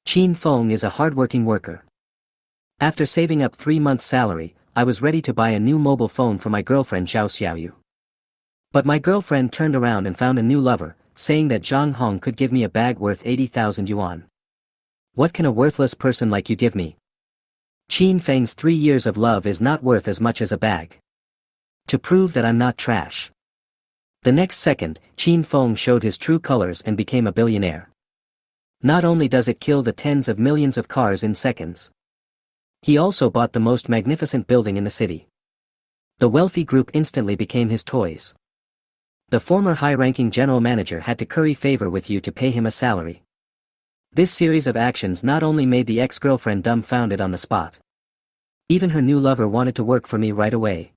Qin Feng is a hardworking worker. After saving up 3 months' salary, I was ready to buy a new mobile phone for my girlfriend Zhao Xiaoyu. But my girlfriend turned around and found a new lover, saying that Zhang Hong could give me a bag worth 80,000 yuan. What can a worthless person like you give me? Qin Feng's 3 years of love is not worth as much as a bag. To prove that I'm not trash. The next second, Qin Feng showed his true colors and became a billionaire. Not only does it kill the tens of millions of cars in seconds. He also bought the most magnificent building in the city. The wealthy group instantly became his toys. The former high-ranking general manager had to curry favor with you to pay him a salary. This series of actions not only made the ex-girlfriend dumbfounded on the spot. Even her new lover wanted to work for me right away.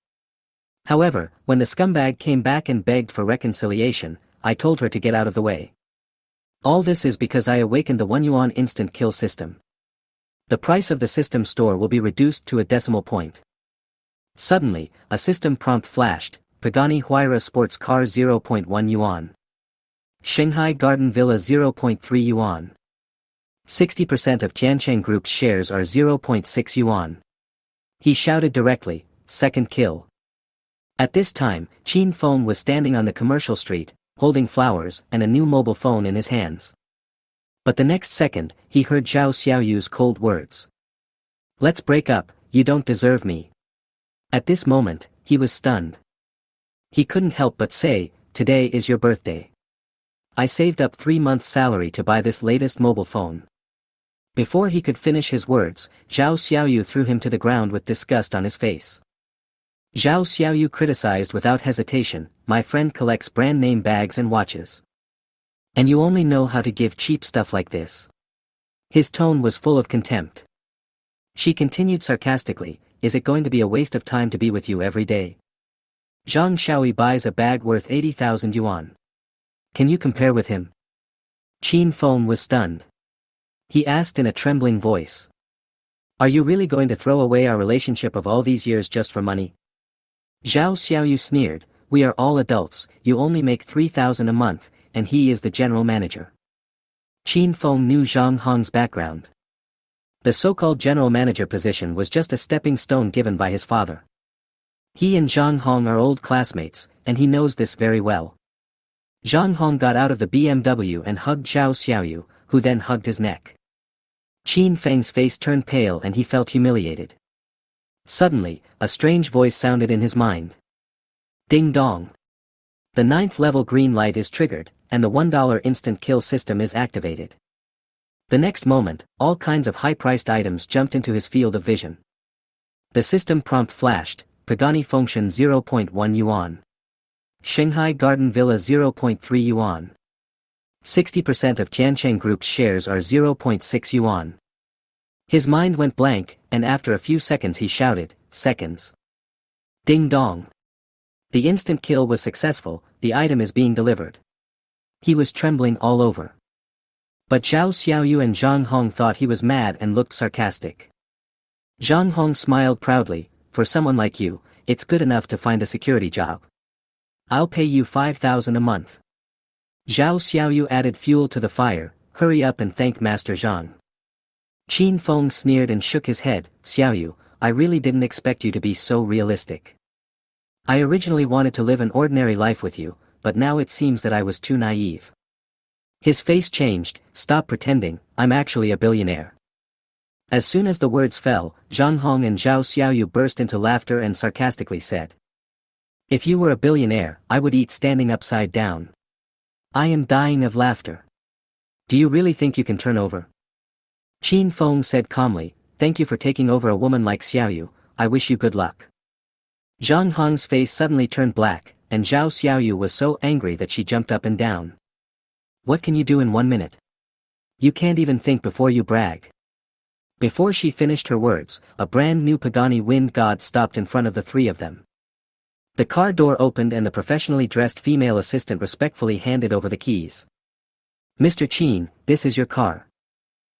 However, when the scumbag came back and begged for reconciliation, I told her to get out of the way. All this is because I awakened the 1 yuan instant kill system. The price of the system store will be reduced to a decimal point. Suddenly, a system prompt flashed, Pagani Huayra Sports Car 0.1 yuan. Shanghai Garden Villa 0.3 yuan. 60% of Tiancheng Group's shares are 0.6 yuan. He shouted directly, second kill. At this time, Qin Feng was standing on the commercial street, holding flowers and a new mobile phone in his hands. But the next second, he heard Zhao Xiaoyu's cold words. Let's break up, you don't deserve me. At this moment, he was stunned. He couldn't help but say, today is your birthday. I saved up 3 months' salary to buy this latest mobile phone. Before he could finish his words, Zhao Xiaoyu threw him to the ground with disgust on his face. Zhao Xiaoyu criticized without hesitation, my friend collects brand-name bags and watches. And you only know how to give cheap stuff like this. His tone was full of contempt. She continued sarcastically, is it going to be a waste of time to be with you every day? Zhang Xiaoyi buys a bag worth 80,000 yuan. Can you compare with him? Qin Feng was stunned. He asked in a trembling voice. Are you really going to throw away our relationship of all these years just for money? Zhao Xiaoyu sneered, we are all adults, you only make 3,000 a month, and he is the general manager. Qin Feng knew Zhang Hong's background. The so-called general manager position was just a stepping stone given by his father. He and Zhang Hong are old classmates, and he knows this very well. Zhang Hong got out of the BMW and hugged Zhao Xiaoyu, who then hugged his neck. Qin Feng's face turned pale and he felt humiliated. Suddenly, a strange voice sounded in his mind. Ding dong. The 9th level green light is triggered, and the $1 instant kill system is activated. The next moment, all kinds of high-priced items jumped into his field of vision. The system prompt flashed, Pagani Fengshan 0.1 yuan. Shanghai Garden Villa 0.3 yuan. 60% of Tiancheng Group's shares are 0.6 yuan. His mind went blank, and after a few seconds he shouted, seconds. Ding dong. The instant kill was successful, the item is being delivered. He was trembling all over. But Zhao Xiaoyu and Zhang Hong thought he was mad and looked sarcastic. Zhang Hong smiled proudly, for someone like you, it's good enough to find a security job. I'll pay you 5,000 a month. Zhao Xiaoyu added fuel to the fire, hurry up and thank Master Zhang. Qin Feng sneered and shook his head, Xiaoyu, I really didn't expect you to be so realistic. I originally wanted to live an ordinary life with you, but now it seems that I was too naive. His face changed, stop pretending, I'm actually a billionaire. As soon as the words fell, Zhang Hong and Zhao Xiaoyu burst into laughter and sarcastically said. If you were a billionaire, I would eat standing upside down. I am dying of laughter. Do you really think you can turn over? Qin Feng said calmly, thank you for taking over a woman like Xiaoyu, I wish you good luck. Zhang Hong's face suddenly turned black, and Zhao Xiaoyu was so angry that she jumped up and down. What can you do in 1 minute? You can't even think before you brag. Before she finished her words, a brand new Pagani Wind God stopped in front of the three of them. The car door opened and the professionally dressed female assistant respectfully handed over the keys. Mr. Qin, this is your car.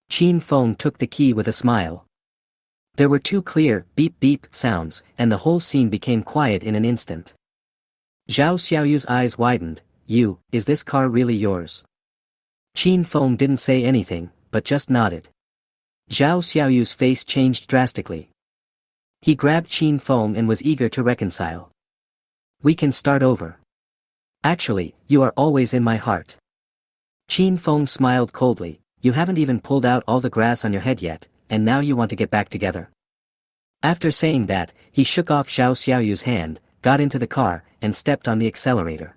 Qin Feng took the key with a smile. There were 2 clear, beep-beep sounds, and the whole scene became quiet in an instant. Zhao Xiaoyu's eyes widened, is this car really yours? Qin Feng didn't say anything, but just nodded. Zhao Xiaoyu's face changed drastically. He grabbed Qin Feng and was eager to reconcile. We can start over. Actually, you are always in my heart. Qin Feng smiled coldly. You haven't even pulled out all the grass on your head yet, and now you want to get back together. After saying that, he shook off Zhao Xiaoyu's hand, got into the car, and stepped on the accelerator.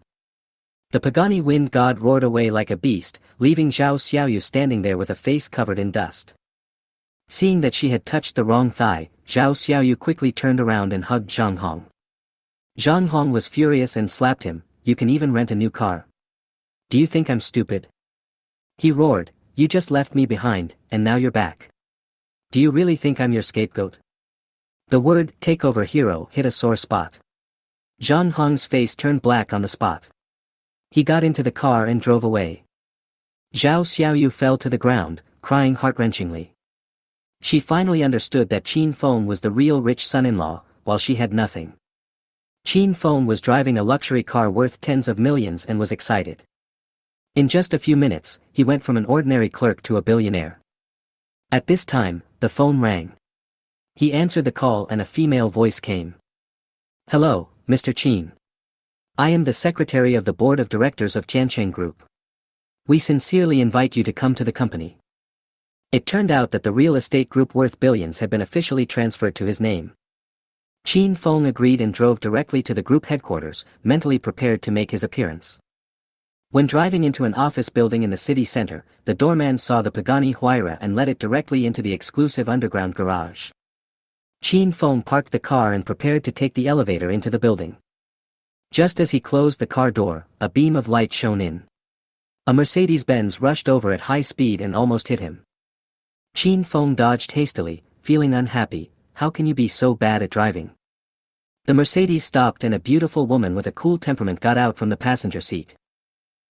The Pagani wind god roared away like a beast, leaving Zhao Xiaoyu standing there with a face covered in dust. Seeing that she had touched the wrong thigh, Zhao Xiaoyu quickly turned around and hugged Zhang Hong. Zhang Hong was furious and slapped him. You can even rent a new car. Do you think I'm stupid? He roared, you just left me behind, and now you're back. Do you really think I'm your scapegoat? The word takeover hero hit a sore spot. Zhang Hong's face turned black on the spot. He got into the car and drove away. Zhao Xiaoyu fell to the ground, crying heart-wrenchingly. She finally understood that Qin Feng was the real rich son-in-law, while she had nothing. Qin Feng was driving a luxury car worth tens of millions and was excited. In just a few minutes, he went from an ordinary clerk to a billionaire. At this time, the phone rang. He answered the call and a female voice came. Hello, Mr. Qin. I am the secretary of the board of directors of Tiancheng Group. We sincerely invite you to come to the company. It turned out that the real estate group worth billions had been officially transferred to his name. Qin Feng agreed and drove directly to the group headquarters, mentally prepared to make his appearance. When driving into an office building in the city center, the doorman saw the Pagani Huayra and led it directly into the exclusive underground garage. Qin Feng parked the car and prepared to take the elevator into the building. Just as he closed the car door, a beam of light shone in. A Mercedes-Benz rushed over at high speed and almost hit him. Qin Feng dodged hastily, feeling unhappy. How can you be so bad at driving? The Mercedes stopped and a beautiful woman with a cool temperament got out from the passenger seat.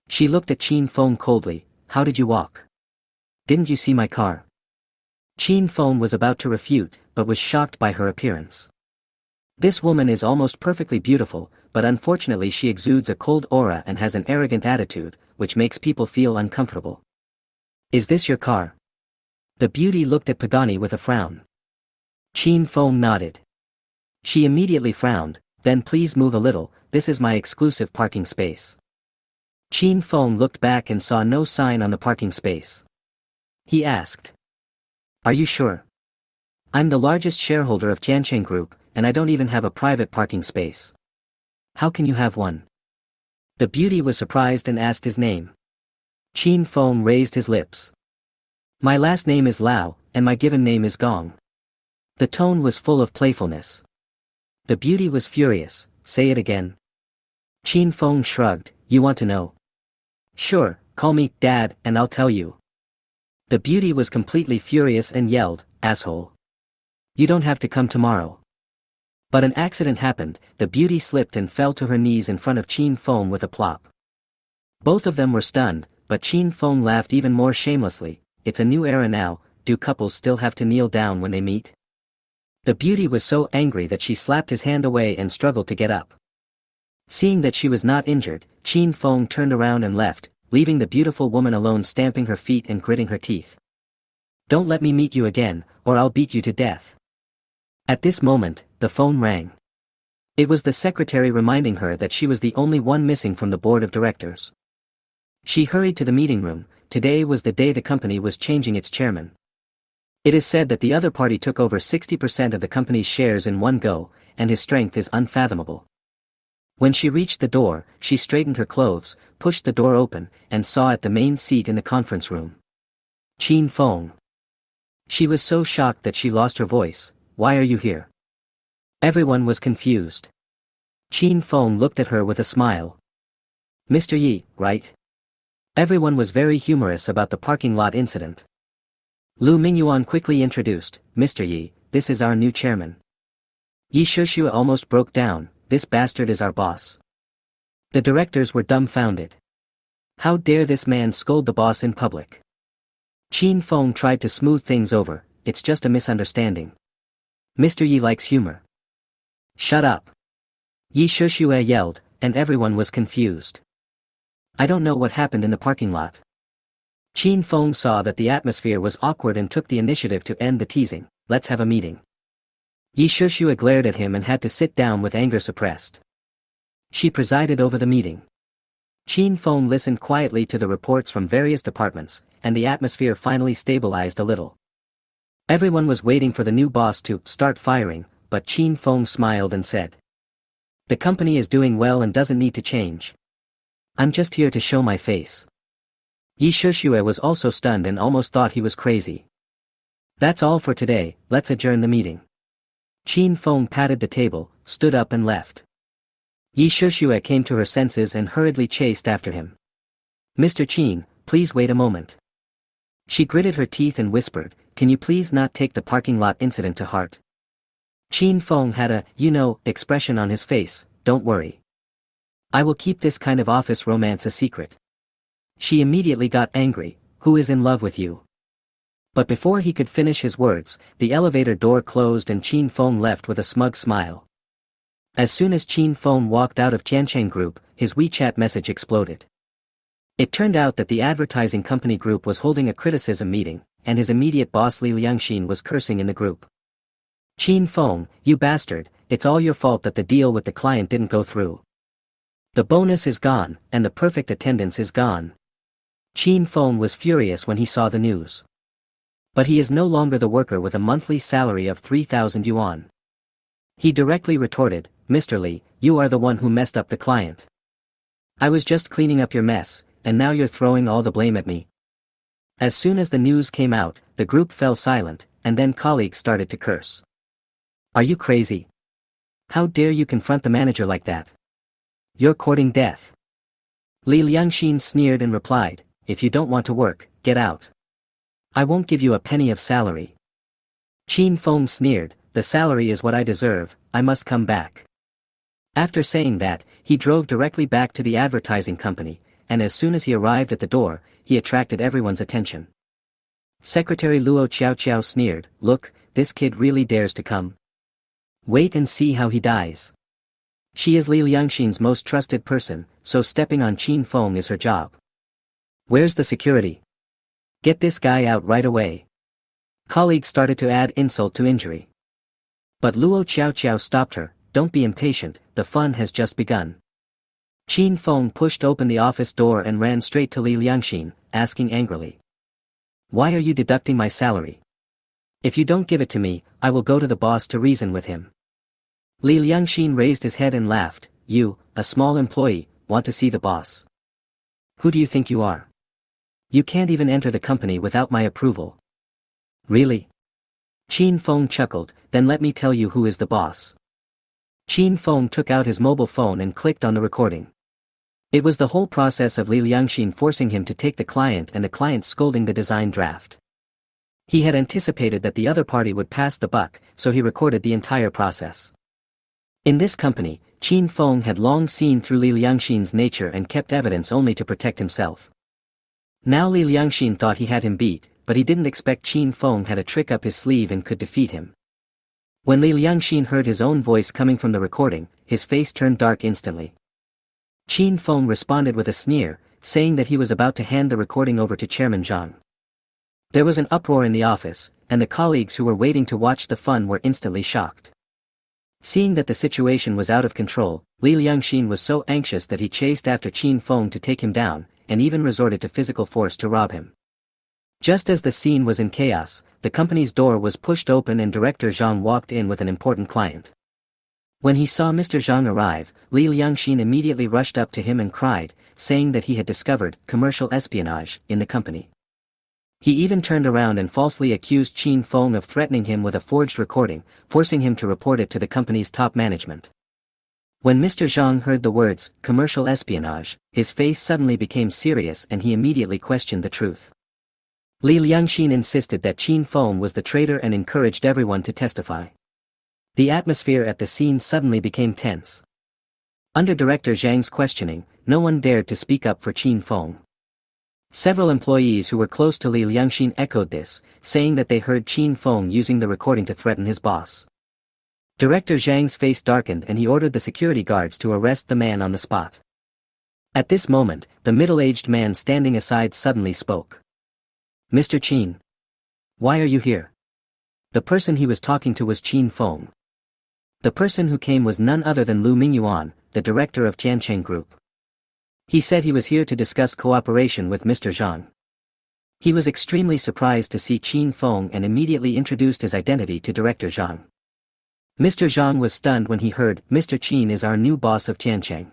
She looked at Qin Feng coldly. How did you walk? Didn't you see my car? Qin Feng was about to refute, but was shocked by her appearance. This woman is almost perfectly beautiful, but unfortunately she exudes a cold aura and has an arrogant attitude, which makes people feel uncomfortable. Is this your car? The beauty looked at Pagani with a frown. Qin Feng nodded. She immediately frowned. Then please move a little, this is my exclusive parking space. Qin Feng looked back and saw no sign on the parking space. He asked. Are you sure? I'm the largest shareholder of Tiancheng Group, and I don't even have a private parking space. How can you have one? The beauty was surprised and asked his name. Qin Feng raised his lips. My last name is Lao, and my given name is Gong. The tone was full of playfulness. The beauty was furious. Say it again. Qin Feng shrugged. You want to know? Sure, call me Dad, and I'll tell you. The beauty was completely furious and yelled, asshole. You don't have to come tomorrow. But an accident happened. The beauty slipped and fell to her knees in front of Qin Feng with a plop. Both of them were stunned, but Qin Feng laughed even more shamelessly. It's a new era now. Do couples still have to kneel down when they meet? The beauty was so angry that she slapped his hand away and struggled to get up. Seeing that she was not injured, Qin Feng turned around and left, leaving the beautiful woman alone stamping her feet and gritting her teeth. Don't let me meet you again, or I'll beat you to death. At this moment, the phone rang. It was the secretary reminding her that she was the only one missing from the board of directors. She hurried to the meeting room. Today was the day the company was changing its chairman. It is said that the other party took over 60% of the company's shares in one go, and his strength is unfathomable. When she reached the door, she straightened her clothes, pushed the door open, and saw at the main seat in the conference room Qin Feng. She was so shocked that she lost her voice. Why are you here? Everyone was confused. Qin Feng looked at her with a smile. Mr. Yi, right? Everyone was very humorous about the parking lot incident. Lu Mingyuan quickly introduced, Mr. Yi, this is our new chairman. Yi Shishua almost broke down. This bastard is our boss. The directors were dumbfounded. How dare this man scold the boss in public? Qin Feng tried to smooth things over. It's just a misunderstanding. Mr. Yi likes humor. Shut up. Yi Shishua yelled, and everyone was confused. I don't know what happened in the parking lot. Qin Feng saw that the atmosphere was awkward and took the initiative to end the teasing. Let's have a meeting. Yi Shishua glared at him and had to sit down with anger suppressed. She presided over the meeting. Qin Feng listened quietly to the reports from various departments, and the atmosphere finally stabilized a little. Everyone was waiting for the new boss to start firing, but Qin Feng smiled and said, "The company is doing well and doesn't need to change. I'm just here to show my face." Yi Shishua was also stunned and almost thought he was crazy. "That's all for today, let's adjourn the meeting." Qin Feng patted the table, stood up and left. Yi Shishua came to her senses and hurriedly chased after him. "Mr. Qin, please wait a moment." She gritted her teeth and whispered, "Can you please not take the parking lot incident to heart?" Qin Feng had a, expression on his face. "Don't worry. I will keep this kind of office romance a secret." She immediately got angry. "Who is in love with you?" But before he could finish his words, the elevator door closed and Qin Feng left with a smug smile. As soon as Qin Feng walked out of Tiancheng Group, his WeChat message exploded. It turned out that the advertising company group was holding a criticism meeting, and his immediate boss Li Liangxin was cursing in the group. "Qin Feng, you bastard, it's all your fault that the deal with the client didn't go through. The bonus is gone, and the perfect attendance is gone." Qin Feng was furious when he saw the news. But he is no longer the worker with a monthly salary of 3,000 yuan. He directly retorted, "Mr. Li, you are the one who messed up the client. I was just cleaning up your mess, and now you're throwing all the blame at me." As soon as the news came out, the group fell silent, and then colleagues started to curse. "Are you crazy? How dare you confront the manager like that? You're courting death." Li Liangxin sneered and replied, "If you don't want to work, get out. I won't give you a penny of salary." Qin Feng sneered, "The salary is what I deserve, I must come back." After saying that, he drove directly back to the advertising company, and as soon as he arrived at the door, he attracted everyone's attention. Secretary Luo Qiao sneered, "Look, this kid really dares to come. Wait and see how he dies." She is Li Liangxin's most trusted person, so stepping on Qin Feng is her job. "Where's the security? Get this guy out right away." Colleagues started to add insult to injury. But Luo Qiao stopped her, "Don't be impatient, the fun has just begun." Qin Feng pushed open the office door and ran straight to Li Liangxin, asking angrily, "Why are you deducting my salary? If you don't give it to me, I will go to the boss to reason with him." Li Liangxin raised his head and laughed, "You, a small employee, want to see the boss? Who do you think you are? You can't even enter the company without my approval." "Really?" Qin Feng chuckled, "Then let me tell you who is the boss." Qin Feng took out his mobile phone and clicked on the recording. It was the whole process of Li Liangxin forcing him to take the client and the client scolding the design draft. He had anticipated that the other party would pass the buck, so he recorded the entire process. In this company, Qin Feng had long seen through Li Liangxin's nature and kept evidence only to protect himself. Now Li Liangxin thought he had him beat, but he didn't expect Qin Feng had a trick up his sleeve and could defeat him. When Li Liangxin heard his own voice coming from the recording, his face turned dark instantly. Qin Feng responded with a sneer, saying that he was about to hand the recording over to Chairman Zhang. There was an uproar in the office, and the colleagues who were waiting to watch the fun were instantly shocked. Seeing that the situation was out of control, Li Liangxin was so anxious that he chased after Qin Feng to take him down, and even resorted to physical force to rob him. Just as the scene was in chaos, the company's door was pushed open and Director Zhang walked in with an important client. When he saw Mr. Zhang arrive, Li Liangxin immediately rushed up to him and cried, saying that he had discovered commercial espionage in the company. He even turned around and falsely accused Qin Feng of threatening him with a forged recording, forcing him to report it to the company's top management. When Mr. Zhang heard the words, commercial espionage, his face suddenly became serious and he immediately questioned the truth. Li Liangxin insisted that Qin Feng was the traitor and encouraged everyone to testify. The atmosphere at the scene suddenly became tense. Under Director Zhang's questioning, no one dared to speak up for Qin Feng. Several employees who were close to Li Liangxin echoed this, saying that they heard Qin Feng using the recording to threaten his boss. Director Zhang's face darkened and he ordered the security guards to arrest the man on the spot. At this moment, the middle-aged man standing aside suddenly spoke. Mr. Qin. Why are you here? The person he was talking to was Qin Feng. The person who came was none other than Lu Mingyuan, the director of Tiancheng Group. He said he was here to discuss cooperation with Mr. Zhang. He was extremely surprised to see Qin Feng and immediately introduced his identity to Director Zhang. Mr. Zhang was stunned when he heard, Mr. Qin is our new boss of Tiancheng.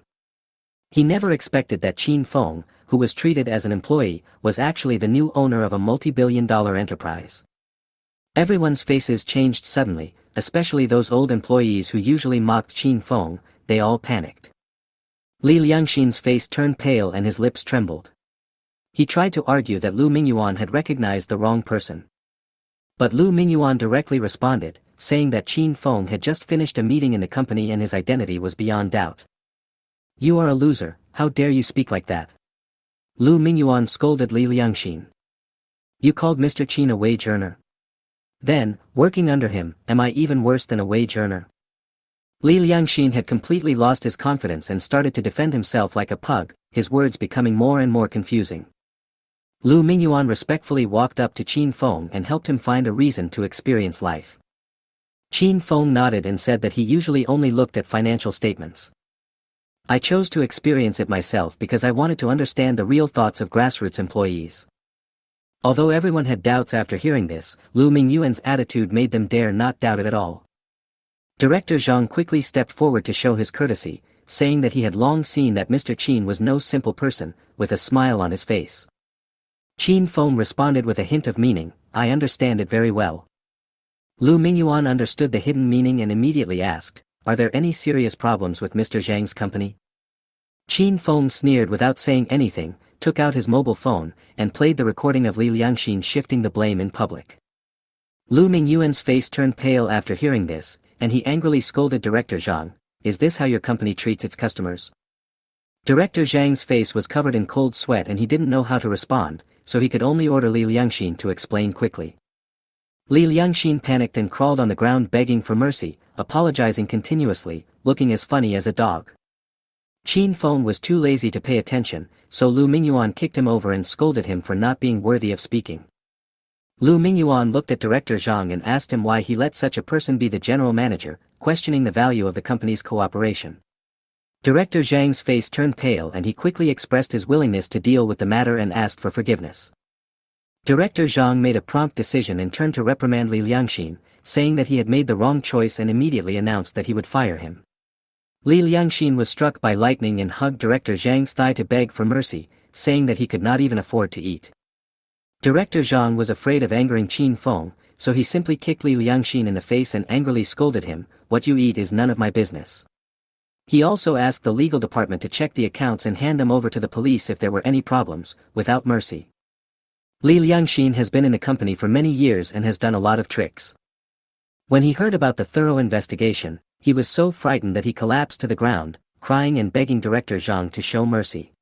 He never expected that Qin Feng, who was treated as an employee, was actually the new owner of a multi-billion-dollar enterprise. Everyone's faces changed suddenly, especially those old employees who usually mocked Qin Feng. They all panicked. Li Liangxin's face turned pale and his lips trembled. He tried to argue that Lu Mingyuan had recognized the wrong person. But Lu Mingyuan directly responded, saying that Qin Feng had just finished a meeting in the company and his identity was beyond doubt. You are a loser, how dare you speak like that? Lu Mingyuan scolded Li Liangxin. You called Mr. Qin a wage earner? Then, working under him, am I even worse than a wage earner? Li Liangxin had completely lost his confidence and started to defend himself like a pug, his words becoming more and more confusing. Lu Mingyuan respectfully walked up to Qin Feng and helped him find a reason to experience life. Qin Feng nodded and said that he usually only looked at financial statements. I chose to experience it myself because I wanted to understand the real thoughts of grassroots employees. Although everyone had doubts after hearing this, Lu Mingyuan's attitude made them dare not doubt it at all. Director Zhang quickly stepped forward to show his courtesy, saying that he had long seen that Mr. Qin was no simple person, with a smile on his face. Qin Feng responded with a hint of meaning, I understand it very well. Lu Mingyuan understood the hidden meaning and immediately asked, are there any serious problems with Mr. Zhang's company? Qin Feng sneered without saying anything, took out his mobile phone, and played the recording of Li Liangxin shifting the blame in public. Lu Mingyuan's face turned pale after hearing this, and he angrily scolded Director Zhang, is this how your company treats its customers? Director Zhang's face was covered in cold sweat and he didn't know how to respond, so he could only order Li Liangxin to explain quickly. Li Liangxin panicked and crawled on the ground begging for mercy, apologizing continuously, looking as funny as a dog. Qin Feng was too lazy to pay attention, so Lu Mingyuan kicked him over and scolded him for not being worthy of speaking. Lu Mingyuan looked at Director Zhang and asked him why he let such a person be the general manager, questioning the value of the company's cooperation. Director Zhang's face turned pale and he quickly expressed his willingness to deal with the matter and asked for forgiveness. Director Zhang made a prompt decision and turned to reprimand Li Liangxin, saying that he had made the wrong choice and immediately announced that he would fire him. Li Liangxin was struck by lightning and hugged Director Zhang's thigh to beg for mercy, saying that he could not even afford to eat. Director Zhang was afraid of angering Qin Feng, so he simply kicked Li Liangxin in the face and angrily scolded him, what you eat is none of my business. He also asked the legal department to check the accounts and hand them over to the police if there were any problems, without mercy. Li Liangxin has been in the company for many years and has done a lot of tricks. When he heard about the thorough investigation, he was so frightened that he collapsed to the ground, crying and begging Director Zhang to show mercy.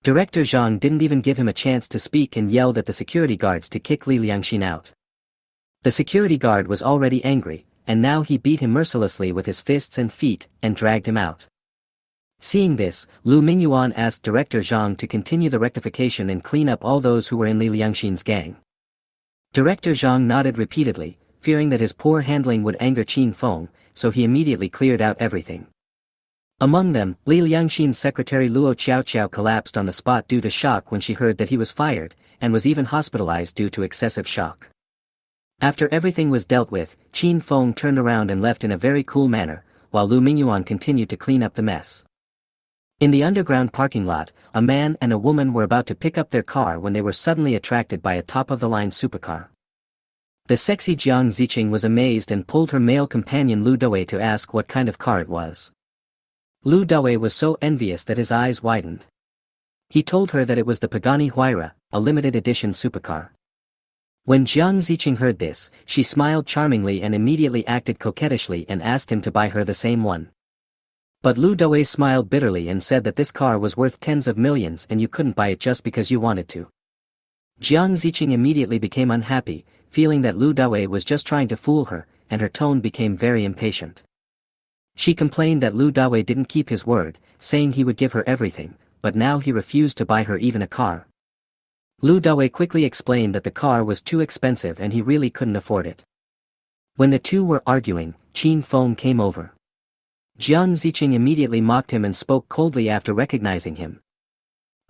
Director Zhang didn't even give him a chance to speak and yelled at the security guards to kick Li Liangxin out. The security guard was already angry, and now he beat him mercilessly with his fists and feet, and dragged him out. Seeing this, Lu Mingyuan asked Director Zhang to continue the rectification and clean up all those who were in Li Liangxin's gang. Director Zhang nodded repeatedly, fearing that his poor handling would anger Qin Feng, so he immediately cleared out everything. Among them, Li Liangxin's secretary Luo Qiaoqiao collapsed on the spot due to shock when she heard that he was fired, and was even hospitalized due to excessive shock. After everything was dealt with, Qin Feng turned around and left in a very cool manner, while Lu Mingyuan continued to clean up the mess. In the underground parking lot, a man and a woman were about to pick up their car when they were suddenly attracted by a top-of-the-line supercar. The sexy Jiang Ziqing was amazed and pulled her male companion Lu Dawei to ask what kind of car it was. Lu Dawei was so envious that his eyes widened. He told her that it was the Pagani Huayra, a limited edition supercar. When Jiang Ziqing heard this, she smiled charmingly and immediately acted coquettishly and asked him to buy her the same one. But Lu Dawei smiled bitterly and said that this car was worth tens of millions and you couldn't buy it just because you wanted to. Jiang Ziqing immediately became unhappy, feeling that Lu Dawei was just trying to fool her, and her tone became very impatient. She complained that Lu Dawei didn't keep his word, saying he would give her everything, but now he refused to buy her even a car. Lu Dawei quickly explained that the car was too expensive and he really couldn't afford it. When the two were arguing, Qin Feng came over. Jiang Ziqing immediately mocked him and spoke coldly after recognizing him.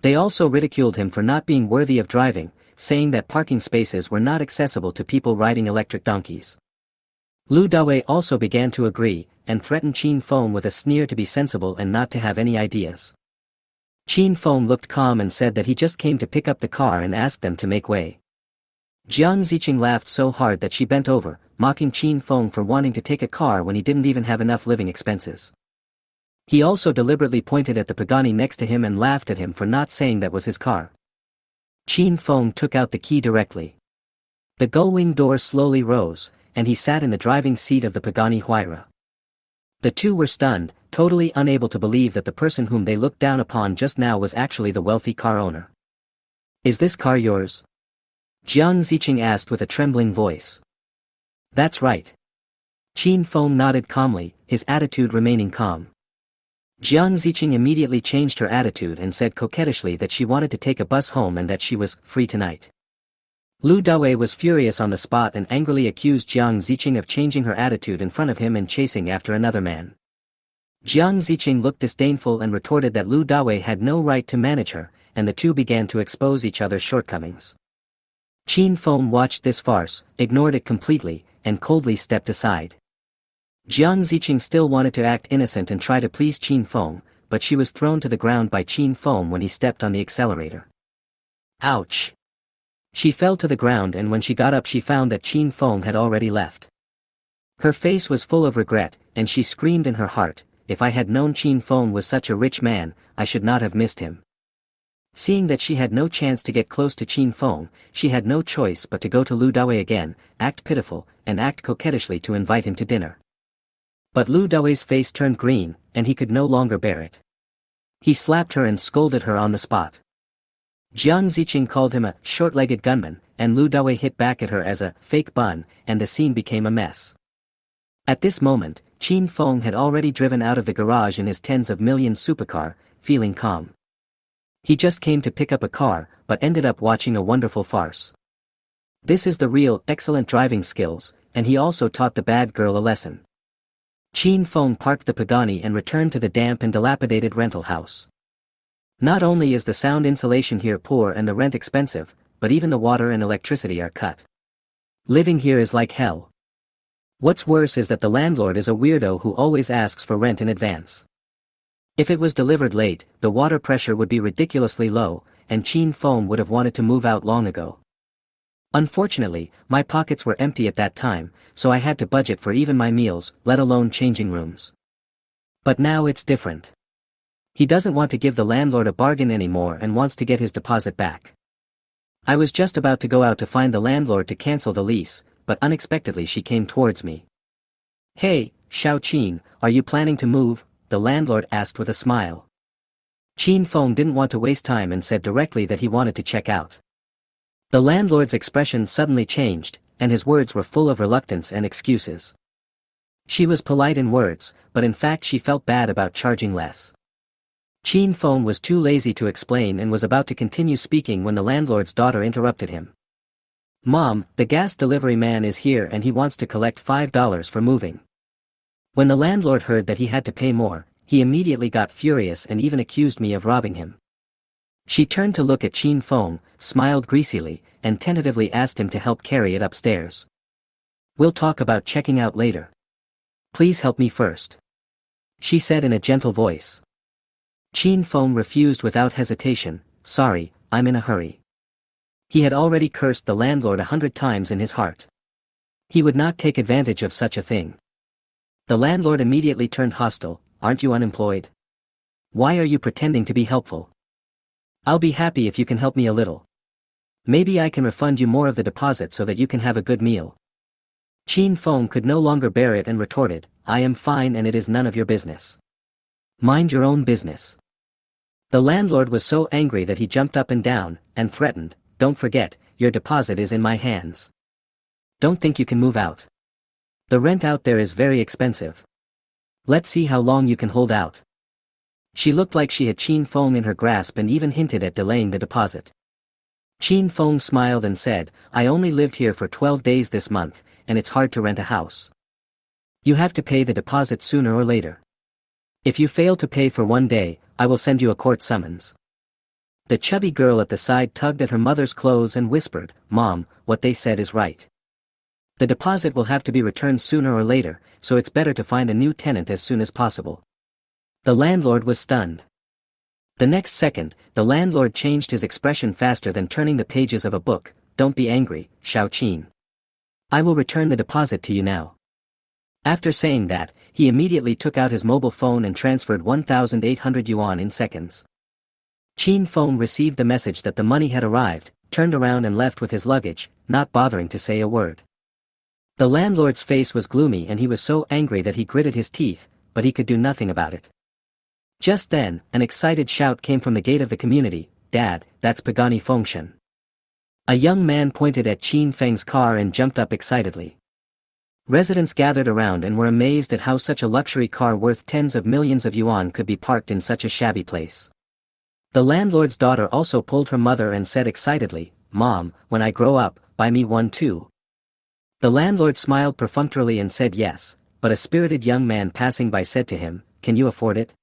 They also ridiculed him for not being worthy of driving, saying that parking spaces were not accessible to people riding electric donkeys. Lu Dawei also began to agree, and threatened Qin Feng with a sneer to be sensible and not to have any ideas. Qin Feng looked calm and said that he just came to pick up the car and asked them to make way. Jiang Ziqing laughed so hard that she bent over, mocking Qin Feng for wanting to take a car when he didn't even have enough living expenses. He also deliberately pointed at the Pagani next to him and laughed at him for not saying that was his car. Qin Feng took out the key directly. The gullwing door slowly rose, and he sat in the driving seat of the Pagani Huayra. The two were stunned, totally unable to believe that the person whom they looked down upon just now was actually the wealthy car owner. "Is this car yours?" Jiang Ziqing asked with a trembling voice. "That's right." Qin Feng nodded calmly, his attitude remaining calm. Jiang Ziqing immediately changed her attitude and said coquettishly that she wanted to take a bus home and that she was free tonight. Lu Dawei was furious on the spot and angrily accused Jiang Ziqing of changing her attitude in front of him and chasing after another man. Jiang Ziqing looked disdainful and retorted that Lu Dawei had no right to manage her, and the two began to expose each other's shortcomings. Qin Feng watched this farce, ignored it completely, and coldly stepped aside. Jiang Ziqing still wanted to act innocent and try to please Qin Feng, but she was thrown to the ground by Qin Feng when he stepped on the accelerator. Ouch! She fell to the ground, and when she got up she found that Qin Feng had already left. Her face was full of regret, and she screamed in her heart, "If I had known Qin Feng was such a rich man, I should not have missed him." Seeing that she had no chance to get close to Qin Feng, she had no choice but to go to Lu Dawei again, act pitiful, and act coquettishly to invite him to dinner. But Lu Dawei's face turned green, and he could no longer bear it. He slapped her and scolded her on the spot. Jiang Ziqing called him a short-legged gunman, and Lu Dawei hit back at her as a fake bun, and the scene became a mess. At this moment, Qin Feng had already driven out of the garage in his tens of millions supercar, feeling calm. He just came to pick up a car, but ended up watching a wonderful farce. This is the real, excellent driving skills, and he also taught the bad girl a lesson. Qin Feng parked the Pagani and returned to the damp and dilapidated rental house. Not only is the sound insulation here poor and the rent expensive, but even the water and electricity are cut. Living here is like hell. What's worse is that the landlord is a weirdo who always asks for rent in advance. If it was delivered late, the water pressure would be ridiculously low, and Qin Feng would have wanted to move out long ago. Unfortunately, my pockets were empty at that time, so I had to budget for even my meals, let alone changing rooms. But now it's different. He doesn't want to give the landlord a bargain anymore and wants to get his deposit back. I was just about to go out to find the landlord to cancel the lease, but unexpectedly she came towards me. "Hey, Xiao Qin, are you planning to move?" the landlord asked with a smile. Qin Feng didn't want to waste time and said directly that he wanted to check out. The landlord's expression suddenly changed, and his words were full of reluctance and excuses. She was polite in words, but in fact she felt bad about charging less. Qin Feng was too lazy to explain and was about to continue speaking when the landlord's daughter interrupted him. "Mom, the gas delivery man is here and he wants to collect $5 for moving." When the landlord heard that he had to pay more, he immediately got furious and even accused me of robbing him. She turned to look at Qin Feng, smiled greasily, and tentatively asked him to help carry it upstairs. "We'll talk about checking out later. Please help me first," she said in a gentle voice. Qin Feng refused without hesitation. "Sorry, I'm in a hurry." He had already cursed the landlord 100 times in his heart. He would not take advantage of such a thing. The landlord immediately turned hostile. "Aren't you unemployed? Why are you pretending to be helpful? I'll be happy if you can help me a little. Maybe I can refund you more of the deposit so that you can have a good meal." Qin Feng could no longer bear it and retorted, "I am fine and it is none of your business. Mind your own business." The landlord was so angry that he jumped up and down, and threatened, "Don't forget, your deposit is in my hands. Don't think you can move out. The rent out there is very expensive. Let's see how long you can hold out." She looked like she had Qin Feng in her grasp and even hinted at delaying the deposit. Qin Feng smiled and said, I only lived here for 12 days this month, and it's hard to rent a house. You have to pay the deposit sooner or later. If you fail to pay for 1 day, I will send you a court summons. The chubby girl at the side tugged at her mother's clothes and whispered, Mom, what they said is right. The deposit will have to be returned sooner or later, so it's better to find a new tenant as soon as possible. The landlord was stunned. The next second, the landlord changed his expression faster than turning the pages of a book. Don't be angry, Xiao Qin. I will return the deposit to you now. After saying that, he immediately took out his mobile phone and transferred 1,800 yuan in seconds. Qin Feng received the message that the money had arrived, turned around and left with his luggage, not bothering to say a word. The landlord's face was gloomy and he was so angry that he gritted his teeth, but he could do nothing about it. Just then, an excited shout came from the gate of the community, Dad, that's Pagani Fengshen. A young man pointed at Qin Feng's car and jumped up excitedly. Residents gathered around and were amazed at how such a luxury car worth tens of millions of yuan could be parked in such a shabby place. The landlord's daughter also pulled her mother and said excitedly, Mom, when I grow up, buy me one too. The landlord smiled perfunctorily and said yes, but a spirited young man passing by said to him, Can you afford it?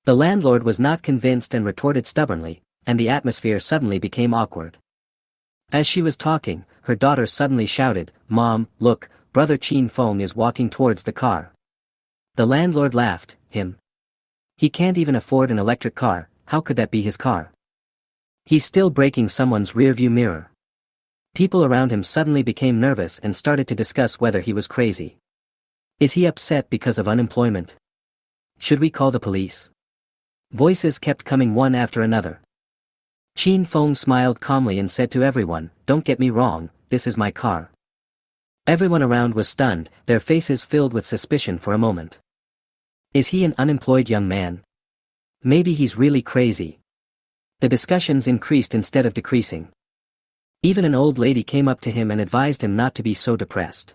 The landlord was not convinced and retorted stubbornly, and the atmosphere suddenly became awkward. As she was talking, her daughter suddenly shouted, Mom, look, Brother Qin Feng is walking towards the car. The landlord laughed, Him? He can't even afford an electric car, how could that be his car? He's still breaking someone's rearview mirror. People around him suddenly became nervous and started to discuss whether he was crazy. Is he upset because of unemployment? Should we call the police? Voices kept coming one after another. Qin Feng smiled calmly and said to everyone, Don't get me wrong, this is my car. Everyone around was stunned, their faces filled with suspicion for a moment. Is he an unemployed young man? Maybe he's really crazy. The discussions increased instead of decreasing. Even an old lady came up to him and advised him not to be so depressed.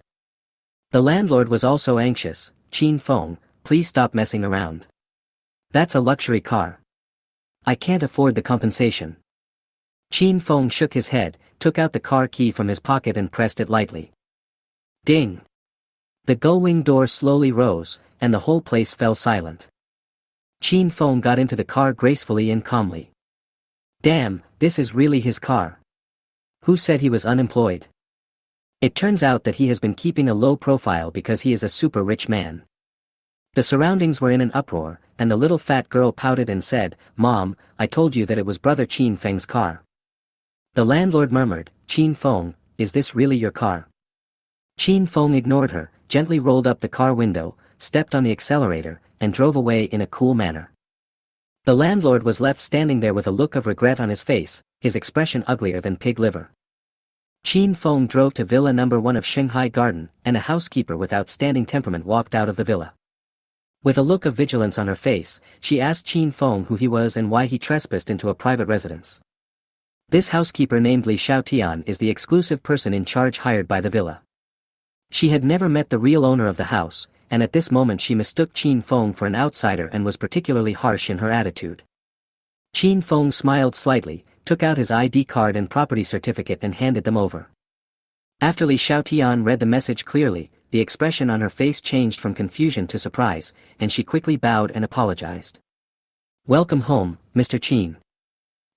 The landlord was also anxious, Qin Feng, please stop messing around. That's a luxury car. I can't afford the compensation. Qin Feng shook his head, took out the car key from his pocket and pressed it lightly. Ding! The gullwing door slowly rose, and the whole place fell silent. Qin Feng got into the car gracefully and calmly. Damn, this is really his car. Who said he was unemployed? It turns out that he has been keeping a low profile because he is a super rich man. The surroundings were in an uproar, and the little fat girl pouted and said, Mom, I told you that it was Brother Qin Feng's car. The landlord murmured, Qin Feng, is this really your car? Qin Feng ignored her, gently rolled up the car window, stepped on the accelerator, and drove away in a cool manner. The landlord was left standing there with a look of regret on his face, his expression uglier than pig liver. Qin Feng drove to Villa No. 1 of Shanghai Garden, and a housekeeper with outstanding temperament walked out of the villa. With a look of vigilance on her face, she asked Qin Feng who he was and why he trespassed into a private residence. This housekeeper named Li Xiaotian is the exclusive person in charge hired by the villa. She had never met the real owner of the house, and at this moment she mistook Qin Feng for an outsider and was particularly harsh in her attitude. Qin Feng smiled slightly, took out his ID card and property certificate and handed them over. After Li Xiaotian read the message clearly, the expression on her face changed from confusion to surprise, and she quickly bowed and apologized. Welcome home, Mr. Qin.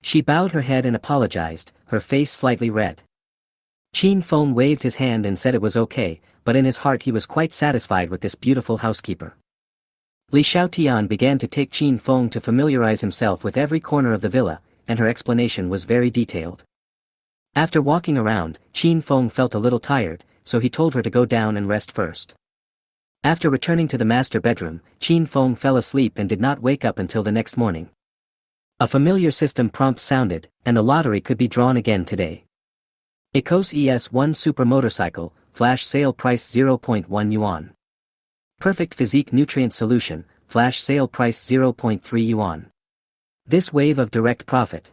She bowed her head and apologized, her face slightly red. Qin Feng waved his hand and said it was okay, but in his heart he was quite satisfied with this beautiful housekeeper. Li Xiaotian began to take Qin Feng to familiarize himself with every corner of the villa, and her explanation was very detailed. After walking around, Qin Feng felt a little tired, so he told her to go down and rest first. After returning to the master bedroom, Qin Feng fell asleep and did not wake up until the next morning. A familiar system prompt sounded, and the lottery could be drawn again today. Ecos ES1 Super Motorcycle, flash sale price 0.1 yuan. Perfect Physique Nutrient Solution, flash sale price 0.3 yuan. This wave of direct profit.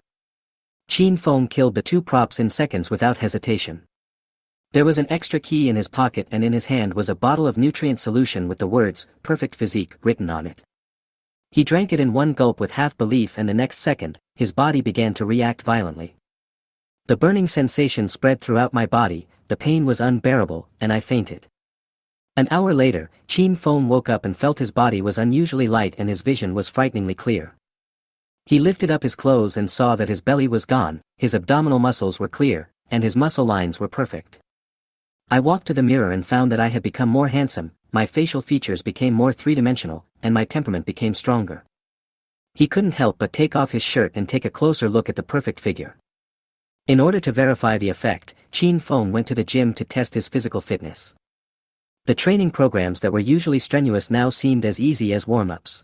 Qin Feng killed the two props in seconds without hesitation. There was an extra key in his pocket and in his hand was a bottle of nutrient solution with the words, Perfect Physique, written on it. He drank it in one gulp with half belief and the next second, his body began to react violently. The burning sensation spread throughout my body, the pain was unbearable, and I fainted. An hour later, Chin Feng woke up and felt his body was unusually light and his vision was frighteningly clear. He lifted up his clothes and saw that his belly was gone, his abdominal muscles were clear, and his muscle lines were perfect. I walked to the mirror and found that I had become more handsome, my facial features became more three-dimensional, and my temperament became stronger. He couldn't help but take off his shirt and take a closer look at the perfect figure. In order to verify the effect, Chin Feng went to the gym to test his physical fitness. The training programs that were usually strenuous now seemed as easy as warm-ups.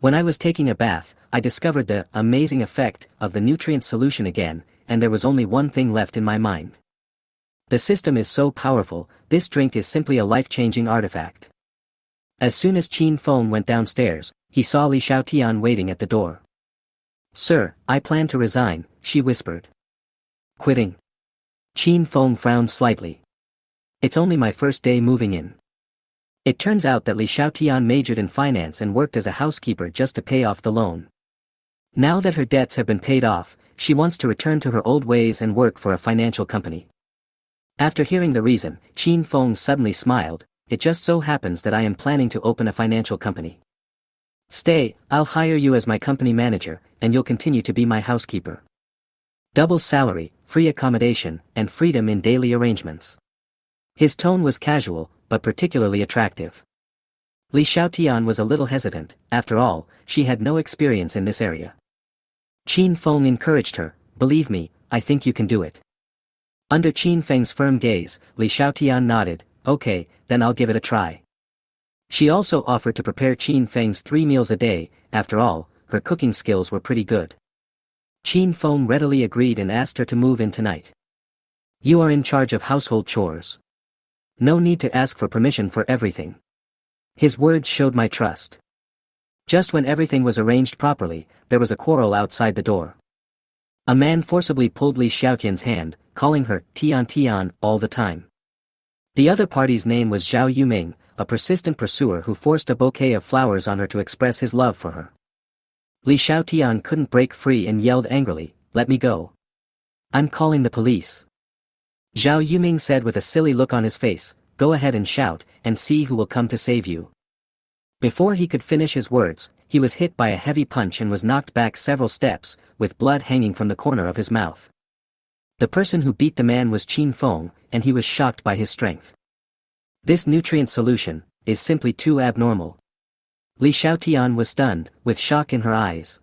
When I was taking a bath, I discovered the amazing effect of the nutrient solution again, and there was only one thing left in my mind. The system is so powerful, this drink is simply a life-changing artifact. As soon as Chin Feng went downstairs, he saw Li Xiaotian waiting at the door. "Sir, I plan to resign," she whispered. "Quitting?" Chin Feng frowned slightly. "It's only my first day moving in." It turns out that Li Xiaotian majored in finance and worked as a housekeeper just to pay off the loan. Now that her debts have been paid off, she wants to return to her old ways and work for a financial company. After hearing the reason, Chin Feng suddenly smiled. "It just so happens that I am planning to open a financial company. Stay, I'll hire you as my company manager, and you'll continue to be my housekeeper. Double salary, free accommodation, and freedom in daily arrangements." His tone was casual, but particularly attractive. Li Xiaotian was a little hesitant. After all, she had no experience in this area. Chin Feng encouraged her, "Believe me, I think you can do it." Under Chin Feng's firm gaze, Li Xiaotian nodded, "Okay, then I'll give it a try." She also offered to prepare Chin Feng's 3 meals a day. After all, her cooking skills were pretty good. Chin Feng readily agreed and asked her to move in tonight. "You are in charge of household chores. No need to ask for permission for everything." His words showed my trust. Just when everything was arranged properly, there was a quarrel outside the door. A man forcibly pulled Li Xiaotian's hand, calling her Tian Tian all the time. The other party's name was Zhao Yuming, a persistent pursuer who forced a bouquet of flowers on her to express his love for her. Li Xiaotian couldn't break free and yelled angrily, "Let me go. I'm calling the police." Zhao Yuming said with a silly look on his face, "Go ahead and shout, and see who will come to save you." Before he could finish his words, he was hit by a heavy punch and was knocked back several steps, with blood hanging from the corner of his mouth. The person who beat the man was Chin Feng, and he was shocked by his strength. "This nutrient solution is simply too abnormal." Li Xiaotian was stunned, with shock in her eyes.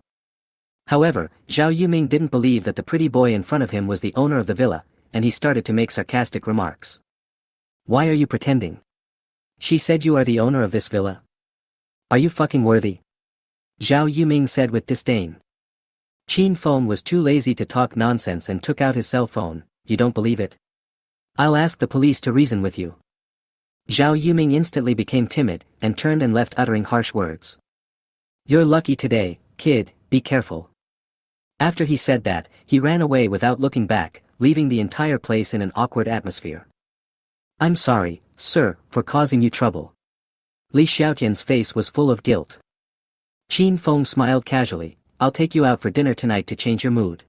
However, Zhao Yuming didn't believe that the pretty boy in front of him was the owner of the villa, and he started to make sarcastic remarks. "Why are you pretending? She said you are the owner of this villa. Are you fucking worthy?" Zhao Yuming said with disdain. Chin Feng was too lazy to talk nonsense and took out his cell phone. "You don't believe it? I'll ask the police to reason with you." Zhao Yuming instantly became timid, and turned and left uttering harsh words. "You're lucky today, kid, be careful." After he said that, he ran away without looking back, leaving the entire place in an awkward atmosphere. "I'm sorry, sir, for causing you trouble." Li Xiaotian's face was full of guilt. Chin Feng smiled casually, "I'll take you out for dinner tonight to change your mood."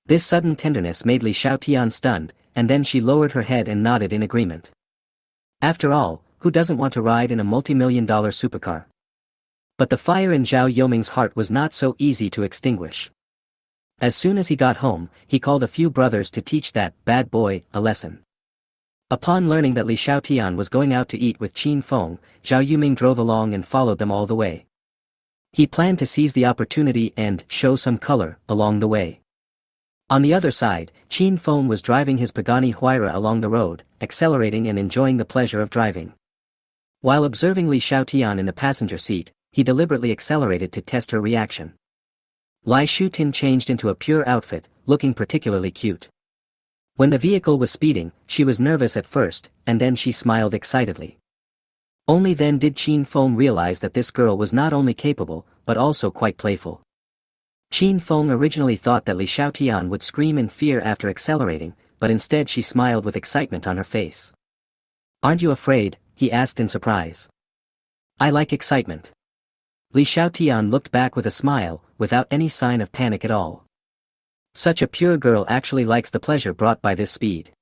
This sudden tenderness made Li Xiaotian stunned, and then she lowered her head and nodded in agreement. After all, who doesn't want to ride in a multi-million-dollar supercar? But the fire in Zhao Yoming's heart was not so easy to extinguish. As soon as he got home, he called a few brothers to teach that bad boy a lesson. Upon learning that Li Xiaotian was going out to eat with Chin Feng, Zhao Yuming drove along and followed them all the way. He planned to seize the opportunity and show some color along the way. On the other side, Chin Feng was driving his Pagani Huayra along the road, accelerating and enjoying the pleasure of driving. While observing Li Xiaotian in the passenger seat, he deliberately accelerated to test her reaction. Lai Shutin changed into a pure outfit, looking particularly cute. When the vehicle was speeding, she was nervous at first, and then she smiled excitedly. Only then did Chin Feng realize that this girl was not only capable, but also quite playful. Chin Feng originally thought that Li Xiaotian would scream in fear after accelerating, but instead she smiled with excitement on her face. "Aren't you afraid?" he asked in surprise. "I like excitement." Li Xiaotian looked back with a smile, without any sign of panic at all. Such a pure girl actually likes the pleasure brought by this speed.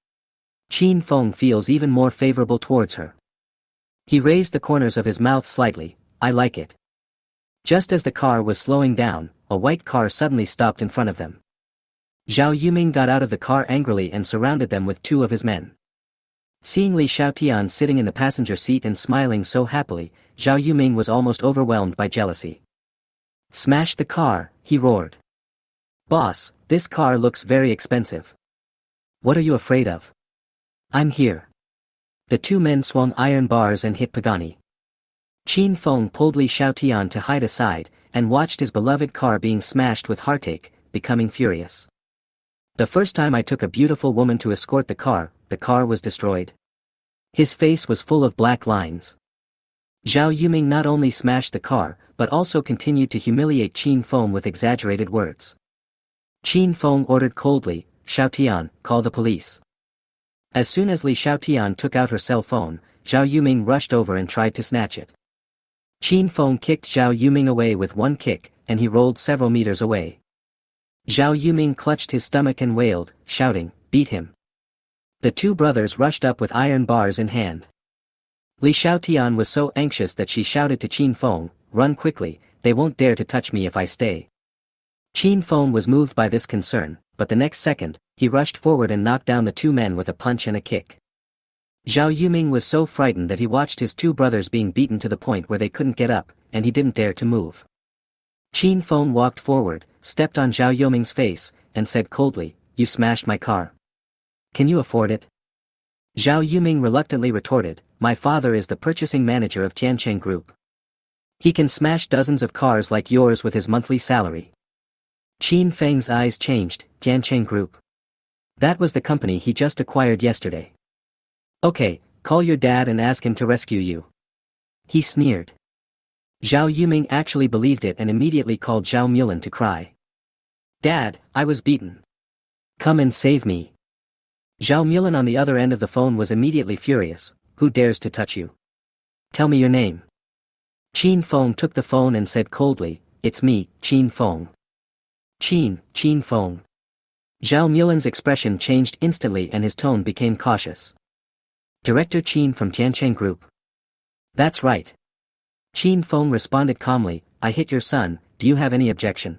Qin Feng feels even more favorable towards her. He raised the corners of his mouth slightly. I like it. Just as the car was slowing down, a white car suddenly stopped in front of them. Zhao Yuming got out of the car angrily and surrounded them with two of his men. Seeing Li Xiaotian sitting in the passenger seat and smiling so happily, Zhao Yuming was almost overwhelmed by jealousy. Smash the car, he roared. Boss, this car looks very expensive. What are you afraid of? I'm here. The two men swung iron bars and hit Pagani. Qin Feng pulled Li Xiaotian to hide aside, and watched his beloved car being smashed with heartache, becoming furious. The first time I took a beautiful woman to escort the car was destroyed. His face was full of black lines. Zhao Yuming not only smashed the car, but also continued to humiliate Qin Feng with exaggerated words. Qin Feng ordered coldly, Xiaotian, call the police. As soon as Li Xiaotian took out her cell phone, Zhao Yuming rushed over and tried to snatch it. Qin Feng kicked Zhao Yuming away with one kick, and he rolled several meters away. Zhao Yuming clutched his stomach and wailed, shouting, beat him. The two brothers rushed up with iron bars in hand. Li Xiaotian was so anxious that she shouted to Qin Feng, run quickly, they won't dare to touch me if I stay. Qin Feng was moved by this concern, but the next second, he rushed forward and knocked down the two men with a punch and a kick. Zhao Yuming was so frightened that he watched his two brothers being beaten to the point where they couldn't get up, and he didn't dare to move. Qin Feng walked forward, stepped on Zhao Yuming's face, and said coldly, you smashed my car. Can you afford it? Zhao Yuming reluctantly retorted, my father is the purchasing manager of Tiancheng Group. He can smash dozens of cars like yours with his monthly salary. Qin Feng's eyes changed, Tiancheng Group. That was the company he just acquired yesterday. Okay, call your dad and ask him to rescue you. He sneered. Zhao Yuming actually believed it and immediately called Zhao Mulan to cry. Dad, I was beaten. Come and save me. Zhao Mulan on the other end of the phone was immediately furious, who dares to touch you? Tell me your name. Qin Feng took the phone and said coldly, it's me, Qin Feng. Qin Feng. Zhao Mulan's expression changed instantly and his tone became cautious. Director Qin from Tiancheng Group. That's right. Qin Feng responded calmly, I hit your son, do you have any objection?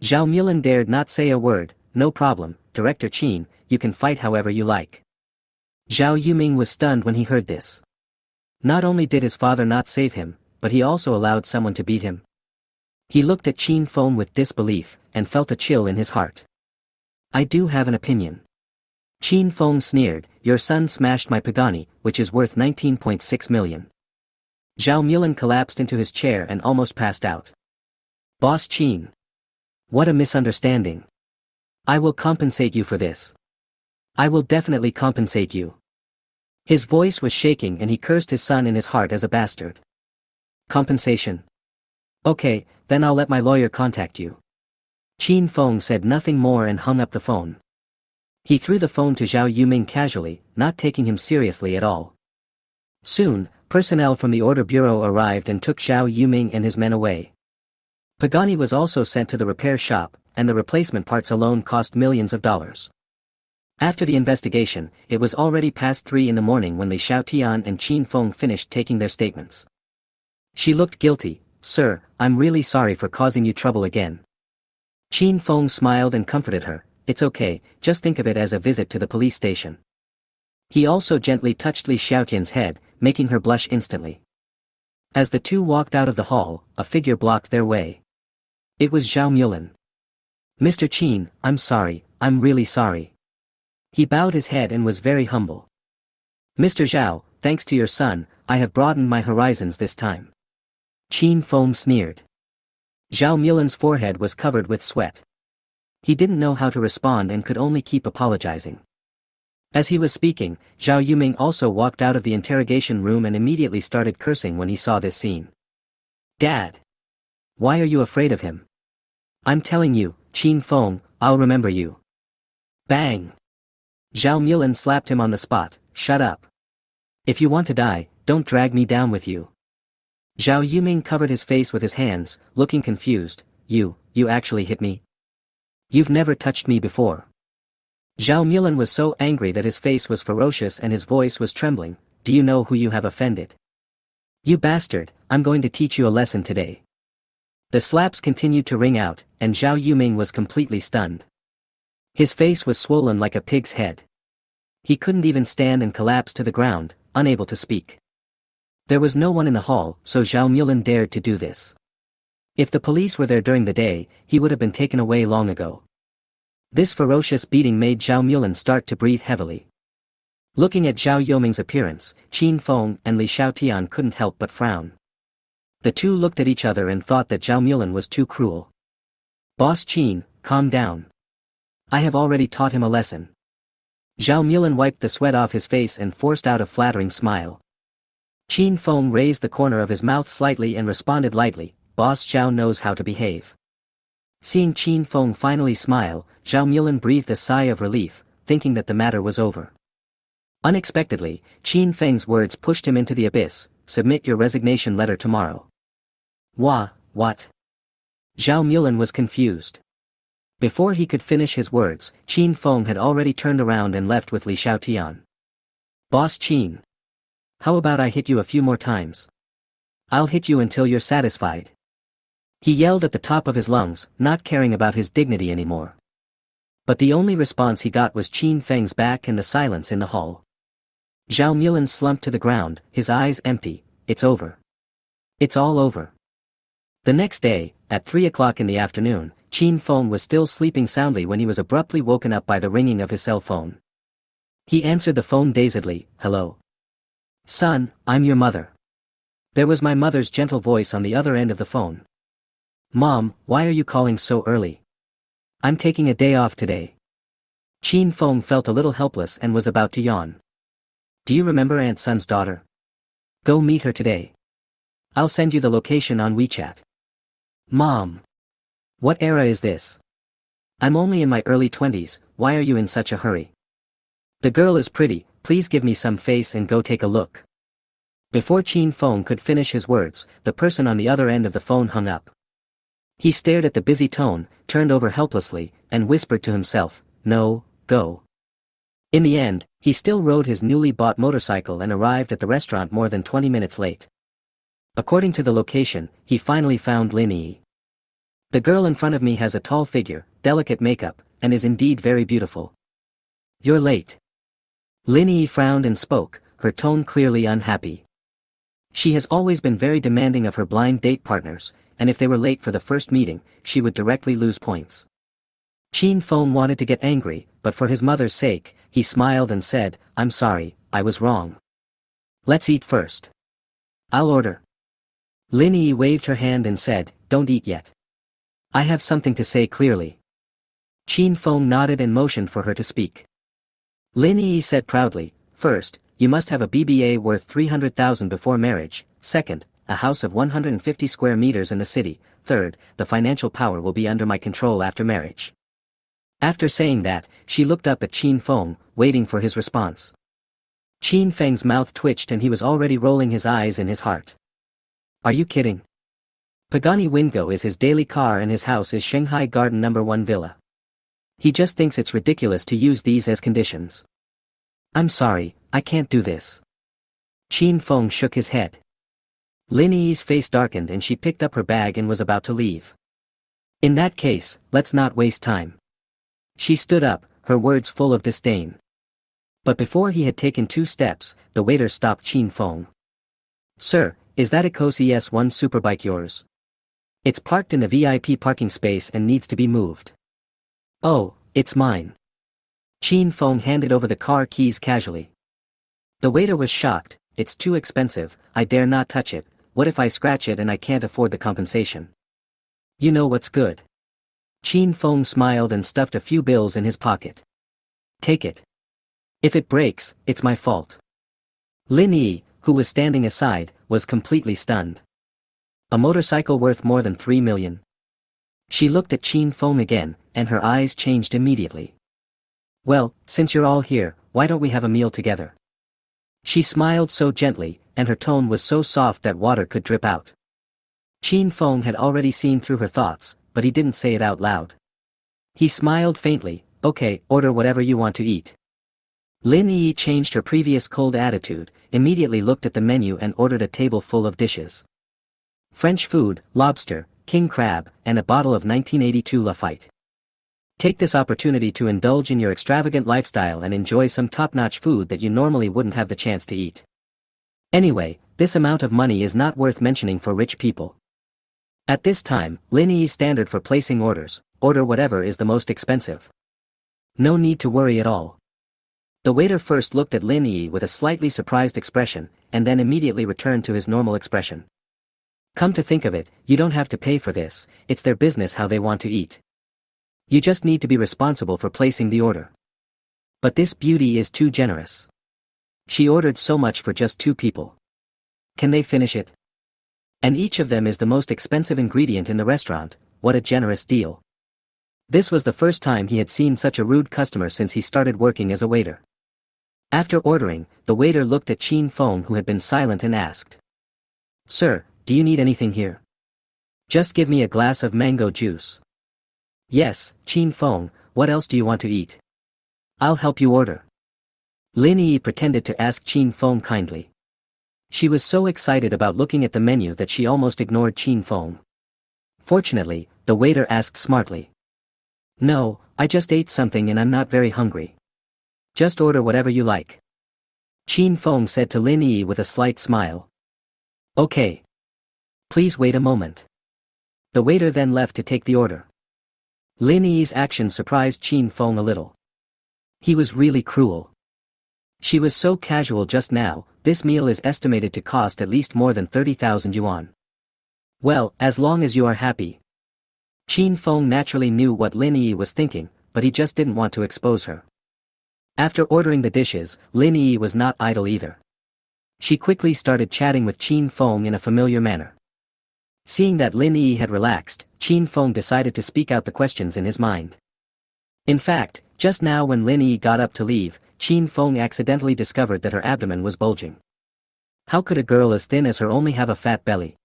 Zhao Mulan dared not say a word, no problem, Director Qin, you can fight however you like. Zhao Yuming was stunned when he heard this. Not only did his father not save him, but he also allowed someone to beat him. He looked at Qin Feng with disbelief, and felt a chill in his heart. I do have an opinion. Qin Feng sneered, your son smashed my Pagani, which is worth 19.6 million. Zhao Mulan collapsed into his chair and almost passed out. Boss Qin. What a misunderstanding. I will compensate you for this. I will definitely compensate you. His voice was shaking and he cursed his son in his heart as a bastard. Compensation. Okay, then I'll let my lawyer contact you. Qin Feng said nothing more and hung up the phone. He threw the phone to Zhao Yuming casually, not taking him seriously at all. Soon, personnel from the order bureau arrived and took Zhao Yuming and his men away. Pagani was also sent to the repair shop, and the replacement parts alone cost millions of dollars. After the investigation, it was already past 3 in the morning when Li Xiaotian and Qin Feng finished taking their statements. She looked guilty, sir, I'm really sorry for causing you trouble again. Qin Feng smiled and comforted her, it's okay, just think of it as a visit to the police station. He also gently touched Li Xiaotian's head, making her blush instantly. As the two walked out of the hall, a figure blocked their way. It was Zhao Mulan. Mr. Qin, I'm sorry, I'm really sorry. He bowed his head and was very humble. Mr. Zhao, thanks to your son, I have broadened my horizons this time. Qin Feng sneered. Zhao Mulan's forehead was covered with sweat. He didn't know how to respond and could only keep apologizing. As he was speaking, Zhao Yuming also walked out of the interrogation room and immediately started cursing when he saw this scene. Dad! Why are you afraid of him? I'm telling you, Qin Feng, I'll remember you. Bang! Zhao Mulan slapped him on the spot, shut up. If you want to die, don't drag me down with you. Zhao Yuming covered his face with his hands, looking confused, you actually hit me? You've never touched me before. Zhao Mulan was so angry that his face was ferocious and his voice was trembling. Do you know who you have offended? You bastard, I'm going to teach you a lesson today. The slaps continued to ring out, and Zhao Yuming was completely stunned. His face was swollen like a pig's head. He couldn't even stand and collapsed to the ground, unable to speak. There was no one in the hall, so Zhao Mulan dared to do this. If the police were there during the day, he would have been taken away long ago. This ferocious beating made Zhao Mulan start to breathe heavily. Looking at Zhao Yoming's appearance, Qin Feng and Li Xiaotian couldn't help but frown. The two looked at each other and thought that Zhao Mulan was too cruel. Boss Qin, calm down. I have already taught him a lesson. Zhao Mulan wiped the sweat off his face and forced out a flattering smile. Qin Feng raised the corner of his mouth slightly and responded lightly, Boss Zhao knows how to behave. Seeing Qin Feng finally smile, Zhao Mulan breathed a sigh of relief, thinking that the matter was over. Unexpectedly, Qin Feng's words pushed him into the abyss. Submit your resignation letter tomorrow. What? Zhao Mulan was confused. Before he could finish his words, Qin Feng had already turned around and left with Li Xiaotian. Boss Qin. How about I hit you a few more times? I'll hit you until you're satisfied. He yelled at the top of his lungs, not caring about his dignity anymore. But the only response he got was Qin Feng's back and the silence in the hall. Zhao Mulan slumped to the ground, his eyes empty. It's over. It's all over. The next day, at 3 o'clock in the afternoon, Qin Feng was still sleeping soundly when he was abruptly woken up by the ringing of his cell phone. He answered the phone dazedly. Hello. Son, I'm your mother. There was my mother's gentle voice on the other end of the phone. Mom, why are you calling so early? I'm taking a day off today. Qin Feng felt a little helpless and was about to yawn. Do you remember Aunt Sun's daughter? Go meet her today. I'll send you the location on WeChat. Mom. What era is this? I'm only in my early 20s, why are you in such a hurry? The girl is pretty, please give me some face and go take a look. Before Qin Feng could finish his words, the person on the other end of the phone hung up. He stared at the busy tone, turned over helplessly, and whispered to himself, No, go. In the end, he still rode his newly bought motorcycle and arrived at the restaurant more than 20 minutes late. According to the location, he finally found Lin Yi. The girl in front of me has a tall figure, delicate makeup, and is indeed very beautiful. You're late. Lin Yi frowned and spoke, her tone clearly unhappy. She has always been very demanding of her blind date partners, and if they were late for the first meeting, she would directly lose points. Qin Feng wanted to get angry, but for his mother's sake, he smiled and said, I'm sorry, I was wrong. Let's eat first. I'll order. Lin Yi waved her hand and said, Don't eat yet. I have something to say clearly. Qin Feng nodded and motioned for her to speak. Lin Yi said proudly, First, you must have a BBA worth 300,000 before marriage. Second, a house of 150 square meters in the city. Third, the financial power will be under my control after marriage. After saying that, she looked up at Qin Feng, waiting for his response. Qin Feng's mouth twitched and he was already rolling his eyes in his heart. Are you kidding? Pagani Wingo is his daily car and his house is Shanghai Garden No. 1 villa. He just thinks it's ridiculous to use these as conditions. I'm sorry, I can't do this. Qin Feng shook his head. Lin Yi's face darkened and she picked up her bag and was about to leave. In that case, let's not waste time. She stood up, her words full of disdain. But before he had taken 2 steps, the waiter stopped Qin Feng. Sir, is that Ecos ES1 superbike yours? It's parked in the VIP parking space and needs to be moved. Oh, it's mine. Qin Feng handed over the car keys casually. The waiter was shocked. It's too expensive, I dare not touch it. What if I scratch it and I can't afford the compensation? You know what's good. Qin Feng smiled and stuffed a few bills in his pocket. Take it. If it breaks, it's my fault. Lin Yi, who was standing aside, was completely stunned. A motorcycle worth more than 3 million. She looked at Qin Feng again, and her eyes changed immediately. Well, since you're all here, why don't we have a meal together? She smiled so gently, and her tone was so soft that water could drip out. Qin Feng had already seen through her thoughts, but he didn't say it out loud. He smiled faintly. Okay, order whatever you want to eat. Lin Yi changed her previous cold attitude, immediately looked at the menu and ordered a table full of dishes. French food, lobster, king crab, and a bottle of 1982 Lafite. Take this opportunity to indulge in your extravagant lifestyle and enjoy some top-notch food that you normally wouldn't have the chance to eat. Anyway, this amount of money is not worth mentioning for rich people. At this time, Lin Yi's standard for placing orders, order whatever is the most expensive. No need to worry at all. The waiter first looked at Lin Yi with a slightly surprised expression, and then immediately returned to his normal expression. Come to think of it, you don't have to pay for this, it's their business how they want to eat. You just need to be responsible for placing the order. But this beauty is too generous. She ordered so much for just 2 people. Can they finish it? And each of them is the most expensive ingredient in the restaurant. What a generous deal. This was the first time he had seen such a rude customer since he started working as a waiter. After ordering, the waiter looked at Qin Feng, who had been silent, and asked, "Sir, do you need anything here? Just give me a glass of mango juice." "Yes, Qin Feng, what else do you want to eat? I'll help you order." Lin Yi pretended to ask Qin Feng kindly. She was so excited about looking at the menu that she almost ignored Qin Feng. Fortunately, the waiter asked smartly, "No, I just ate something and I'm not very hungry. Just order whatever you like." Qin Feng said to Lin Yi with a slight smile. "Okay. Please wait a moment." The waiter then left to take the order. Lin Yi's action surprised Qin Feng a little. He was really cruel. She was so casual just now. This meal is estimated to cost at least more than 30,000 yuan. Well, as long as you are happy. Qin Feng naturally knew what Lin Yi was thinking, but he just didn't want to expose her. After ordering the dishes, Lin Yi was not idle either. She quickly started chatting with Qin Feng in a familiar manner. Seeing that Lin Yi had relaxed, Qin Feng decided to speak out the questions in his mind. In fact, just now when Lin Yi got up to leave, Qin Feng accidentally discovered that her abdomen was bulging. How could a girl as thin as her only have a fat belly?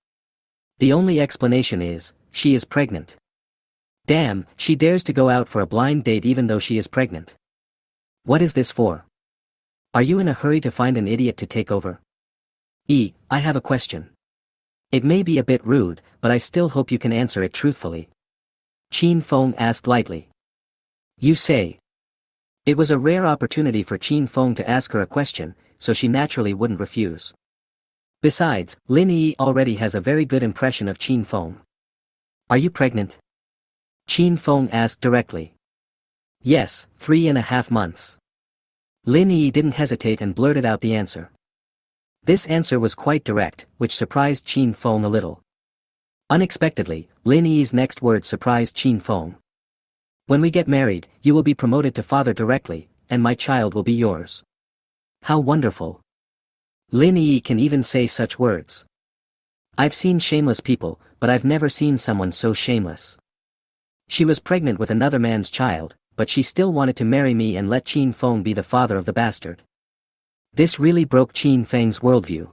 The only explanation is, she is pregnant. Damn, she dares to go out for a blind date even though she is pregnant. What is this for? Are you in a hurry to find an idiot to take over? I have a question. It may be a bit rude, but I still hope you can answer it truthfully. Qin Feng asked lightly. You say. It was a rare opportunity for Qin Feng to ask her a question, so she naturally wouldn't refuse. Besides, Lin Yi already has a very good impression of Qin Feng. Are you pregnant? Qin Feng asked directly. Yes, 3.5 months. Lin Yi didn't hesitate and blurted out the answer. This answer was quite direct, which surprised Qin Feng a little. Unexpectedly, Lin Yi's next words surprised Qin Feng. When we get married, you will be promoted to father directly, and my child will be yours. How wonderful. Lin Yi can even say such words. I've seen shameless people, but I've never seen someone so shameless. She was pregnant with another man's child, but she still wanted to marry me and let Qin Feng be the father of the bastard. This really broke Qin Feng's worldview.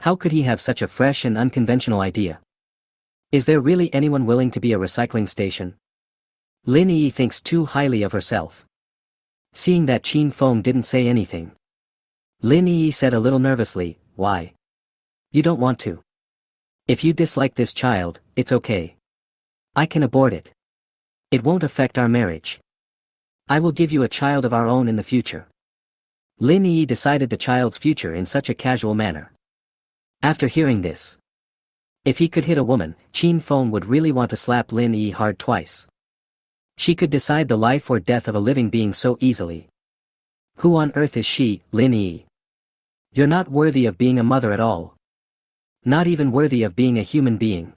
How could he have such a fresh and unconventional idea? Is there really anyone willing to be a recycling station? Lin Yi thinks too highly of herself. Seeing that Qin Feng didn't say anything, Lin Yi said a little nervously, Why? You don't want to? If you dislike this child, it's okay. I can abort it. It won't affect our marriage. I will give you a child of our own in the future. Lin Yi decided the child's future in such a casual manner. After hearing this, if he could hit a woman, Qin Feng would really want to slap Lin Yi hard twice. She could decide the life or death of a living being so easily. Who on earth is she, Lin Yi? You're not worthy of being a mother at all. Not even worthy of being a human being.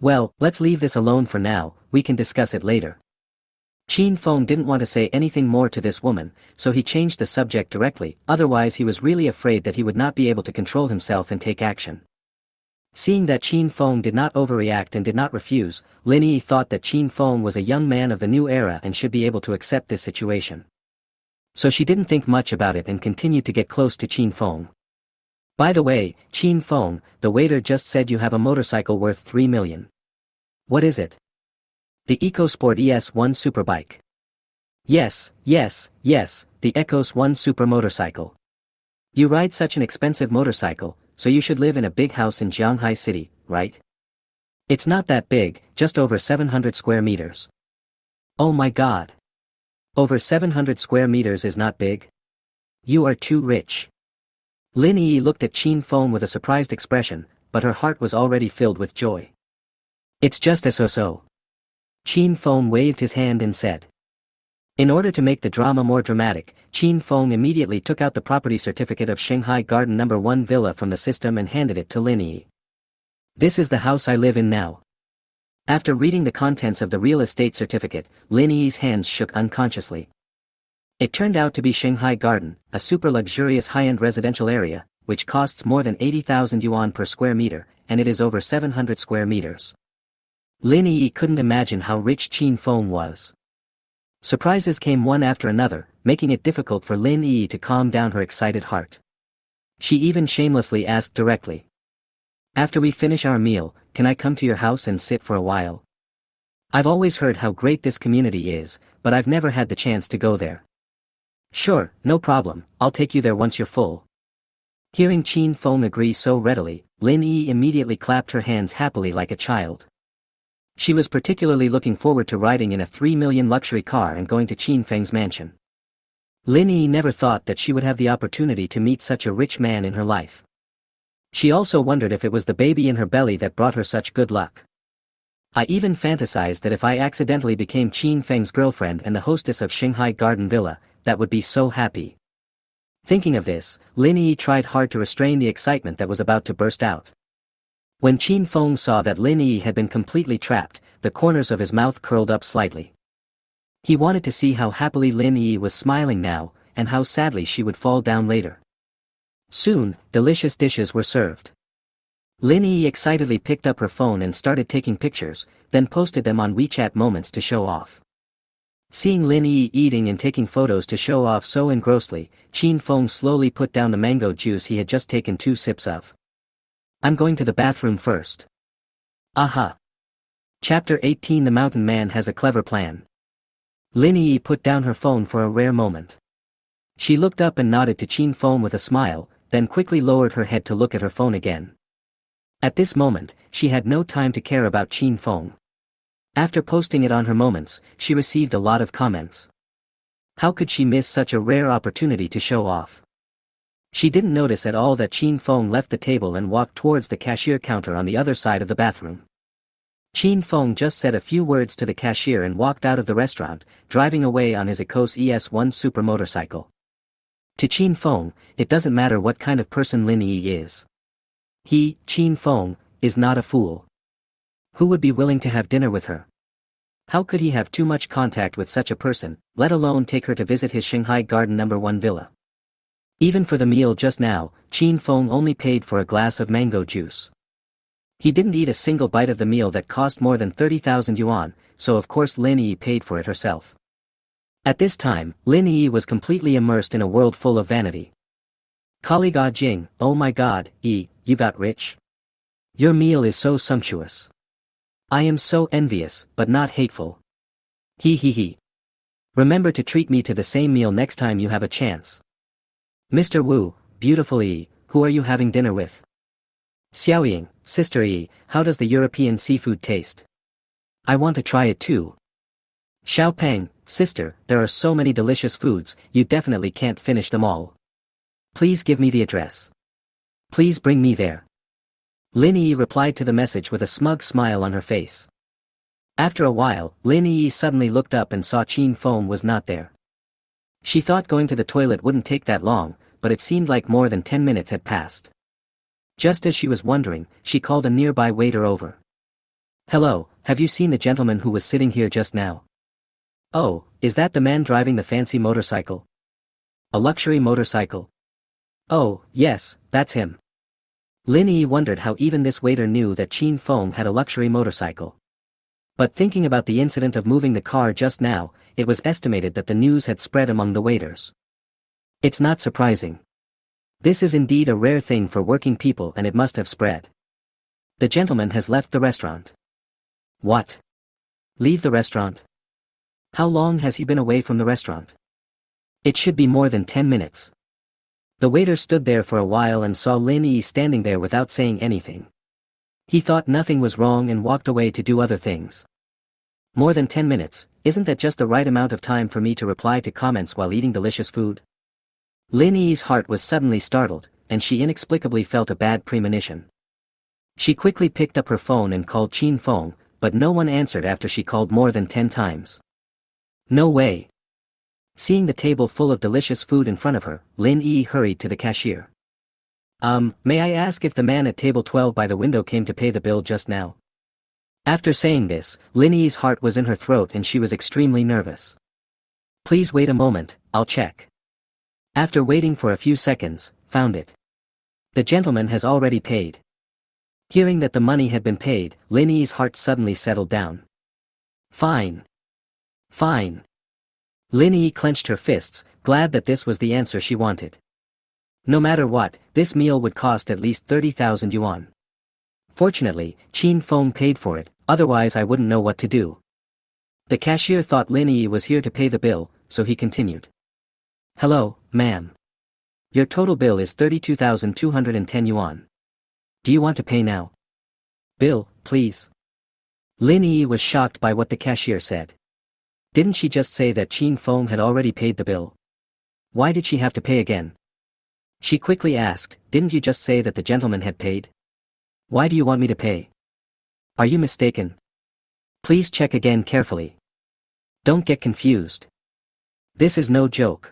Well, let's leave this alone for now, we can discuss it later. Qin Feng didn't want to say anything more to this woman, so he changed the subject directly, otherwise he was really afraid that he would not be able to control himself and take action. Seeing that Qin Feng did not overreact and did not refuse, Lin Yi thought that Qin Feng was a young man of the new era and should be able to accept this situation. So she didn't think much about it and continued to get close to Qin Feng. By the way, Qin Feng, the waiter just said you have a motorcycle worth 3 million. What is it? The EcoSport ES1 Superbike. Yes, yes, yes, the EcoS1 Super motorcycle. You ride such an expensive motorcycle, so you should live in a big house in Shanghai City, right? It's not that big, just over 700 square meters. Oh my god. Over 700 square meters is not big? You are too rich. Lin Yi looked at Qin Feng with a surprised expression, but her heart was already filled with joy. It's just as so. Qin Feng waved his hand and said. In order to make the drama more dramatic, Qin Feng immediately took out the property certificate of Shanghai Garden No. 1 Villa from the system and handed it to Lin Yi. This is the house I live in now. After reading the contents of the real estate certificate, Lin Yi's hands shook unconsciously. It turned out to be Shanghai Garden, a super luxurious high-end residential area, which costs more than 80,000 yuan per square meter, and it is over 700 square meters. Lin Yi couldn't imagine how rich Qin Feng was. Surprises came one after another, making it difficult for Lin Yi to calm down her excited heart. She even shamelessly asked directly. After we finish our meal, can I come to your house and sit for a while? I've always heard how great this community is, but I've never had the chance to go there. Sure, no problem, I'll take you there once you're full. Hearing Qin Feng agree so readily, Lin Yi immediately clapped her hands happily like a child. She was particularly looking forward to riding in a 3 million luxury car and going to Qin Feng's mansion. Lin Yi never thought that she would have the opportunity to meet such a rich man in her life. She also wondered if it was the baby in her belly that brought her such good luck. I even fantasized that if I accidentally became Qin Feng's girlfriend and the hostess of Shanghai Garden Villa, that would be so happy. Thinking of this, Lin Yi tried hard to restrain the excitement that was about to burst out. When Qin Feng saw that Lin Yi had been completely trapped, the corners of his mouth curled up slightly. He wanted to see how happily Lin Yi was smiling now, and how sadly she would fall down later. Soon, delicious dishes were served. Lin Yi excitedly picked up her phone and started taking pictures, then posted them on WeChat Moments to show off. Seeing Lin Yi eating and taking photos to show off so engrossly, Qin Feng slowly put down the mango juice he had just taken 2 sips of. I'm going to the bathroom first. Aha! Chapter 18 The Mountain Man has a clever plan. Lin Yi put down her phone for a rare moment. She looked up and nodded to Qin Feng with a smile, then quickly lowered her head to look at her phone again. At this moment, she had no time to care about Qin Feng. After posting it on her Moments, she received a lot of comments. How could she miss such a rare opportunity to show off? She didn't notice at all that Qin Feng left the table and walked towards the cashier counter on the other side of the bathroom. Qin Feng just said a few words to the cashier and walked out of the restaurant, driving away on his EcoS ES1 super motorcycle. To Qin Feng, it doesn't matter what kind of person Lin Yi is. He, Qin Feng, is not a fool. Who would be willing to have dinner with her? How could he have too much contact with such a person, let alone take her to visit his Shanghai Garden No. 1 villa? Even for the meal just now, Qin Feng only paid for a glass of mango juice. He didn't eat a single bite of the meal that cost more than 30,000 yuan, so of course Lin Yi paid for it herself. At this time, Lin Yi was completely immersed in a world full of vanity. Colleague Ah Jing, oh my god, Yi, you got rich? Your meal is so sumptuous. I am so envious, but not hateful. He. Remember to treat me to the same meal next time you have a chance. Mr. Wu, beautiful Yi, who are you having dinner with? Xiaoying, sister Yi, how does the European seafood taste? I want to try it too. Xiaopeng, sister, there are so many delicious foods, you definitely can't finish them all. Please give me the address. Please bring me there. Lin Yi replied to the message with a smug smile on her face. After a while, Lin Yi suddenly looked up and saw Qin Feng was not there. She thought going to the toilet wouldn't take that long, but it seemed like more than 10 minutes had passed. Just as she was wondering, she called a nearby waiter over. Hello, have you seen the gentleman who was sitting here just now? Oh, is that the man driving the fancy motorcycle? A luxury motorcycle? Oh, yes, that's him. Lin Yi wondered how even this waiter knew that Qin Feng had a luxury motorcycle. But thinking about the incident of moving the car just now, it was estimated that the news had spread among the waiters. It's not surprising. This is indeed a rare thing for working people and it must have spread. The gentleman has left the restaurant. What? Leave the restaurant? How long has he been away from the restaurant? It should be more than 10 minutes. The waiter stood there for a while and saw Lin Yi standing there without saying anything. He thought nothing was wrong and walked away to do other things. More than 10 minutes, isn't that just the right amount of time for me to reply to comments while eating delicious food? Lin Yi's heart was suddenly startled, and she inexplicably felt a bad premonition. She quickly picked up her phone and called Qin Feng, but no one answered after she called more than 10 times. No way. Seeing the table full of delicious food in front of her, Lin Yi hurried to the cashier. May I ask if the man at table 12 by the window came to pay the bill just now? After saying this, Lin Yi's heart was in her throat and she was extremely nervous. Please wait a moment, I'll check. After waiting for a few seconds, found it. The gentleman has already paid. Hearing that the money had been paid, Lin Yi's heart suddenly settled down. Fine. Fine. Lin Yi clenched her fists, glad that this was the answer she wanted. No matter what, this meal would cost at least 30,000 yuan. Fortunately, Qin Feng paid for it, otherwise I wouldn't know what to do. The cashier thought Lin Yi was here to pay the bill, so he continued. Hello, ma'am. Your total bill is 32,210 yuan. Do you want to pay now? Bill, please. Lin Yi was shocked by what the cashier said. Didn't she just say that Qin Feng had already paid the bill? Why did she have to pay again? She quickly asked, didn't you just say that the gentleman had paid? Why do you want me to pay? Are you mistaken? Please check again carefully. Don't get confused. This is no joke.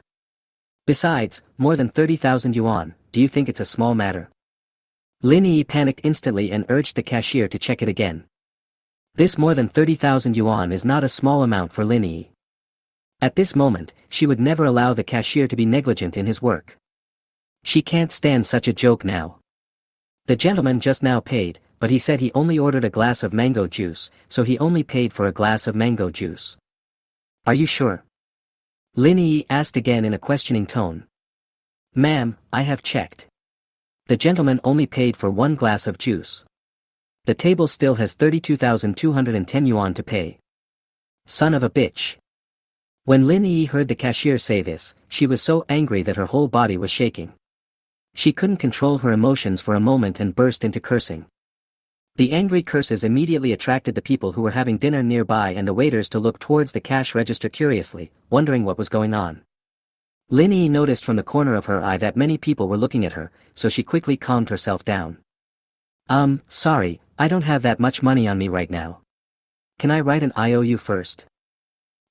Besides, more than 30,000 yuan, do you think it's a small matter? Lin Yi panicked instantly and urged the cashier to check it again. This more than 30,000 yuan is not a small amount for Lin Yi. At this moment, she would never allow the cashier to be negligent in his work. She can't stand such a joke now. The gentleman just now paid, but he said he only ordered a glass of mango juice, so he only paid for a glass of mango juice. Are you sure? Lin Yi asked again in a questioning tone. Ma'am, I have checked. The gentleman only paid for one glass of juice. The table still has 32,210 yuan to pay. Son of a bitch. When Lin Yi heard the cashier say this, she was so angry that her whole body was shaking. She couldn't control her emotions for a moment and burst into cursing. The angry curses immediately attracted the people who were having dinner nearby and the waiters to look towards the cash register curiously, wondering what was going on. Lin Yi noticed from the corner of her eye that many people were looking at her, so she quickly calmed herself down. Sorry, I don't have that much money on me right now. Can I write an IOU first?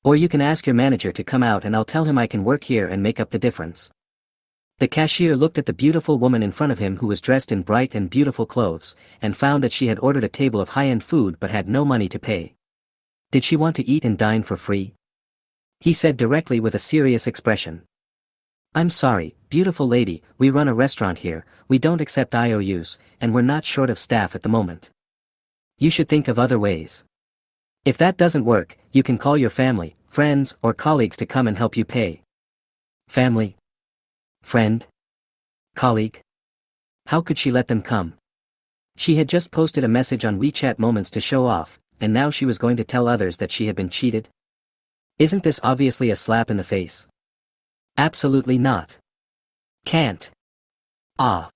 Or you can ask your manager to come out and I'll tell him I can work here and make up the difference. The cashier looked at the beautiful woman in front of him who was dressed in bright and beautiful clothes, and found that she had ordered a table of high-end food but had no money to pay. Did she want to eat and dine for free? He said directly with a serious expression. I'm sorry, beautiful lady, we run a restaurant here, we don't accept IOUs, and we're not short of staff at the moment. You should think of other ways. If that doesn't work, you can call your family, friends, or colleagues to come and help you pay. Family? Friend? Colleague? How could she let them come? She had just posted a message on WeChat Moments to show off, and now she was going to tell others that she had been cheated? Isn't this obviously a slap in the face? Absolutely not. Can't. Ah.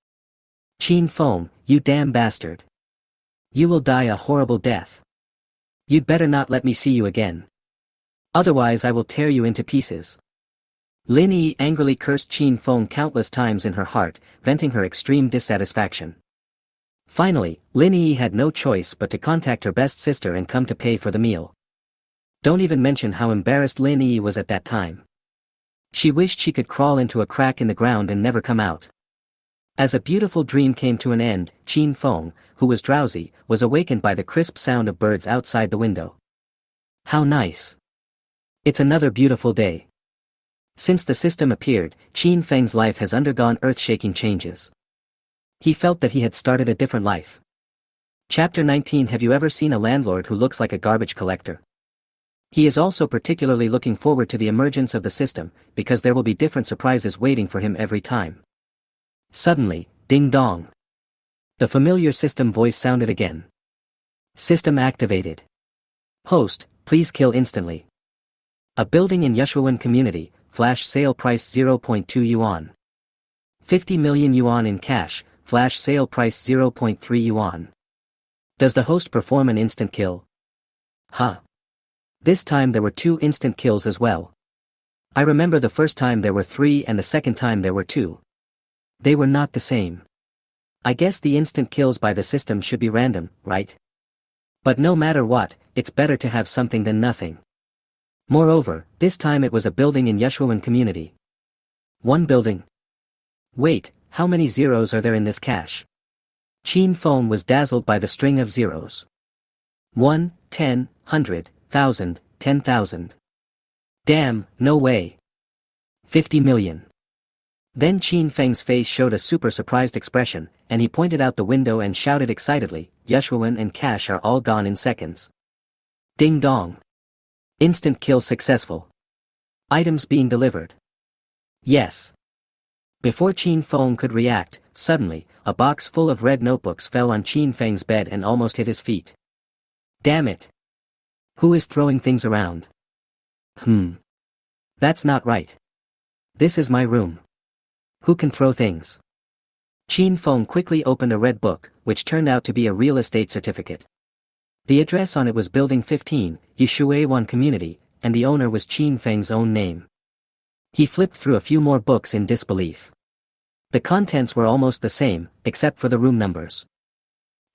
Qin Feng, you damn bastard. You will die a horrible death. You'd better not let me see you again. Otherwise I will tear you into pieces. Lin Yi angrily cursed Qin Feng countless times in her heart, venting her extreme dissatisfaction. Finally, Lin Yi had no choice but to contact her best sister and come to pay for the meal. Don't even mention how embarrassed Lin Yi was at that time. She wished she could crawl into a crack in the ground and never come out. As a beautiful dream came to an end, Qin Feng, who was drowsy, was awakened by the crisp sound of birds outside the window. How nice. It's another beautiful day. Since the system appeared, Qin Feng's life has undergone earth-shaking changes. He felt that he had started a different life. Chapter 19. Have you ever seen a landlord who looks like a garbage collector? He is also particularly looking forward to the emergence of the system, because there will be different surprises waiting for him every time. Suddenly, ding dong. The familiar system voice sounded again. System activated. Host, Please kill instantly. A building in Yushuan community, flash sale price 0.2 yuan. 50 million yuan in cash, flash sale price 0.3 yuan. Does the host perform an instant kill? Huh. This time there were 2 instant kills as well. I remember the first time there were 3 and the second time there were 2. They were not the same. I guess the instant kills by the system should be random, right? But no matter what, it's better to have something than nothing. Moreover, this time it was a building in Yushuan community. 1 building. Wait, how many zeros are there in this cache? Qin Feng was dazzled by the string of zeros. 1, 10, 100, 1,000, 10,000. Damn, no way. 50 million. Then Qin Feng's face showed a super surprised expression, and he pointed out the window and shouted excitedly, Yushuan and cash are all gone in seconds. Ding dong. Instant kill successful. Items being delivered. Yes. Before Qin Feng could react, suddenly, a box full of red notebooks fell on Qin Feng's bed and almost hit his feet. Damn it. Who is throwing things around? That's not right. This is my room. Who can throw things? Qin Feng quickly opened a red book, which turned out to be a real estate certificate. The address on it was Building 15, Yushuan Community, and the owner was Qin Feng's own name. He flipped through a few more books in disbelief. The contents were almost the same, except for the room numbers.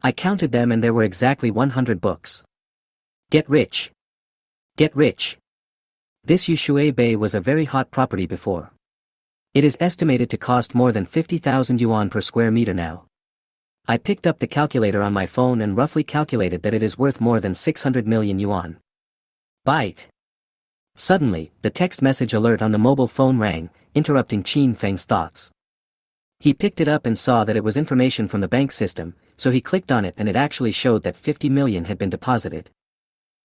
I counted them and there were exactly 100 books. Get rich. Get rich. This Yushui Bay was a very hot property before. It is estimated to cost more than 50,000 yuan per square meter now. I picked up the calculator on my phone and roughly calculated that it is worth more than 600 million yuan. Byte. Suddenly, the text message alert on the mobile phone rang, interrupting Qin Feng's thoughts. He picked it up and saw that it was information from the bank system, so he clicked on it and it actually showed that 50 million had been deposited.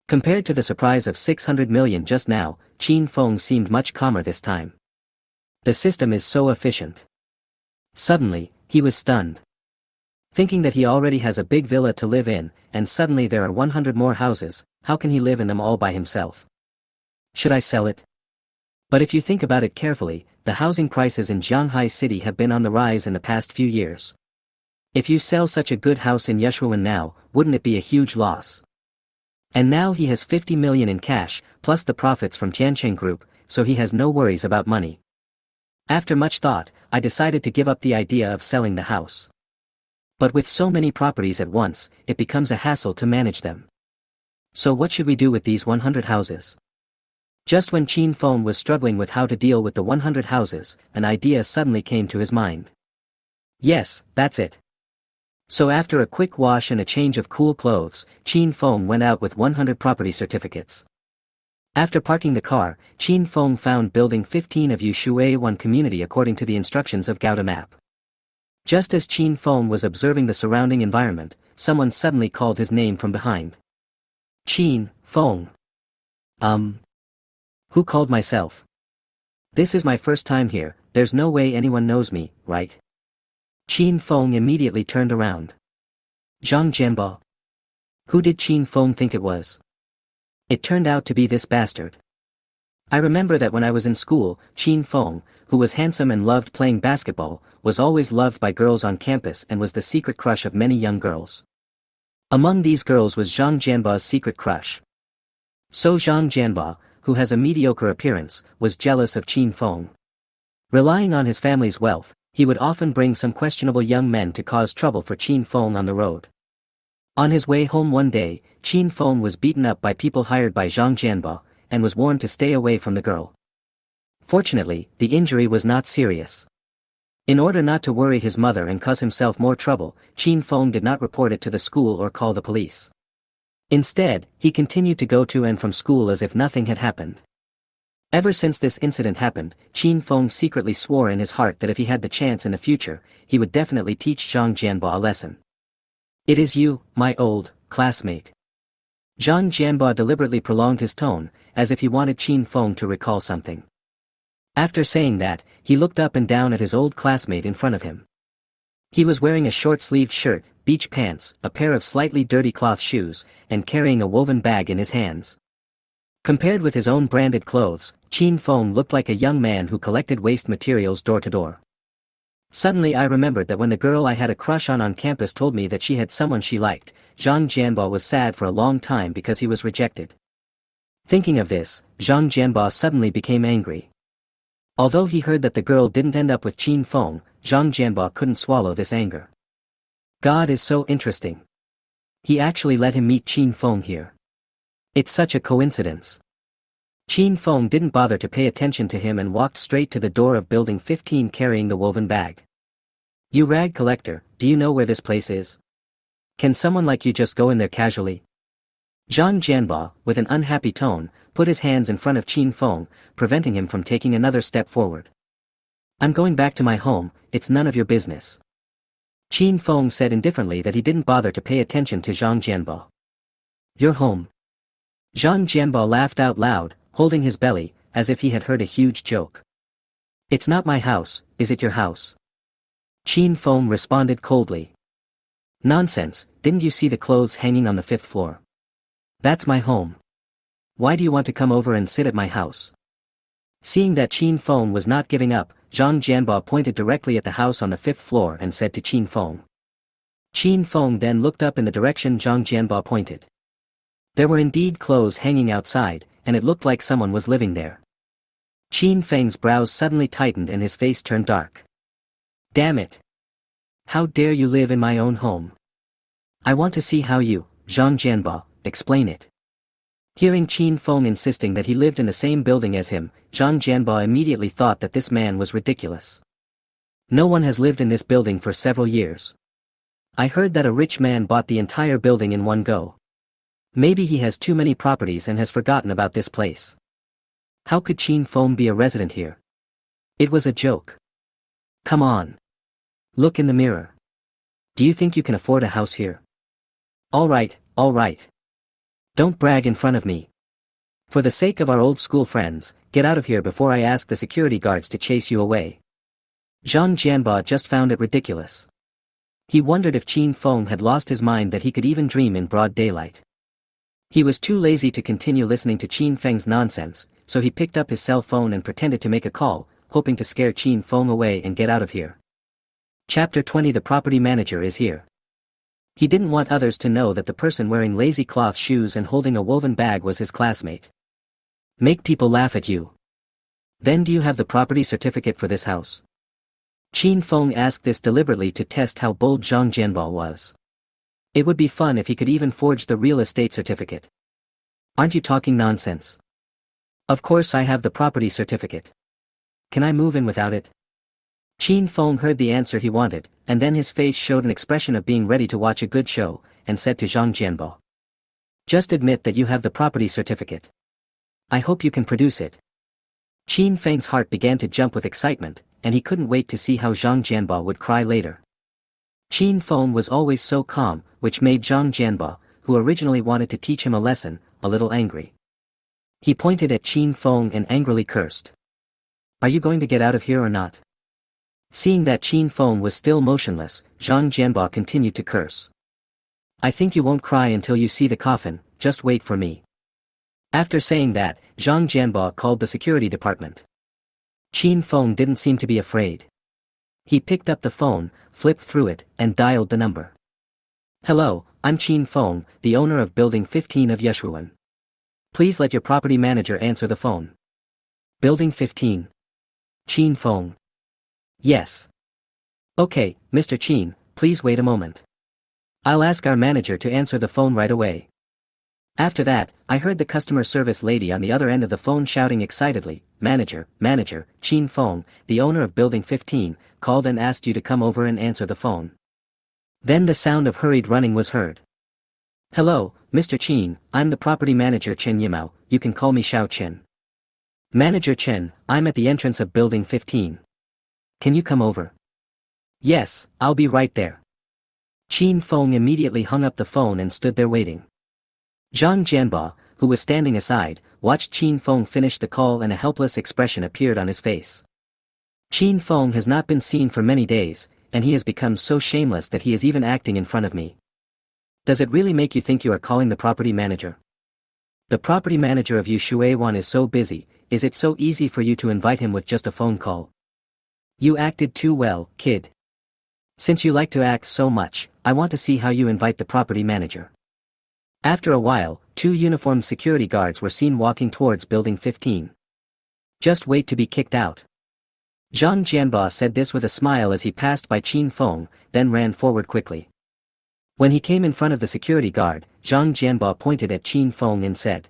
Compared to the surprise of 600 million just now, Qin Feng seemed much calmer this time. The system is so efficient. Suddenly, he was stunned. Thinking that he already has a big villa to live in, and suddenly there are 100 more houses, how can he live in them all by himself? Should I sell it? But if you think about it carefully, the housing prices in Shanghai City have been on the rise in the past few years. If you sell such a good house in Yushuan now, wouldn't it be a huge loss? And now he has 50 million in cash, plus the profits from Tiancheng Group, so he has no worries about money. After much thought, I decided to give up the idea of selling the house. But with so many properties at once, it becomes a hassle to manage them. So what should we do with these 100 houses? Just when Qin Feng was struggling with how to deal with the 100 houses, an idea suddenly came to his mind. Yes, that's it. So after a quick wash and a change of cool clothes, Qin Feng went out with 100 property certificates. After parking the car, Qin Feng found Building 15 of Yushuan Community according to the instructions of Gouda Map. Just as Qin Feng was observing the surrounding environment, someone suddenly called his name from behind. Qin Feng. Who called myself? This is my first time here, there's no way anyone knows me, right? Qin Feng immediately turned around. Zhang Jianbo. Who did Qin Feng think it was? It turned out to be this bastard. I remember that when I was in school, Qin Feng, who was handsome and loved playing basketball, was always loved by girls on campus and was the secret crush of many young girls. Among these girls was Zhang Jianba's secret crush. So Zhang Jianba, who has a mediocre appearance, was jealous of Qin Feng. Relying on his family's wealth, he would often bring some questionable young men to cause trouble for Qin Feng on the road. On his way home one day, Qin Feng was beaten up by people hired by Zhang Jianba, and was warned to stay away from the girl. Fortunately, the injury was not serious. In order not to worry his mother and cause himself more trouble, Qin Feng did not report it to the school or call the police. Instead, he continued to go to and from school as if nothing had happened. Ever since this incident happened, Qin Feng secretly swore in his heart that if he had the chance in the future, he would definitely teach Zhang Jianba a lesson. It is you, my old classmate. Zhang Jianba deliberately prolonged his tone, as if he wanted Qin Feng to recall something. After saying that, he looked up and down at his old classmate in front of him. He was wearing a short-sleeved shirt, beach pants, a pair of slightly dirty cloth shoes, and carrying a woven bag in his hands. Compared with his own branded clothes, Qin Feng looked like a young man who collected waste materials door to door. Suddenly I remembered that when the girl I had a crush on campus told me that she had someone she liked, Zhang Jianbo was sad for a long time because he was rejected. Thinking of this, Zhang Jianbo suddenly became angry. Although he heard that the girl didn't end up with Qin Feng, Zhang Jianbo couldn't swallow this anger. God is so interesting. He actually let him meet Qin Feng here. It's such a coincidence. Qin Feng didn't bother to pay attention to him and walked straight to the door of building 15 carrying the woven bag. You rag collector, do you know where this place is? Can someone like you just go in there casually? Zhang Jianbo, with an unhappy tone, put his hands in front of Qin Feng, preventing him from taking another step forward. I'm going back to my home, it's none of your business. Qin Feng said indifferently that he didn't bother to pay attention to Zhang Jianbo. Your home. Zhang Jianbo laughed out loud, holding his belly, as if he had heard a huge joke. It's not my house, is it your house? Qin Feng responded coldly. Nonsense, didn't you see the clothes hanging on the 5th floor? That's my home. Why do you want to come over and sit at my house? Seeing that Qin Feng was not giving up, Zhang Jianbo pointed directly at the house on the 5th floor and said to Qin Feng. Qin Feng then looked up in the direction Zhang Jianbo pointed. There were indeed clothes hanging outside, and it looked like someone was living there. Qin Feng's brows suddenly tightened and his face turned dark. Damn it! How dare you live in my own home? I want to see how you, Zhang Jianbo, explain it. Hearing Qin Feng insisting that he lived in the same building as him, Zhang Jianbo immediately thought that this man was ridiculous. No one has lived in this building for several years. I heard that a rich man bought the entire building in one go. Maybe he has too many properties and has forgotten about this place. How could Qin Feng be a resident here? It was a joke. Come on. Look in the mirror. Do you think you can afford a house here? All right. Don't brag in front of me. For the sake of our old school friends, get out of here before I ask the security guards to chase you away. Zhang Jianbo just found it ridiculous. He wondered if Qin Feng had lost his mind that he could even dream in broad daylight. He was too lazy to continue listening to Qin Feng's nonsense, so he picked up his cell phone and pretended to make a call, hoping to scare Qin Feng away and get out of here. Chapter 20. The property manager is here. He didn't want others to know that the person wearing lazy cloth shoes and holding a woven bag was his classmate. Make people laugh at you. Then do you have the property certificate for this house? Qin Feng asked this deliberately to test how bold Zhang Jianbo was. It would be fun if he could even forge the real estate certificate. Aren't you talking nonsense? Of course I have the property certificate. Can I move in without it? Qin Feng heard the answer he wanted, and then his face showed an expression of being ready to watch a good show, and said to Zhang Jianbo. Just admit that you have the property certificate. I hope you can produce it. Qin Feng's heart began to jump with excitement, and he couldn't wait to see how Zhang Jianbo would cry later. Qin Feng was always so calm, which made Zhang Jianbo, who originally wanted to teach him a lesson, a little angry. He pointed at Qin Feng and angrily cursed. Are you going to get out of here or not? Seeing that Qin Feng was still motionless, Zhang Jianbo continued to curse. I think you won't cry until you see the coffin, just wait for me. After saying that, Zhang Jianbo called the security department. Qin Feng didn't seem to be afraid. He picked up the phone, flipped through it, and dialed the number. Hello, I'm Qin Feng, the owner of Building 15 of Yeshuan. Please let your property manager answer the phone. Building 15. Qin Feng. Yes. Okay, Mr. Qin, please wait a moment. I'll ask our manager to answer the phone right away. After that, I heard the customer service lady on the other end of the phone shouting excitedly, Manager, Qin Feng, the owner of Building 15, called and asked you to come over and answer the phone. Then the sound of hurried running was heard. Hello, Mr. Qin, I'm the property manager Chen Yimao, you can call me Xiao Chen. Manager Chen, I'm at the entrance of Building 15. Can you come over? Yes, I'll be right there. Qin Feng immediately hung up the phone and stood there waiting. Zhang Jianbo, who was standing aside, watched Qin Feng finish the call and a helpless expression appeared on his face. Qin Feng has not been seen for many days, and he has become so shameless that he is even acting in front of me. Does it really make you think you are calling the property manager? The property manager of Yushuewan is so busy, is it so easy for you to invite him with just a phone call? You acted too well, kid. Since you like to act so much, I want to see how you invite the property manager. After a while, 2 uniformed security guards were seen walking towards Building 15. Just wait to be kicked out. Zhang Jianba said this with a smile as he passed by Qin Feng, then ran forward quickly. When he came in front of the security guard, Zhang Jianba pointed at Qin Feng and said,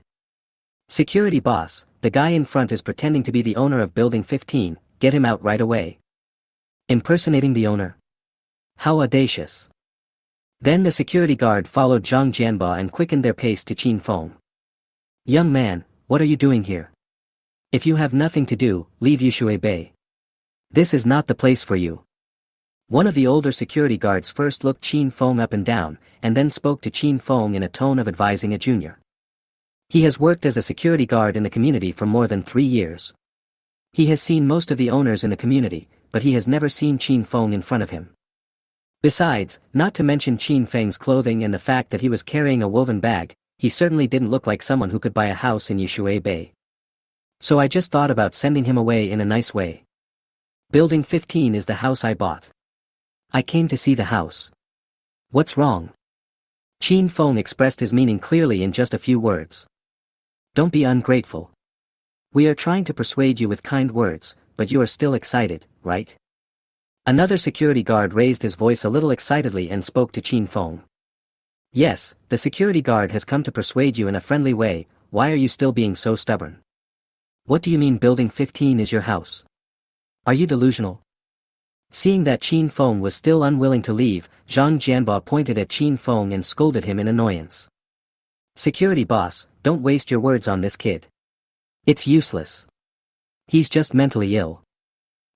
"Security boss, the guy in front is pretending to be the owner of Building 15, get him out right away." Impersonating the owner? How audacious. Then the security guard followed Zhang Jianba and quickened their pace to Qin Feng. "Young man, what are you doing here? If you have nothing to do, leave Yushui Bay. This is not the place for you." One of the older security guards first looked Qin Feng up and down, and then spoke to Qin Feng in a tone of advising a junior. He has worked as a security guard in the community for more than 3 years. He has seen most of the owners in the community, but he has never seen Qin Feng in front of him. Besides, not to mention Qin Feng's clothing and the fact that he was carrying a woven bag, he certainly didn't look like someone who could buy a house in Yushui Bay. So I just thought about sending him away in a nice way. Building 15 is the house I bought. I came to see the house. What's wrong? Qin Feng expressed his meaning clearly in just a few words. Don't be ungrateful. We are trying to persuade you with kind words, but you are still excited, right? Another security guard raised his voice a little excitedly and spoke to Qin Feng. Yes, the security guard has come to persuade you in a friendly way. Why are you still being so stubborn? What do you mean Building 15 is your house? Are you delusional? Seeing that Qin Feng was still unwilling to leave, Zhang Jianba pointed at Qin Feng and scolded him in annoyance. Security boss, don't waste your words on this kid. It's useless. He's just mentally ill.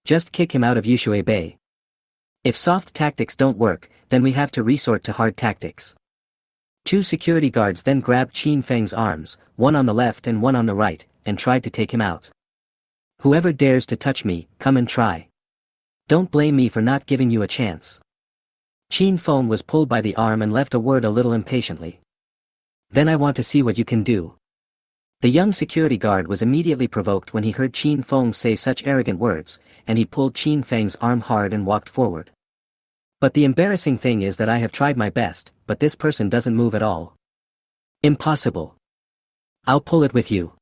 Just kick him out of Yushui Bay. If soft tactics don't work, then we have to resort to hard tactics. 2 security guards then grabbed Qin Feng's arms, one on the left and one on the right, and tried to take him out. Whoever dares to touch me, come and try. Don't blame me for not giving you a chance. Qin Feng was pulled by the arm and left a word a little impatiently. Then I want to see what you can do. The young security guard was immediately provoked when he heard Qin Feng say such arrogant words, and he pulled Qin Feng's arm hard and walked forward. But the embarrassing thing is that I have tried my best, but this person doesn't move at all. Impossible. I'll pull it with you.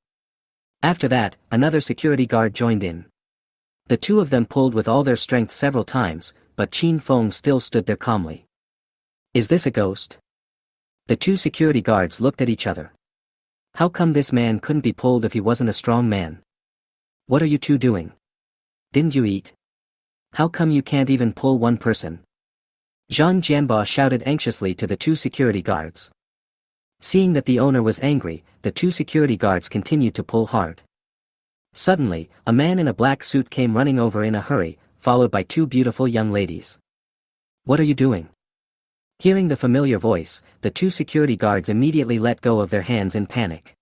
After that, another security guard joined in. The 2 of them pulled with all their strength several times, but Qin Feng still stood there calmly. Is this a ghost? The 2 security guards looked at each other. How come this man couldn't be pulled if he wasn't a strong man? What are you 2 doing? Didn't you eat? How come you can't even pull one person? Zhang Jianba shouted anxiously to the 2 security guards. Seeing that the owner was angry, the 2 security guards continued to pull hard. Suddenly, a man in a black suit came running over in a hurry, followed by 2 beautiful young ladies. What are you doing? Hearing the familiar voice, the 2 security guards immediately let go of their hands in panic.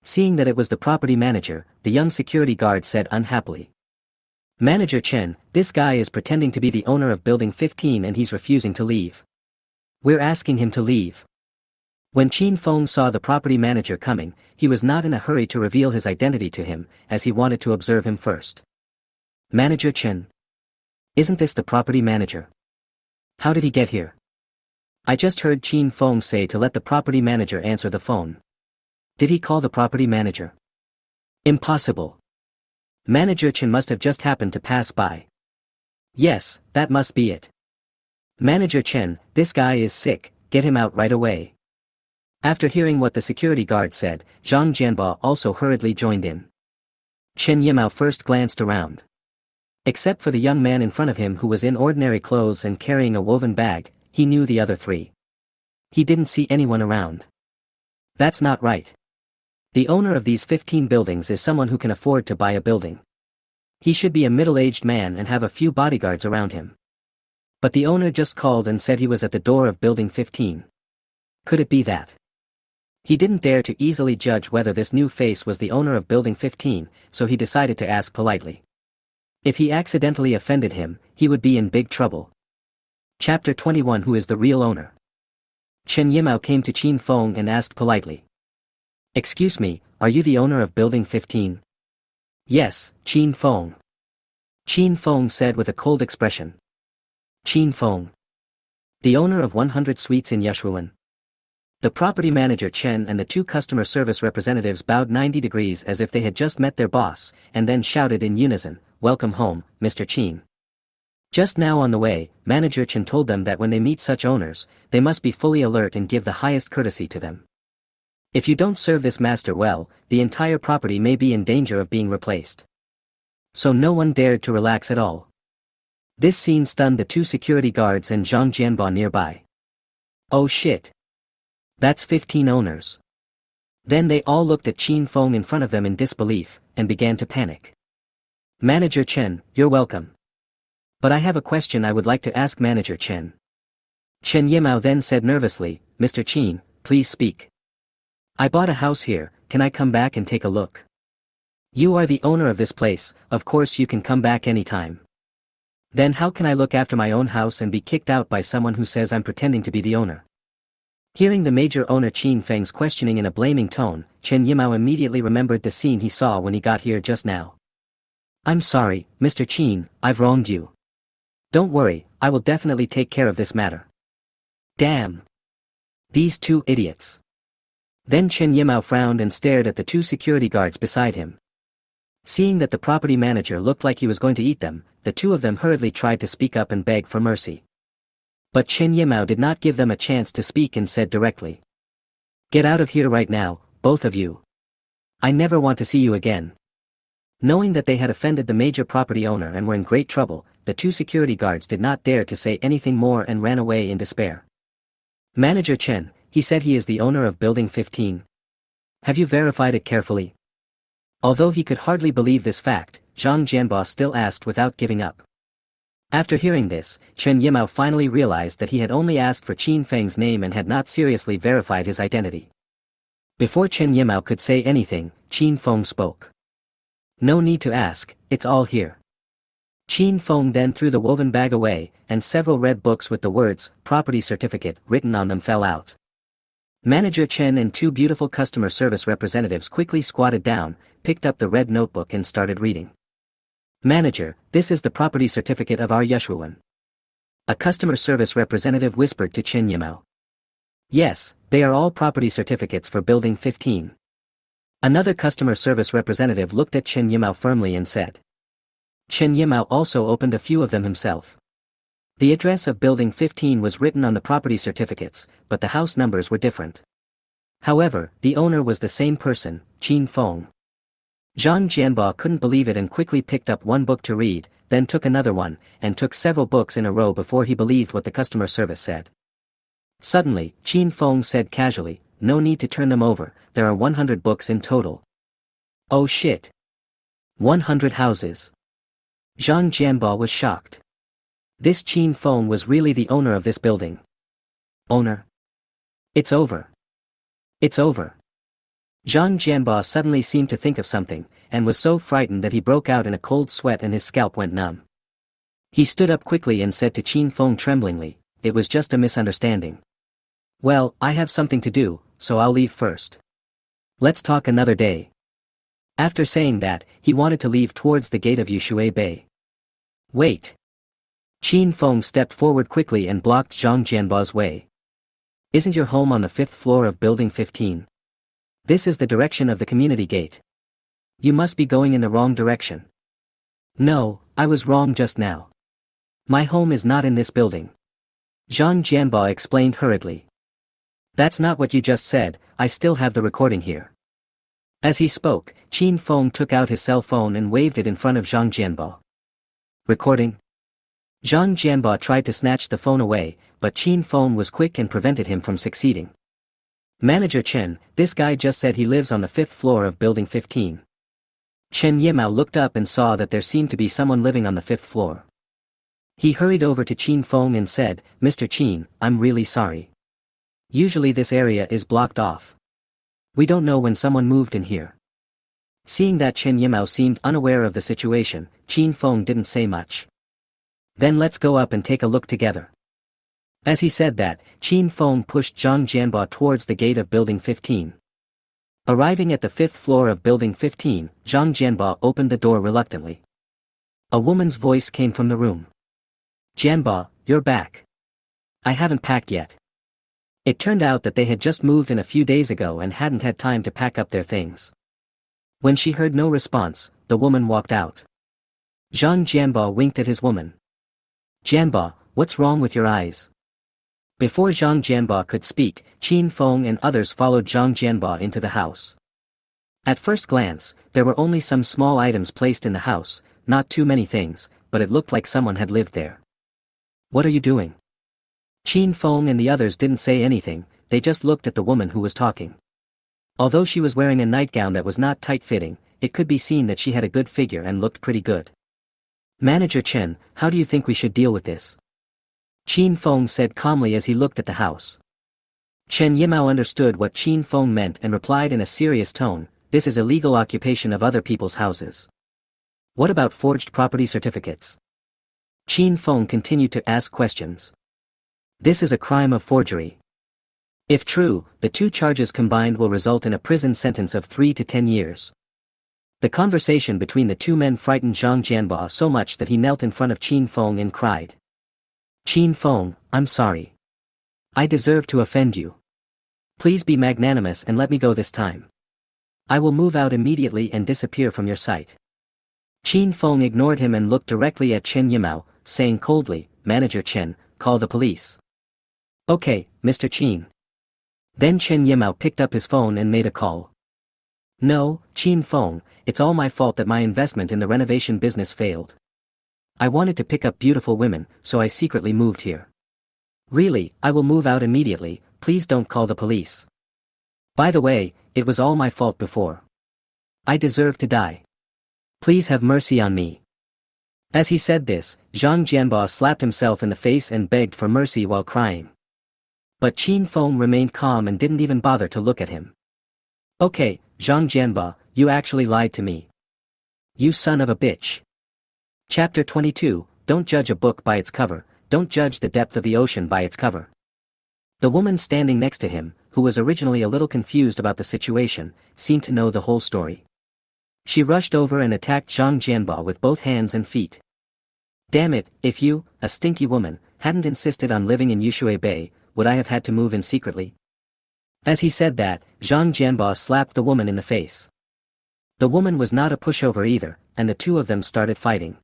Seeing that it was the property manager, the young security guard said unhappily. Manager Chen, this guy is pretending to be the owner of Building 15 and he's refusing to leave. We're asking him to leave. When Qin Feng saw the property manager coming, he was not in a hurry to reveal his identity to him, as he wanted to observe him first. Manager Chen. Isn't this the property manager? How did he get here? I just heard Qin Feng say to let the property manager answer the phone. Did he call the property manager? Impossible. Manager Chen must have just happened to pass by. Yes, that must be it. Manager Chen, this guy is sick, get him out right away. After hearing what the security guard said, Zhang Jianba also hurriedly joined in. Chen Yimao first glanced around. Except for the young man in front of him who was in ordinary clothes and carrying a woven bag, he knew the other 3. He didn't see anyone around. That's not right. The owner of these 15 buildings is someone who can afford to buy a building. He should be a middle-aged man and have a few bodyguards around him. But the owner just called and said he was at the door of Building 15. Could it be that? He didn't dare to easily judge whether this new face was the owner of Building 15, so he decided to ask politely. If he accidentally offended him, he would be in big trouble. Chapter 21. Who is the real owner? Chen Yimao came to Qin Feng and asked politely. Excuse me, are you the owner of Building 15? Yes, Qin Feng. Qin Feng said with a cold expression. Qin Feng. The owner of 100 suites in Yushuan. The property manager Chen and the two customer service representatives bowed 90 degrees as if they had just met their boss, and then shouted in unison, "Welcome home, Mr. Qin." Just now on the way, Manager Chen told them that when they meet such owners, they must be fully alert and give the highest courtesy to them. If you don't serve this master well, the entire property may be in danger of being replaced. So no one dared to relax at all. This scene stunned the two security guards and Zhang Jianba nearby. Oh shit. That's 15 owners. Then they all looked at Qin Feng in front of them in disbelief, and began to panic. Manager Chen, you're welcome. But I have a question I would like to ask Manager Chen. Chen Yimao then said nervously, Mr. Qin, please speak. I bought a house here, can I come back and take a look? You are the owner of this place, of course you can come back anytime. Then how can I look after my own house and be kicked out by someone who says I'm pretending to be the owner? Hearing the major owner Qin Feng's questioning in a blaming tone, Chen Yimao immediately remembered the scene he saw when he got here just now. I'm sorry, Mr. Qin, I've wronged you. Don't worry, I will definitely take care of this matter. Damn. These two idiots. Then Chen Yimao frowned and stared at the two security guards beside him. Seeing that the property manager looked like he was going to eat them, the two of them hurriedly tried to speak up and beg for mercy. But Chen Yimao did not give them a chance to speak and said directly. Get out of here right now, both of you. I never want to see you again. Knowing that they had offended the major property owner and were in great trouble, the two security guards did not dare to say anything more and ran away in despair. Manager Chen, he said he is the owner of Building 15. Have you verified it carefully? Although he could hardly believe this fact, Zhang Jianba still asked without giving up. After hearing this, Chen Yimao finally realized that he had only asked for Qin Feng's name and had not seriously verified his identity. Before Chen Yimao could say anything, Qin Feng spoke. No need to ask, it's all here. Qin Feng then threw the woven bag away, and several red books with the words, property certificate, written on them fell out. Manager Chen and two beautiful customer service representatives quickly squatted down, picked up the red notebook and started reading. Manager, this is the property certificate of our Yushuan. A customer service representative whispered to Chen Yimao. Yes, they are all property certificates for Building 15. Another customer service representative looked at Chen Yimao firmly and said. Chen Yimao also opened a few of them himself. The address of Building 15 was written on the property certificates, but the house numbers were different. However, the owner was the same person, Qin Feng. Zhang Jianba couldn't believe it and quickly picked up one book to read, then took another one, and took several books in a row before he believed what the customer service said. Suddenly, Qin Feng said casually, no need to turn them over, there are 100 books in total. Oh shit. 100 houses. Zhang Jianba was shocked. This Qin Feng was really the owner of this building. Owner? It's over. It's over. Zhang Jianba suddenly seemed to think of something, and was so frightened that he broke out in a cold sweat and his scalp went numb. He stood up quickly and said to Qin Feng tremblingly, it was just a misunderstanding. Well, I have something to do, so I'll leave first. Let's talk another day. After saying that, he wanted to leave towards the gate of Yushui Bay. Wait. Qin Feng stepped forward quickly and blocked Zhang Jianba's way. Isn't your home on the 5th floor of Building 15? This is the direction of the community gate. You must be going in the wrong direction. No, I was wrong just now. My home is not in this building. Zhang Jianba explained hurriedly. That's not what you just said, I still have the recording here. As he spoke, Qin Feng took out his cell phone and waved it in front of Zhang Jianba. Recording? Zhang Jianba tried to snatch the phone away, but Qin Feng was quick and prevented him from succeeding. Manager Chen, this guy just said he lives on the 5th floor of Building 15. Chen Yimao looked up and saw that there seemed to be someone living on the 5th floor. He hurried over to Qin Feng and said, Mr. Qin, I'm really sorry. Usually this area is blocked off. We don't know when someone moved in here. Seeing that Chen Yimao seemed unaware of the situation, Qin Feng didn't say much. Then let's go up and take a look together. As he said that, Qin Feng pushed Zhang Jianba towards the gate of Building 15. Arriving at the 5th floor of Building 15, Zhang Jianba opened the door reluctantly. A woman's voice came from the room. Jianba, you're back. I haven't packed yet. It turned out that they had just moved in a few days ago and hadn't had time to pack up their things. When she heard no response, the woman walked out. Zhang Jianba winked at his woman. Jianba, what's wrong with your eyes? Before Zhang Jianba could speak, Qin Feng and others followed Zhang Jianba into the house. At first glance, there were only some small items placed in the house, not too many things, but it looked like someone had lived there. What are you doing? Qin Feng and the others didn't say anything, they just looked at the woman who was talking. Although she was wearing a nightgown that was not tight-fitting, it could be seen that she had a good figure and looked pretty good. Manager Chen, how do you think we should deal with this? Qin Feng said calmly as he looked at the house. Chen Yimao understood what Qin Feng meant and replied in a serious tone, this is illegal occupation of other people's houses. What about forged property certificates? Qin Feng continued to ask questions. This is a crime of forgery. If true, the two charges combined will result in a prison sentence of 3 to 10 years. The conversation between the two men frightened Zhang Jianba so much that he knelt in front of Qin Feng and cried. Qin Feng, I'm sorry. I deserve to offend you. Please be magnanimous and let me go this time. I will move out immediately and disappear from your sight. Qin Feng ignored him and looked directly at Chen Yimao, saying coldly, Manager Chen, call the police. Okay, Mr. Qin. Then Chen Yimao picked up his phone and made a call. No, Qin Feng, it's all my fault that my investment in the renovation business failed. I wanted to pick up beautiful women, so I secretly moved here. Really, I will move out immediately, please don't call the police. By the way, it was all my fault before. I deserve to die. Please have mercy on me. As he said this, Zhang Jianba slapped himself in the face and begged for mercy while crying. But Qin Feng remained calm and didn't even bother to look at him. Okay, Zhang Jianba, you actually lied to me. You son of a bitch. Chapter 22, Don't judge a book by its cover, don't judge the depth of the ocean by its cover. The woman standing next to him, who was originally a little confused about the situation, seemed to know the whole story. She rushed over and attacked Zhang Jianba with both hands and feet. Damn it, if you, a stinky woman, hadn't insisted on living in Yushui Bay, would I have had to move in secretly? As he said that, Zhang Jianba slapped the woman in the face. The woman was not a pushover either, and the two of them started fighting.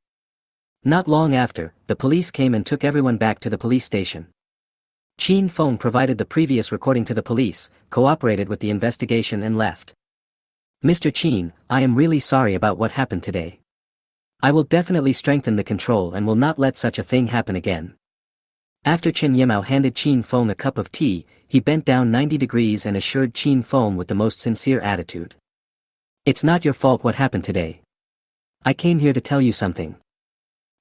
Not long after, the police came and took everyone back to the police station. Qin Feng provided the previous recording to the police, cooperated with the investigation and left. Mr. Qin, I am really sorry about what happened today. I will definitely strengthen the control and will not let such a thing happen again. After Chen Yimao handed Qin Feng a cup of tea, he bent down 90 degrees and assured Qin Feng with the most sincere attitude. It's not your fault what happened today. I came here to tell you something.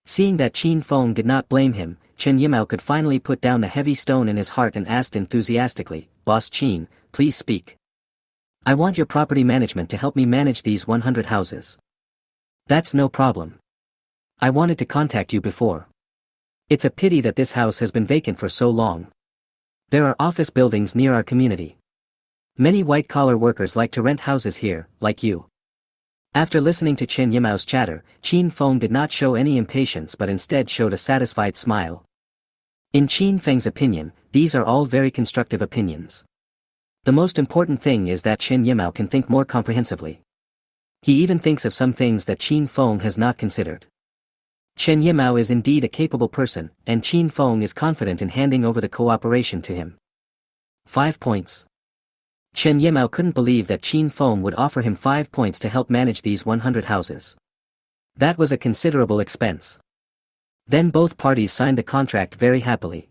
Seeing that Qin Feng did not blame him, Chen Yimao could finally put down the heavy stone in his heart and asked enthusiastically, Boss Qin, please speak. I want your property management to help me manage these 100 houses. That's no problem. I wanted to contact you before. It's a pity that this house has been vacant for so long. There are office buildings near our community. Many white-collar workers like to rent houses here, like you. After listening to Chen Yimao's chatter, Qin Feng did not show any impatience but instead showed a satisfied smile. In Qin Feng's opinion, these are all very constructive opinions. The most important thing is that Chen Yimao can think more comprehensively. He even thinks of some things that Qin Feng has not considered. Chen Yimao is indeed a capable person, and Qin Feng is confident in handing over the cooperation to him. 5 points. Chen Yimao couldn't believe that Qin Feng would offer him 5 points to help manage these 100 houses. That was a considerable expense. Then both parties signed the contract very happily.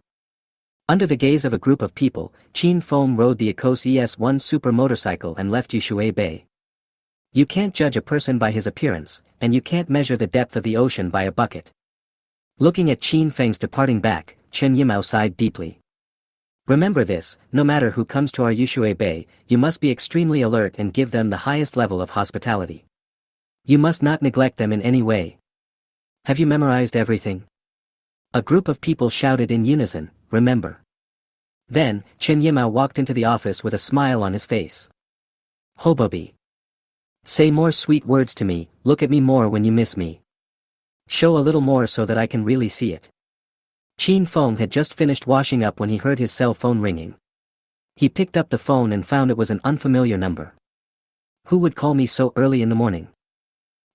Under the gaze of a group of people, Qin Feng rode the Ecos ES1 super motorcycle and left Yushui Bay. You can't judge a person by his appearance, and you can't measure the depth of the ocean by a bucket. Looking at Qin Feng's departing back, Chen Yimao sighed deeply. Remember this, no matter who comes to our Yushui Bay, you must be extremely alert and give them the highest level of hospitality. You must not neglect them in any way. Have you memorized everything? A group of people shouted in unison, remember. Then, Chen Yimao walked into the office with a smile on his face. Hobobi. Say more sweet words to me, look at me more when you miss me. Show a little more so that I can really see it. Chin Fong had just finished washing up when he heard his cell phone ringing. He picked up the phone and found it was an unfamiliar number. Who would call me so early in the morning?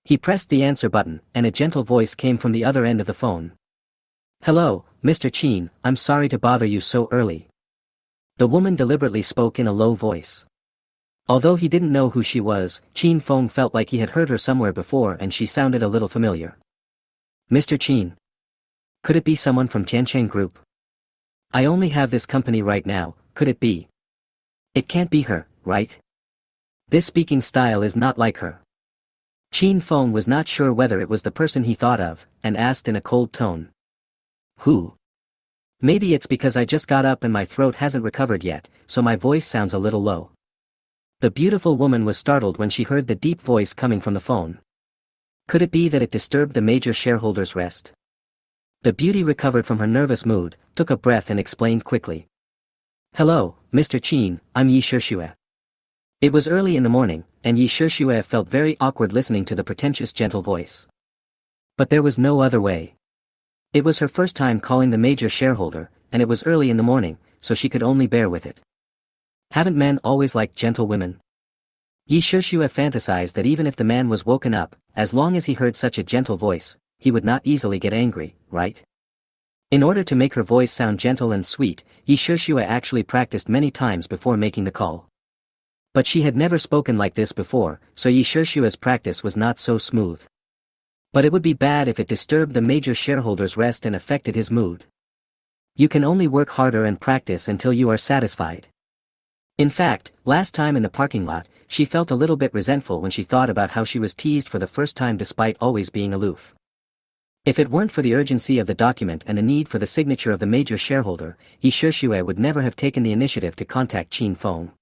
He pressed the answer button, and a gentle voice came from the other end of the phone. Hello, Mr. Chin, I'm sorry to bother you so early. The woman deliberately spoke in a low voice. Although he didn't know who she was, Chin Fong felt like he had heard her somewhere before and she sounded a little familiar. Mr. Chin. Could it be someone from Tiancheng Group? I only have this company right now, could it be? It can't be her, right? This speaking style is not like her. Chin Fong was not sure whether it was the person he thought of, and asked in a cold tone. Who? Maybe it's because I just got up and my throat hasn't recovered yet, so my voice sounds a little low. The beautiful woman was startled when she heard the deep voice coming from the phone. Could it be that it disturbed the major shareholder's rest? The beauty recovered from her nervous mood, took a breath and explained quickly. Hello, Mr. Chin, I'm Yi Shishue. It was early in the morning, and Yi Shishue felt very awkward listening to the pretentious gentle voice. But there was no other way. It was her first time calling the major shareholder, and it was early in the morning, so she could only bear with it. Haven't men always liked gentle women? Yi Shishue fantasized that even if the man was woken up, as long as he heard such a gentle voice, he would not easily get angry, right? In order to make her voice sound gentle and sweet, Yi Shishue actually practiced many times before making the call. But she had never spoken like this before, so Yi Shishue's practice was not so smooth. But it would be bad if it disturbed the major shareholder's rest and affected his mood. You can only work harder and practice until you are satisfied. In fact, last time in the parking lot, she felt a little bit resentful when she thought about how she was teased for the first time despite always being aloof. If it weren't for the urgency of the document and the need for the signature of the major shareholder, Yi Shishue would never have taken the initiative to contact Chin Fong.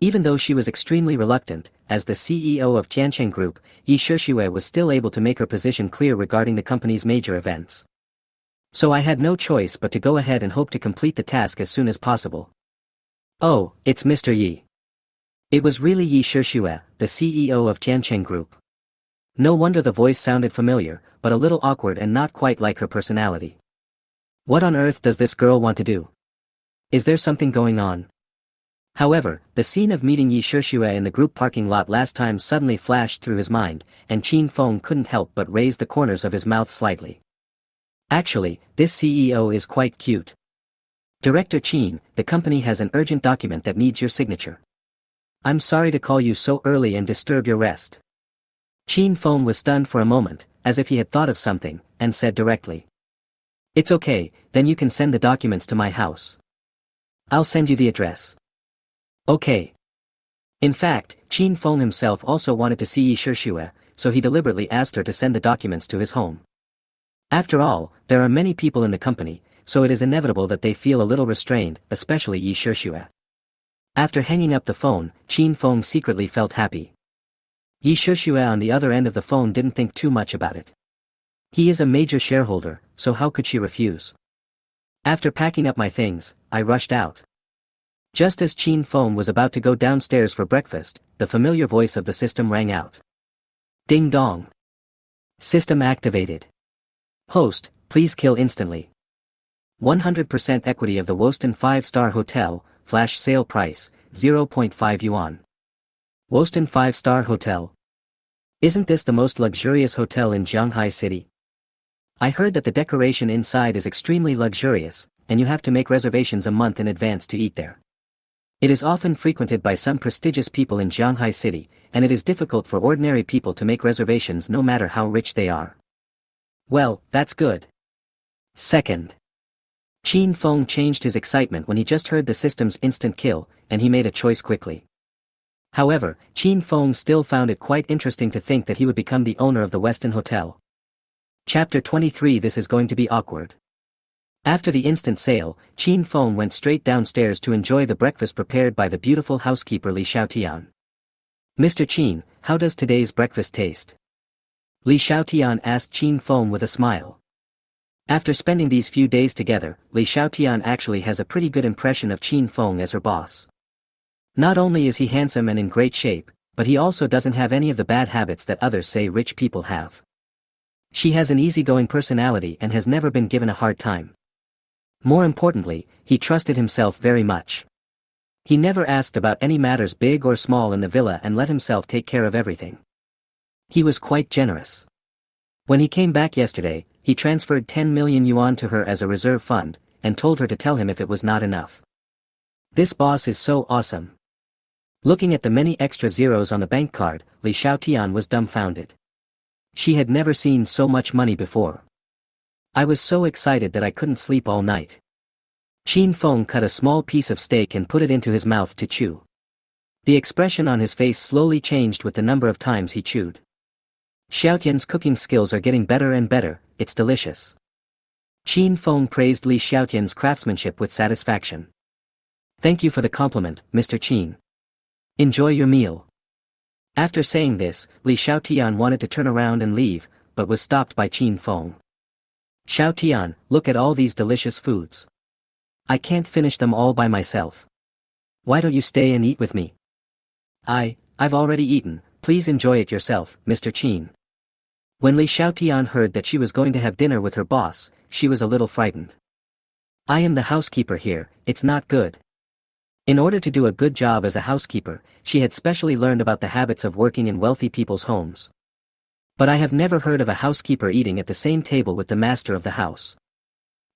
Even though she was extremely reluctant, as the CEO of Tiancheng Group, Yi Shishue was still able to make her position clear regarding the company's major events. So I had no choice but to go ahead and hope to complete the task as soon as possible. Oh, it's Mr. Yi. It was really Yi Shishue, the CEO of Tiancheng Group. No wonder the voice sounded familiar, but a little awkward and not quite like her personality. What on earth does this girl want to do? Is there something going on? However, the scene of meeting Yi Shishue in the group parking lot last time suddenly flashed through his mind, and Chin Fong couldn't help but raise the corners of his mouth slightly. Actually, this CEO is quite cute. Director Chin, the company has an urgent document that needs your signature. I'm sorry to call you so early and disturb your rest. Chin Fong was stunned for a moment, as if he had thought of something, and said directly. It's okay, then you can send the documents to my house. I'll send you the address. Okay. In fact, Chin Fong himself also wanted to see Yi Shishue, so he deliberately asked her to send the documents to his home. After all, there are many people in the company, so it is inevitable that they feel a little restrained, especially Yi Shishue. After hanging up the phone, Chin Fong secretly felt happy. Yi Shishue on the other end of the phone didn't think too much about it. He is a major shareholder, so how could she refuse? After packing up my things, I rushed out. Just as Chin Fong was about to go downstairs for breakfast, the familiar voice of the system rang out. Ding dong. System activated. Host, please kill instantly. 100% equity of the Woston 5-star hotel, flash sale price, 0.5 yuan. Woston 5-star hotel. Isn't this the most luxurious hotel in Shanghai City? I heard that the decoration inside is extremely luxurious, and you have to make reservations a month in advance to eat there. It is often frequented by some prestigious people in Shanghai City, and it is difficult for ordinary people to make reservations no matter how rich they are. Well, that's good. Second. Chin Fong changed his excitement when he just heard the system's instant kill, and he made a choice quickly. However, Chin Fong still found it quite interesting to think that he would become the owner of the Westin Hotel. Chapter 23. This is going to be awkward. After the instant sale, Chin Fong went straight downstairs to enjoy the breakfast prepared by the beautiful housekeeper Li Xiaotian. Mr. Chin, how does today's breakfast taste? Li Xiaotian asked Chin Fong with a smile. After spending these few days together, Li Xiaotian actually has a pretty good impression of Chin Fong as her boss. Not only is he handsome and in great shape, but he also doesn't have any of the bad habits that others say rich people have. She has an easygoing personality and has never been given a hard time. More importantly, he trusted himself very much. He never asked about any matters big or small in the villa and let himself take care of everything. He was quite generous. When he came back yesterday, he transferred 10 million yuan to her as a reserve fund, and told her to tell him if it was not enough. This boss is so awesome. Looking at the many extra zeros on the bank card, Li Xiaotian was dumbfounded. She had never seen so much money before. I was so excited that I couldn't sleep all night. Qin Feng cut a small piece of steak and put it into his mouth to chew. The expression on his face slowly changed with the number of times he chewed. Xiaotian's cooking skills are getting better and better, it's delicious. Qin Feng praised Li Xiaotian's craftsmanship with satisfaction. Thank you for the compliment, Mr. Qin. Enjoy your meal. After saying this, Li Xiaotian wanted to turn around and leave, but was stopped by Qin Feng. Xiaotian, look at all these delicious foods. I can't finish them all by myself. Why don't you stay and eat with me? I've already eaten, please enjoy it yourself, Mr. Qin. When Li Xiaotian heard that she was going to have dinner with her boss, she was a little frightened. I am the housekeeper here, it's not good. In order to do a good job as a housekeeper, she had specially learned about the habits of working in wealthy people's homes. But I have never heard of a housekeeper eating at the same table with the master of the house.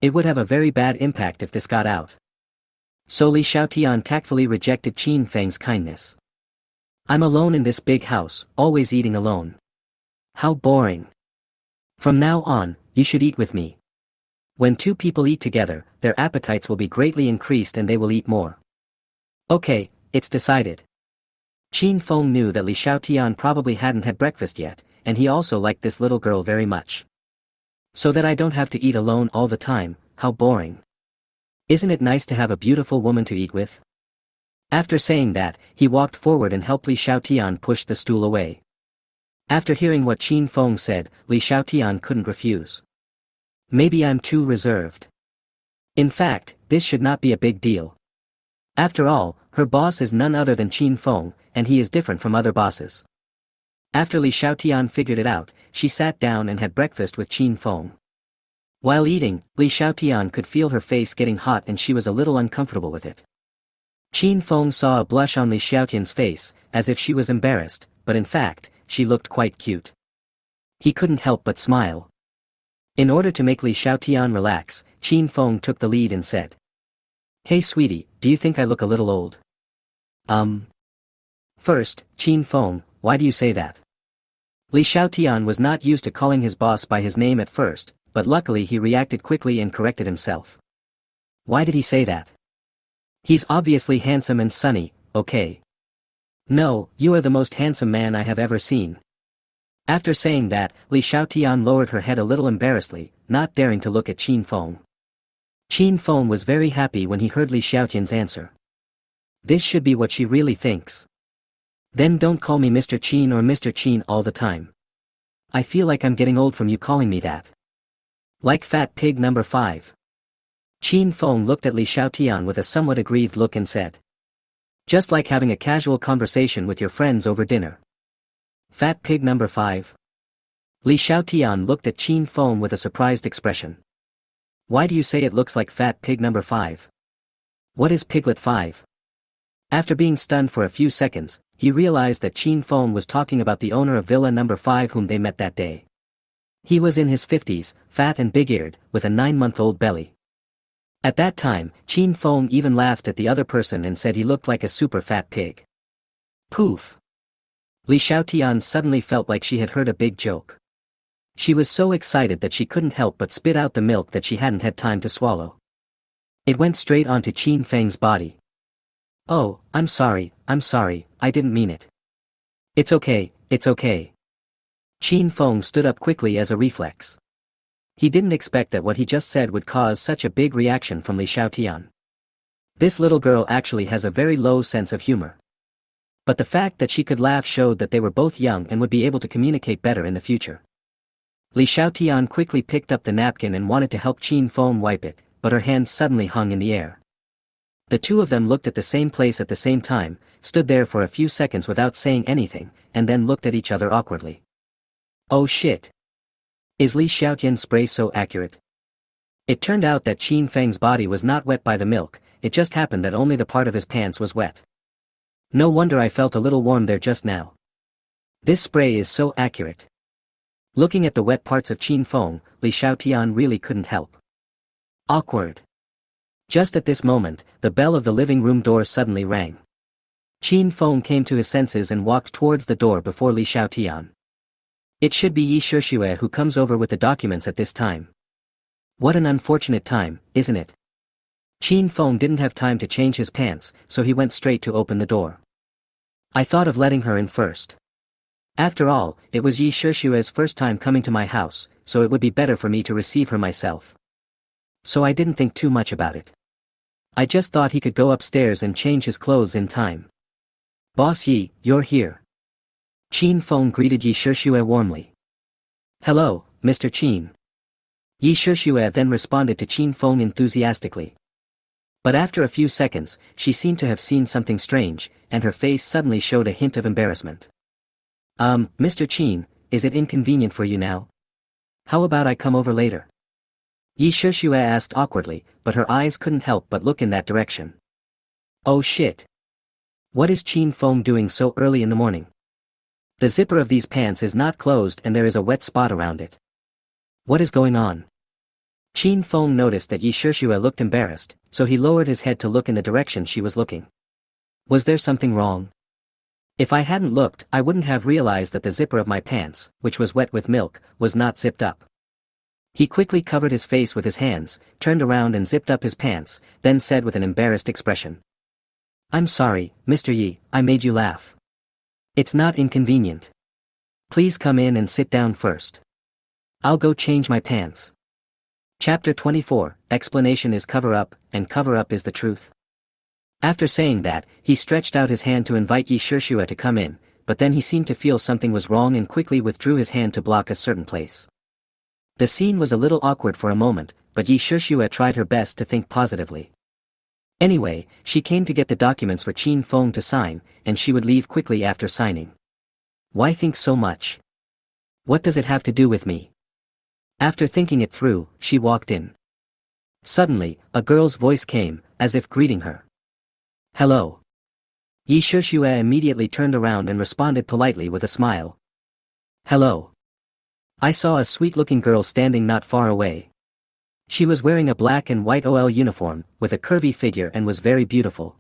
It would have a very bad impact if this got out. So Li Xiaotian tactfully rejected Qin Feng's kindness. I'm alone in this big house, always eating alone. How boring. From now on, you should eat with me. When two people eat together, their appetites will be greatly increased and they will eat more. Okay, it's decided. Qin Feng knew that Li Xiaotian probably hadn't had breakfast yet, and he also liked this little girl very much. So that I don't have to eat alone all the time, how boring. Isn't it nice to have a beautiful woman to eat with? After saying that, he walked forward and helped Li Xiaotian push the stool away. After hearing what Qin Feng said, Li Xiaotian couldn't refuse. Maybe I'm too reserved. In fact, this should not be a big deal. After all, her boss is none other than Qin Feng, and he is different from other bosses. After Li Xiaotian figured it out, she sat down and had breakfast with Qin Feng. While eating, Li Xiaotian could feel her face getting hot and she was a little uncomfortable with it. Qin Feng saw a blush on Li Xiaotian's face, as if she was embarrassed, but in fact, she looked quite cute. He couldn't help but smile. In order to make Li Xiaotian relax, Qin Feng took the lead and said, Hey sweetie, do you think I look a little old? First, Qin Feng, why do you say that? Li Xiaotian was not used to calling his boss by his name at first, but luckily he reacted quickly and corrected himself. Why did he say that? He's obviously handsome and sunny, okay? No, you are the most handsome man I have ever seen. After saying that, Li Xiaotian lowered her head a little embarrassedly, not daring to look at Qin Feng. Qin Feng was very happy when he heard Li Xiaotian's answer. This should be what she really thinks. Then don't call me Mr. Qin or Mr. Qin all the time. I feel like I'm getting old from you calling me that. Like fat pig number 5. Qin Feng looked at Li Xiaotian with a somewhat aggrieved look and said. Just like having a casual conversation with your friends over dinner. Fat pig number 5. Li Xiaotian looked at Qin Feng with a surprised expression. Why do you say it looks like fat pig number 5? What is piglet 5? After being stunned for a few seconds, he realized that Qin Feng was talking about the owner of Villa number 5 whom they met that day. He was in his 50s, fat and big-eared, with a 9-month-old belly. At that time, Qin Feng even laughed at the other person and said he looked like a super fat pig. Poof! Li Xiaotian suddenly felt like she had heard a big joke. She was so excited that she couldn't help but spit out the milk that she hadn't had time to swallow. It went straight onto Qin Feng's body. Oh, I'm sorry, I didn't mean it. It's okay, it's okay. Qin Feng stood up quickly as a reflex. He didn't expect that what he just said would cause such a big reaction from Li Xiaotian. This little girl actually has a very low sense of humor. But the fact that she could laugh showed that they were both young and would be able to communicate better in the future. Li Xiaotian quickly picked up the napkin and wanted to help Qin Feng wipe it, but her hands suddenly hung in the air. The two of them looked at the same place at the same time, stood there for a few seconds without saying anything, and then looked at each other awkwardly. Oh shit. Is Li Xiaotian's spray so accurate? It turned out that Qin Feng's body was not wet by the milk, it just happened that only the part of his pants was wet. No wonder I felt a little warm there just now. This spray is so accurate. Looking at the wet parts of Qin Feng, Li Xiaotian really couldn't help. Awkward. Just at this moment, the bell of the living room door suddenly rang. Qin Feng came to his senses and walked towards the door before Li Xiaotian. It should be Yi Shishue who comes over with the documents at this time. What an unfortunate time, isn't it? Qin Feng didn't have time to change his pants, so he went straight to open the door. I thought of letting her in first. After all, it was Yi Shishue's first time coming to my house, so it would be better for me to receive her myself. So I didn't think too much about it. I just thought he could go upstairs and change his clothes in time. Boss Yi, you're here. Qin Feng greeted Yi Shishue warmly. Hello, Mr. Qin. Yi Shishue then responded to Qin Feng enthusiastically. But after a few seconds, she seemed to have seen something strange, and her face suddenly showed a hint of embarrassment. Mr. Qin, is it inconvenient for you now? How about I come over later? Yi Shishue asked awkwardly, but her eyes couldn't help but look in that direction. Oh shit. What is Qin Feng doing so early in the morning? The zipper of these pants is not closed and there is a wet spot around it. What is going on? Qin Feng noticed that Yi Shishue looked embarrassed, so he lowered his head to look in the direction she was looking. Was there something wrong? If I hadn't looked, I wouldn't have realized that the zipper of my pants, which was wet with milk, was not zipped up. He quickly covered his face with his hands, turned around and zipped up his pants, then said with an embarrassed expression. I'm sorry, Mr. Yi, I made you laugh. It's not inconvenient. Please come in and sit down first. I'll go change my pants. Chapter 24, Explanation is cover-up, and cover-up is the truth. After saying that, he stretched out his hand to invite Yi Shishue to come in, but then he seemed to feel something was wrong and quickly withdrew his hand to block a certain place. The scene was a little awkward for a moment, but Yi Shishue tried her best to think positively. Anyway, she came to get the documents for Qin Feng to sign, and she would leave quickly after signing. Why think so much? What does it have to do with me? After thinking it through, she walked in. Suddenly, a girl's voice came, as if greeting her. Hello. Yi Shishue immediately turned around and responded politely with a smile. Hello. I saw a sweet-looking girl standing not far away. She was wearing a black and white OL uniform, with a curvy figure and was very beautiful.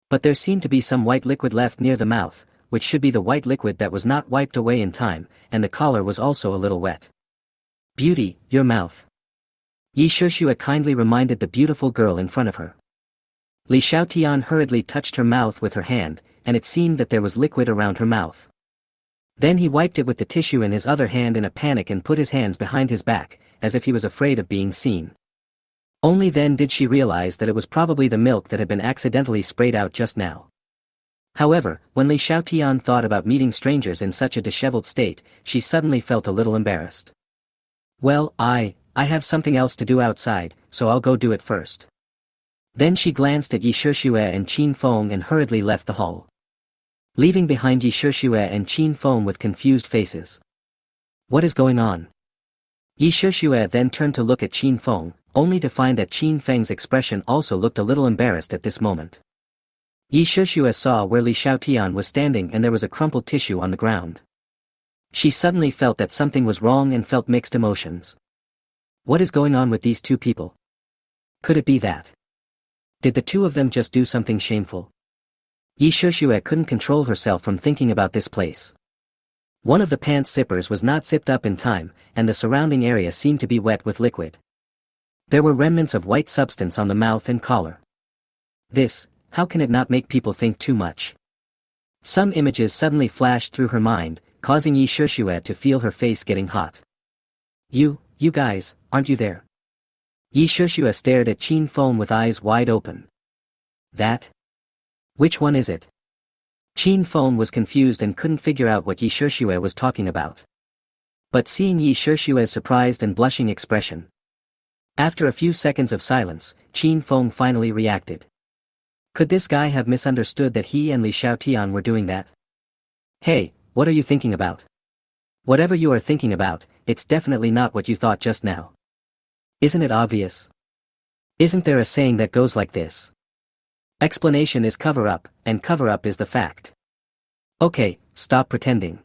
But there seemed to be some white liquid left near the mouth, which should be the white liquid that was not wiped away in time, and the collar was also a little wet. Beauty, your mouth. Yi Shishue kindly reminded the beautiful girl in front of her. Li Xiaotian hurriedly touched her mouth with her hand, and it seemed that there was liquid around her mouth. Then he wiped it with the tissue in his other hand in a panic and put his hands behind his back, as if he was afraid of being seen. Only then did she realize that it was probably the milk that had been accidentally sprayed out just now. However, when Li Xiaotian thought about meeting strangers in such a disheveled state, she suddenly felt a little embarrassed. Well, I have something else to do outside, so I'll go do it first. Then she glanced at Yi Shishue and Qin Feng and hurriedly left the hall, leaving behind Yi Shishue and Qin Feng with confused faces. What is going on? Yi Shishue then turned to look at Qin Feng, only to find that Qin Feng's expression also looked a little embarrassed at this moment. Yi Shishue saw where Li Xiaotian was standing and there was a crumpled tissue on the ground. She suddenly felt that something was wrong and felt mixed emotions. What is going on with these two people? Could it be that? Did the two of them just do something shameful? Yi Shishue couldn't control herself from thinking about this place. One of the pants zippers was not zipped up in time, and the surrounding area seemed to be wet with liquid. There were remnants of white substance on the mouth and collar. How can it not make people think too much? Some images suddenly flashed through her mind, causing Yi Shishue to feel her face getting hot. You guys, aren't you there? Yi Shishue stared at Qin Feng with eyes wide open. That? Which one is it? Qin Feng was confused and couldn't figure out what Yi Shishue was talking about. But seeing Yi Shishue's surprised and blushing expression, after a few seconds of silence, Qin Feng finally reacted. Could this guy have misunderstood that he and Li Xiaotian were doing that? Hey, what are you thinking about? Whatever you are thinking about, it's definitely not what you thought just now. Isn't it obvious? Isn't there a saying that goes like this? Explanation is cover-up, and cover-up is the fact. Okay, stop pretending.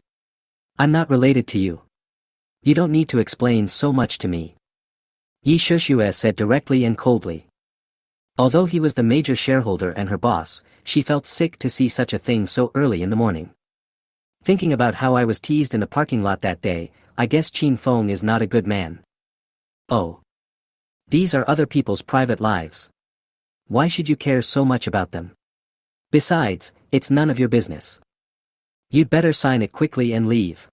I'm not related to you. You don't need to explain so much to me. Yi Shishue said directly and coldly. Although he was the major shareholder and her boss, she felt sick to see such a thing so early in the morning. Thinking about how I was teased in the parking lot that day, I guess Qin Feng is not a good man. Oh. These are other people's private lives. Why should you care so much about them? Besides, it's none of your business. You'd better sign it quickly and leave.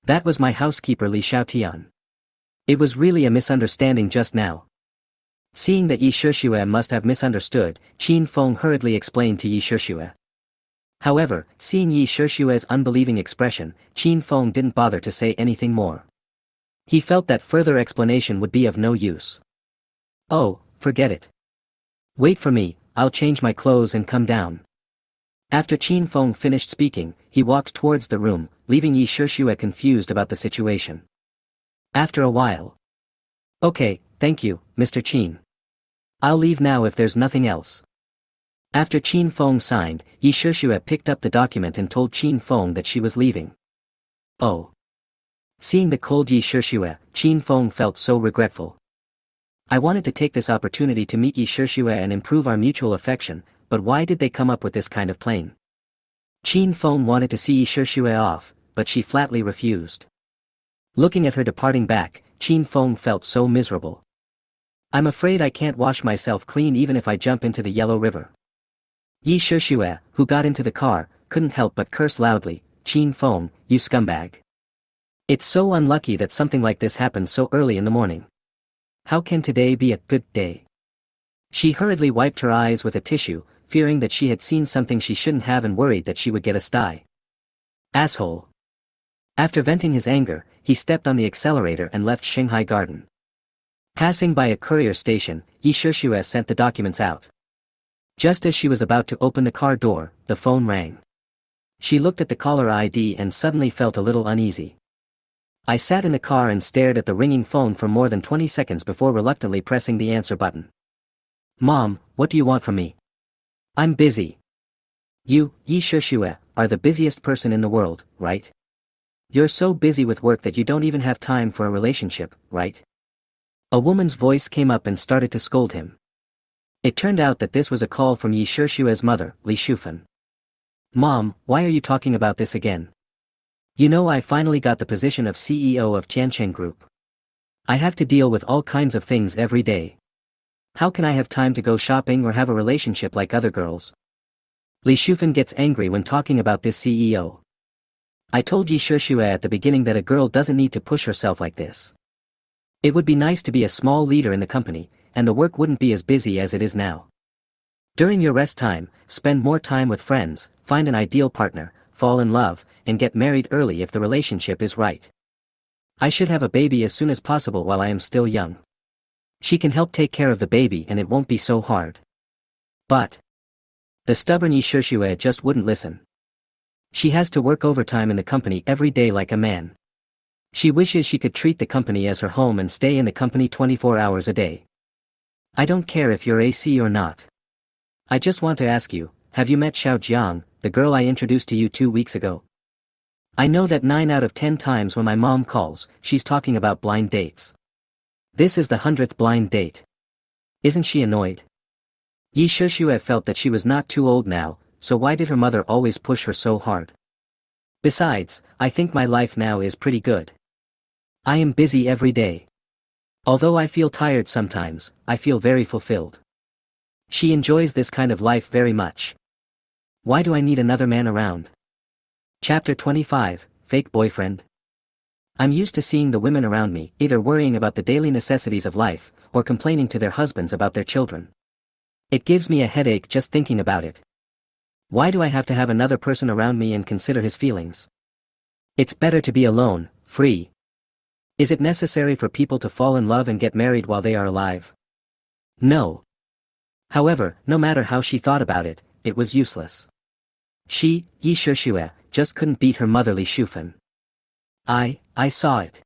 That was my housekeeper Li Xiaotian. It was really a misunderstanding just now. Seeing that Yi Shishue must have misunderstood, Qin Feng hurriedly explained to Yi Shishue. However, seeing Yi Shishue's unbelieving expression, Qin Feng didn't bother to say anything more. He felt that further explanation would be of no use. Oh, forget it. Wait for me, I'll change my clothes and come down. After Qin Feng finished speaking, he walked towards the room, leaving Yi Shishue confused about the situation. After a while. Okay, thank you, Mr. Qin. I'll leave now if there's nothing else. After Qin Feng signed, Yi Shishue picked up the document and told Qin Feng that she was leaving. Oh. Seeing the cold Yi Shishue, Qin Feng felt so regretful. I wanted to take this opportunity to meet Yi Shishue and improve our mutual affection, but why did they come up with this kind of plan? Qin Feng wanted to see Yi Shishue off, but she flatly refused. Looking at her departing back, Qin Feng felt so miserable. I'm afraid I can't wash myself clean even if I jump into the Yellow River. Yi Shishue, who got into the car, couldn't help but curse loudly, Qin Feng, you scumbag. It's so unlucky that something like this happened so early in the morning. How can today be a good day? She hurriedly wiped her eyes with a tissue, fearing that she had seen something she shouldn't have and worried that she would get a sty. Asshole. After venting his anger, he stepped on the accelerator and left Shanghai Garden. Passing by a courier station, Yi Shishue sent the documents out. Just as she was about to open the car door, the phone rang. She looked at the caller ID and suddenly felt a little uneasy. I sat in the car and stared at the ringing phone for more than 20 seconds before reluctantly pressing the answer button. Mom, what do you want from me? I'm busy. You, Yi Shishue, are the busiest person in the world, right? You're so busy with work that you don't even have time for a relationship, right? A woman's voice came up and started to scold him. It turned out that this was a call from Yi Shishue's mother, Li Shufan. Mom, why are you talking about this again? You know I finally got the position of CEO of Tiancheng Group. I have to deal with all kinds of things every day. How can I have time to go shopping or have a relationship like other girls? Li Shufan gets angry when talking about this CEO. I told Yi Shishue at the beginning that a girl doesn't need to push herself like this. It would be nice to be a small leader in the company, and the work wouldn't be as busy as it is now. During your rest time, spend more time with friends, find an ideal partner, fall in love, and get married early if the relationship is right. I should have a baby as soon as possible while I am still young. She can help take care of the baby and it won't be so hard. But the stubborn Yi Shishue just wouldn't listen. She has to work overtime in the company every day like a man. She wishes she could treat the company as her home and stay in the company 24 hours a day. I don't care if you're AC or not. I just want to ask you, have you met Xiao Jiang, the girl I introduced to you 2 weeks ago? I know that 9 out of 10 times when my mom calls, she's talking about blind dates. This is the 100th blind date. Isn't she annoyed? Yi Shishue felt that she was not too old now, so why did her mother always push her so hard? Besides, I think my life now is pretty good. I am busy every day. Although I feel tired sometimes, I feel very fulfilled. She enjoys this kind of life very much. Why do I need another man around? Chapter 25, Fake Boyfriend. I'm used to seeing the women around me either worrying about the daily necessities of life, or complaining to their husbands about their children. It gives me a headache just thinking about it. Why do I have to have another person around me and consider his feelings? It's better to be alone, free. Is it necessary for people to fall in love and get married while they are alive? No. However, no matter how she thought about it, it was useless. She, Yi Shishue, just couldn't beat her mother Li Shufan. I saw it.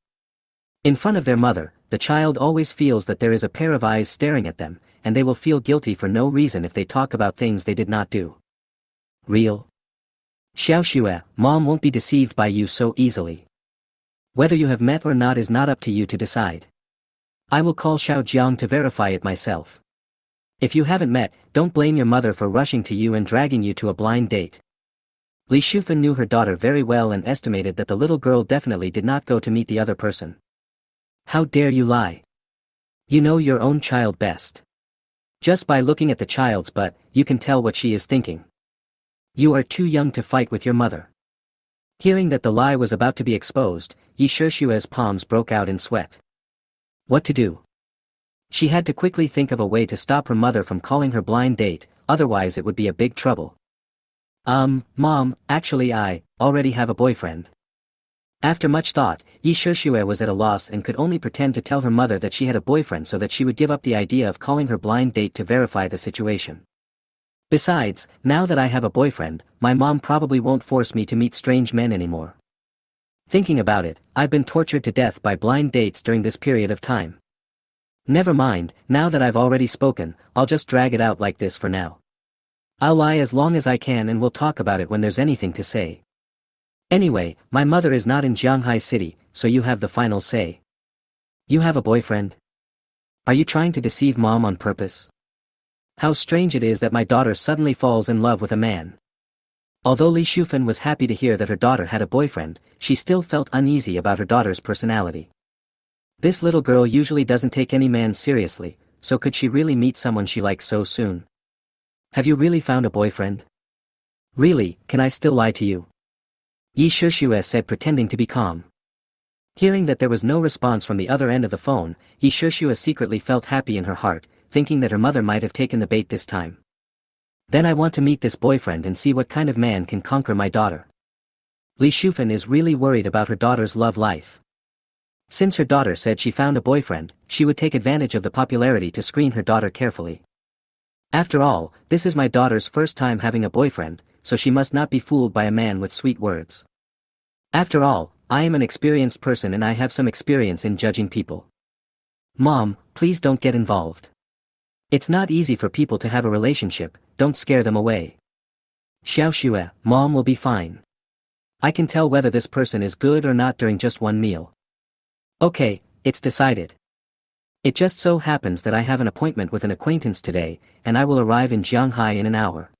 In front of their mother, the child always feels that there is a pair of eyes staring at them, and they will feel guilty for no reason if they talk about things they did not do. Real? Xiaoxue, mom won't be deceived by you so easily. Whether you have met or not is not up to you to decide. I will call Xiao Jiang to verify it myself. If you haven't met, don't blame your mother for rushing to you and dragging you to a blind date. Li Shufan knew her daughter very well and estimated that the little girl definitely did not go to meet the other person. How dare you lie? You know your own child best. Just by looking at the child's butt, you can tell what she is thinking. You are too young to fight with your mother. Hearing that the lie was about to be exposed, Yi Shishue's palms broke out in sweat. What to do? She had to quickly think of a way to stop her mother from calling her blind date, otherwise it would be a big trouble. Mom, actually I already have a boyfriend. After much thought, Yi Shishue was at a loss and could only pretend to tell her mother that she had a boyfriend so that she would give up the idea of calling her blind date to verify the situation. Besides, now that I have a boyfriend, my mom probably won't force me to meet strange men anymore. Thinking about it, I've been tortured to death by blind dates during this period of time. Never mind, now that I've already spoken, I'll just drag it out like this for now. I'll lie as long as I can and we'll talk about it when there's anything to say. Anyway, my mother is not in Jianghai City, so you have the final say. You have a boyfriend? Are you trying to deceive mom on purpose? How strange it is that my daughter suddenly falls in love with a man. Although Li Shufan was happy to hear that her daughter had a boyfriend, she still felt uneasy about her daughter's personality. This little girl usually doesn't take any man seriously, so could she really meet someone she likes so soon? Have you really found a boyfriend? Really, can I still lie to you? Yi Shishue said, pretending to be calm. Hearing that there was no response from the other end of the phone, Yi Shishue secretly felt happy in her heart, thinking that her mother might have taken the bait this time. Then I want to meet this boyfriend and see what kind of man can conquer my daughter. Li Shufan is really worried about her daughter's love life. Since her daughter said she found a boyfriend, she would take advantage of the popularity to screen her daughter carefully. After all, this is my daughter's first time having a boyfriend, so she must not be fooled by a man with sweet words. After all, I am an experienced person and I have some experience in judging people. Mom, please don't get involved. It's not easy for people to have a relationship, don't scare them away. Xiaoxue, mom will be fine. I can tell whether this person is good or not during just one meal. Okay, it's decided. It just so happens that I have an appointment with an acquaintance today, and I will arrive in Jianghai in an hour.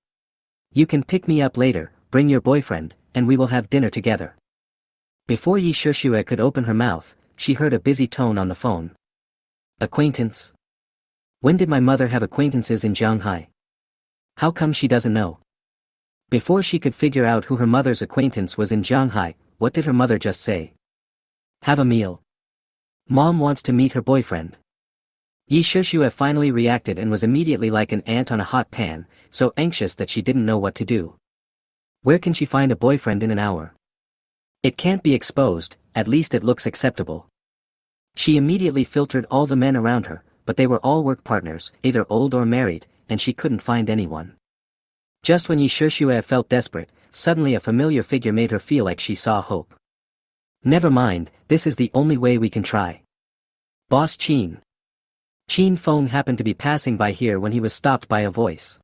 You can pick me up later, bring your boyfriend, and we will have dinner together. Before Yi Shishue could open her mouth, she heard a busy tone on the phone. Acquaintance? When did my mother have acquaintances in Jianghai? How come she doesn't know? Before she could figure out who her mother's acquaintance was in Jianghai, what did her mother just say? Have a meal. Mom wants to meet her boyfriend. Yi Shishue finally reacted and was immediately like an ant on a hot pan, so anxious that she didn't know what to do. Where can she find a boyfriend in an hour? It can't be exposed, at least it looks acceptable. She immediately filtered all the men around her, but they were all work partners, either old or married, and she couldn't find anyone. Just when Yi Shishue felt desperate, suddenly a familiar figure made her feel like she saw hope. Never mind, this is the only way we can try. Boss Qin. Qin Feng happened to be passing by here when he was stopped by a voice.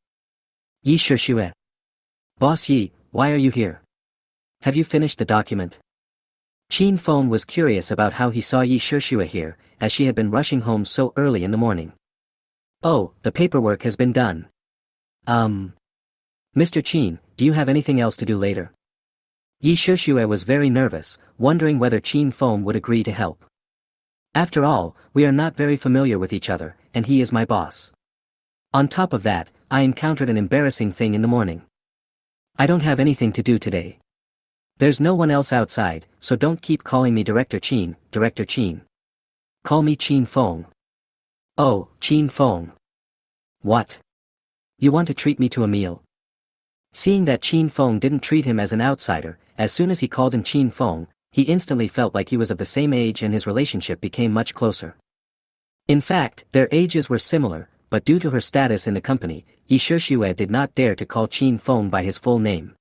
Yi Shishue. Boss Yi, why are you here? Have you finished the document? Qin Feng was curious about how he saw Yi Shishue here, as she had been rushing home so early in the morning. Oh, the paperwork has been done. Mr. Qin, do you have anything else to do later? Yi Shishue was very nervous, wondering whether Qin Feng would agree to help. After all, we are not very familiar with each other, and he is my boss. On top of that, I encountered an embarrassing thing in the morning. I don't have anything to do today. There's no one else outside, so don't keep calling me Director Qin, Director Qin. Call me Qin Feng. Oh, Qin Feng. What? You want to treat me to a meal? Seeing that Qin Feng didn't treat him as an outsider, as soon as he called him Qin Feng, he instantly felt like he was of the same age and his relationship became much closer. In fact, their ages were similar, but due to her status in the company, Yi Shishue did not dare to call Qin Feng by his full name.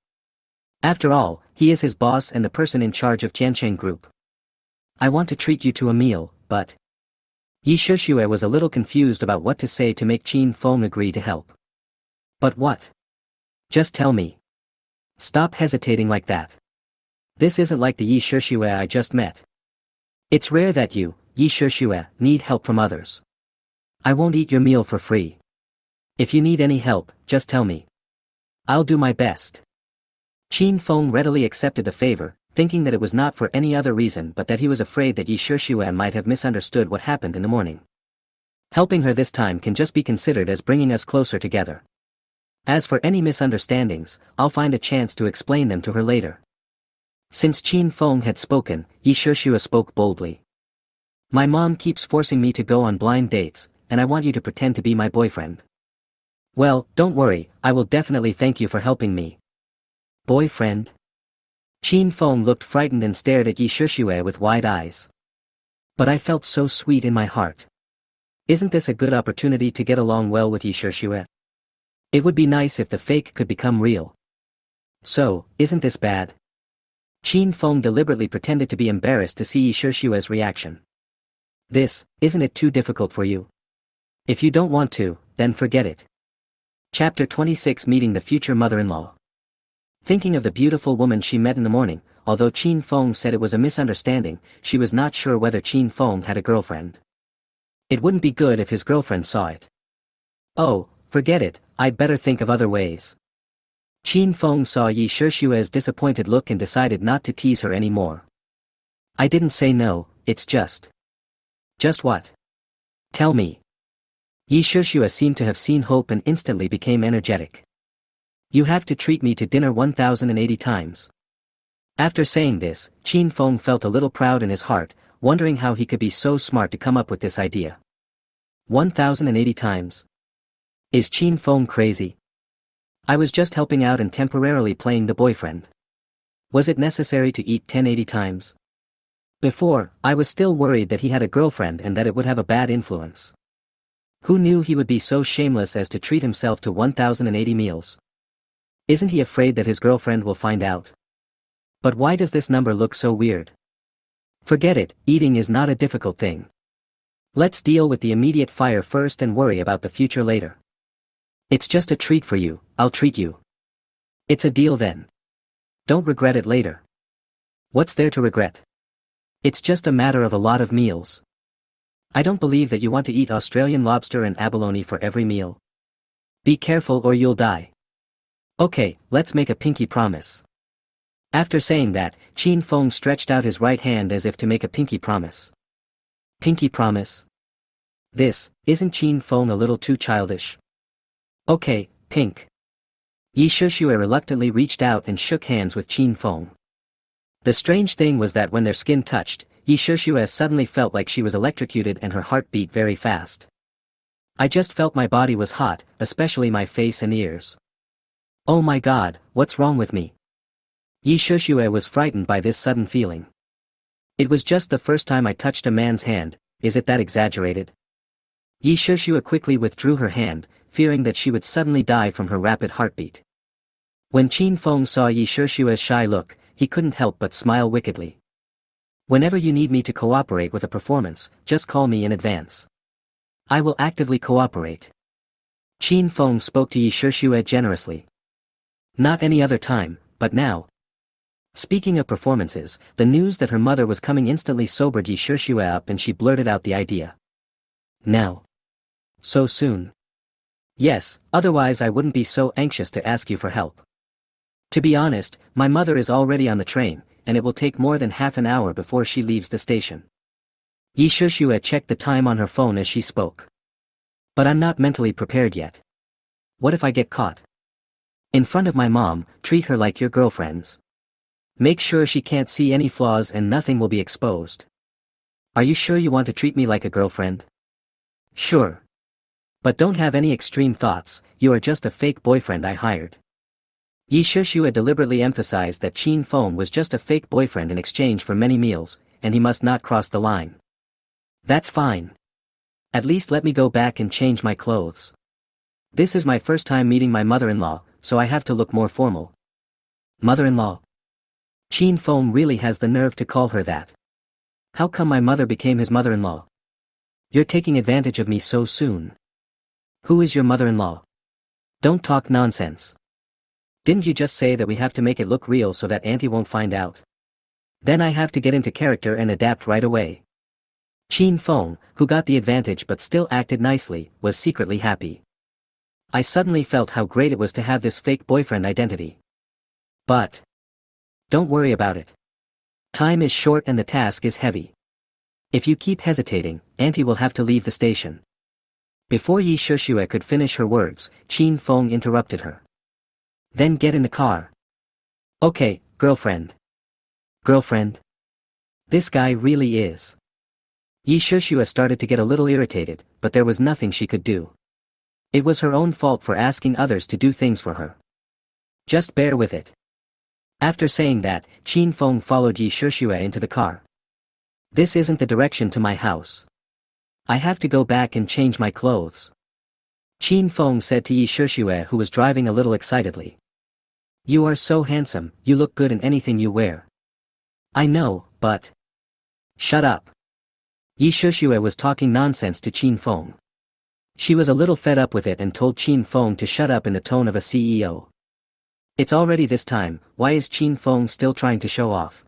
After all, he is his boss and the person in charge of Tiancheng Group. I want to treat you to a meal, but... Yi Shishue was a little confused about what to say to make Qin Feng agree to help. But what? Just tell me. Stop hesitating like that. This isn't like the Yi Shishue I just met. It's rare that you, Yi Shishue, need help from others. I won't eat your meal for free. If you need any help, just tell me. I'll do my best. Qin Feng readily accepted the favor, thinking that it was not for any other reason but that he was afraid that Yi Shishue might have misunderstood what happened in the morning. Helping her this time can just be considered as bringing us closer together. As for any misunderstandings, I'll find a chance to explain them to her later. Since Qin Feng had spoken, Yi Shishue spoke boldly. My mom keeps forcing me to go on blind dates, and I want you to pretend to be my boyfriend. Well, don't worry, I will definitely thank you for helping me. Boyfriend? Qin Feng looked frightened and stared at Yi Shishue with wide eyes. But I felt so sweet in my heart. Isn't this a good opportunity to get along well with Yi Shishue? It would be nice if the fake could become real. So, isn't this bad? Qin Feng deliberately pretended to be embarrassed to see Yi Shishue's reaction. Isn't it too difficult for you? If you don't want to, then forget it. Chapter 26 Meeting the Future Mother-in-Law. Thinking of the beautiful woman she met in the morning, although Qin Feng said it was a misunderstanding, she was not sure whether Qin Feng had a girlfriend. It wouldn't be good if his girlfriend saw it. Oh, forget it, I'd better think of other ways. Qin Feng saw Yi Shishue's disappointed look and decided not to tease her anymore. I didn't say no, it's just... Just what? Tell me. Yi Shishue seemed to have seen hope and instantly became energetic. You have to treat me to dinner 1,080 times. After saying this, Qin Feng felt a little proud in his heart, wondering how he could be so smart to come up with this idea. 1,080 times? Is Qin Feng crazy? I was just helping out and temporarily playing the boyfriend. Was it necessary to eat 1080 times? Before, I was still worried that he had a girlfriend and that it would have a bad influence. Who knew he would be so shameless as to treat himself to 1,080 meals? Isn't he afraid that his girlfriend will find out? But why does this number look so weird? Forget it, eating is not a difficult thing. Let's deal with the immediate fire first and worry about the future later. It's just a treat for you, I'll treat you. It's a deal then. Don't regret it later. What's there to regret? It's just a matter of a lot of meals. I don't believe that you want to eat Australian lobster and abalone for every meal. Be careful or you'll die. Okay, let's make a pinky promise. After saying that, Qin Feng stretched out his right hand as if to make a pinky promise. Pinky promise? Isn't Qin Feng a little too childish? Okay, pink. Yi Shishue reluctantly reached out and shook hands with Qin Feng. The strange thing was that when their skin touched, Yi Shishue suddenly felt like she was electrocuted and her heart beat very fast. I just felt my body was hot, especially my face and ears. Oh my god, what's wrong with me? Yi Shishue was frightened by this sudden feeling. It was just the first time I touched a man's hand, is it that exaggerated? Yi Shishue quickly withdrew her hand, fearing that she would suddenly die from her rapid heartbeat. When Qin Feng saw Yi Shishue's shy look, he couldn't help but smile wickedly. Whenever you need me to cooperate with a performance, just call me in advance. I will actively cooperate. Qin Feng spoke to Yi Shishue generously. Not any other time, but now. Speaking of performances, the news that her mother was coming instantly sobered Yi Shishue up and she blurted out the idea. Now. So soon. Yes, otherwise I wouldn't be so anxious to ask you for help. To be honest, my mother is already on the train, and it will take more than half an hour before she leaves the station. Yi Shishue checked the time on her phone as she spoke. But I'm not mentally prepared yet. What if I get caught? In front of my mom, treat her like your girlfriends. Make sure she can't see any flaws and nothing will be exposed. Are you sure you want to treat me like a girlfriend? Sure. But don't have any extreme thoughts, you are just a fake boyfriend I hired. Yi Shishue deliberately emphasized that Qin Feng was just a fake boyfriend in exchange for many meals, and he must not cross the line. That's fine. At least let me go back and change my clothes. This is my first time meeting my mother-in-law, so I have to look more formal. Mother-in-law? Chin Fong really has the nerve to call her that. How come my mother became his mother-in-law? You're taking advantage of me so soon. Who is your mother-in-law? Don't talk nonsense. Didn't you just say that we have to make it look real so that Auntie won't find out? Then I have to get into character and adapt right away. Chin Fong, who got the advantage but still acted nicely, was secretly happy. I suddenly felt how great it was to have this fake boyfriend identity. But don't worry about it. Time is short and the task is heavy. If you keep hesitating, Auntie will have to leave the station. Before Yi Shishue could finish her words, Chin Fong interrupted her. Then get in the car. Okay, girlfriend. Girlfriend? This guy really is. Yi Shishue started to get a little irritated, but there was nothing she could do. It was her own fault for asking others to do things for her. Just bear with it. After saying that, Chin Fong followed Yi Shishue into the car. This isn't the direction to my house. I have to go back and change my clothes. Chin Fong said to Yi Shishue, who was driving a little excitedly. You are so handsome, you look good in anything you wear. I know, but... Shut up. Yi Shishue was talking nonsense to Chin Fong. She was a little fed up with it and told Chin Fong to shut up in the tone of a CEO. It's already this time, why is Chin Fong still trying to show off?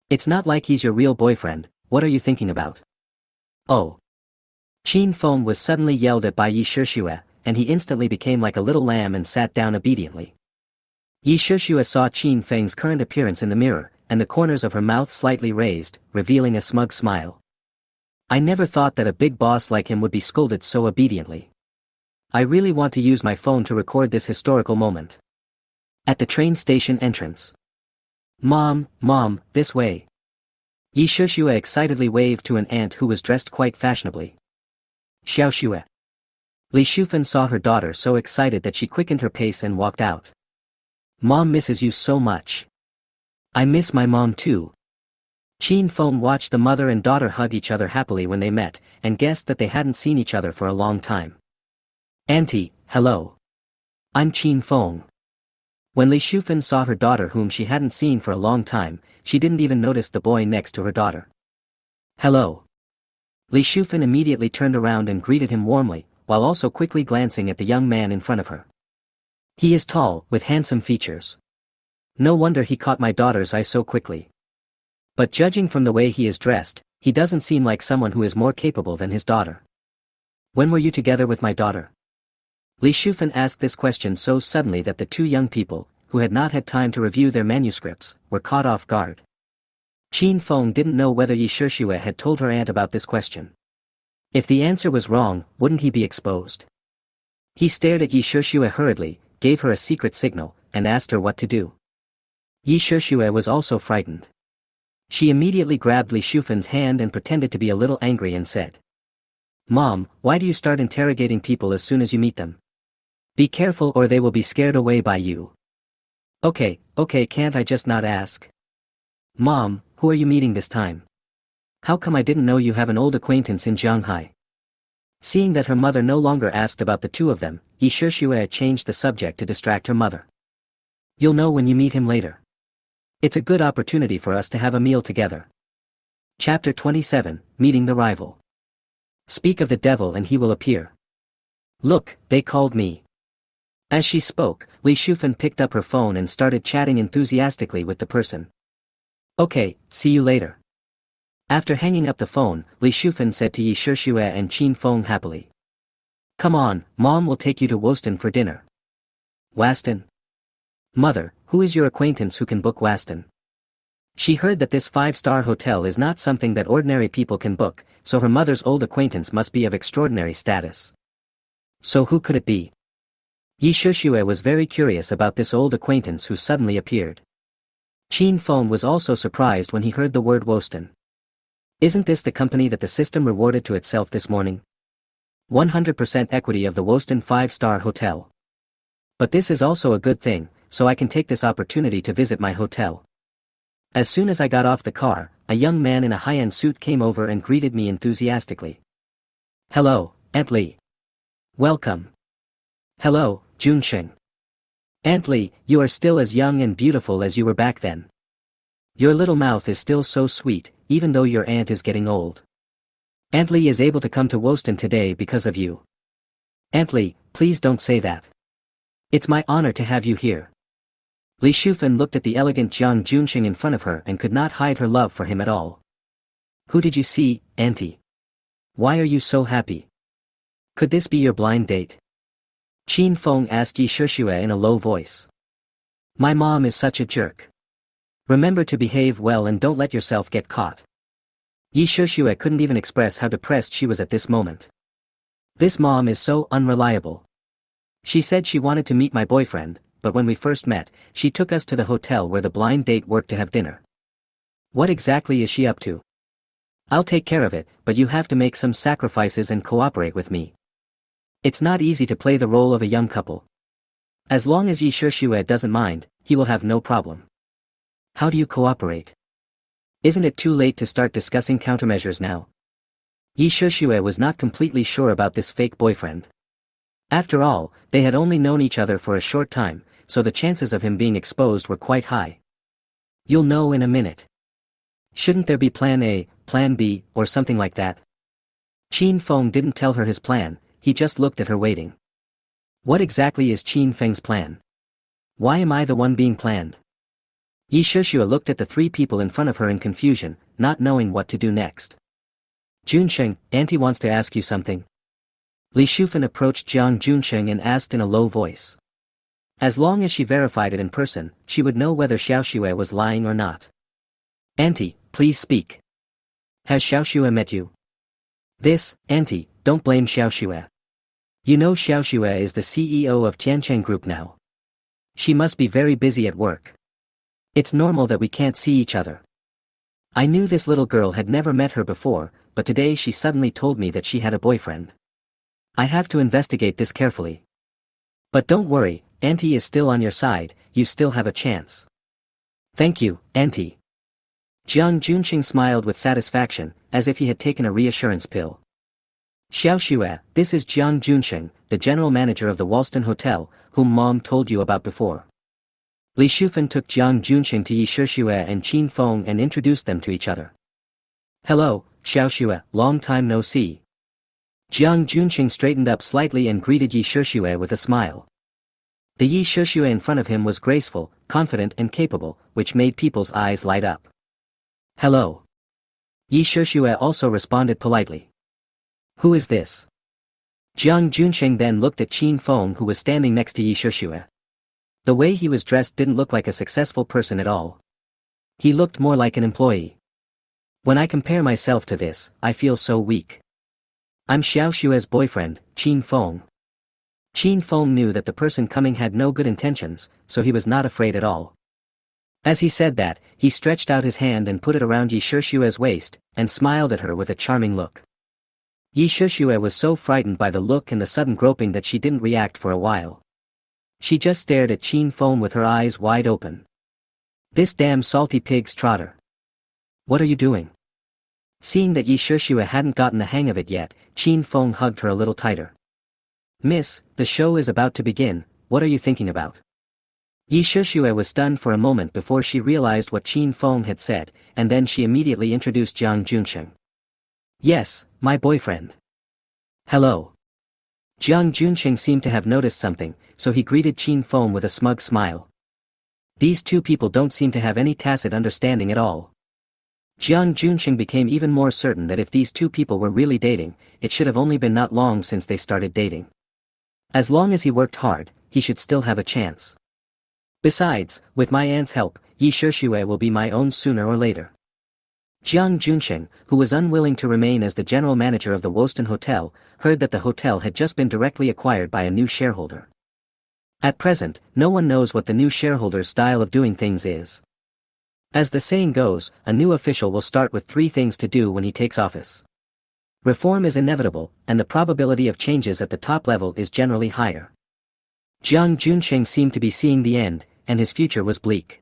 It's not like he's your real boyfriend, what are you thinking about? Oh. Chin Fong was suddenly yelled at by Yi Shishue, and he instantly became like a little lamb and sat down obediently. Yi Shishue saw Chin Feng's current appearance in the mirror, and the corners of her mouth slightly raised, revealing a smug smile. I never thought that a big boss like him would be scolded so obediently. I really want to use my phone to record this historical moment. At the train station entrance. Mom, this way. Yi Shishue excitedly waved to an aunt who was dressed quite fashionably. Xiaoxue. Li Shufan saw her daughter so excited that she quickened her pace and walked out. Mom misses you so much. I miss my mom too. Chin Fong watched the mother and daughter hug each other happily when they met, and guessed that they hadn't seen each other for a long time. Auntie, hello. I'm Chin Fong. When Li Shufan saw her daughter whom she hadn't seen for a long time, she didn't even notice the boy next to her daughter. Hello. Li Shufan immediately turned around and greeted him warmly, while also quickly glancing at the young man in front of her. He is tall, with handsome features. No wonder he caught my daughter's eye so quickly. But judging from the way he is dressed, he doesn't seem like someone who is more capable than his daughter. When were you together with my daughter? Li Shufan asked this question so suddenly that the two young people, who had not had time to review their manuscripts, were caught off guard. Chin Fong didn't know whether Yi Shishue had told her aunt about this question. If the answer was wrong, wouldn't he be exposed? He stared at Yi Shishue hurriedly, gave her a secret signal, and asked her what to do. Yi Shishue was also frightened. She immediately grabbed Li Shufan's hand and pretended to be a little angry and said, Mom, why do you start interrogating people as soon as you meet them? Be careful or they will be scared away by you. Okay, can't I just not ask? Mom, who are you meeting this time? How come I didn't know you have an old acquaintance in Shanghai? Seeing that her mother no longer asked about the two of them, Yi Shishue changed the subject to distract her mother. You'll know when you meet him later. It's a good opportunity for us to have a meal together. Chapter 27, Meeting the Rival. Speak of the devil and he will appear. Look, they called me. As she spoke, Li Shufan picked up her phone and started chatting enthusiastically with the person. Okay, see you later. After hanging up the phone, Li Shufan said to Yi Shishue and Chin Fong happily. Come on, Mom will take you to Weston for dinner. Weston? Mother, who is your acquaintance who can book Weston? She heard that this 5-star hotel is not something that ordinary people can book, so her mother's old acquaintance must be of extraordinary status. So who could it be? Yi Shishue was very curious about this old acquaintance who suddenly appeared. Chin Fong was also surprised when he heard the word Weston. Isn't this the company that the system rewarded to itself this morning? 100% equity of the Weston 5-star hotel. But this is also a good thing, so I can take this opportunity to visit my hotel. As soon as I got off the car, a young man in a high-end suit came over and greeted me enthusiastically. Hello, Aunt Lee. Welcome. Hello, Junsheng. Aunt Lee, you are still as young and beautiful as you were back then. Your little mouth is still so sweet, even though your aunt is getting old. Aunt Lee is able to come to Woston today because of you. Aunt Lee, please don't say that. It's my honor to have you here. Li Shufan looked at the elegant Jiang Junsheng in front of her and could not hide her love for him at all. Who did you see, Auntie? Why are you so happy? Could this be your blind date? Qin Feng asked Yi Shishue in a low voice. My mom is such a jerk. Remember to behave well and don't let yourself get caught. Yi Shishue couldn't even express how depressed she was at this moment. This mom is so unreliable. She said she wanted to meet my boyfriend, but when we first met, she took us to the hotel where the blind date worked to have dinner. What exactly is she up to? I'll take care of it, but you have to make some sacrifices and cooperate with me. It's not easy to play the role of a young couple. As long as Yi Shishue doesn't mind, he will have no problem. How do you cooperate? Isn't it too late to start discussing countermeasures now? Yi Shishue was not completely sure about this fake boyfriend. After all, they had only known each other for a short time, so the chances of him being exposed were quite high. You'll know in a minute. Shouldn't there be plan A, plan B, or something like that? Qin Feng didn't tell her his plan, he just looked at her waiting. What exactly is Qin Feng's plan? Why am I the one being planned? Yi Shishue looked at the three people in front of her in confusion, not knowing what to do next. Junsheng, Auntie wants to ask you something. Li Shufan approached Jiang Junsheng and asked in a low voice. As long as she verified it in person, she would know whether Xiaoxue was lying or not. Auntie, please speak. Has Xiaoxue met you? This, Auntie, don't blame Xiaoxue. You know Xiaoxue is the CEO of Tiancheng Group now. She must be very busy at work. It's normal that we can't see each other. I knew this little girl had never met her before, but today she suddenly told me that she had a boyfriend. I have to investigate this carefully. But don't worry, Auntie is still on your side, you still have a chance. Thank you, Auntie. Jiang Junqing smiled with satisfaction, as if he had taken a reassurance pill. Xiaoxue, this is Jiang Junqing, the general manager of the Walston Hotel, whom Mom told you about before. Li Shufan took Jiang Junqing to Yi Shishue and Qin Feng and introduced them to each other. Hello, Xiaoxue, long time no see. Jiang Junqing straightened up slightly and greeted Yi Shishue with a smile. The Yi Shishue in front of him was graceful, confident and capable, which made people's eyes light up. Hello. Yi Shishue also responded politely. Who is this? Jiang Junqing then looked at Qin Feng who was standing next to Yi Shishue. The way he was dressed didn't look like a successful person at all. He looked more like an employee. When I compare myself to this, I feel so weak. I'm Xiaoxue's boyfriend, Qin Feng. Qin Feng knew that the person coming had no good intentions, so he was not afraid at all. As he said that, he stretched out his hand and put it around Yi Shishue's waist, and smiled at her with a charming look. Yi Shishue was so frightened by the look and the sudden groping that she didn't react for a while. She just stared at Qin Feng with her eyes wide open. This damn salty pig's trotter. What are you doing? Seeing that Yi Shishue hadn't gotten the hang of it yet, Qin Feng hugged her a little tighter. Miss, the show is about to begin, what are you thinking about? Yi Shishue was stunned for a moment before she realized what Qin Feng had said, and then she immediately introduced Jiang Junqing. Yes, my boyfriend. Hello. Jiang Junqing seemed to have noticed something, so he greeted Qin Feng with a smug smile. These two people don't seem to have any tacit understanding at all. Jiang Junqing became even more certain that if these two people were really dating, it should have only been not long since they started dating. As long as he worked hard, he should still have a chance. Besides, with my aunt's help, Yi Shishue will be my own sooner or later. Jiang Junqing, who was unwilling to remain as the general manager of the Woston Hotel, heard that the hotel had just been directly acquired by a new shareholder. At present, no one knows what the new shareholder's style of doing things is. As the saying goes, a new official will start with 3 things to do when he takes office. Reform is inevitable, and the probability of changes at the top level is generally higher. Jiang Junqing seemed to be seeing the end, and his future was bleak.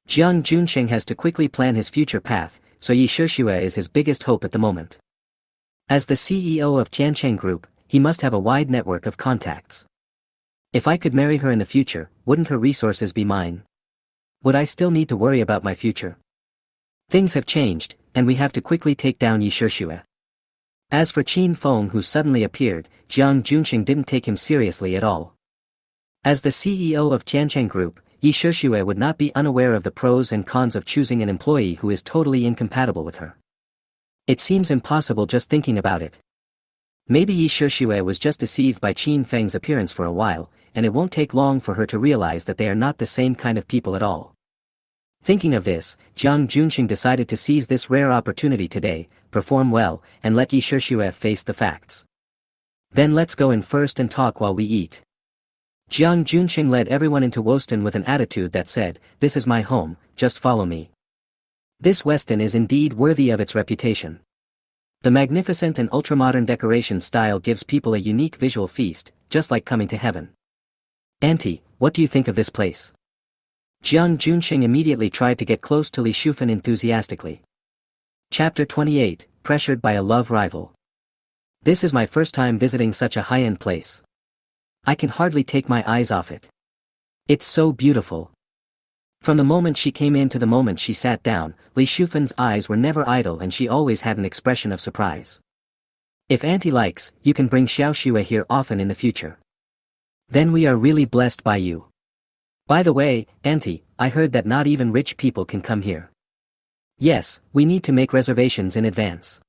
Jiang Junqing has to quickly plan his future path, so Yi Shishue is his biggest hope at the moment. As the CEO of Tiancheng Group, he must have a wide network of contacts. If I could marry her in the future, wouldn't her resources be mine? Would I still need to worry about my future? Things have changed, and we have to quickly take down Yi Shishue. As for Qin Feng, who suddenly appeared, Jiang Junqing didn't take him seriously at all. As the CEO of Tiancheng Group, Yi Shishue would not be unaware of the pros and cons of choosing an employee who is totally incompatible with her. It seems impossible just thinking about it. Maybe Yi Shishue was just deceived by Qin Feng's appearance for a while, and it won't take long for her to realize that they are not the same kind of people at all. Thinking of this, Jiang Junqing decided to seize this rare opportunity today, perform well, and let Yi Shishue face the facts. Then let's go in first and talk while we eat. Jiang Junqing led everyone into Weston with an attitude that said, "This is my home, just follow me." This Weston is indeed worthy of its reputation. The magnificent and ultramodern decoration style gives people a unique visual feast, just like coming to heaven. "Auntie, what do you think of this place?" Jiang Junqing immediately tried to get close to Li Shufan enthusiastically. Chapter 28, Pressured by a Love Rival. This is my first time visiting such a high-end place. I can hardly take my eyes off it. It's so beautiful. From the moment she came in to the moment she sat down, Li Shufan's eyes were never idle and she always had an expression of surprise. "If Auntie likes, you can bring Xiao Xue here often in the future. Then we are really blessed by you. By the way, Auntie, I heard that not even rich people can come here." "Yes, we need to make reservations in advance.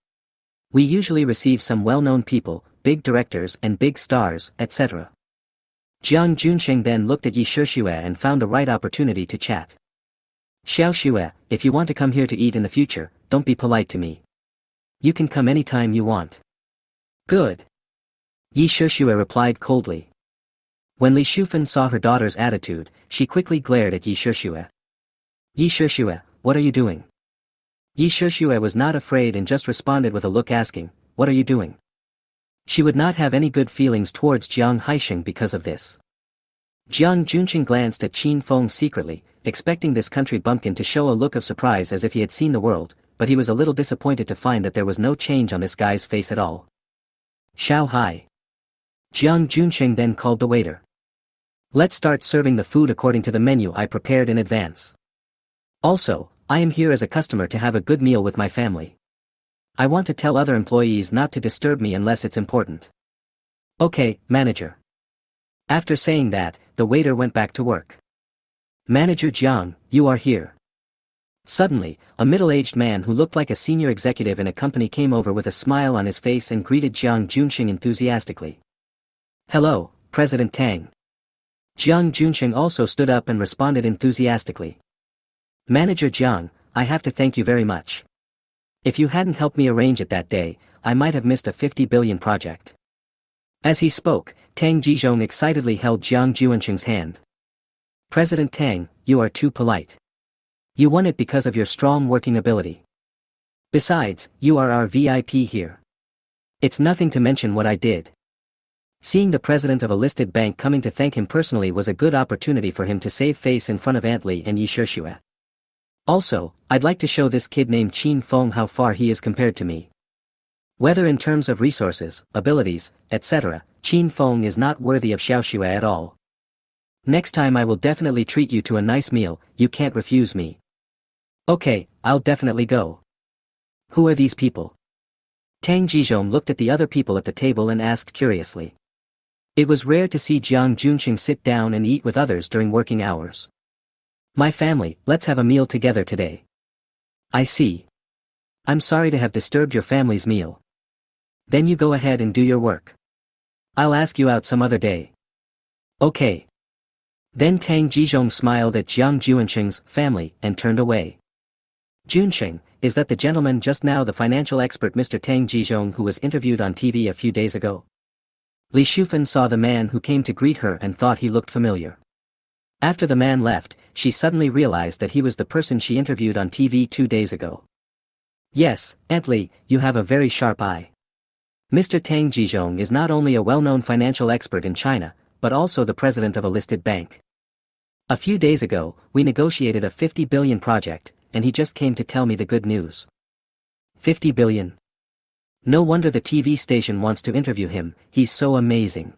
We usually receive some well-known people, big directors and big stars, etc." Jiang Junqing then looked at Yi Shishue and found the right opportunity to chat. "Xiao Xue, if you want to come here to eat in the future, don't be polite to me. You can come anytime you want." "Good." Yi Shishue replied coldly. When Li Shufan saw her daughter's attitude, she quickly glared at Yi Shishue. "Yi Shishue, what are you doing?" Yi Shishue was not afraid and just responded with a look asking, "What are you doing?" She would not have any good feelings towards Jiang Haisheng because of this. Jiang Junqing glanced at Qin Feng secretly, expecting this country bumpkin to show a look of surprise as if he had seen the world, but he was a little disappointed to find that there was no change on this guy's face at all. "Xiao Hai." Jiang Junqing then called the waiter. "Let's start serving the food according to the menu I prepared in advance. Also, I am here as a customer to have a good meal with my family. I want to tell other employees not to disturb me unless it's important." "Okay, manager." After saying that, the waiter went back to work. "Manager Jiang, you are here." Suddenly, a middle-aged man who looked like a senior executive in a company came over with a smile on his face and greeted Jiang Junqing enthusiastically. "Hello, President Tang." Jiang Junqing also stood up and responded enthusiastically. "Manager Jiang, I have to thank you very much. If you hadn't helped me arrange it that day, I might have missed a 50 billion project." As he spoke, Tang Jizhong excitedly held Jiang Junqing's hand. "President Tang, you are too polite. You won it because of your strong working ability. Besides, you are our VIP here. It's nothing to mention what I did." Seeing the president of a listed bank coming to thank him personally was a good opportunity for him to save face in front of Aunt Li and Yi Shishue. "Also, I'd like to show this kid named Qin Feng how far he is compared to me. Whether in terms of resources, abilities, etc., Qin Feng is not worthy of Xiao Xue at all. Next time I will definitely treat you to a nice meal, you can't refuse me." "Okay, I'll definitely go." "Who are these people?" Tang Jizhong looked at the other people at the table and asked curiously. It was rare to see Jiang Junqing sit down and eat with others during working hours. "My family, let's have a meal together today." "I see. I'm sorry to have disturbed your family's meal. Then you go ahead and do your work. I'll ask you out some other day." "Okay." Then Tang Jizhong smiled at Jiang Junqing's family and turned away. "Junqing, is that the gentleman just now, the financial expert Mr. Tang Jizhong who was interviewed on TV a few days ago?" Li Shufan saw the man who came to greet her and thought he looked familiar. After the man left, she suddenly realized that he was the person she interviewed on TV 2 days ago. "Yes, Aunt Li, you have a very sharp eye. Mr. Tang Jizhong is not only a well-known financial expert in China, but also the president of a listed bank. A few days ago, we negotiated a 50 billion project, and he just came to tell me the good news." 50 billion. No wonder the TV station wants to interview him, he's so amazing.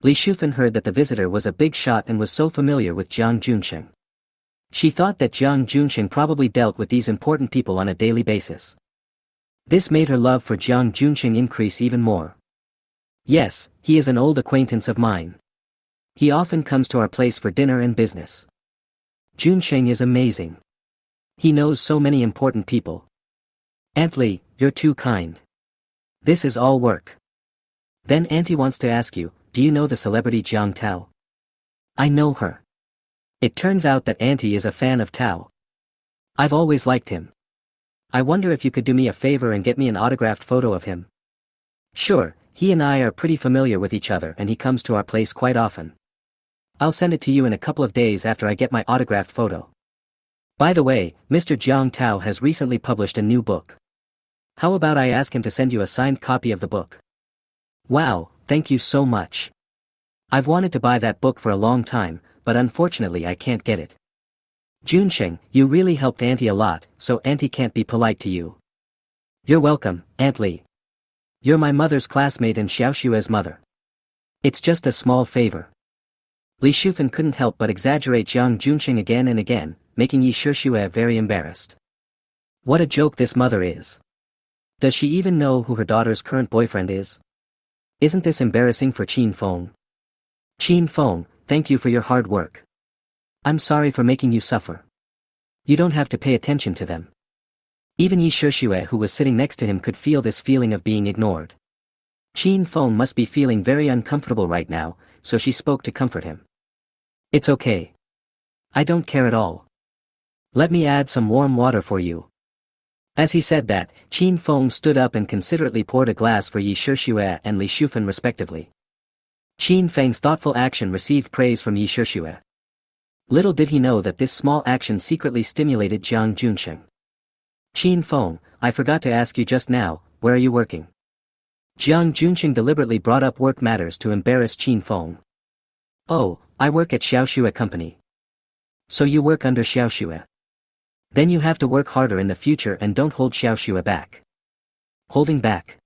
Li Shufan heard that the visitor was a big shot and was so familiar with Jiang Junsheng. She thought that Jiang Junsheng probably dealt with these important people on a daily basis. This made her love for Jiang Junsheng increase even more. Yes, he is an old acquaintance of mine. He often comes to our place for dinner and business. Junsheng is amazing. He knows so many important people. Aunt Li, you're too kind. This is all work. Then Auntie wants to ask you, do you know the celebrity Jiang Tao? I know her. It turns out that Auntie is a fan of Tao. I've always liked him. I wonder if you could do me a favor and get me an autographed photo of him. Sure, he and I are pretty familiar with each other and he comes to our place quite often. I'll send it to you in a couple of days after I get my autographed photo. By the way, Mr. Jiang Tao has recently published a new book. How about I ask him to send you a signed copy of the book? Wow, thank you so much. I've wanted to buy that book for a long time, but unfortunately I can't get it. Junsheng, you really helped Auntie a lot, so Auntie can't be polite to you. You're welcome, Aunt Li. You're my mother's classmate and Xiaoshue's mother. It's just a small favor. Li Shufan couldn't help but exaggerate Jiang Junsheng again and again, making Yi Shishue very embarrassed. What a joke this mother is. Does she even know who her daughter's current boyfriend is? Isn't this embarrassing for Qin Feng? Qin Feng, thank you for your hard work. I'm sorry for making you suffer. You don't have to pay attention to them. Even Yi Shishue who was sitting next to him could feel this feeling of being ignored. Qin Feng must be feeling very uncomfortable right now, so she spoke to comfort him. It's okay. I don't care at all. Let me add some warm water for you. As he said that, Qin Feng stood up and considerately poured a glass for Yi Shishue and Li Shufan respectively. Qin Feng's thoughtful action received praise from Yi Shishue. Little did he know that this small action secretly stimulated Jiang Junsheng. Qin Feng, I forgot to ask you just now, where are you working? Jiang Junsheng deliberately brought up work matters to embarrass Qin Feng. Oh, I work at Xiaoshue Company. So you work under Xiaoshue. Then you have to work harder in the future and don't hold Xiaoshue back. Holding back.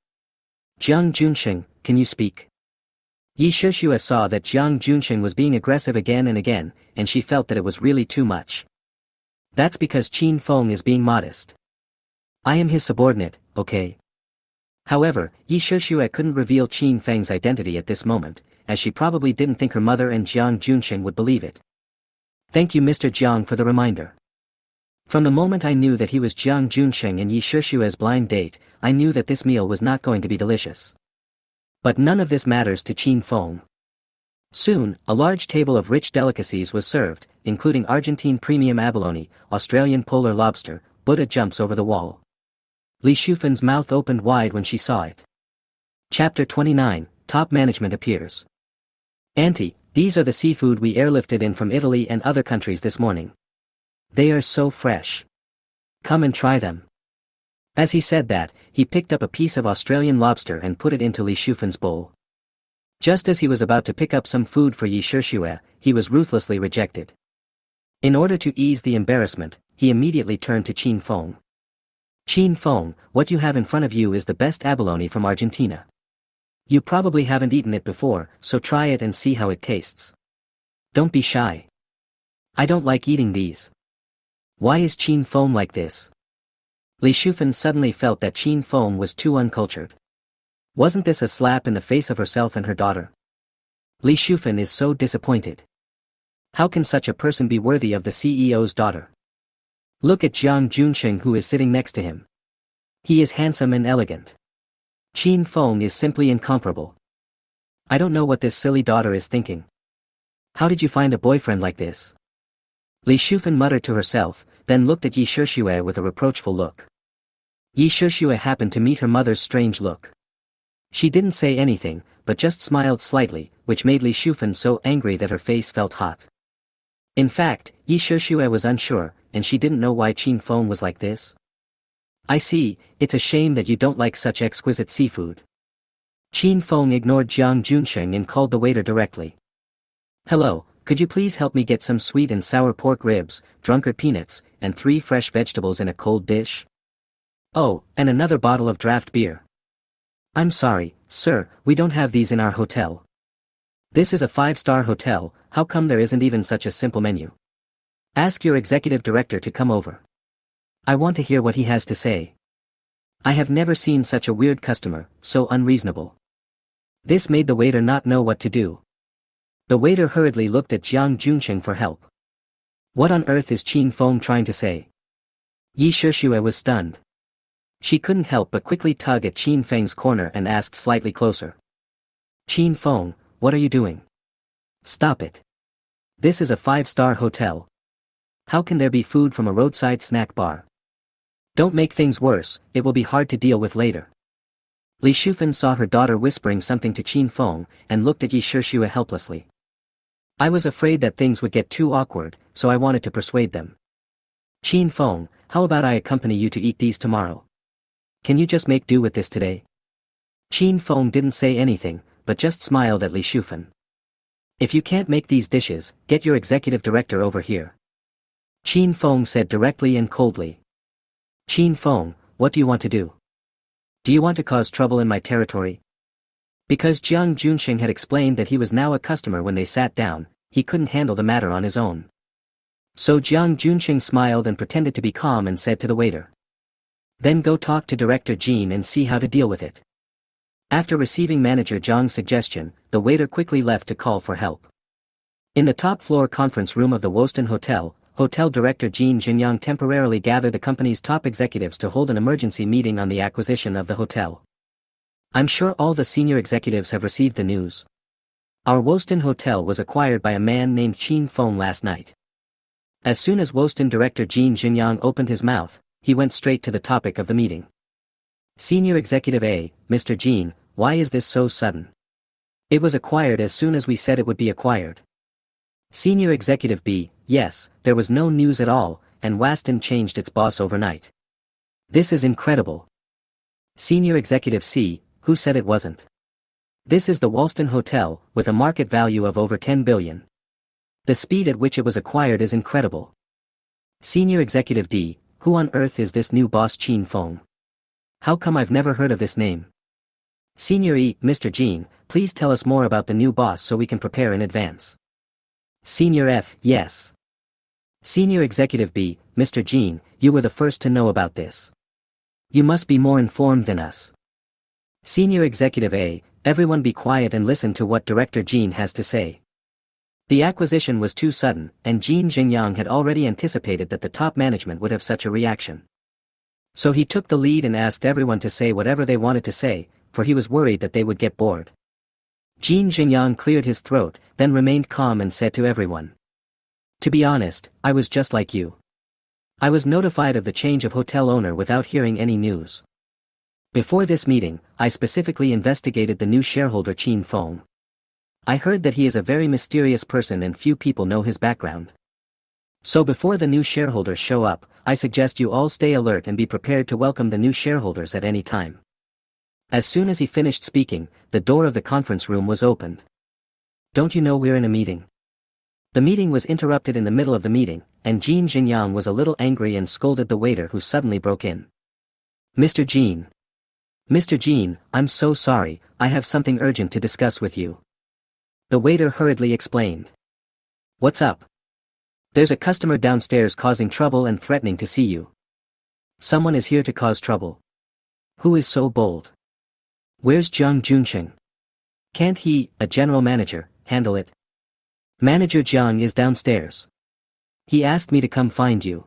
Jiang Junsheng, can you speak? Yi Shishue saw that Jiang Junsheng was being aggressive again and again, and she felt that it was really too much. That's because Qin Feng is being modest. I am his subordinate, okay? However, Yi Shishue couldn't reveal Qin Feng's identity at this moment, as she probably didn't think her mother and Jiang Junsheng would believe it. Thank you Mr. Jiang for the reminder. From the moment I knew that he was Jiang Junsheng and Yi Shishue's blind date, I knew that this meal was not going to be delicious. But none of this matters to Qin Feng. Soon, a large table of rich delicacies was served, including Argentine premium abalone, Australian polar lobster. Buddha jumps over the wall. Li Shufan's mouth opened wide when she saw it. Chapter 29, Top Management appears. Auntie, these are the seafood we airlifted in from Italy and other countries this morning. They are so fresh. Come and try them. As he said that, he picked up a piece of Australian lobster and put it into Li Shufan's bowl. Just as he was about to pick up some food for Yi Shishue, he was ruthlessly rejected. In order to ease the embarrassment, he immediately turned to Qin Feng. Qin Feng, what you have in front of you is the best abalone from Argentina. You probably haven't eaten it before, so try it and see how it tastes. Don't be shy. I don't like eating these. Why is Qin Feng like this? Li Shufan suddenly felt that Qin Feng was too uncultured. Wasn't this a slap in the face of herself and her daughter? Li Shufan is so disappointed. How can such a person be worthy of the CEO's daughter? Look at Jiang Junsheng who is sitting next to him. He is handsome and elegant. Qin Feng is simply incomparable. I don't know what this silly daughter is thinking. How did you find a boyfriend like this? Li Shufan muttered to herself, then looked at Yi Shishue with a reproachful look. Yi Shishue happened to meet her mother's strange look. She didn't say anything, but just smiled slightly, which made Li Shufan so angry that her face felt hot. In fact, Yi Shishue was unsure, and she didn't know why Qin Feng was like this. I see, it's a shame that you don't like such exquisite seafood. Qin Feng ignored Jiang Junsheng and called the waiter directly. Hello, could you please help me get some sweet and sour pork ribs, drunkard peanuts, and 3 fresh vegetables in a cold dish? Oh, and another bottle of draft beer. I'm sorry, sir, we don't have these in our hotel. This is a 5-star hotel, how come there isn't even such a simple menu? Ask your executive director to come over. I want to hear what he has to say. I have never seen such a weird customer, so unreasonable. This made the waiter not know what to do. The waiter hurriedly looked at Jiang Junsheng for help. What on earth is Qin Feng trying to say? Yi Shishue was stunned. She couldn't help but quickly tug at Qin Feng's corner and asked slightly closer. Qin Feng, what are you doing? Stop it. This is a 5-star hotel. How can there be food from a roadside snack bar? Don't make things worse, it will be hard to deal with later. Li Shufen saw her daughter whispering something to Qin Feng, and looked at Yi Shishue helplessly. I was afraid that things would get too awkward, so I wanted to persuade them. Qin Feng, how about I accompany you to eat these tomorrow? Can you just make do with this today? Qin Feng didn't say anything, but just smiled at Li Shufen. If you can't make these dishes, get your executive director over here. Qin Feng said directly and coldly. Qin Feng, what do you want to do? Do you want to cause trouble in my territory? Because Jiang Junsheng had explained that he was now a customer when they sat down, he couldn't handle the matter on his own. So Jiang Junsheng smiled and pretended to be calm and said to the waiter. Then go talk to Director Jin and see how to deal with it. After receiving Manager Zhang's suggestion, the waiter quickly left to call for help. In the top-floor conference room of the Woston Hotel, Hotel Director Jin Jinyang temporarily gathered the company's top executives to hold an emergency meeting on the acquisition of the hotel. I'm sure all the senior executives have received the news. Our Woston Hotel was acquired by a man named Qin Feng last night. As soon as Woston Director Jin Jinyang opened his mouth, he went straight to the topic of the meeting. Senior Executive A, Mr. Jin, why is this so sudden? It was acquired as soon as we said it would be acquired. Senior Executive B, yes, there was no news at all, and Weston changed its boss overnight. This is incredible. Senior Executive C, who said it wasn't? This is the Woston Hotel, with a market value of over 10 billion. The speed at which it was acquired is incredible. Senior Executive D, who on earth is this new boss Qin Feng? How come I've never heard of this name? Senior E, Mr. Jin, please tell us more about the new boss so we can prepare in advance. Senior F, yes. Senior Executive B, Mr. Jin, you were the first to know about this. You must be more informed than us. Senior Executive A, everyone be quiet and listen to what Director Jin has to say. The acquisition was too sudden, and Jin Jingyang had already anticipated that the top management would have such a reaction. So he took the lead and asked everyone to say whatever they wanted to say, for he was worried that they would get bored. Jin Jingyang cleared his throat, then remained calm and said to everyone. To be honest, I was just like you. I was notified of the change of hotel owner without hearing any news. Before this meeting, I specifically investigated the new shareholder Qin Feng. I heard that he is a very mysterious person and few people know his background. So before the new shareholders show up, I suggest you all stay alert and be prepared to welcome the new shareholders at any time. As soon as he finished speaking, the door of the conference room was opened. Don't you know we're in a meeting? The meeting was interrupted in the middle of the meeting, and Jin Jinyang was a little angry and scolded the waiter who suddenly broke in. Mr. Jin. Mr. Jin, I'm so sorry, I have something urgent to discuss with you. The waiter hurriedly explained. What's up? There's a customer downstairs causing trouble and threatening to see you. Someone is here to cause trouble. Who is so bold? Where's Jiang Junsheng? Can't he, a general manager, handle it? Manager Jiang is downstairs. He asked me to come find you.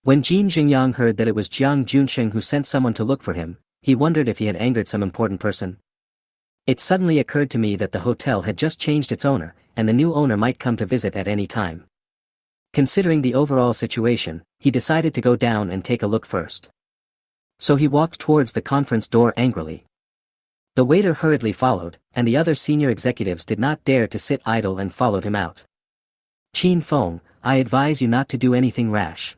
When Jin Jingyang heard that it was Jiang Junsheng who sent someone to look for him, he wondered if he had angered some important person. It suddenly occurred to me that the hotel had just changed its owner, and the new owner might come to visit at any time. Considering the overall situation, he decided to go down and take a look first. So he walked towards the conference door angrily. The waiter hurriedly followed, and the other senior executives did not dare to sit idle and followed him out. Qin Feng, I advise you not to do anything rash.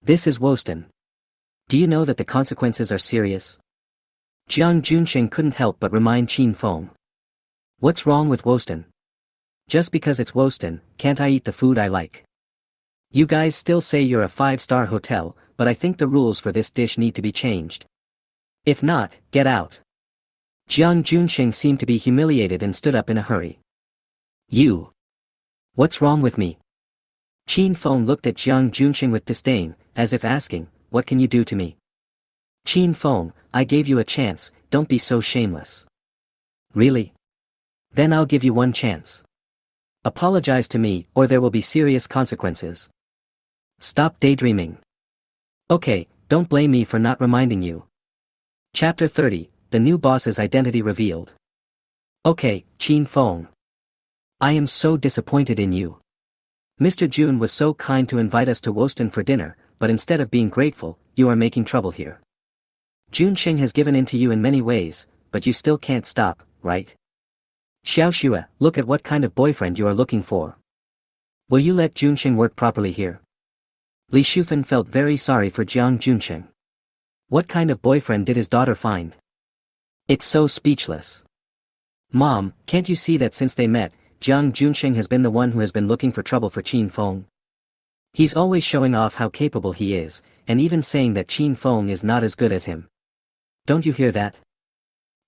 This is Woston. Do you know that the consequences are serious? Jiang Junsheng couldn't help but remind Qin Feng. What's wrong with Woston? Just because it's Woston, can't I eat the food I like? You guys still say you're a 5-star hotel, but I think the rules for this dish need to be changed. If not, get out. Jiang Junxing seemed to be humiliated and stood up in a hurry. You! What's wrong with me? Qin Feng looked at Jiang Junxing with disdain, as if asking, what can you do to me? Qin Feng, I gave you a chance, don't be so shameless. Really? Then I'll give you one chance. Apologize to me, or there will be serious consequences. Stop daydreaming. Okay, don't blame me for not reminding you. Chapter 30, The New Boss's Identity Revealed. Okay, Qin Feng. I am so disappointed in you. Mr. Jun was so kind to invite us to Woston for dinner, but instead of being grateful, you are making trouble here. Junxing has given in to you in many ways, but you still can't stop, right? Xiaoxue, look at what kind of boyfriend you are looking for. Will you let Junxing work properly here? Li Shufan felt very sorry for Jiang Junxing. What kind of boyfriend did his daughter find? It's so speechless. Mom, can't you see that since they met, Jiang Junxing has been the one who has been looking for trouble for Qin Feng? He's always showing off how capable he is, and even saying that Qin Feng is not as good as him. Don't you hear that?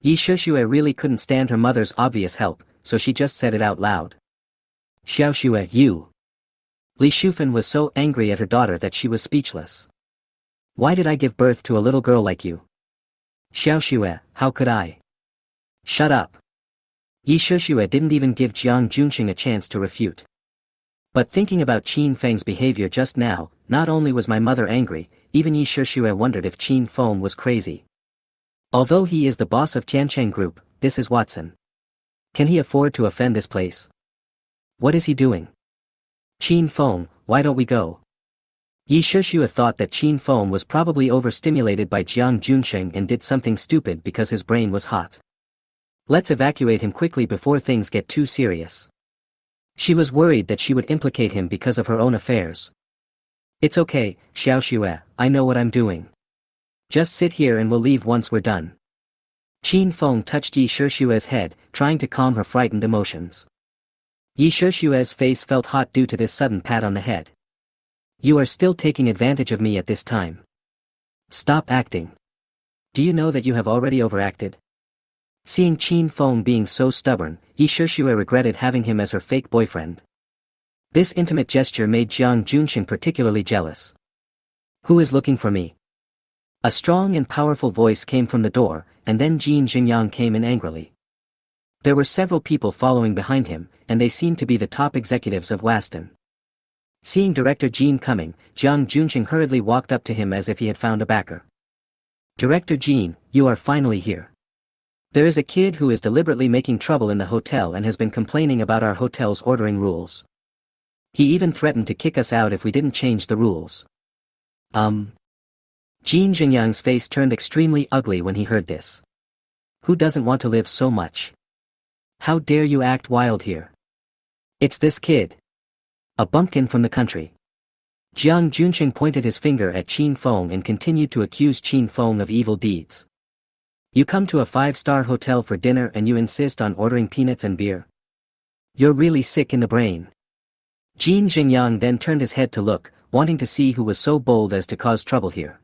Yi Shixue really couldn't stand her mother's obvious help, so she just said it out loud. Xiaoxue, you! Li Shufan was so angry at her daughter that she was speechless. Why did I give birth to a little girl like you? Xiaoxue, how could I? Shut up. Yi Shixue didn't even give Jiang Junxing a chance to refute. But thinking about Qin Feng's behavior just now, not only was my mother angry, even Yi Shixue wondered if Qin Feng was crazy. Although he is the boss of Tiancheng Group, this is Watson. Can he afford to offend this place? What is he doing? Qin Feng, why don't we go? Yi Shixue thought that Qin Feng was probably overstimulated by Jiang Junxing and did something stupid because his brain was hot. Let's evacuate him quickly before things get too serious. She was worried that she would implicate him because of her own affairs. It's okay, Xiaoxue, I know what I'm doing. Just sit here and we'll leave once we're done. Qin Feng touched Yi Shixue's head, trying to calm her frightened emotions. Yi Shixue's face felt hot due to this sudden pat on the head. You are still taking advantage of me at this time. Stop acting. Do you know that you have already overacted? Seeing Qin Feng being so stubborn, Yi Shixue regretted having him as her fake boyfriend. This intimate gesture made Jiang Junxing particularly jealous. Who is looking for me? A strong and powerful voice came from the door, and then Jin Jingyang came in angrily. There were several people following behind him, and they seemed to be the top executives of Waston. Seeing Director Jin coming, Jiang Junxing hurriedly walked up to him as if he had found a backer. Director Jin, you are finally here. There is a kid who is deliberately making trouble in the hotel and has been complaining about our hotel's ordering rules. He even threatened to kick us out if we didn't change the rules. Jin Jingyang's face turned extremely ugly when he heard this. Who doesn't want to live so much? How dare you act wild here? It's this kid. A bumpkin from the country. Jiang Junxing pointed his finger at Qin Feng and continued to accuse Qin Feng of evil deeds. You come to a 5-star hotel for dinner and you insist on ordering peanuts and beer? You're really sick in the brain. Jin Jingyang then turned his head to look, wanting to see who was so bold as to cause trouble here.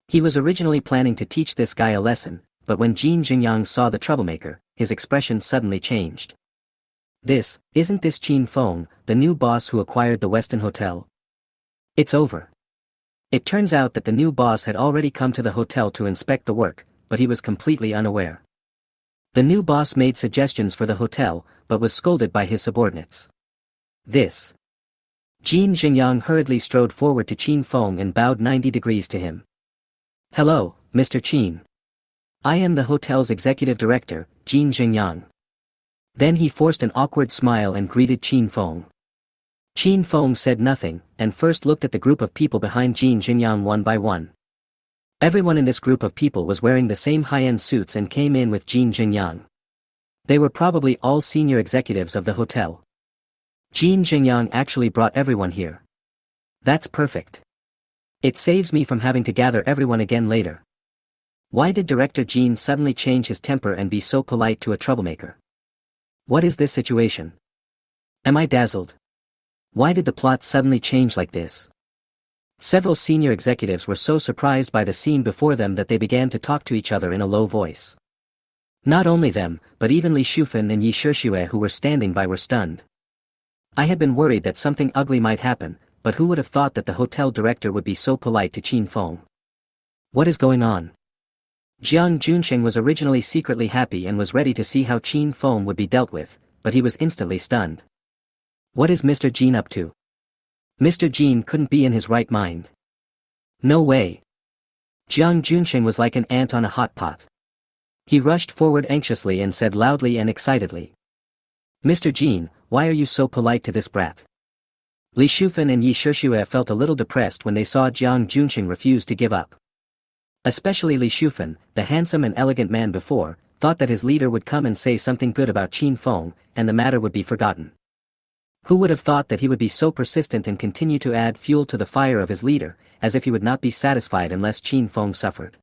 He was originally planning to teach this guy a lesson, but when Jin Jingyang saw the troublemaker, his expression suddenly changed. Isn't this Qin Feng, the new boss who acquired the Weston Hotel? It's over. It turns out that the new boss had already come to the hotel to inspect the work, but he was completely unaware. The new boss made suggestions for the hotel, but was scolded by his subordinates. Jin Jingyang hurriedly strode forward to Qin Feng and bowed 90 degrees to him. Hello, Mr. Qin. I am the hotel's executive director, Jin Jingyang. Then he forced an awkward smile and greeted Qin Feng. Qin Feng said nothing, and first looked at the group of people behind Jin Jingyang one by one. Everyone in this group of people was wearing the same high-end suits and came in with Jin Jingyang. They were probably all senior executives of the hotel. Jin Jingyang actually brought everyone here. That's perfect. It saves me from having to gather everyone again later. Why did Director Jin suddenly change his temper and be so polite to a troublemaker? What is this situation? Am I dazzled? Why did the plot suddenly change like this? Several senior executives were so surprised by the scene before them that they began to talk to each other in a low voice. Not only them, but even Li Shufan and Yi Shishue who were standing by were stunned. I had been worried that something ugly might happen, but who would have thought that the hotel director would be so polite to Qin Feng? What is going on? Jiang Junsheng was originally secretly happy and was ready to see how Qin Feng would be dealt with, but he was instantly stunned. What is Mr. Jin up to? Mr. Jin couldn't be in his right mind. No way. Jiang Junsheng was like an ant on a hot pot. He rushed forward anxiously and said loudly and excitedly. Mr. Jin, why are you so polite to this brat? Li Shufan and Yi Shishue felt a little depressed when they saw Jiang Junsheng refuse to give up. Especially Li Shufan, the handsome and elegant man before, thought that his leader would come and say something good about Qin Feng, and the matter would be forgotten. Who would have thought that he would be so persistent and continue to add fuel to the fire of his leader, as if he would not be satisfied unless Qin Feng suffered.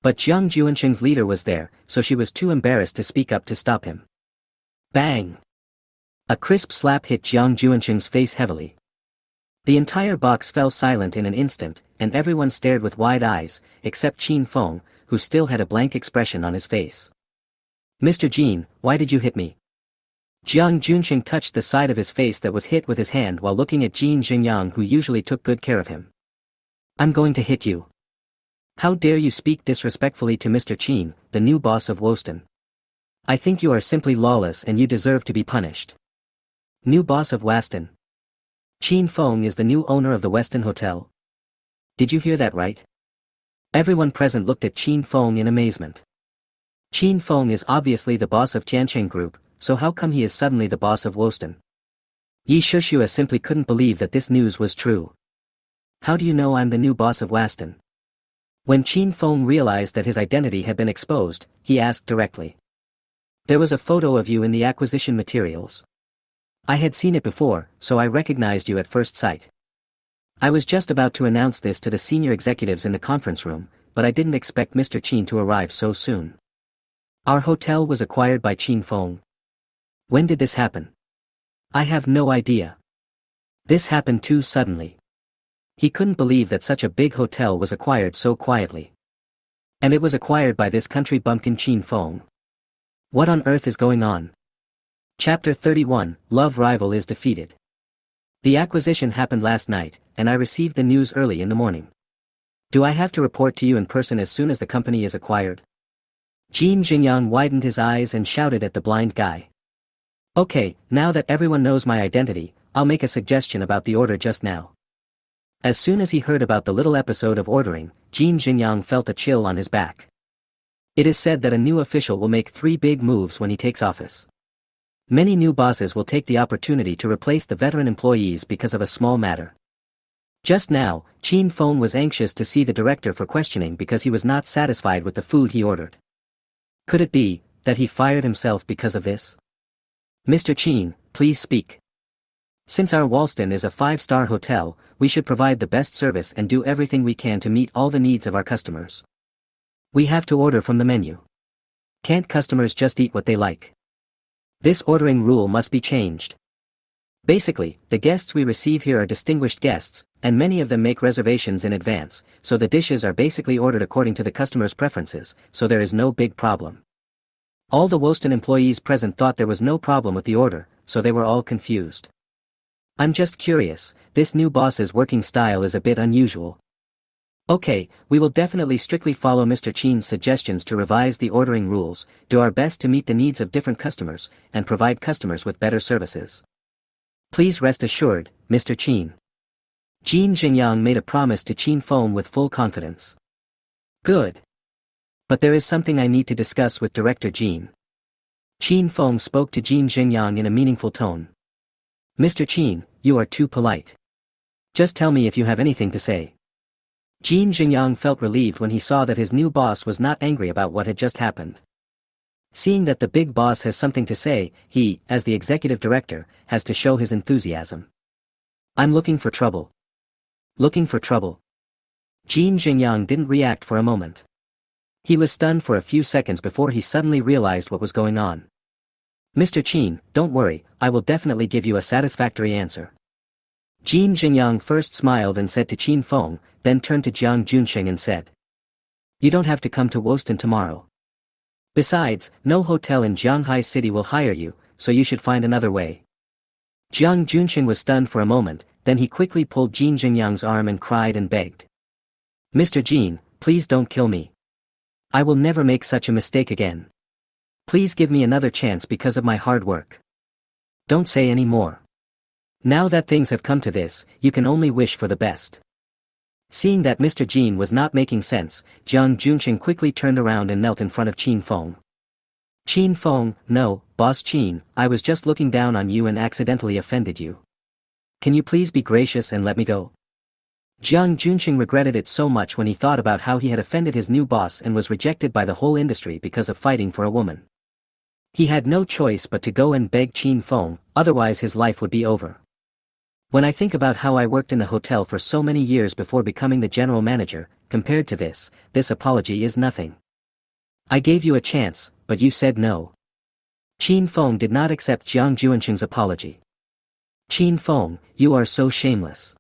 But Jiang Junsheng's leader was there, so she was too embarrassed to speak up to stop him. Bang! A crisp slap hit Jiang Junsheng's face heavily. The entire box fell silent in an instant, and everyone stared with wide eyes, except Qin Feng, who still had a blank expression on his face. Mr. Jin, why did you hit me? Jiang Junsheng touched the side of his face that was hit with his hand while looking at Jin Xingyang, who usually took good care of him. I'm going to hit you. How dare you speak disrespectfully to Mr. Qin, the new boss of Woston? I think you are simply lawless and you deserve to be punished. New boss of Waston. Qin Feng is the new owner of the Weston Hotel. Did you hear that right? Everyone present looked at Qin Feng in amazement. Qin Feng is obviously the boss of Tiancheng Group, so how come he is suddenly the boss of Woston? Yi Shishue simply couldn't believe that this news was true. How do you know I'm the new boss of Waston? When Qin Feng realized that his identity had been exposed, he asked directly. There was a photo of you in the acquisition materials. I had seen it before, so I recognized you at first sight. I was just about to announce this to the senior executives in the conference room, but I didn't expect Mr. Qin to arrive so soon. Our hotel was acquired by Qin Feng. When did this happen? I have no idea. This happened too suddenly. He couldn't believe that such a big hotel was acquired so quietly. And it was acquired by this country bumpkin Qin Feng. What on earth is going on? Chapter 31, Love Rival is defeated. The acquisition happened last night, and I received the news early in the morning. Do I have to report to you in person as soon as the company is acquired? Jin Xingyang widened his eyes and shouted at the blind guy. Okay, now that everyone knows my identity, I'll make a suggestion about the order just now. As soon as he heard about the little episode of ordering, Jin Xingyang felt a chill on his back. It is said that a new official will make 3 big moves when he takes office. Many new bosses will take the opportunity to replace the veteran employees because of a small matter. Just now, Qin Feng was anxious to see the director for questioning because he was not satisfied with the food he ordered. Could it be that he fired himself because of this? Mr. Qin, please speak. Since our Walston is a 5-star hotel, we should provide the best service and do everything we can to meet all the needs of our customers. We have to order from the menu. Can't customers just eat what they like? This ordering rule must be changed. Basically, the guests we receive here are distinguished guests, and many of them make reservations in advance, so the dishes are basically ordered according to the customer's preferences, so there is no big problem. All the Woston employees present thought there was no problem with the order, so they were all confused. I'm just curious, this new boss's working style is a bit unusual. Okay, we will definitely strictly follow Mr. Qin's suggestions to revise the ordering rules, do our best to meet the needs of different customers, and provide customers with better services. Please rest assured, Mr. Qin. Jin Xingyang made a promise to Qin Feng with full confidence. Good. But there is something I need to discuss with Director Jin. Qin Feng spoke to Jin Xingyang in a meaningful tone. Mr. Qin, you are too polite. Just tell me if you have anything to say. Jin Xingyang felt relieved when he saw that his new boss was not angry about what had just happened. Seeing that the big boss has something to say, he, as the executive director, has to show his enthusiasm. I'm looking for trouble. Looking for trouble. Jin Xingyang didn't react for a moment. He was stunned for a few seconds before he suddenly realized what was going on. Mr. Qin, don't worry, I will definitely give you a satisfactory answer. Jin Xingyang first smiled and said to Qin Feng, then turned to Jiang Junsheng and said. You don't have to come to Woston tomorrow. Besides, no hotel in Jianghai City will hire you, so you should find another way. Jiang Junxing was stunned for a moment, then he quickly pulled Jin Jingyang's arm and cried and begged. Mr. Jin, please don't kill me. I will never make such a mistake again. Please give me another chance because of my hard work. Don't say any more. Now that things have come to this, you can only wish for the best. Seeing that Mr. Jin was not making sense, Jiang Junxing quickly turned around and knelt in front of Qin Feng. Qin Feng, no, Boss Qin, I was just looking down on you and accidentally offended you. Can you please be gracious and let me go? Jiang Junxing regretted it so much when he thought about how he had offended his new boss and was rejected by the whole industry because of fighting for a woman. He had no choice but to go and beg Qin Feng, otherwise his life would be over. When I think about how I worked in the hotel for so many years before becoming the general manager, compared to this apology is nothing. I gave you a chance, but you said no. Qin Feng did not accept Jiang Junxing's apology. Qin Feng, you are so shameless.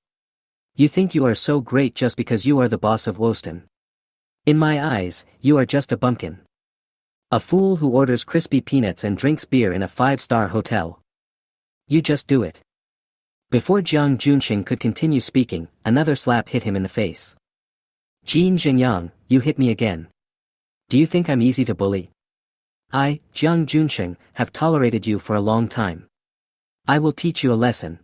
You think you are so great just because you are the boss of Webtoon. In my eyes, you are just a bumpkin. A fool who orders crispy peanuts and drinks beer in a 5-star hotel. You just do it. Before Jiang Junxing could continue speaking, another slap hit him in the face. Jin Jingyang, you hit me again. Do you think I'm easy to bully? I, Jiang Junxing, have tolerated you for a long time. I will teach you a lesson.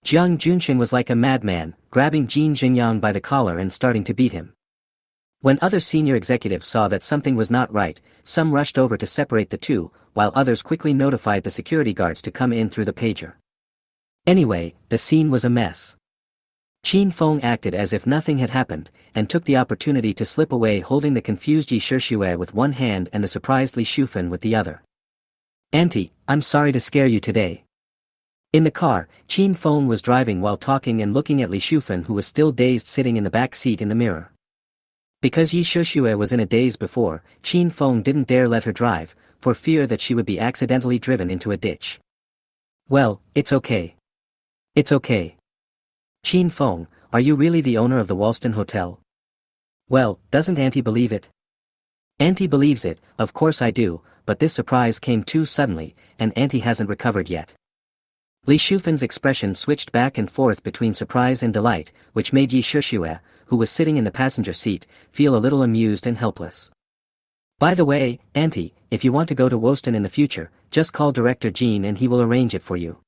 Jiang Junxing was like a madman, grabbing Jin Jingyang by the collar and starting to beat him. When other senior executives saw that something was not right, some rushed over to separate the two, while others quickly notified the security guards to come in through the pager. Anyway, the scene was a mess. Qin Feng acted as if nothing had happened, and took the opportunity to slip away holding the confused Yi Shixue with one hand and the surprised Li Shufan with the other. Auntie, I'm sorry to scare you today. In the car, Qin Feng was driving while talking and looking at Li Shufan who was still dazed sitting in the back seat in the mirror. Because Yi Shixue was in a daze before, Qin Feng didn't dare let her drive, for fear that she would be accidentally driven into a ditch. Well, it's okay. It's okay. Qin Feng, are you really the owner of the Webtoon Hotel? Well, doesn't Auntie believe it? Auntie believes it, of course I do, but this surprise came too suddenly, and Auntie hasn't recovered yet. Li Shufan's expression switched back and forth between surprise and delight, which made Yi Shixue, who was sitting in the passenger seat, feel a little amused and helpless. By the way, Auntie, if you want to go to Webtoon in the future, just call Director Jean and he will arrange it for you.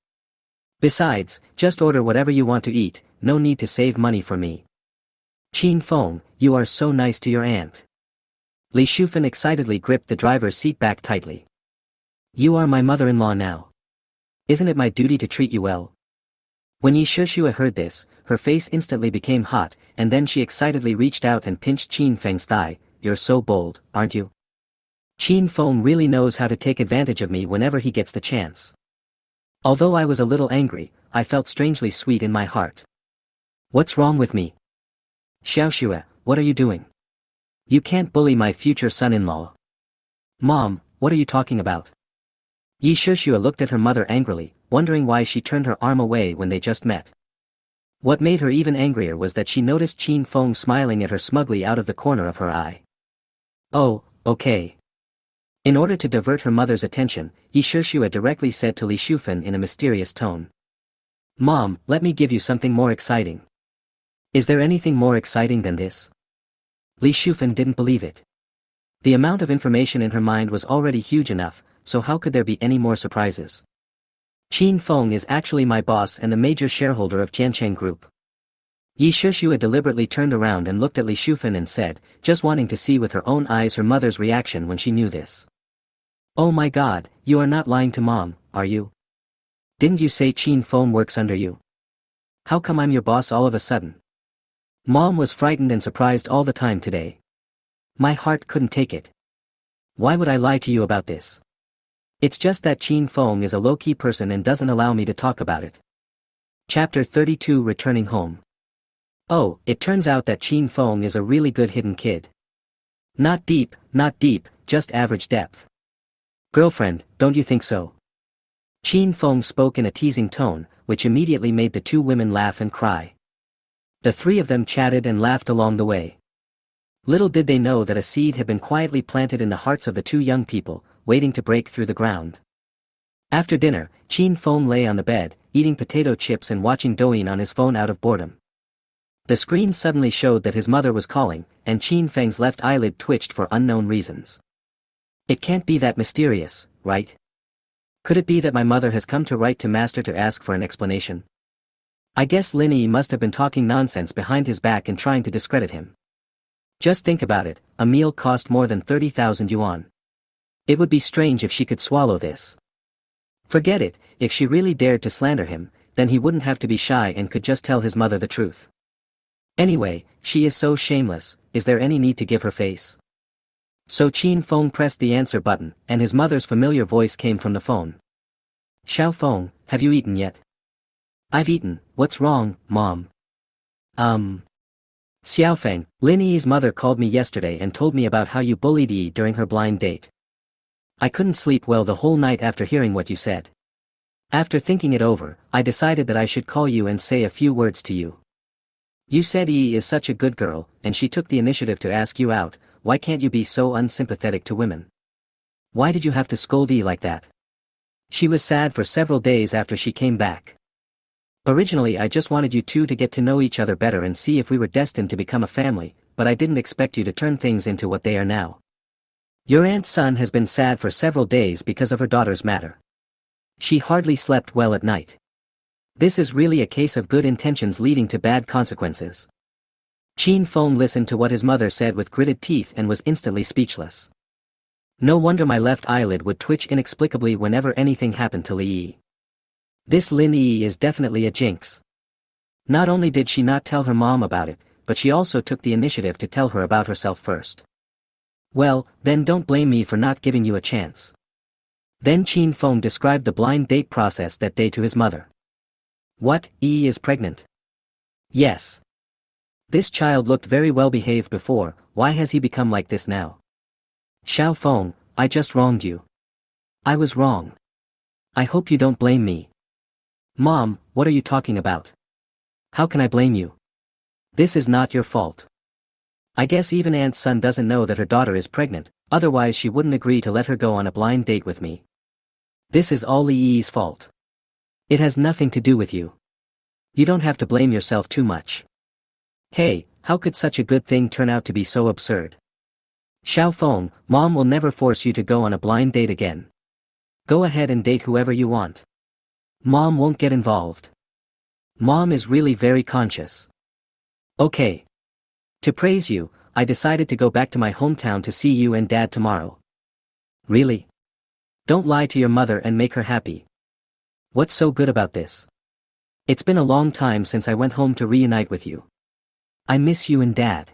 Besides, just order whatever you want to eat, no need to save money for me. Qin Feng, you are so nice to your aunt. Li Shufan excitedly gripped the driver's seat back tightly. You are my mother-in-law now. Isn't it my duty to treat you well? When Yi Shixue heard this, her face instantly became hot, and then she excitedly reached out and pinched Qin Feng's thigh. You're so bold, aren't you? Qin Feng really knows how to take advantage of me whenever he gets the chance. Although I was a little angry, I felt strangely sweet in my heart. What's wrong with me? Xiaoxue, what are you doing? You can't bully my future son-in-law. Mom, what are you talking about? Yi Shixue looked at her mother angrily, wondering why she turned her arm away when they just met. What made her even angrier was that she noticed Qin Feng smiling at her smugly out of the corner of her eye. Oh, okay. In order to divert her mother's attention, Yi Shixue directly said to Li Shufan in a mysterious tone. Mom, let me give you something more exciting. Is there anything more exciting than this? Li Shufan didn't believe it. The amount of information in her mind was already huge enough, so how could there be any more surprises? Qin Feng is actually my boss and the major shareholder of Tiancheng Group. Yi Shixue deliberately turned around and looked at Li Shufan and said, just wanting to see with her own eyes her mother's reaction when she knew this. Oh my god, you are not lying to Mom, are you? Didn't you say Qin Feng works under you? How come I'm your boss all of a sudden? Mom was frightened and surprised all the time today. My heart couldn't take it. Why would I lie to you about this? It's just that Qin Feng is a low-key person and doesn't allow me to talk about it. Chapter 32 Returning Home. Oh, it turns out that Qin Feng is a really good hidden kid. Not deep, just average depth. Girlfriend, don't you think so? Qin Feng spoke in a teasing tone, which immediately made the two women laugh and cry. The three of them chatted and laughed along the way. Little did they know that a seed had been quietly planted in the hearts of the two young people, waiting to break through the ground. After dinner, Chin Fong lay on the bed, eating potato chips and watching Douyin on his phone out of boredom. The screen suddenly showed that his mother was calling, and Chin Feng's left eyelid twitched for unknown reasons. It can't be that mysterious, right? Could it be that my mother has come to write to Master to ask for an explanation? I guess Lin Yi must have been talking nonsense behind his back and trying to discredit him. Just think about it, a meal cost more than 30,000 yuan. It would be strange if she could swallow this. Forget it, if she really dared to slander him, then he wouldn't have to be shy and could just tell his mother the truth. Anyway, she is so shameless, is there any need to give her face? So Chin Fong pressed the answer button, and his mother's familiar voice came from the phone. Xiao Fong, have you eaten yet? I've eaten, what's wrong, Mom? Xiaofeng, Lin Yi's mother called me yesterday and told me about how you bullied Yi during her blind date. I couldn't sleep well the whole night after hearing what you said. After thinking it over, I decided that I should call you and say a few words to you. You said Yi is such a good girl, and she took the initiative to ask you out. Why can't you be so unsympathetic to women? Why did you have to scold Yi like that? She was sad for several days after she came back. Originally I just wanted you two to get to know each other better and see if we were destined to become a family, but I didn't expect you to turn things into what they are now. Your aunt's son has been sad for several days because of her daughter's matter. She hardly slept well at night. This is really a case of good intentions leading to bad consequences. Chin Fong listened to what his mother said with gritted teeth and was instantly speechless. No wonder my left eyelid would twitch inexplicably whenever anything happened to Li Yi. This Lin Yi is definitely a jinx. Not only did she not tell her mom about it, but she also took the initiative to tell her about herself first. Well, then don't blame me for not giving you a chance. Then Chin Fong described the blind date process that day to his mother. What, Yi is pregnant? Yes. This child looked very well behaved before, why has he become like this now? Xiao Fong, I just wronged you. I was wrong. I hope you don't blame me. Mom, what are you talking about? How can I blame you? This is not your fault. I guess even Aunt's son doesn't know that her daughter is pregnant, otherwise she wouldn't agree to let her go on a blind date with me. This is all Li Yi's fault. It has nothing to do with you. You don't have to blame yourself too much. Hey, how could such a good thing turn out to be so absurd? Xiao Fong, Mom will never force you to go on a blind date again. Go ahead and date whoever you want. Mom won't get involved. Mom is really very conscious. Okay. To praise you, I decided to go back to my hometown to see you and Dad tomorrow. Really? Don't lie to your mother and make her happy. What's so good about this? It's been a long time since I went home to reunite with you. I miss you and Dad.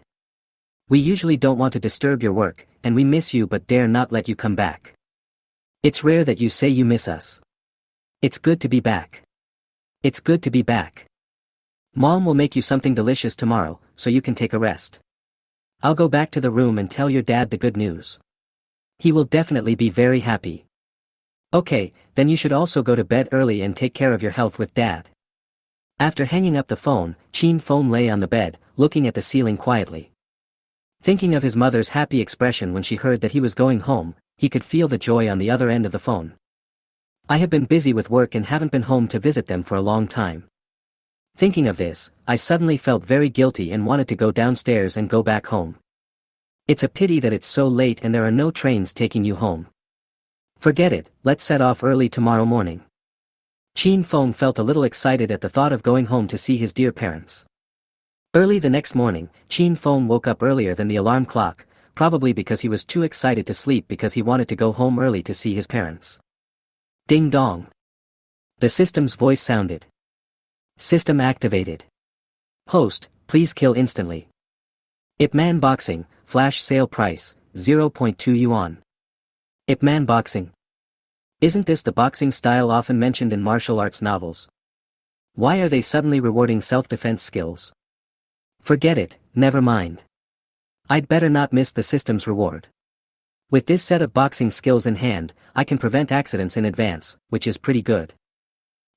We usually don't want to disturb your work, and we miss you but dare not let you come back. It's rare that you say you miss us. It's good to be back. It's good to be back. Mom will make you something delicious tomorrow, so you can take a rest. I'll go back to the room and tell your dad the good news. He will definitely be very happy. Okay, then you should also go to bed early and take care of your health with Dad. After hanging up the phone, Chin Fong lay on the bed, looking at the ceiling quietly. Thinking of his mother's happy expression when she heard that he was going home, he could feel the joy on the other end of the phone. I have been busy with work and haven't been home to visit them for a long time. Thinking of this, I suddenly felt very guilty and wanted to go downstairs and go back home. It's a pity that it's so late and there are no trains taking you home. Forget it, let's set off early tomorrow morning. Chin Fong felt a little excited at the thought of going home to see his dear parents. Early the next morning, Chin Fong woke up earlier than the alarm clock, probably because he was too excited to sleep because he wanted to go home early to see his parents. Ding dong. The system's voice sounded. System activated. Host, please kill instantly. Ip Man Boxing, flash sale price, 0.2 yuan. Ip Man Boxing. Isn't this the boxing style often mentioned in martial arts novels? Why are they suddenly rewarding self-defense skills? Forget it, never mind. I'd better not miss the system's reward. With this set of boxing skills in hand, I can prevent accidents in advance, which is pretty good.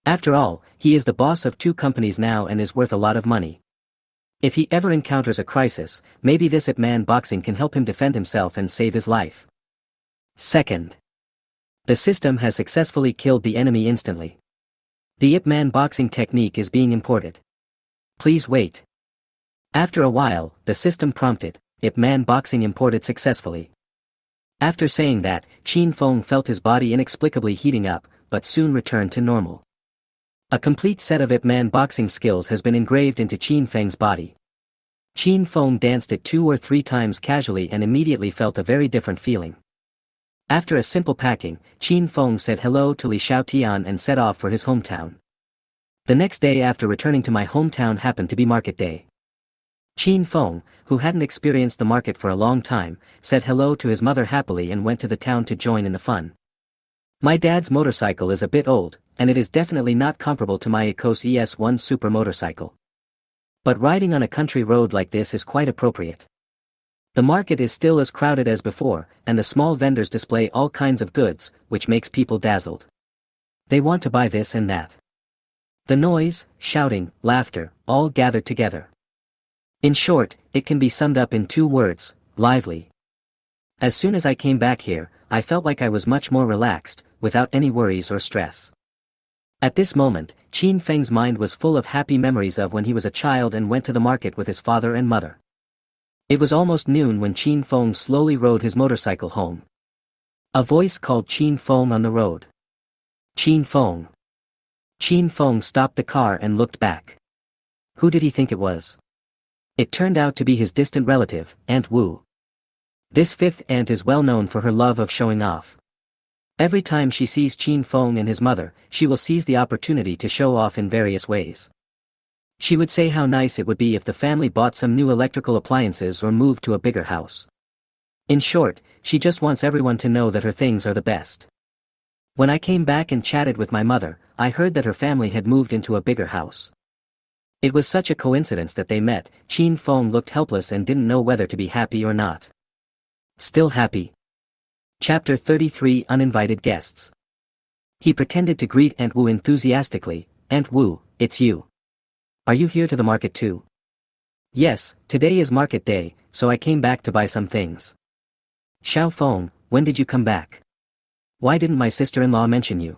After all, he is the boss of 2 companies now and is worth a lot of money. If he ever encounters a crisis, maybe this Ip Man boxing can help him defend himself and save his life. Second. The system has successfully killed the enemy instantly. The Ip Man boxing technique is being imported. Please wait. After a while, the system prompted, Ip Man boxing imported successfully. After saying that, Qin Feng felt his body inexplicably heating up, but soon returned to normal. A complete set of Ip Man boxing skills has been engraved into Qin Feng's body. Qin Feng danced it 2 or 3 times casually and immediately felt a very different feeling. After a simple packing, Qin Feng said hello to Li Xiaotian and set off for his hometown. The next day after returning to my hometown happened to be market day. Qin Feng, who hadn't experienced the market for a long time, said hello to his mother happily and went to the town to join in the fun. My dad's motorcycle is a bit old, and it is definitely not comparable to my Ecos ES1 super motorcycle. But riding on a country road like this is quite appropriate. The market is still as crowded as before, and the small vendors display all kinds of goods, which makes people dazzled. They want to buy this and that. The noise, shouting, laughter, all gathered together. In short, it can be summed up in 2 words, lively. As soon as I came back here, I felt like I was much more relaxed, without any worries or stress. At this moment, Qin Feng's mind was full of happy memories of when he was a child and went to the market with his father and mother. It was almost noon when Qin Feng slowly rode his motorcycle home. A voice called Qin Feng on the road. Qin Feng. Qin Feng stopped the car and looked back. Who did he think it was? It turned out to be his distant relative, Aunt Wu. This 5th aunt is well known for her love of showing off. Every time she sees Qin Feng and his mother, she will seize the opportunity to show off in various ways. She would say how nice it would be if the family bought some new electrical appliances or moved to a bigger house. In short, she just wants everyone to know that her things are the best. When I came back and chatted with my mother, I heard that her family had moved into a bigger house. It was such a coincidence that they met. Qin Feng looked helpless and didn't know whether to be happy or not. Still happy. Chapter 33 Uninvited Guests. He pretended to greet Aunt Wu enthusiastically. Aunt Wu, it's you. Are you here to the market too? Yes, today is market day, so I came back to buy some things. Xiao Feng, when did you come back? Why didn't my sister-in-law mention you?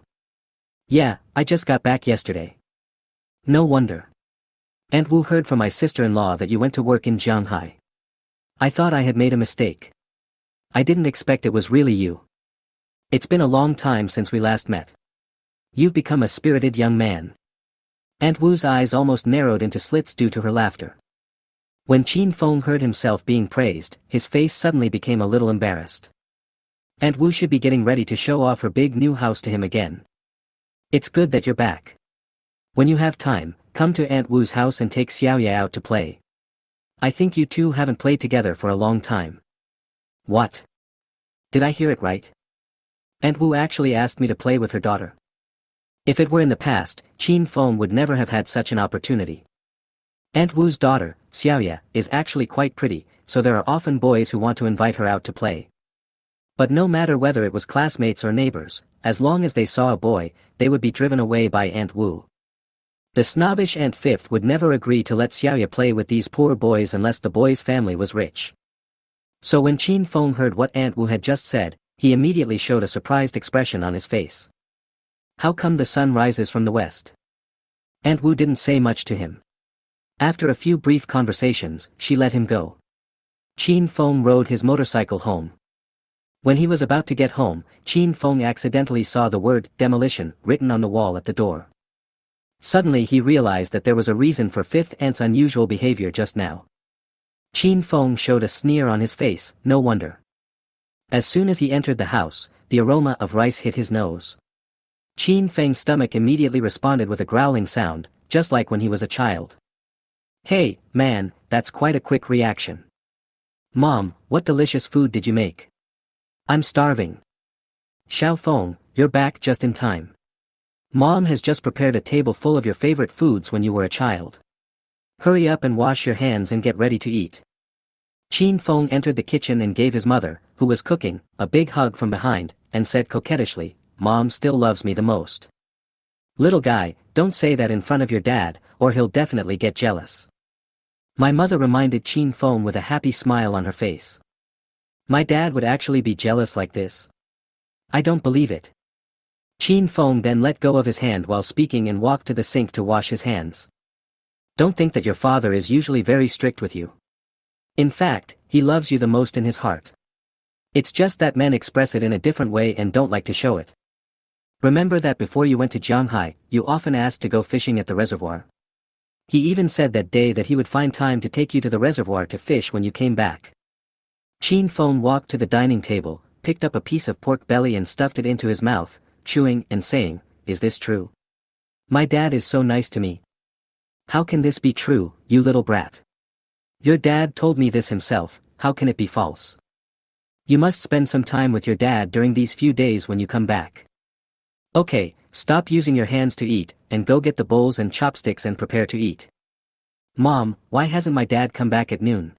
Yeah, I just got back yesterday. No wonder. Aunt Wu heard from my sister-in-law that you went to work in Shanghai. I thought I had made a mistake. I didn't expect it was really you. It's been a long time since we last met. You've become a spirited young man. Aunt Wu's eyes almost narrowed into slits due to her laughter. When Qin Feng heard himself being praised, his face suddenly became a little embarrassed. Aunt Wu should be getting ready to show off her big new house to him again. It's good that you're back. When you have time, come to Aunt Wu's house and take Xiaoya out to play. I think you two haven't played together for a long time. What? Did I hear it right? Aunt Wu actually asked me to play with her daughter. If it were in the past, Qin Feng would never have had such an opportunity. Aunt Wu's daughter, Xiaoya, is actually quite pretty, so there are often boys who want to invite her out to play. But no matter whether it was classmates or neighbors, as long as they saw a boy, they would be driven away by Aunt Wu. The snobbish Aunt Fifth would never agree to let Xiaoya play with these poor boys unless the boy's family was rich. So when Qin Feng heard what Aunt Wu had just said, he immediately showed a surprised expression on his face. How come the sun rises from the west? Aunt Wu didn't say much to him. After a few brief conversations, she let him go. Qin Feng rode his motorcycle home. When he was about to get home, Qin Feng accidentally saw the word demolition written on the wall at the door. Suddenly he realized that there was a reason for Fifth Aunt's unusual behavior just now. Qin Feng showed a sneer on his face, no wonder. As soon as he entered the house, the aroma of rice hit his nose. Qin Feng's stomach immediately responded with a growling sound, just like when he was a child. Hey, man, that's quite a quick reaction. Mom, what delicious food did you make? I'm starving. Xiao Feng, you're back just in time. Mom has just prepared a table full of your favorite foods when you were a child. Hurry up and wash your hands and get ready to eat. Qin Feng entered the kitchen and gave his mother, who was cooking, a big hug from behind, and said coquettishly, Mom still loves me the most. Little guy, don't say that in front of your dad, or he'll definitely get jealous. My mother reminded Qin Feng with a happy smile on her face. My dad would actually be jealous like this? I don't believe it. Qin Feng then let go of his hand while speaking and walked to the sink to wash his hands. Don't think that your father is usually very strict with you. In fact, he loves you the most in his heart. It's just that men express it in a different way and don't like to show it. Remember that before you went to Shanghai, you often asked to go fishing at the reservoir. He even said that day that he would find time to take you to the reservoir to fish when you came back. Qin Feng walked to the dining table, picked up a piece of pork belly and stuffed it into his mouth, chewing and saying, "Is this true? My dad is so nice to me. How can this be true, you little brat? Your dad told me this himself, how can it be false? You must spend some time with your dad during these few days when you come back. Okay, stop using your hands to eat, and go get the bowls and chopsticks and prepare to eat." "Mom, why hasn't my dad come back at noon?"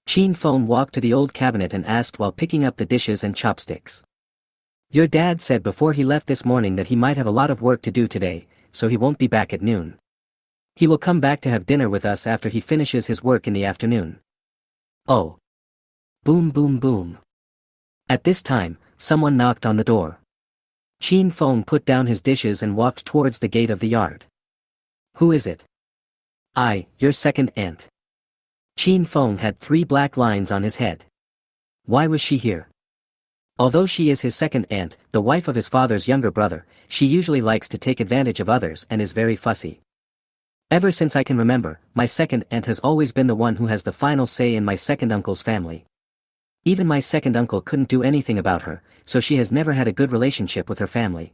Qin Feng walked to the old cabinet and asked while picking up the dishes and chopsticks. "Your dad said before he left this morning that he might have a lot of work to do today, so he won't be back at noon. He will come back to have dinner with us after he finishes his work in the afternoon." Oh. Boom boom boom. At this time, someone knocked on the door. Qin Feng put down his dishes and walked towards the gate of the yard. "Who is it?" "I, your second aunt." Qin Feng had 3 black lines on his head. Why was she here? Although she is his second aunt, the wife of his father's younger brother, she usually likes to take advantage of others and is very fussy. Ever since I can remember, my second aunt has always been the one who has the final say in my second uncle's family. Even my second uncle couldn't do anything about her, so she has never had a good relationship with her family.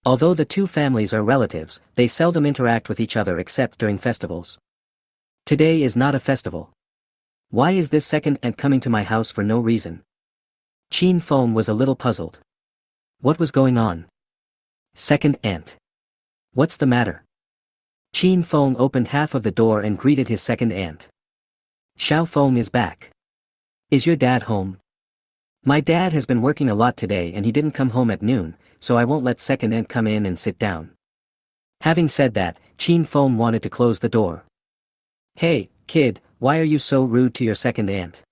Although the two families are relatives, they seldom interact with each other except during festivals. Today is not a festival. Why is this second aunt coming to my house for no reason? Qin Feng was a little puzzled. What was going on? Second aunt. What's the matter? Qin Feng opened half of the door and greeted his second aunt. Xiao Feng is back. Is your dad home? My dad has been working a lot today and he didn't come home at noon, so I won't let second aunt come in and sit down. Having said that, Qin Feng wanted to close the door. Hey, kid, why are you so rude to your second aunt?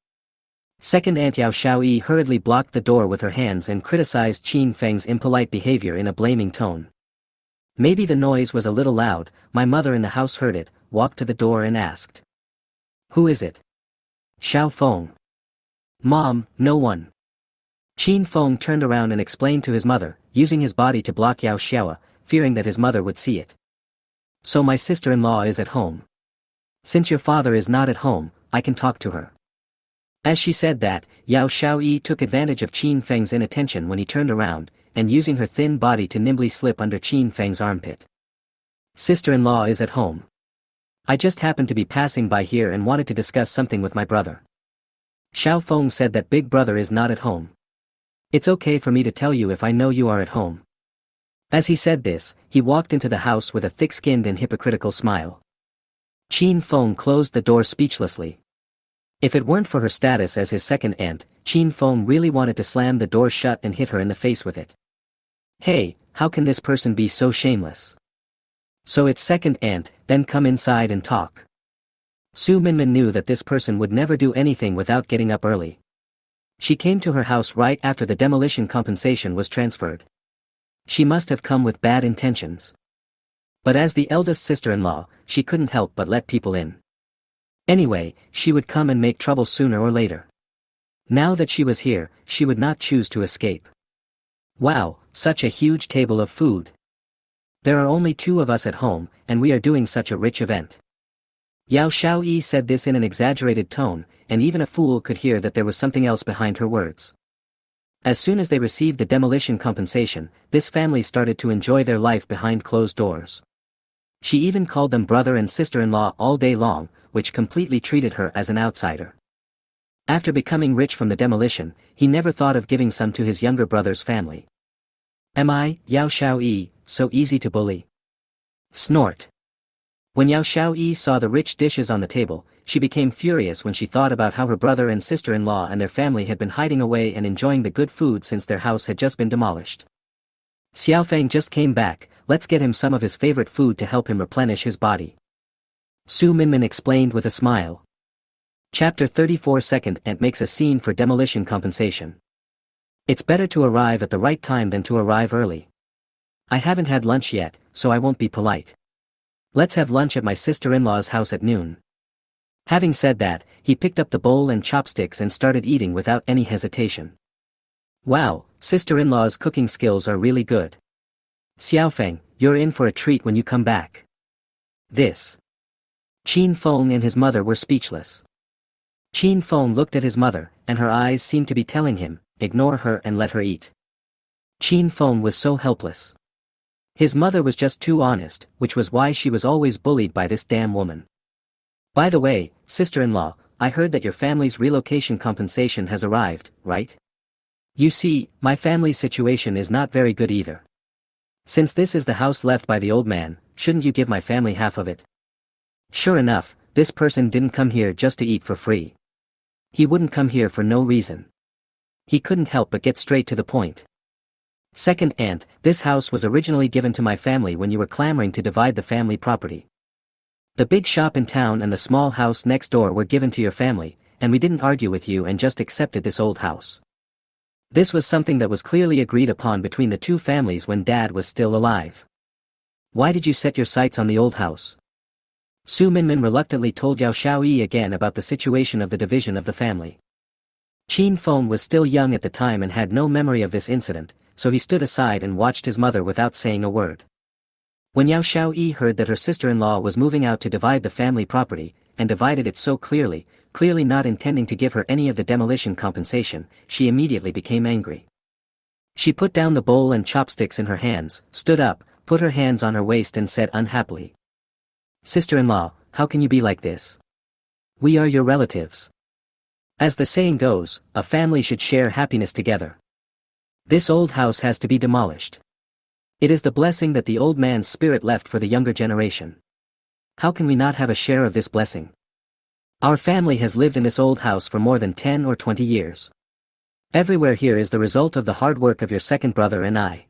Second aunt Yao Xiaoyi hurriedly blocked the door with her hands and criticized Qin Feng's impolite behavior in a blaming tone. Maybe the noise was a little loud. My mother in the house heard it, walked to the door and asked. Who is it? Xiao Feng. Mom, no one. Qin Feng turned around and explained to his mother, using his body to block Yao Xiaoyi, fearing that his mother would see it. So my sister-in-law is at home. Since your father is not at home, I can talk to her. As she said that, Yao Xiaoyi took advantage of Qin Feng's inattention when he turned around, and using her thin body to nimbly slip under Qin Feng's armpit. Sister-in-law is at home. I just happened to be passing by here and wanted to discuss something with my brother. Xiao Feng said that big brother is not at home. It's okay for me to tell you if I know you are at home. As he said this, he walked into the house with a thick-skinned and hypocritical smile. Qin Feng closed the door speechlessly. If it weren't for her status as his second aunt, Qin Feng really wanted to slam the door shut and hit her in the face with it. Hey, how can this person be so shameless? So it's second aunt, then come inside and talk. Su Minmin knew that this person would never do anything without getting up early. She came to her house right after the demolition compensation was transferred. She must have come with bad intentions. But as the eldest sister-in-law, she couldn't help but let people in. Anyway, she would come and make trouble sooner or later. Now that she was here, she would not choose to escape. Wow, such a huge table of food. There are only 2 of us at home, and we are doing such a rich event. Yao Xiaoyi said this in an exaggerated tone, and even a fool could hear that there was something else behind her words. As soon as they received the demolition compensation, this family started to enjoy their life behind closed doors. She even called them brother and sister-in-law all day long, which completely treated her as an outsider. After becoming rich from the demolition, he never thought of giving some to his younger brother's family. Am I, Yao Xiaoyi, so easy to bully? Snort. When Yao Xiaoyi saw the rich dishes on the table, she became furious when she thought about how her brother and sister-in-law and their family had been hiding away and enjoying the good food since their house had just been demolished. Xiaofeng just came back, let's get him some of his favorite food to help him replenish his body. Su Minmin explained with a smile. Chapter 34 Second Ant makes a scene for demolition compensation. It's better to arrive at the right time than to arrive early. I haven't had lunch yet, so I won't be polite. Let's have lunch at my sister-in-law's house at noon. Having said that, he picked up the bowl and chopsticks and started eating without any hesitation. Wow, sister-in-law's cooking skills are really good. Xiaofeng, you're in for a treat when you come back. This. Qin Feng and his mother were speechless. Qin Feng looked at his mother, and her eyes seemed to be telling him, ignore her and let her eat. Qin Feng was so helpless. His mother was just too honest, which was why she was always bullied by this damn woman. By the way, sister-in-law, I heard that your family's relocation compensation has arrived, right? You see, my family's situation is not very good either. Since this is the house left by the old man, shouldn't you give my family half of it? Sure enough, this person didn't come here just to eat for free. He wouldn't come here for no reason. He couldn't help but get straight to the point. Second Ant, this house was originally given to my family when you were clamoring to divide the family property. The big shop in town and the small house next door were given to your family, and we didn't argue with you and just accepted this old house. This was something that was clearly agreed upon between the two families when Dad was still alive. Why did you set your sights on the old house? Su Minmin reluctantly told Yao Xiaoyi again about the situation of the division of the family. Qin Feng was still young at the time and had no memory of this incident, so he stood aside and watched his mother without saying a word. When Yao Xiaoyi heard that her sister-in-law was moving out to divide the family property, and divided it so clearly not intending to give her any of the demolition compensation, she immediately became angry. She put down the bowl and chopsticks in her hands, stood up, put her hands on her waist and said unhappily. Sister-in-law, how can you be like this? We are your relatives. As the saying goes, a family should share happiness together. This old house has to be demolished. It is the blessing that the old man's spirit left for the younger generation. How can we not have a share of this blessing? Our family has lived in this old house for more than 10 or 20 years. Everywhere here is the result of the hard work of your second brother and I.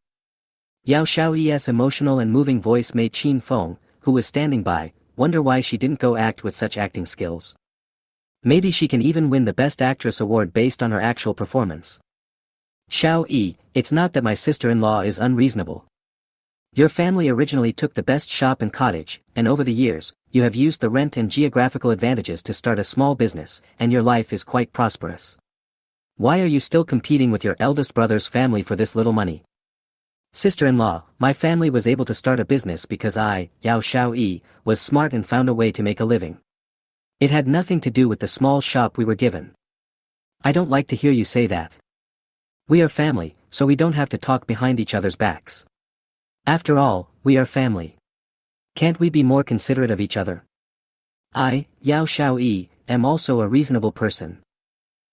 Yao Xiaoyi's emotional and moving voice made Qin Feng, who was standing by, wonder why she didn't go act with such acting skills. Maybe she can even win the Best Actress award based on her actual performance. Xiao-yi, it's not that my sister-in-law is unreasonable. Your family originally took the best shop and cottage, and over the years, you have used the rent and geographical advantages to start a small business, and your life is quite prosperous. Why are you still competing with your eldest brother's family for this little money? Sister-in-law, my family was able to start a business because I, Yao Xiaoyi, was smart and found a way to make a living. It had nothing to do with the small shop we were given. I don't like to hear you say that. We are family, so we don't have to talk behind each other's backs. After all, we are family. Can't we be more considerate of each other? I, Yao Xiaoyi, am also a reasonable person.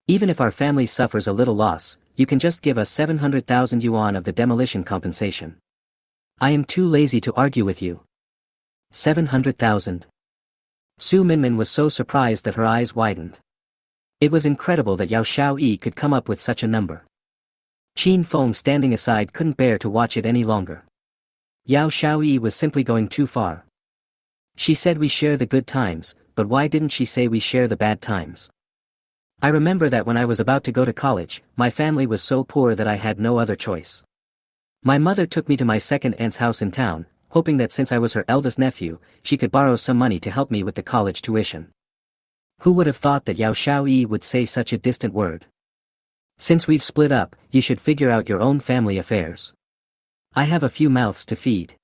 Even if our family suffers a little loss, you can just give us 700,000 yuan of the demolition compensation. I am too lazy to argue with you. 700,000. Su Minmin was so surprised that her eyes widened. It was incredible that Yao Xiaoyi could come up with such a number. Qin Feng standing aside couldn't bear to watch it any longer. Yao Xiaoyi was simply going too far. She said we share the good times, but why didn't she say we share the bad times? I remember that when I was about to go to college, my family was so poor that I had no other choice. My mother took me to my second aunt's house in town, hoping that since I was her eldest nephew, she could borrow some money to help me with the college tuition. Who would have thought that Yao Xiaoyi would say such a distant word? Since we've split up, you should figure out your own family affairs. I have a few mouths to feed.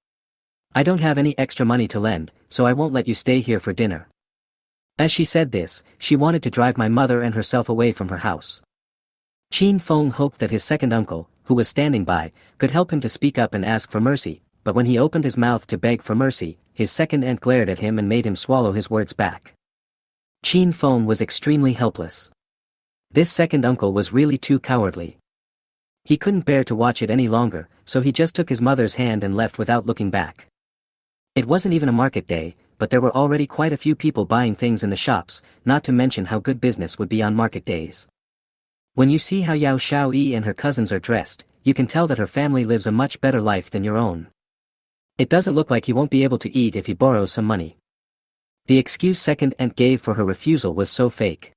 I don't have any extra money to lend, so I won't let you stay here for dinner. As she said this, she wanted to drive my mother and herself away from her house. Qin Feng hoped that his second uncle, who was standing by, could help him to speak up and ask for mercy, but when he opened his mouth to beg for mercy, his second aunt glared at him and made him swallow his words back. Qin Feng was extremely helpless. This second uncle was really too cowardly. He couldn't bear to watch it any longer, so he just took his mother's hand and left without looking back. It wasn't even a market day, but there were already quite a few people buying things in the shops, not to mention how good business would be on market days. When you see how Yao Xiaoyi and her cousins are dressed, you can tell that her family lives a much better life than your own. It doesn't look like he won't be able to eat if he borrows some money. The excuse second aunt gave for her refusal was so fake.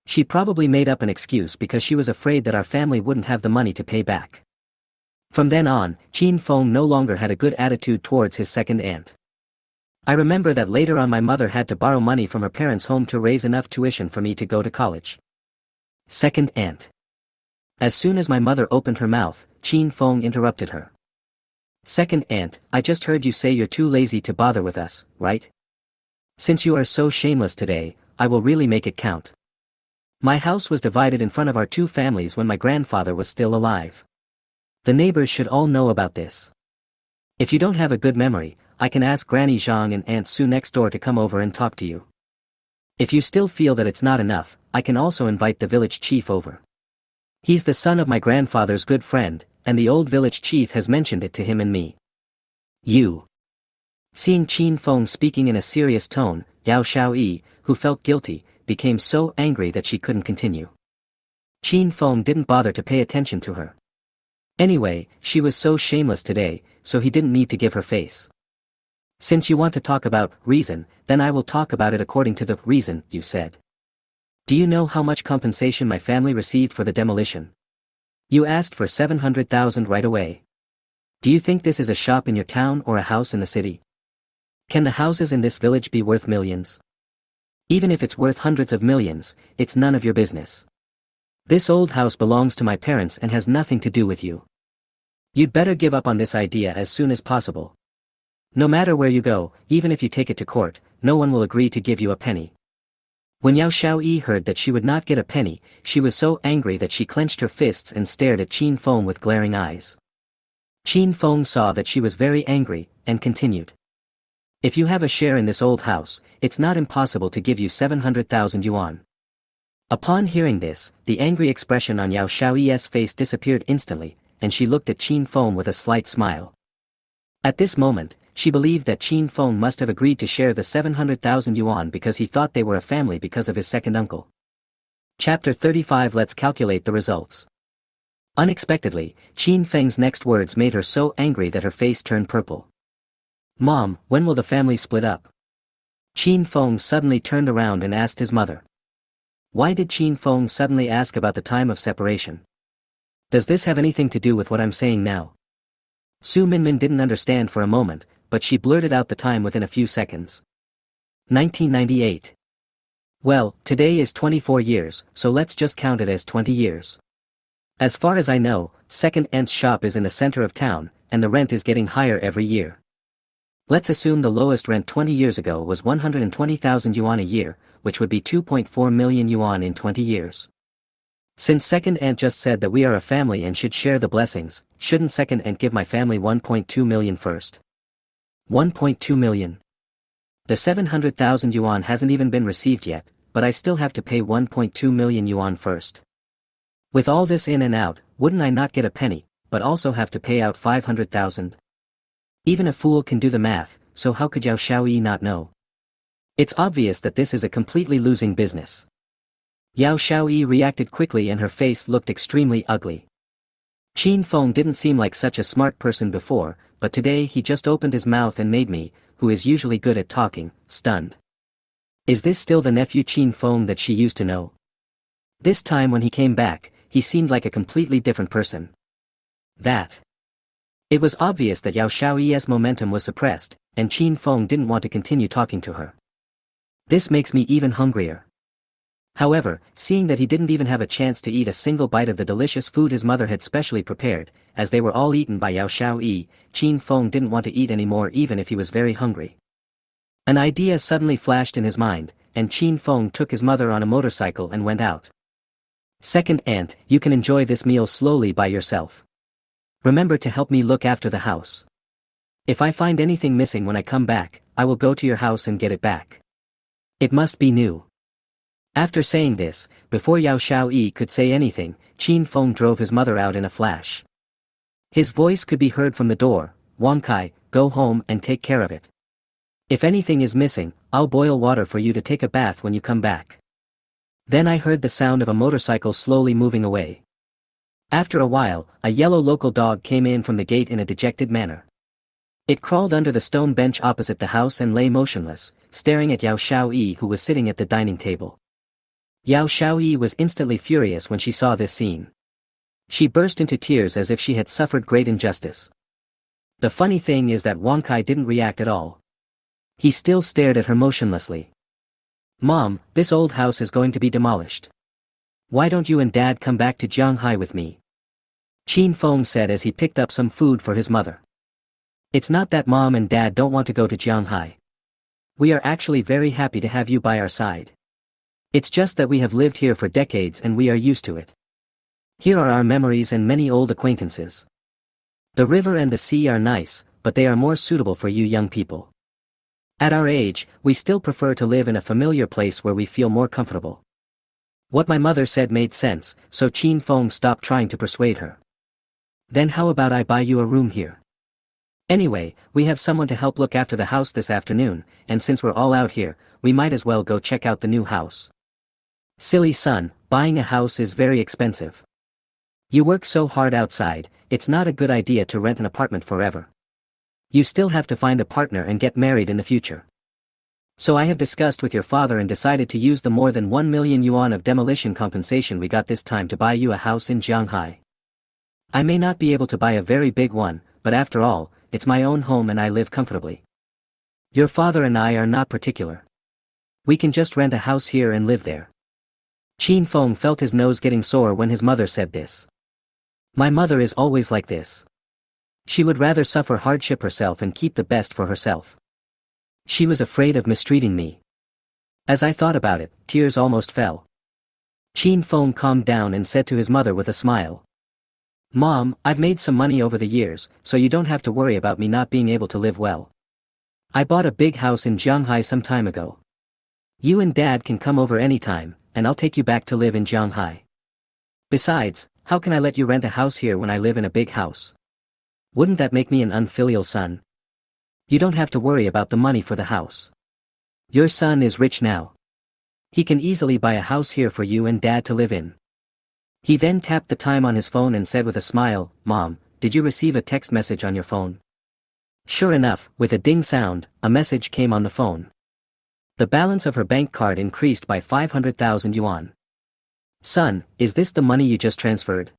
She probably made up an excuse because she was afraid that our family wouldn't have the money to pay back. From then on, Chin Feng no longer had a good attitude towards his second aunt. I remember that later on my mother had to borrow money from her parents' home to raise enough tuition for me to go to college. Second aunt. As soon as my mother opened her mouth, Chin Feng interrupted her. Second aunt, I just heard you say you're too lazy to bother with us, right? Since you are so shameless today, I will really make it count. My house was divided in front of our two families when my grandfather was still alive. The neighbors should all know about this. If you don't have a good memory, I can ask Granny Zhang and Aunt Sue next door to come over and talk to you. If you still feel that it's not enough, I can also invite the village chief over. He's the son of my grandfather's good friend, and the old village chief has mentioned it to him and me. You. Seeing Chin Feng speaking in a serious tone, Yao Xiaoyi, who felt guilty, became so angry that she couldn't continue. Chin Feng didn't bother to pay attention to her. Anyway, she was so shameless today, so he didn't need to give her face. Since you want to talk about reason, then I will talk about it according to the reason you said. Do you know how much compensation my family received for the demolition? You asked for 700,000 right away. Do you think this is a shop in your town or a house in the city? Can the houses in this village be worth millions? Even if it's worth hundreds of millions, it's none of your business. This old house belongs to my parents and has nothing to do with you. You'd better give up on this idea as soon as possible. No matter where you go, even if you take it to court, no one will agree to give you a penny. When Yao Xiaoyi heard that she would not get a penny, she was so angry that she clenched her fists and stared at Chin Feng with glaring eyes. Chin Feng saw that she was very angry, and continued. If you have a share in this old house, it's not impossible to give you 700,000 yuan. Upon hearing this, the angry expression on Yao Xiaoyi's face disappeared instantly, and she looked at Chin Feng with a slight smile. At this moment, she believed that Chin Feng must have agreed to share the 700,000 yuan because he thought they were a family because of his second uncle. Chapter 35. Let's calculate the results. Unexpectedly, Chin Feng's next words made her so angry that her face turned purple. Mom, when will the family split up? Chin Feng suddenly turned around and asked his mother. Why did Chin Feng suddenly ask about the time of separation? Does this have anything to do with what I'm saying now? Su Minmin didn't understand for a moment, but she blurted out the time within a few seconds. 1998. Well, today is 24 years, so let's just count it as 20 years. As far as I know, second aunt's shop is in the center of town, and the rent is getting higher every year. Let's assume the lowest rent 20 years ago was 120,000 yuan a year, which would be 2.4 million yuan in 20 years. Since second aunt just said that we are a family and should share the blessings, shouldn't second aunt give my family 1.2 million first? 1.2 million. The 700,000 yuan hasn't even been received yet, but I still have to pay 1.2 million yuan first. With all this in and out, wouldn't I not get a penny, but also have to pay out 500,000? Even a fool can do the math, so how could Yao Xiaoyi not know? It's obvious that this is a completely losing business. Yao Xiaoyi reacted quickly and her face looked extremely ugly. Chin Feng didn't seem like such a smart person before, but today he just opened his mouth and made me, who is usually good at talking, stunned. Is this still the nephew Chin Feng that she used to know? This time when he came back, he seemed like a completely different person. It was obvious that Yao Xiaoyi's momentum was suppressed, and Chin Feng didn't want to continue talking to her. This makes me even hungrier. However, seeing that he didn't even have a chance to eat a single bite of the delicious food his mother had specially prepared, as they were all eaten by Yao Xiaoyi, Chin Feng didn't want to eat anymore even if he was very hungry. An idea suddenly flashed in his mind, and Chin Feng took his mother on a motorcycle and went out. Second aunt, you can enjoy this meal slowly by yourself. Remember to help me look after the house. If I find anything missing when I come back, I will go to your house and get it back. It must be new. After saying this, before Yao Xiaoyi could say anything, Chin Feng drove his mother out in a flash. His voice could be heard from the door, Wang Kai, go home and take care of it. If anything is missing, I'll boil water for you to take a bath when you come back. Then I heard the sound of a motorcycle slowly moving away. After a while, a yellow local dog came in from the gate in a dejected manner. It crawled under the stone bench opposite the house and lay motionless, staring at Yao Xiaoyi who was sitting at the dining table. Yao Xiaoyi was instantly furious when she saw this scene. She burst into tears as if she had suffered great injustice. The funny thing is that Wang Kai didn't react at all. He still stared at her motionlessly. "Mom, this old house is going to be demolished. Why don't you and Dad come back to Jianghai with me?" Qin Feng said as he picked up some food for his mother. "It's not that Mom and Dad don't want to go to Jianghai. We are actually very happy to have you by our side. It's just that we have lived here for decades and we are used to it. Here are our memories and many old acquaintances. The river and the sea are nice, but they are more suitable for you young people. At our age, we still prefer to live in a familiar place where we feel more comfortable." What my mother said made sense, so Qin Feng stopped trying to persuade her. "Then how about I buy you a room here? Anyway, we have someone to help look after the house this afternoon, and since we're all out here, we might as well go check out the new house." "Silly son, buying a house is very expensive. You work so hard outside, it's not a good idea to rent an apartment forever. You still have to find a partner and get married in the future. So I have discussed with your father and decided to use the more than 1 million yuan of demolition compensation we got this time to buy you a house in Jianghai. I may not be able to buy a very big one, but after all, it's my own home and I live comfortably. Your father and I are not particular. We can just rent a house here and live there." Qin Feng felt his nose getting sore when his mother said this. My mother is always like this. She would rather suffer hardship herself and keep the best for herself. She was afraid of mistreating me. As I thought about it, tears almost fell. Qin Feng calmed down and said to his mother with a smile. "Mom, I've made some money over the years, so you don't have to worry about me not being able to live well. I bought a big house in Jianghai some time ago. You and Dad can come over anytime, and I'll take you back to live in Jianghai. Besides, how can I let you rent a house here when I live in a big house? Wouldn't that make me an unfilial son? You don't have to worry about the money for the house. Your son is rich now. He can easily buy a house here for you and Dad to live in." He then tapped the time on his phone and said with a smile, "Mom, did you receive a text message on your phone?" Sure enough, with a ding sound, a message came on the phone. The balance of her bank card increased by 500,000 yuan. "Son, is this the money you just transferred?"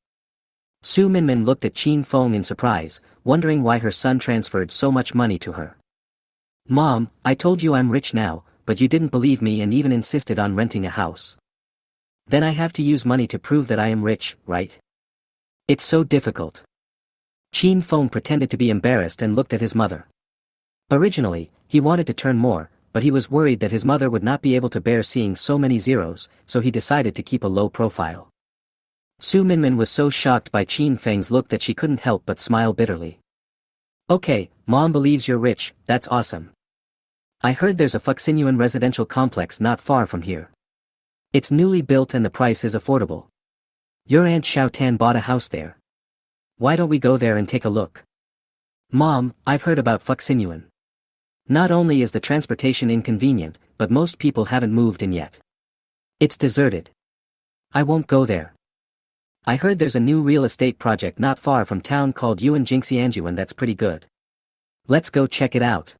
Su Minmin looked at Qin Feng in surprise, wondering why her son transferred so much money to her. "Mom, I told you I'm rich now, but you didn't believe me and even insisted on renting a house. Then I have to use money to prove that I am rich, right? It's so difficult." Qin Feng pretended to be embarrassed and looked at his mother. Originally, he wanted to turn more, but he was worried that his mother would not be able to bear seeing so many zeros, so he decided to keep a low profile. Su Minmin was so shocked by Qin Feng's look that she couldn't help but smile bitterly. "Okay, Mom believes you're rich, that's awesome. I heard there's a Fuxinyuan residential complex not far from here. It's newly built and the price is affordable. Your Aunt Xiaotan bought a house there. Why don't we go there and take a look?" "Mom, I've heard about Fuxinyuan. Not only is the transportation inconvenient, but most people haven't moved in yet. It's deserted. I won't go there. I heard there's a new real estate project not far from town called Yuanjingxianju and that's pretty good. Let's go check it out.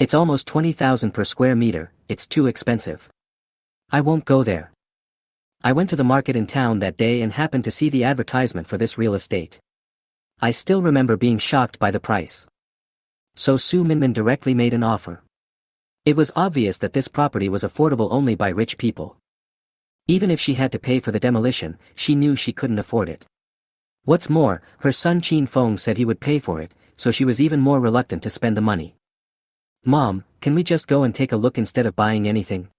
It's almost 20,000 per square meter, it's too expensive. I won't go there. I went to the market in town that day and happened to see the advertisement for this real estate. I still remember being shocked by the price." So Su Minmin directly made an offer. It was obvious that this property was affordable only by rich people. Even if she had to pay for the demolition, she knew she couldn't afford it. What's more, her son Qin Feng said he would pay for it, so she was even more reluctant to spend the money. "Mom, can we just go and take a look instead of buying anything?"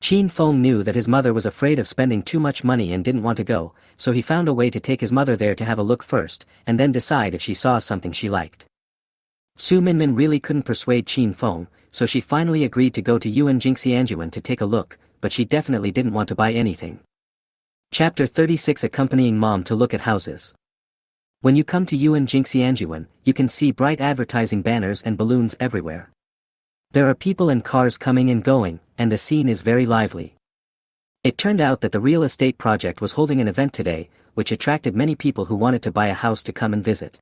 Qin Feng knew that his mother was afraid of spending too much money and didn't want to go, so he found a way to take his mother there to have a look first, and then decide if she saw something she liked. Su Minmin really couldn't persuade Qin Feng, so she finally agreed to go to Yuanjingxianjuan to take a look, but she definitely didn't want to buy anything. Chapter 36 Accompanying Mom to Look at Houses. When you come to Yuanjingxianjuan, you can see bright advertising banners and balloons everywhere. There are people and cars coming and going, and the scene is very lively. It turned out that the real estate project was holding an event today, which attracted many people who wanted to buy a house to come and visit.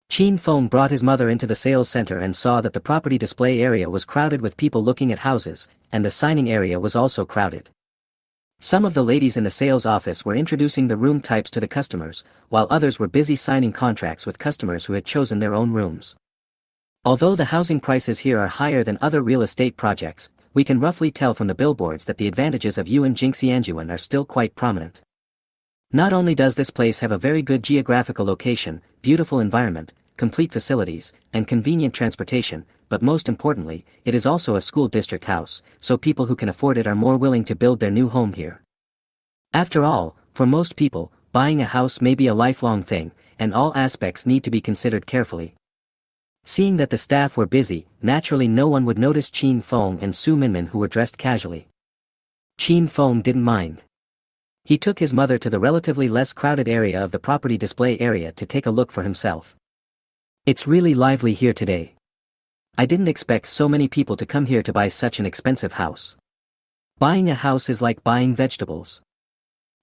Qin Feng brought his mother into the sales center and saw that the property display area was crowded with people looking at houses, and the signing area was also crowded. Some of the ladies in the sales office were introducing the room types to the customers, while others were busy signing contracts with customers who had chosen their own rooms. Although the housing prices here are higher than other real estate projects, we can roughly tell from the billboards that the advantages of Yuan Jingxianjuan are still quite prominent. Not only does this place have a very good geographical location, beautiful environment, complete facilities, and convenient transportation, but most importantly, it is also a school district house, so people who can afford it are more willing to build their new home here. After all, for most people, buying a house may be a lifelong thing, and all aspects need to be considered carefully. Seeing that the staff were busy, naturally no one would notice Qin Feng and Su Minmin, who were dressed casually. Qin Feng didn't mind. He took his mother to the relatively less crowded area of the property display area to take a look for himself. It's really lively here today. I didn't expect so many people to come here to buy such an expensive house. Buying a house is like buying vegetables.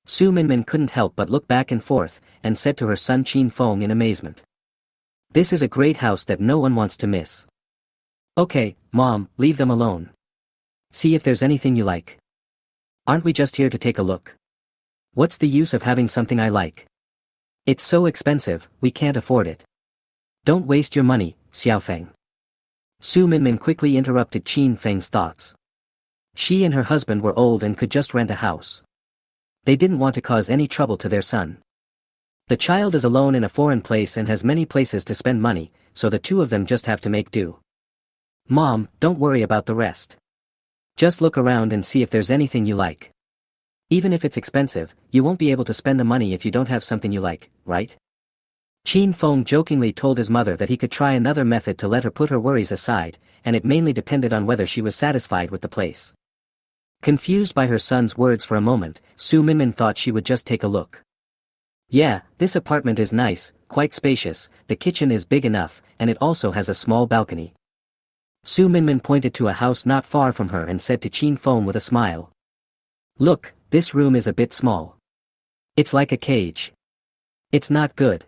Su Minmin couldn't help but look back and forth, and said to her son Qin Feng in amazement. This is a great house that no one wants to miss. Okay, Mom, leave them alone. See if there's anything you like. Aren't we just here to take a look? What's the use of having something I like? It's so expensive, we can't afford it. Don't waste your money, Xiaofeng. Su Minmin quickly interrupted Qin Feng's thoughts. She and her husband were old and could just rent a house. They didn't want to cause any trouble to their son. The child is alone in a foreign place and has many places to spend money, so the two of them just have to make do. Mom, don't worry about the rest. Just look around and see if there's anything you like. Even if it's expensive, you won't be able to spend the money if you don't have something you like, right? Qin Feng jokingly told his mother that he could try another method to let her put her worries aside, and it mainly depended on whether she was satisfied with the place. Confused by her son's words for a moment, Su Minmin thought she would just take a look. Yeah, this apartment is nice, quite spacious, the kitchen is big enough, and it also has a small balcony. Su Minmin pointed to a house not far from her and said to Qin Feng with a smile. Look, this room is a bit small. It's like a cage. It's not good.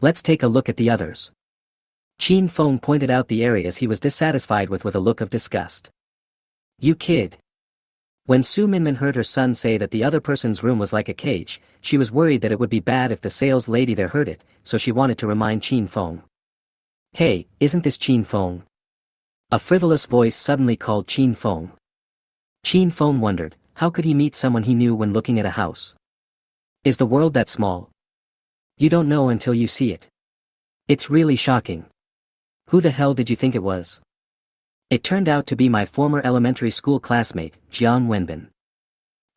Let's take a look at the others. Qin Feng pointed out the areas he was dissatisfied with a look of disgust. You kid. When Su Minmin heard her son say that the other person's room was like a cage, she was worried that it would be bad if the sales lady there heard it, so she wanted to remind Qin Feng. Hey, isn't this Qin Feng? A frivolous voice suddenly called Qin Feng. Qin Feng wondered, how could he meet someone he knew when looking at a house? Is the world that small? You don't know until you see it. It's really shocking. Who the hell did you think it was? It turned out to be my former elementary school classmate, Jiang Wenbin.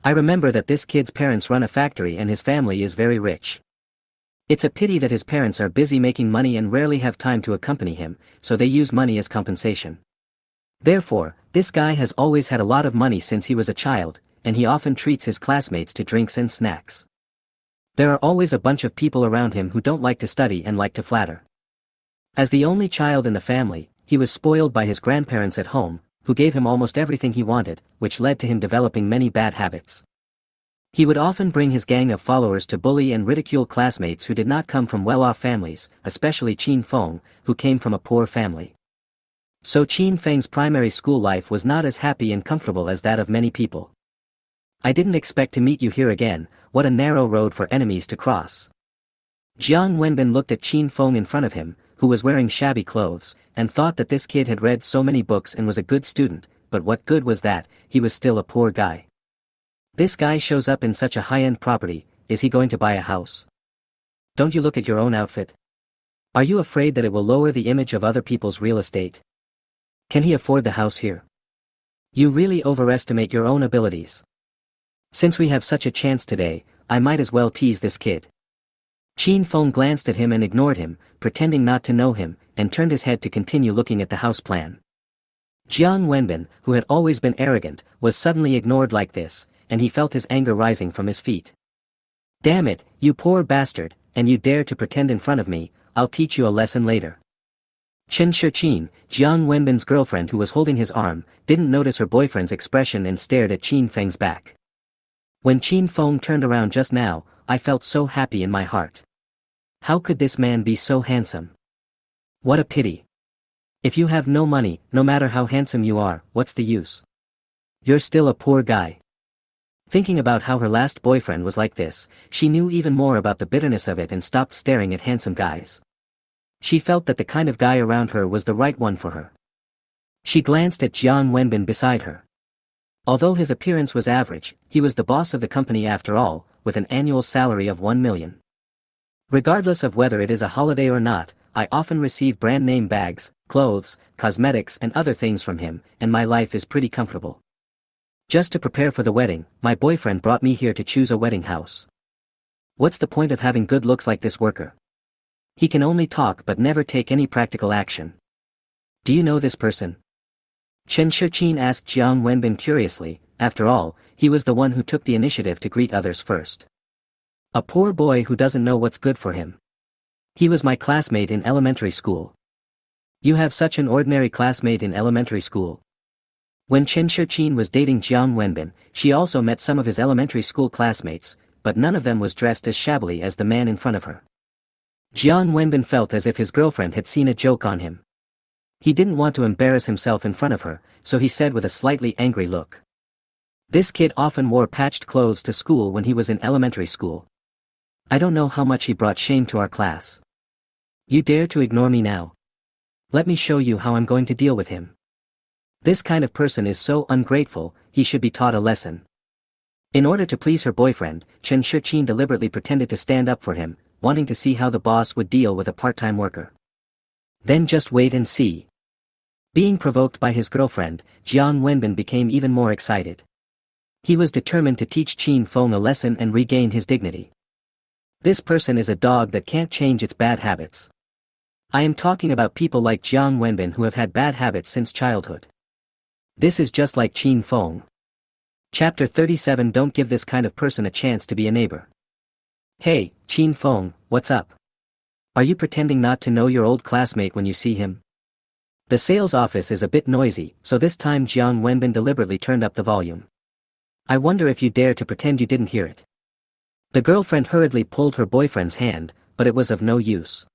I remember that this kid's parents run a factory and his family is very rich. It's a pity that his parents are busy making money and rarely have time to accompany him, so they use money as compensation. Therefore, this guy has always had a lot of money since he was a child, and he often treats his classmates to drinks and snacks. There are always a bunch of people around him who don't like to study and like to flatter. As the only child in the family, he was spoiled by his grandparents at home, who gave him almost everything he wanted, which led to him developing many bad habits. He would often bring his gang of followers to bully and ridicule classmates who did not come from well-off families, especially Qin Feng, who came from a poor family. So Qin Feng's primary school life was not as happy and comfortable as that of many people. I didn't expect to meet you here again, what a narrow road for enemies to cross. Jiang Wenbin looked at Qin Feng in front of him, who was wearing shabby clothes, and thought that this kid had read so many books and was a good student, but what good was that, he was still a poor guy. This guy shows up in such a high-end property, is he going to buy a house? Don't you look at your own outfit? Are you afraid that it will lower the image of other people's real estate? Can he afford the house here? You really overestimate your own abilities. Since we have such a chance today, I might as well tease this kid. Qin Feng glanced at him and ignored him, pretending not to know him, and turned his head to continue looking at the house plan. Jiang Wenbin, who had always been arrogant, was suddenly ignored like this, and he felt his anger rising from his feet. Damn it, you poor bastard, and you dare to pretend in front of me, I'll teach you a lesson later. Chen Shiqin, Jiang Wenbin's girlfriend who was holding his arm, didn't notice her boyfriend's expression and stared at Qin Feng's back. When Qin Feng turned around just now, I felt so happy in my heart. How could this man be so handsome? What a pity. If you have no money, no matter how handsome you are, what's the use? You're still a poor guy. Thinking about how her last boyfriend was like this, she knew even more about the bitterness of it and stopped staring at handsome guys. She felt that the kind of guy around her was the right one for her. She glanced at Jiang Wenbin beside her. Although his appearance was average, he was the boss of the company after all, with an annual salary of 1 million. Regardless of whether it is a holiday or not, I often receive brand name bags, clothes, cosmetics and other things from him, and my life is pretty comfortable. Just to prepare for the wedding, my boyfriend brought me here to choose a wedding house. What's the point of having good looks like this worker? He can only talk but never take any practical action. Do you know this person? Chen Shiqin asked Jiang Wenbin curiously. After all, he was the one who took the initiative to greet others first. A poor boy who doesn't know what's good for him. He was my classmate in elementary school. You have such an ordinary classmate in elementary school. When Chen Shiqin was dating Jiang Wenbin, she also met some of his elementary school classmates, but none of them was dressed as shabbily as the man in front of her. Jiang Wenbin felt as if his girlfriend had seen a joke on him. He didn't want to embarrass himself in front of her, so he said with a slightly angry look. This kid often wore patched clothes to school when he was in elementary school. I don't know how much he brought shame to our class. You dare to ignore me now? Let me show you how I'm going to deal with him. This kind of person is so ungrateful, he should be taught a lesson. In order to please her boyfriend, Chen Shiqin deliberately pretended to stand up for him, wanting to see how the boss would deal with a part-time worker. Then just wait and see. Being provoked by his girlfriend, Jiang Wenbin became even more excited. He was determined to teach Qin Feng a lesson and regain his dignity. This person is a dog that can't change its bad habits. I am talking about people like Jiang Wenbin who have had bad habits since childhood. This is just like Qin Feng. Chapter 37. Don't give this kind of person a chance to be a neighbor. Hey, Qin Feng, what's up? Are you pretending not to know your old classmate when you see him? The sales office is a bit noisy, so this time Jiang Wenbin deliberately turned up the volume. I wonder if you dare to pretend you didn't hear it. The girlfriend hurriedly pulled her boyfriend's hand, but it was of no use.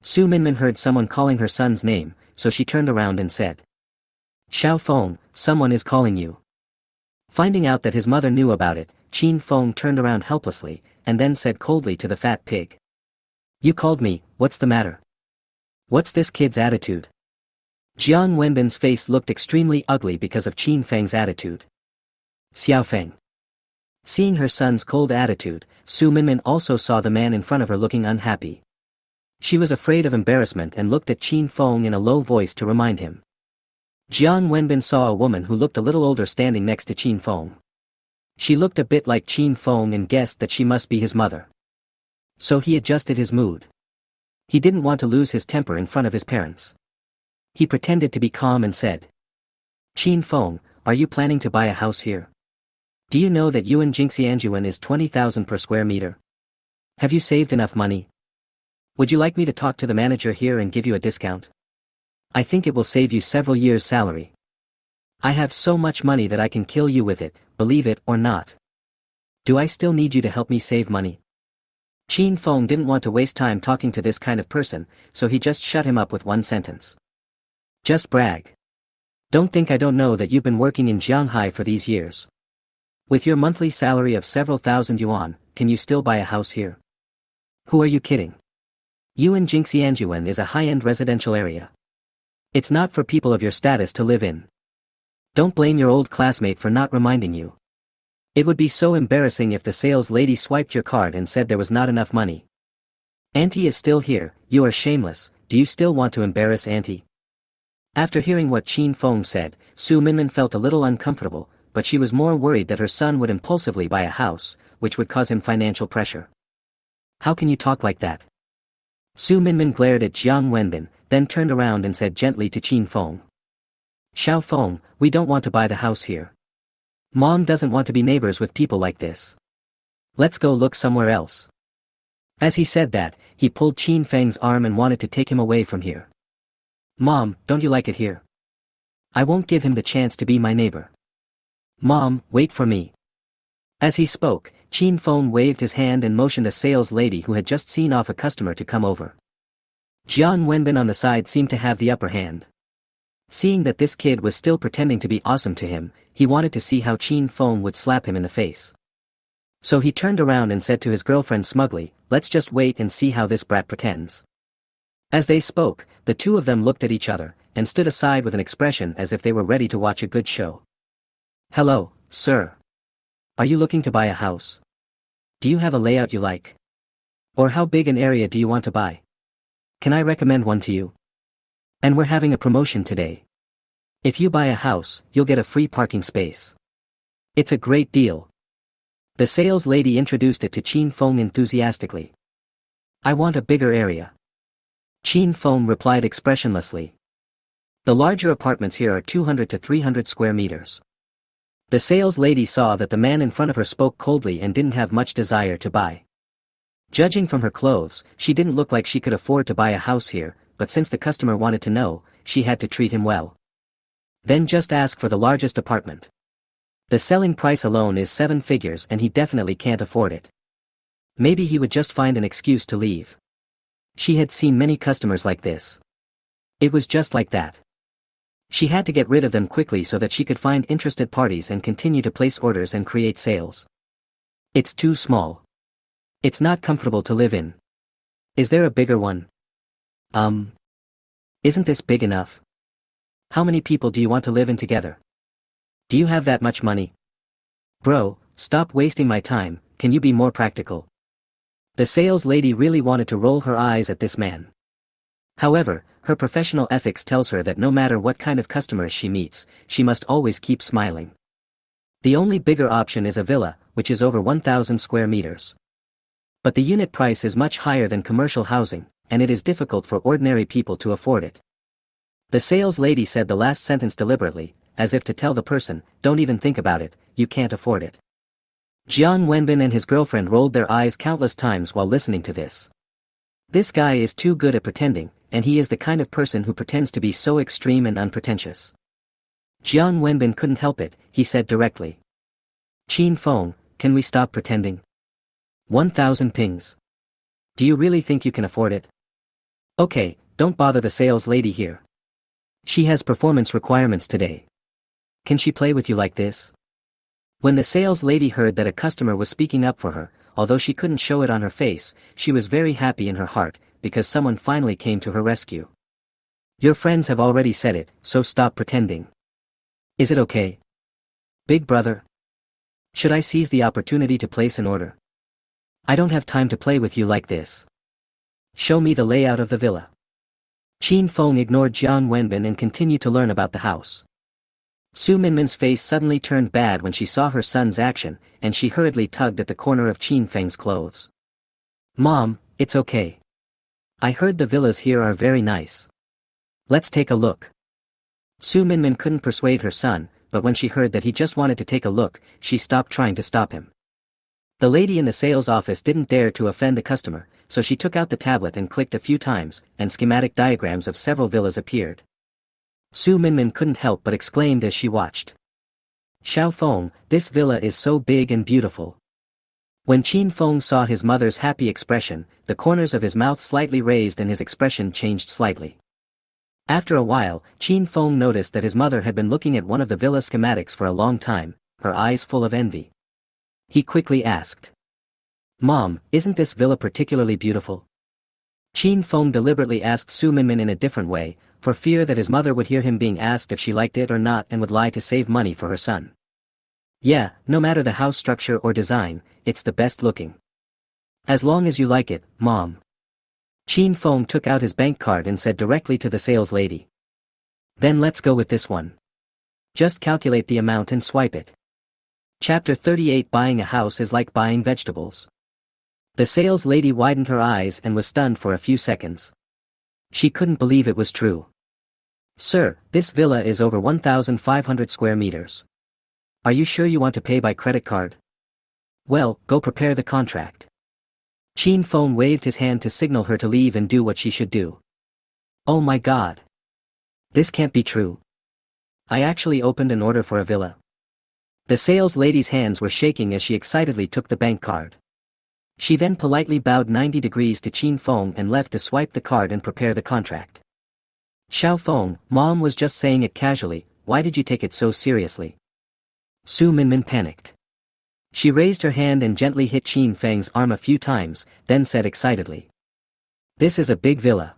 Su Minmin heard someone calling her son's name, so she turned around and said, Xiao Feng, someone is calling you. Finding out that his mother knew about it, Qin Feng turned around helplessly, and then said coldly to the fat pig. You called me, what's the matter? What's this kid's attitude? Jiang Wenbin's face looked extremely ugly because of Qin Feng's attitude. Xiao Feng. Seeing her son's cold attitude, Su Minmin also saw the man in front of her looking unhappy. She was afraid of embarrassment and looked at Qin Feng in a low voice to remind him. Jiang Wenbin saw a woman who looked a little older standing next to Qin Feng. She looked a bit like Qin Feng and guessed that she must be his mother. So he adjusted his mood. He didn't want to lose his temper in front of his parents. He pretended to be calm and said, Qin Feng, are you planning to buy a house here? Do you know that Yuan Jingxianjuan is 20,000 per square meter? Have you saved enough money? Would you like me to talk to the manager here and give you a discount? I think it will save you several years' salary. I have so much money that I can kill you with it, believe it or not. Do I still need you to help me save money? Qin Feng didn't want to waste time talking to this kind of person, so he just shut him up with one sentence. Just brag. Don't think I don't know that you've been working in Jianghai for these years. With your monthly salary of several thousand yuan, can you still buy a house here? Who are you kidding? Yuan Jingxianjuan is a high-end residential area. It's not for people of your status to live in. Don't blame your old classmate for not reminding you. It would be so embarrassing if the sales lady swiped your card and said there was not enough money. Auntie is still here, you are shameless, do you still want to embarrass Auntie? After hearing what Qin Feng said, Su Minmin felt a little uncomfortable, but she was more worried that her son would impulsively buy a house, which would cause him financial pressure. How can you talk like that? Su Minmin glared at Jiang Wenbin, then turned around and said gently to Qin Feng. Xiao Feng, we don't want to buy the house here. Mom doesn't want to be neighbors with people like this. Let's go look somewhere else. As he said that, he pulled Qin Feng's arm and wanted to take him away from here. Mom, don't you like it here? I won't give him the chance to be my neighbor. Mom, wait for me. As he spoke, Qin Feng waved his hand and motioned a sales lady who had just seen off a customer to come over. Jian Wenbin on the side seemed to have the upper hand. Seeing that this kid was still pretending to be awesome to him, he wanted to see how Qin Feng would slap him in the face. So he turned around and said to his girlfriend smugly, "Let's just wait and see how this brat pretends." As they spoke, the two of them looked at each other, and stood aside with an expression as if they were ready to watch a good show. "Hello, sir. Are you looking to buy a house? Do you have a layout you like? Or how big an area do you want to buy? Can I recommend one to you? And we're having a promotion today. If you buy a house, you'll get a free parking space. It's a great deal." The sales lady introduced it to Qin Feng enthusiastically. "I want a bigger area." Qin Feng replied expressionlessly. "The larger apartments here are 200 to 300 square meters." The sales lady saw that the man in front of her spoke coldly and didn't have much desire to buy. Judging from her clothes, she didn't look like she could afford to buy a house here, but since the customer wanted to know, she had to treat him well. "Then just ask for the largest apartment. The selling price alone is 7 figures and he definitely can't afford it." Maybe he would just find an excuse to leave. She had seen many customers like this. It was just like that. She had to get rid of them quickly so that she could find interested parties and continue to place orders and create sales. "It's too small. It's not comfortable to live in. Is there a bigger one?" Isn't this big enough? How many people do you want to live in together? Do you have that much money? Bro, stop wasting my time, can you be more practical?" The sales lady really wanted to roll her eyes at this man. However, her professional ethics tells her that no matter what kind of customers she meets, she must always keep smiling. The only bigger option is a villa, which is over 1,000 square meters. But the unit price is much higher than commercial housing, and it is difficult for ordinary people to afford it. The sales lady said the last sentence deliberately, as if to tell the person, "Don't even think about it, you can't afford it." Jian Wenbin and his girlfriend rolled their eyes countless times while listening to this. This guy is too good at pretending, and he is the kind of person who pretends to be so extreme and unpretentious. Jian Wenbin couldn't help it, he said directly. "Qin Feng, can we stop pretending? 1,000 pings. Do you really think you can afford it? Okay, don't bother the sales lady here. She has performance requirements today. Can she play with you like this?" When the sales lady heard that a customer was speaking up for her, although she couldn't show it on her face, she was very happy in her heart, because someone finally came to her rescue. "Your friends have already said it, so stop pretending. Is it okay? Big brother? Should I seize the opportunity to place an order? I don't have time to play with you like this. Show me the layout of the villa." Qin Feng ignored Jian Wenbin and continued to learn about the house. Su Minmin's face suddenly turned bad when she saw her son's action, and she hurriedly tugged at the corner of Qin Feng's clothes. "Mom, it's okay. I heard the villas here are very nice. Let's take a look." Su Minmin couldn't persuade her son, but when she heard that he just wanted to take a look, she stopped trying to stop him. The lady in the sales office didn't dare to offend the customer, so she took out the tablet and clicked a few times, and schematic diagrams of several villas appeared. Su Minmin couldn't help but exclaimed as she watched. "Xiao Feng, this villa is so big and beautiful." When Qin Feng saw his mother's happy expression, the corners of his mouth slightly raised and his expression changed slightly. After a while, Qin Feng noticed that his mother had been looking at one of the villa schematics for a long time, her eyes full of envy. He quickly asked, "Mom, isn't this villa particularly beautiful?" Qin Feng deliberately asked Su Minmin in a different way, for fear that his mother would hear him being asked if she liked it or not and would lie to save money for her son. "Yeah, no matter the house structure or design, it's the best looking. As long as you like it, Mom." Qin Feng took out his bank card and said directly to the sales lady. "Then let's go with this one. Just calculate the amount and swipe it." Chapter 38. Buying a house is like buying vegetables. The sales lady widened her eyes and was stunned for a few seconds. She couldn't believe it was true. "Sir, this villa is over 1,500 square meters. Are you sure you want to pay by credit card? Well, go prepare the contract." Qin Feng waved his hand to signal her to leave and do what she should do. "Oh my god. This can't be true. I actually opened an order for a villa." The sales lady's hands were shaking as she excitedly took the bank card. She then politely bowed 90 degrees to Qin Feng and left to swipe the card and prepare the contract. Xiao Feng, Mom was just saying it casually, why did you take it so seriously? Su Minmin panicked. She raised her hand and gently hit Qin Feng's arm a few times, then said excitedly. This is a big villa.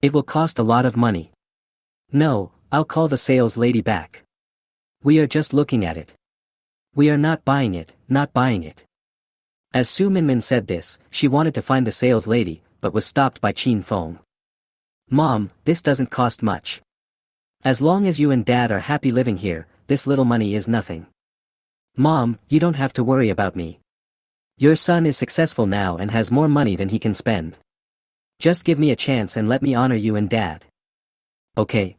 It will cost a lot of money. No, I'll call the sales lady back. We are just looking at it. We are not buying it, not buying it. As Su Minmin said this, she wanted to find the sales lady, but was stopped by Qin Feng. Mom, this doesn't cost much. As long as you and Dad are happy living here, this little money is nothing. Mom, you don't have to worry about me. Your son is successful now and has more money than he can spend. Just give me a chance and let me honor you and Dad. Okay.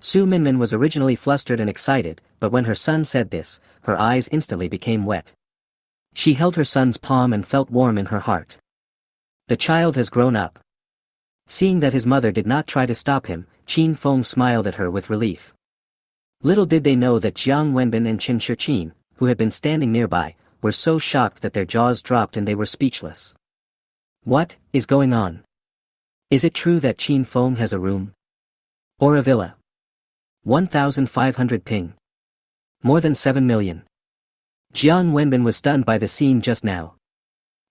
Su Minmin was originally flustered and excited, but when her son said this, her eyes instantly became wet. She held her son's palm and felt warm in her heart. The child has grown up. Seeing that his mother did not try to stop him, Qin Feng smiled at her with relief. Little did they know that Jiang Wenbin and Qin Shiqin, who had been standing nearby, were so shocked that their jaws dropped and they were speechless. What is going on? Is it true that Qin Feng has a room? Or a villa? 1,500 ping. More than 7 million. Jiang Wenbin was stunned by the scene just now.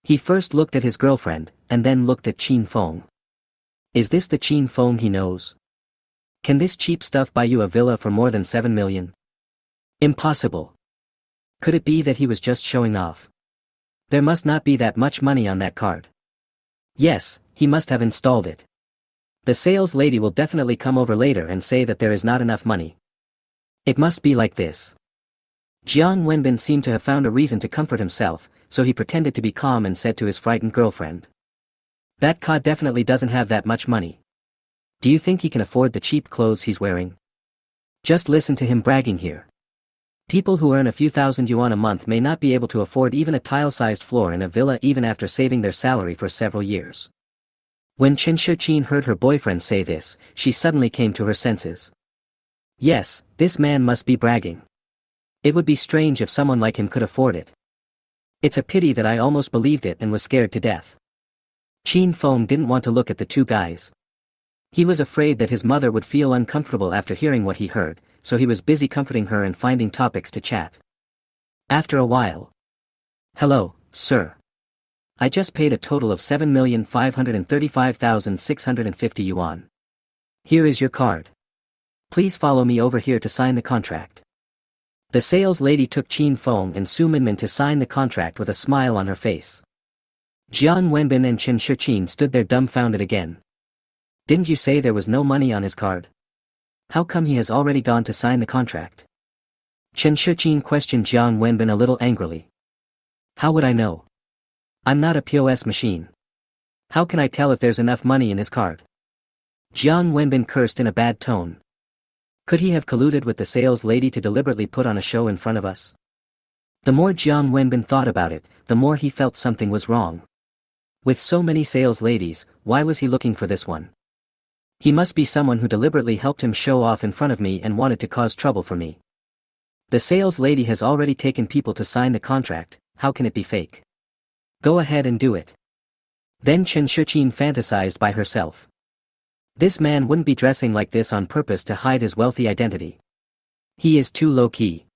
He first looked at his girlfriend, and then looked at Qin Feng. Is this the Qin Feng he knows? Can this cheap stuff buy you a villa for more than 7 million? Impossible. Could it be that he was just showing off? There must not be that much money on that card. Yes, he must have installed it. The sales lady will definitely come over later and say that there is not enough money. It must be like this. Jiang Wenbin seemed to have found a reason to comfort himself, so he pretended to be calm and said to his frightened girlfriend. That cod definitely doesn't have that much money. Do you think he can afford the cheap clothes he's wearing? Just listen to him bragging here. People who earn a few thousand yuan a month may not be able to afford even a tile-sized floor in a villa even after saving their salary for several years. When Qin Shiqin heard her boyfriend say this, she suddenly came to her senses. Yes, this man must be bragging. It would be strange if someone like him could afford it. It's a pity that I almost believed it and was scared to death. Qin Feng didn't want to look at the two guys. He was afraid that his mother would feel uncomfortable after hearing what he heard, so he was busy comforting her and finding topics to chat. After a while. Hello, sir. I just paid a total of 7,535,650 yuan. Here is your card. Please follow me over here to sign the contract. The sales lady took Qin Feng and Su Minmin to sign the contract with a smile on her face. Jiang Wenbin and Qin Shiqin stood there dumbfounded again. Didn't you say there was no money on his card? How come he has already gone to sign the contract? Qin Shiqin questioned Jiang Wenbin a little angrily. How would I know? I'm not a POS machine. How can I tell if there's enough money in his card? Jiang Wenbin cursed in a bad tone. Could he have colluded with the sales lady to deliberately put on a show in front of us? The more Jiang Wenbin thought about it, the more he felt something was wrong. With so many sales ladies, why was he looking for this one? He must be someone who deliberately helped him show off in front of me and wanted to cause trouble for me. The sales lady has already taken people to sign the contract, how can it be fake? Go ahead and do it. Then Qin Shiqin fantasized by herself. This man wouldn't be dressing like this on purpose to hide his wealthy identity. He is too low-key.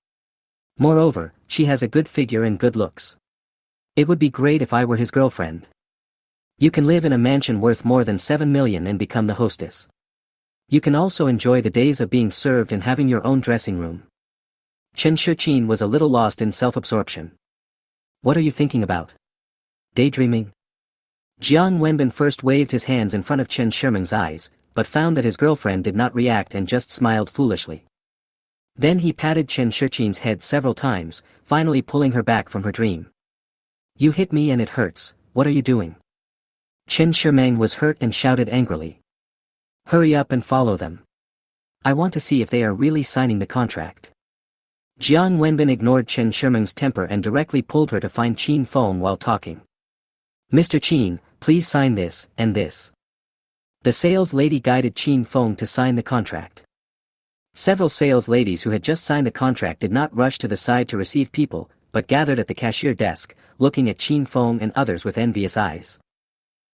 Moreover, she has a good figure and good looks. It would be great if I were his girlfriend. You can live in a mansion worth more than 7 million and become the hostess. You can also enjoy the days of being served and having your own dressing room. Qin Shiqin was a little lost in self-absorption. What are you thinking about? Daydreaming? Jiang Wenbin first waved his hands in front of Qin Shimen's eyes, but found that his girlfriend did not react and just smiled foolishly. Then he patted Qin Shiqin's head several times, finally pulling her back from her dream. You hit me and it hurts, what are you doing? Qin Shimeng was hurt and shouted angrily. Hurry up and follow them. I want to see if they are really signing the contract. Jiang Wenbin ignored Qin Shimeng's temper and directly pulled her to find Qin Feng while talking. Mr. Qin, please sign this, and this. The sales lady guided Qin Feng to sign the contract. Several sales ladies who had just signed the contract did not rush to the side to receive people, but gathered at the cashier desk, looking at Qin Feng and others with envious eyes.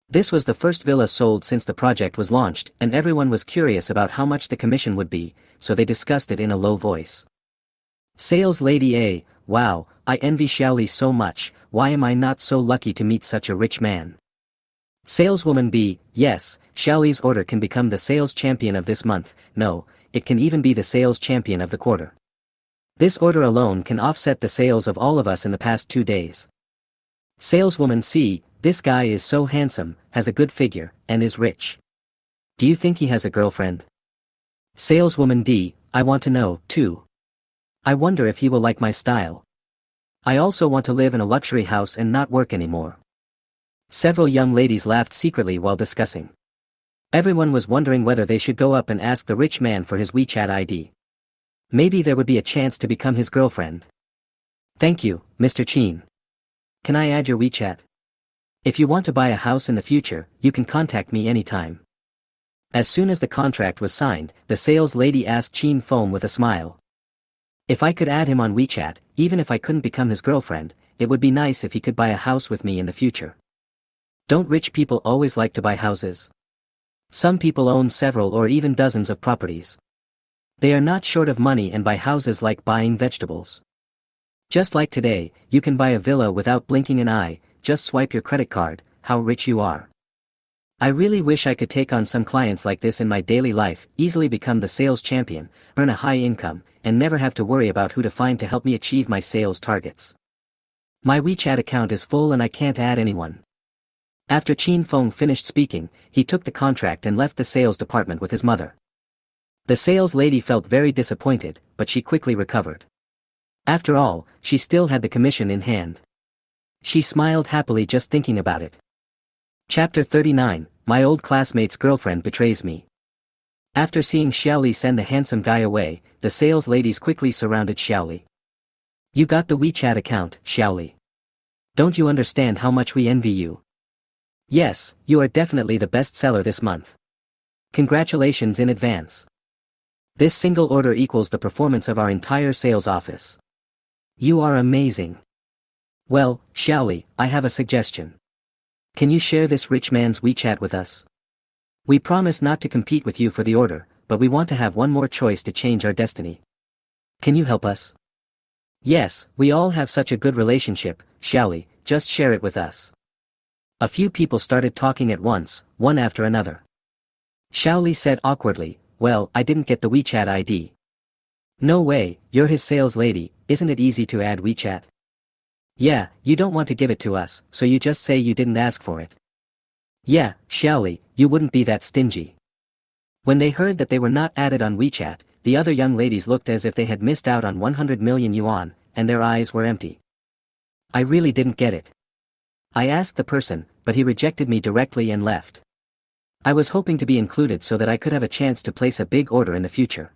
This was the first villa sold since the project was launched, and everyone was curious about how much the commission would be, so they discussed it in a low voice. Sales Lady A: Wow, I envy Xiaoli so much, why am I not so lucky to meet such a rich man? Saleswoman B: Yes, Xiaoli's order can become the sales champion of this month, no, it can even be the sales champion of the quarter. This order alone can offset the sales of all of us in the past 2 days. Saleswoman C: This guy is so handsome, has a good figure, and is rich. Do you think he has a girlfriend? Saleswoman D: I want to know, too. I wonder if he will like my style. I also want to live in a luxury house and not work anymore. Several young ladies laughed secretly while discussing. Everyone was wondering whether they should go up and ask the rich man for his WeChat ID. Maybe there would be a chance to become his girlfriend. Thank you, Mr. Qin. Can I add your WeChat? If you want to buy a house in the future, you can contact me anytime. As soon as the contract was signed, the sales lady asked Qin Feng with a smile. If I could add him on WeChat, even if I couldn't become his girlfriend, it would be nice if he could buy a house with me in the future. Don't rich people always like to buy houses? Some people own several or even dozens of properties. They are not short of money and buy houses like buying vegetables. Just like today, you can buy a villa without blinking an eye, just swipe your credit card, how rich you are. I really wish I could take on some clients like this in my daily life, easily become the sales champion, earn a high income, and never have to worry about who to find to help me achieve my sales targets. My WeChat account is full and I can't add anyone. After Qin Feng finished speaking, he took the contract and left the sales department with his mother. The sales lady felt very disappointed, but she quickly recovered. After all, she still had the commission in hand. She smiled happily just thinking about it. Chapter 39, My old classmate's girlfriend betrays me. After seeing Xiaoli send the handsome guy away, the sales ladies quickly surrounded Xiaoli. You got the WeChat account, Xiaoli. Don't you understand how much we envy you? Yes, you are definitely the best seller this month. Congratulations in advance. This single order equals the performance of our entire sales office. You are amazing. Well, Xiaoli, I have a suggestion. Can you share this rich man's WeChat with us? We promise not to compete with you for the order, but we want to have one more choice to change our destiny. Can you help us? Yes, we all have such a good relationship, Xiaoli, just share it with us. A few people started talking at once, one after another. Xiaoli said awkwardly, Well, I didn't get the WeChat ID. No way, you're his sales lady, isn't it easy to add WeChat? Yeah, you don't want to give it to us, so you just say you didn't ask for it. Yeah, Xiaoli, you wouldn't be that stingy. When they heard that they were not added on WeChat, the other young ladies looked as if they had missed out on 100 million yuan, and their eyes were empty. I really didn't get it. I asked the person, but he rejected me directly and left. I was hoping to be included so that I could have a chance to place a big order in the future.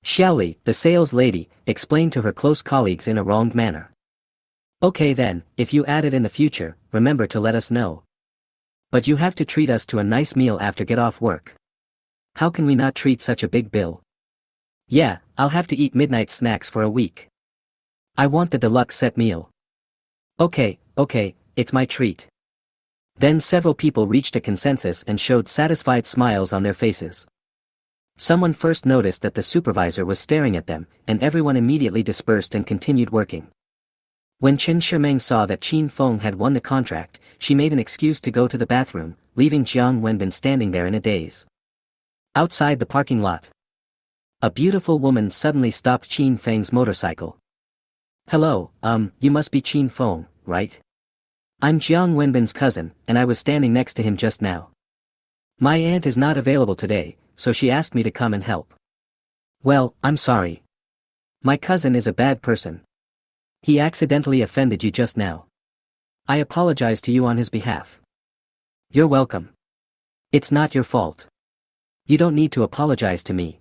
Xiaoli, the sales lady, explained to her close colleagues in a wronged manner. Okay then, if you add it in the future, remember to let us know. But you have to treat us to a nice meal after get off work. How can we not treat such a big bill? Yeah, I'll have to eat midnight snacks for a week. I want the deluxe set meal. Okay, it's my treat. Then several people reached a consensus and showed satisfied smiles on their faces. Someone first noticed that the supervisor was staring at them, and everyone immediately dispersed and continued working. When Chen Shimeng saw that Qin Feng had won the contract, she made an excuse to go to the bathroom, leaving Jiang Wenbin standing there in a daze. Outside the parking lot, a beautiful woman suddenly stopped Qin Feng's motorcycle. Hello, you must be Qin Feng, right? I'm Jiang Wenbin's cousin, and I was standing next to him just now. My aunt is not available today, so she asked me to come and help. Well, I'm sorry. My cousin is a bad person. He accidentally offended you just now. I apologize to you on his behalf. You're welcome. It's not your fault. You don't need to apologize to me.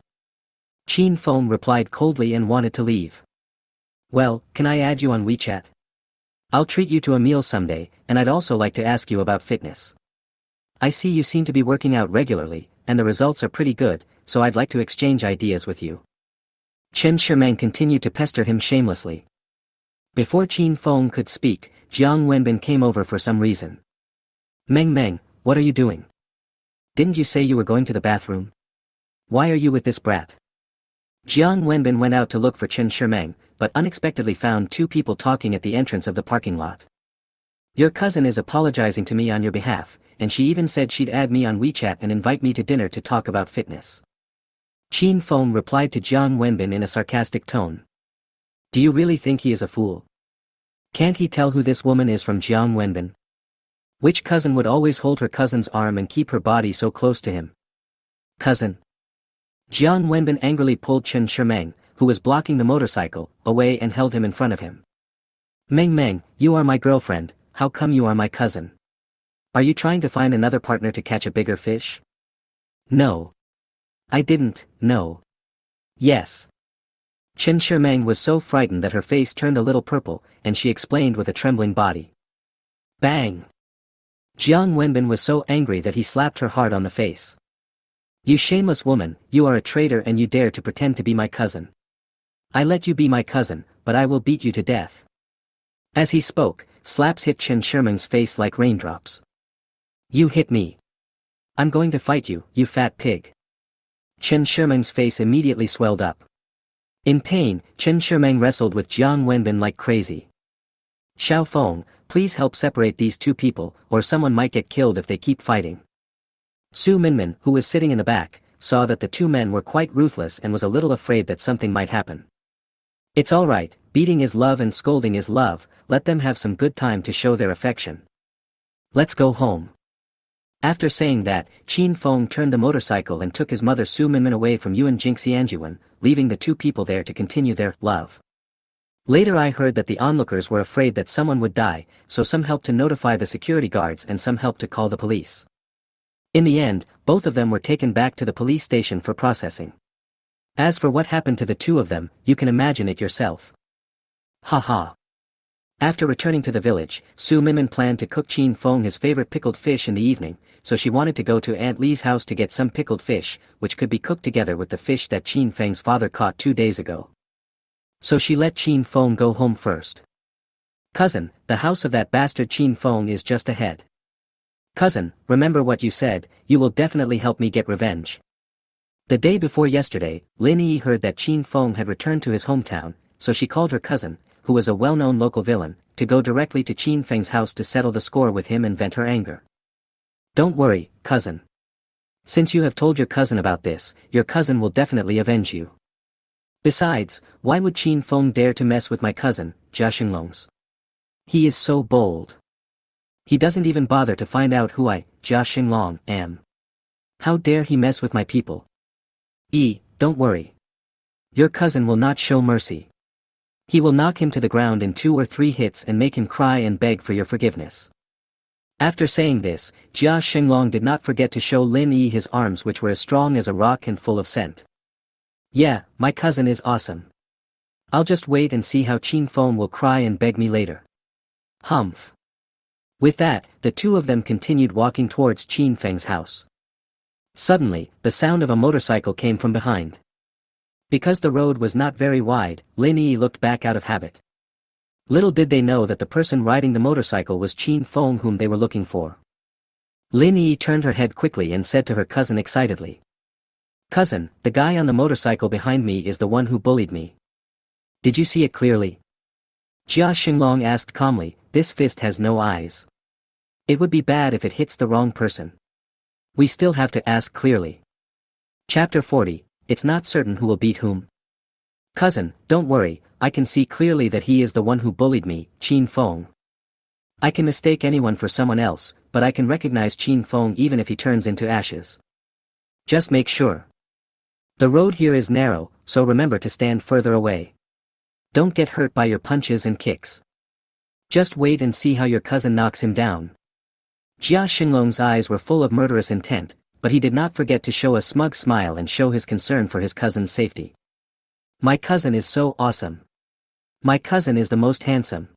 Qin Feng replied coldly and wanted to leave. Well, can I add you on WeChat? I'll treat you to a meal someday, and I'd also like to ask you about fitness. I see you seem to be working out regularly, and the results are pretty good, so I'd like to exchange ideas with you. Chen Shimeng continued to pester him shamelessly. Before Qin Feng could speak, Jiang Wenbin came over for some reason. Meng Meng, what are you doing? Didn't you say you were going to the bathroom? Why are you with this brat? Jiang Wenbin went out to look for Chen Shimeng, but unexpectedly found two people talking at the entrance of the parking lot. Your cousin is apologizing to me on your behalf, and she even said she'd add me on WeChat and invite me to dinner to talk about fitness. Qin Feng replied to Jiang Wenbin in a sarcastic tone. Do you really think he is a fool? Can't he tell who this woman is from Jiang Wenbin? Which cousin would always hold her cousin's arm and keep her body so close to him? Cousin. Jiang Wenbin angrily pulled Chen Shimeng, who was blocking the motorcycle, away and held him in front of him. Meng Meng, you are my girlfriend, how come you are my cousin? Are you trying to find another partner to catch a bigger fish? No. I didn't, no. Yes. Chen Shimeng was so frightened that her face turned a little purple, and she explained with a trembling body. Bang! Jiang Wenbin was so angry that he slapped her hard on the face. You shameless woman, you are a traitor and you dare to pretend to be my cousin. I let you be my cousin, but I will beat you to death. As he spoke, slaps hit Chen Shimeng's face like raindrops. You hit me. I'm going to fight you, you fat pig. Chen Shimeng's face immediately swelled up. In pain, Chen Shimeng wrestled with Jiang Wenbin like crazy. Xiao Feng, please help separate these two people, or someone might get killed if they keep fighting. Su Minmin, who was sitting in the back, saw that the two men were quite ruthless and was a little afraid that something might happen. It's alright, beating is love and scolding is love, let them have some good time to show their affection. Let's go home. After saying that, Qin Feng turned the motorcycle and took his mother Su Minmin away from Yuan Jingxianjuan, leaving the two people there to continue their love. Later I heard that the onlookers were afraid that someone would die, so some helped to notify the security guards and some helped to call the police. In the end, both of them were taken back to the police station for processing. As for what happened to the two of them, you can imagine it yourself. Ha. After returning to the village, Su Minmin planned to cook Qin Feng his favorite pickled fish in the evening, so she wanted to go to Aunt Li's house to get some pickled fish, which could be cooked together with the fish that Qin Feng's father caught 2 days ago. So she let Qin Feng go home first. Cousin, the house of that bastard Qin Feng is just ahead. Cousin, remember what you said, you will definitely help me get revenge. The day before yesterday, Lin Yi heard that Qin Feng had returned to his hometown, so she called her cousin, who was a well-known local villain, to go directly to Qin Feng's house to settle the score with him and vent her anger. Don't worry, cousin. Since you have told your cousin about this, your cousin will definitely avenge you. Besides, why would Qin Feng dare to mess with my cousin, Jia Xinglong's? He is so bold. He doesn't even bother to find out who I, Jia Xinglong, am. How dare he mess with my people? Don't worry. Your cousin will not show mercy. He will knock him to the ground in 2 or 3 hits and make him cry and beg for your forgiveness. After saying this, Jia Xinglong did not forget to show Lin Yi his arms, which were as strong as a rock and full of scent. Yeah, my cousin is awesome. I'll just wait and see how Qin Feng will cry and beg me later. Humph. With that, the two of them continued walking towards Qin Feng's house. Suddenly, the sound of a motorcycle came from behind. Because the road was not very wide, Lin Yi looked back out of habit. Little did they know that the person riding the motorcycle was Qin Feng, whom they were looking for. Lin Yi turned her head quickly and said to her cousin excitedly. Cousin, the guy on the motorcycle behind me is the one who bullied me. Did you see it clearly? Jia Xinglong asked calmly, this fist has no eyes. It would be bad if it hits the wrong person. We still have to ask clearly. Chapter 40, It's not certain who will beat whom. Cousin, don't worry, I can see clearly that he is the one who bullied me, Qin Feng. I can mistake anyone for someone else, but I can recognize Qin Feng even if he turns into ashes. Just make sure. The road here is narrow, so remember to stand further away. Don't get hurt by your punches and kicks. Just wait and see how your cousin knocks him down. Jia Xinglong's eyes were full of murderous intent, but he did not forget to show a smug smile and show his concern for his cousin's safety. My cousin is so awesome. My cousin is the most handsome.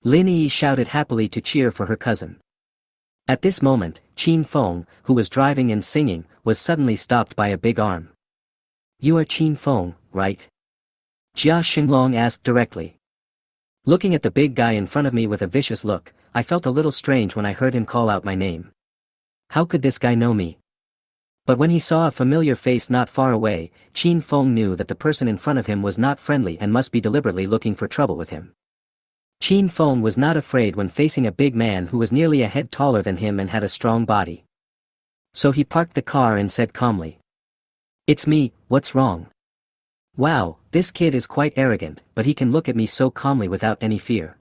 Lin Yi shouted happily to cheer for her cousin. At this moment, Qin Feng, who was driving and singing, was suddenly stopped by a big arm. You are Qin Feng, right? Jia Xinglong asked directly. Looking at the big guy in front of me with a vicious look, I felt a little strange when I heard him call out my name. How could this guy know me? But when he saw a familiar face not far away, Qin Feng knew that the person in front of him was not friendly and must be deliberately looking for trouble with him. Qin Feng was not afraid when facing a big man who was nearly a head taller than him and had a strong body. So he parked the car and said calmly, "It's me, what's wrong?" Wow, this kid is quite arrogant, but he can look at me so calmly without any fear.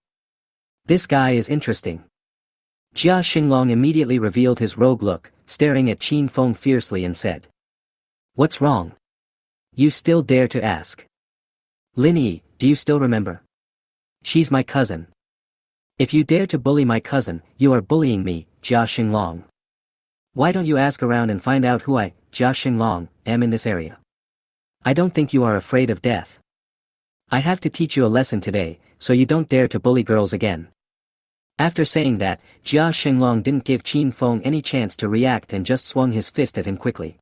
This guy is interesting. Jia Xinglong immediately revealed his rogue look, staring at Qin Feng fiercely and said, "What's wrong? You still dare to ask? Lin Yi, do you still remember? She's my cousin. If you dare to bully my cousin, you are bullying me, Jia Xinglong. Why don't you ask around and find out who I, Jia Xinglong, am in this area? I don't think you are afraid of death. I have to teach you a lesson today, so you don't dare to bully girls again." After saying that, Jia Xinglong didn't give Qin Feng any chance to react and just swung his fist at him quickly.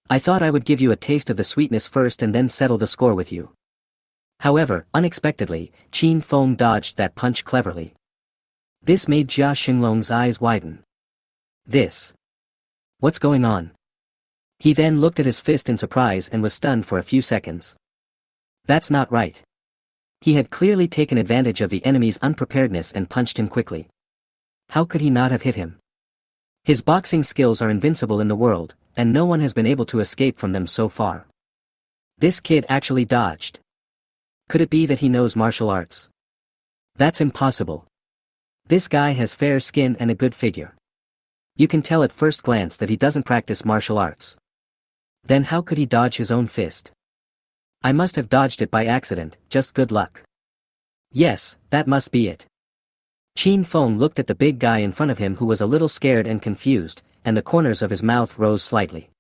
"I thought I would give you a taste of the sweetness first and then settle the score with you." However, unexpectedly, Qin Feng dodged that punch cleverly. This made Jia Xinglong's eyes widen. This. What's going on? He then looked at his fist in surprise and was stunned for a few seconds. That's not right. He had clearly taken advantage of the enemy's unpreparedness and punched him quickly. How could he not have hit him? His boxing skills are invincible in the world, and no one has been able to escape from them so far. This kid actually dodged. Could it be that he knows martial arts? That's impossible. This guy has fair skin and a good figure. You can tell at first glance that he doesn't practice martial arts. Then how could he dodge his own fist? I must have dodged it by accident, just good luck. Yes, that must be it. Qin Feng looked at the big guy in front of him who was a little scared and confused, and the corners of his mouth rose slightly.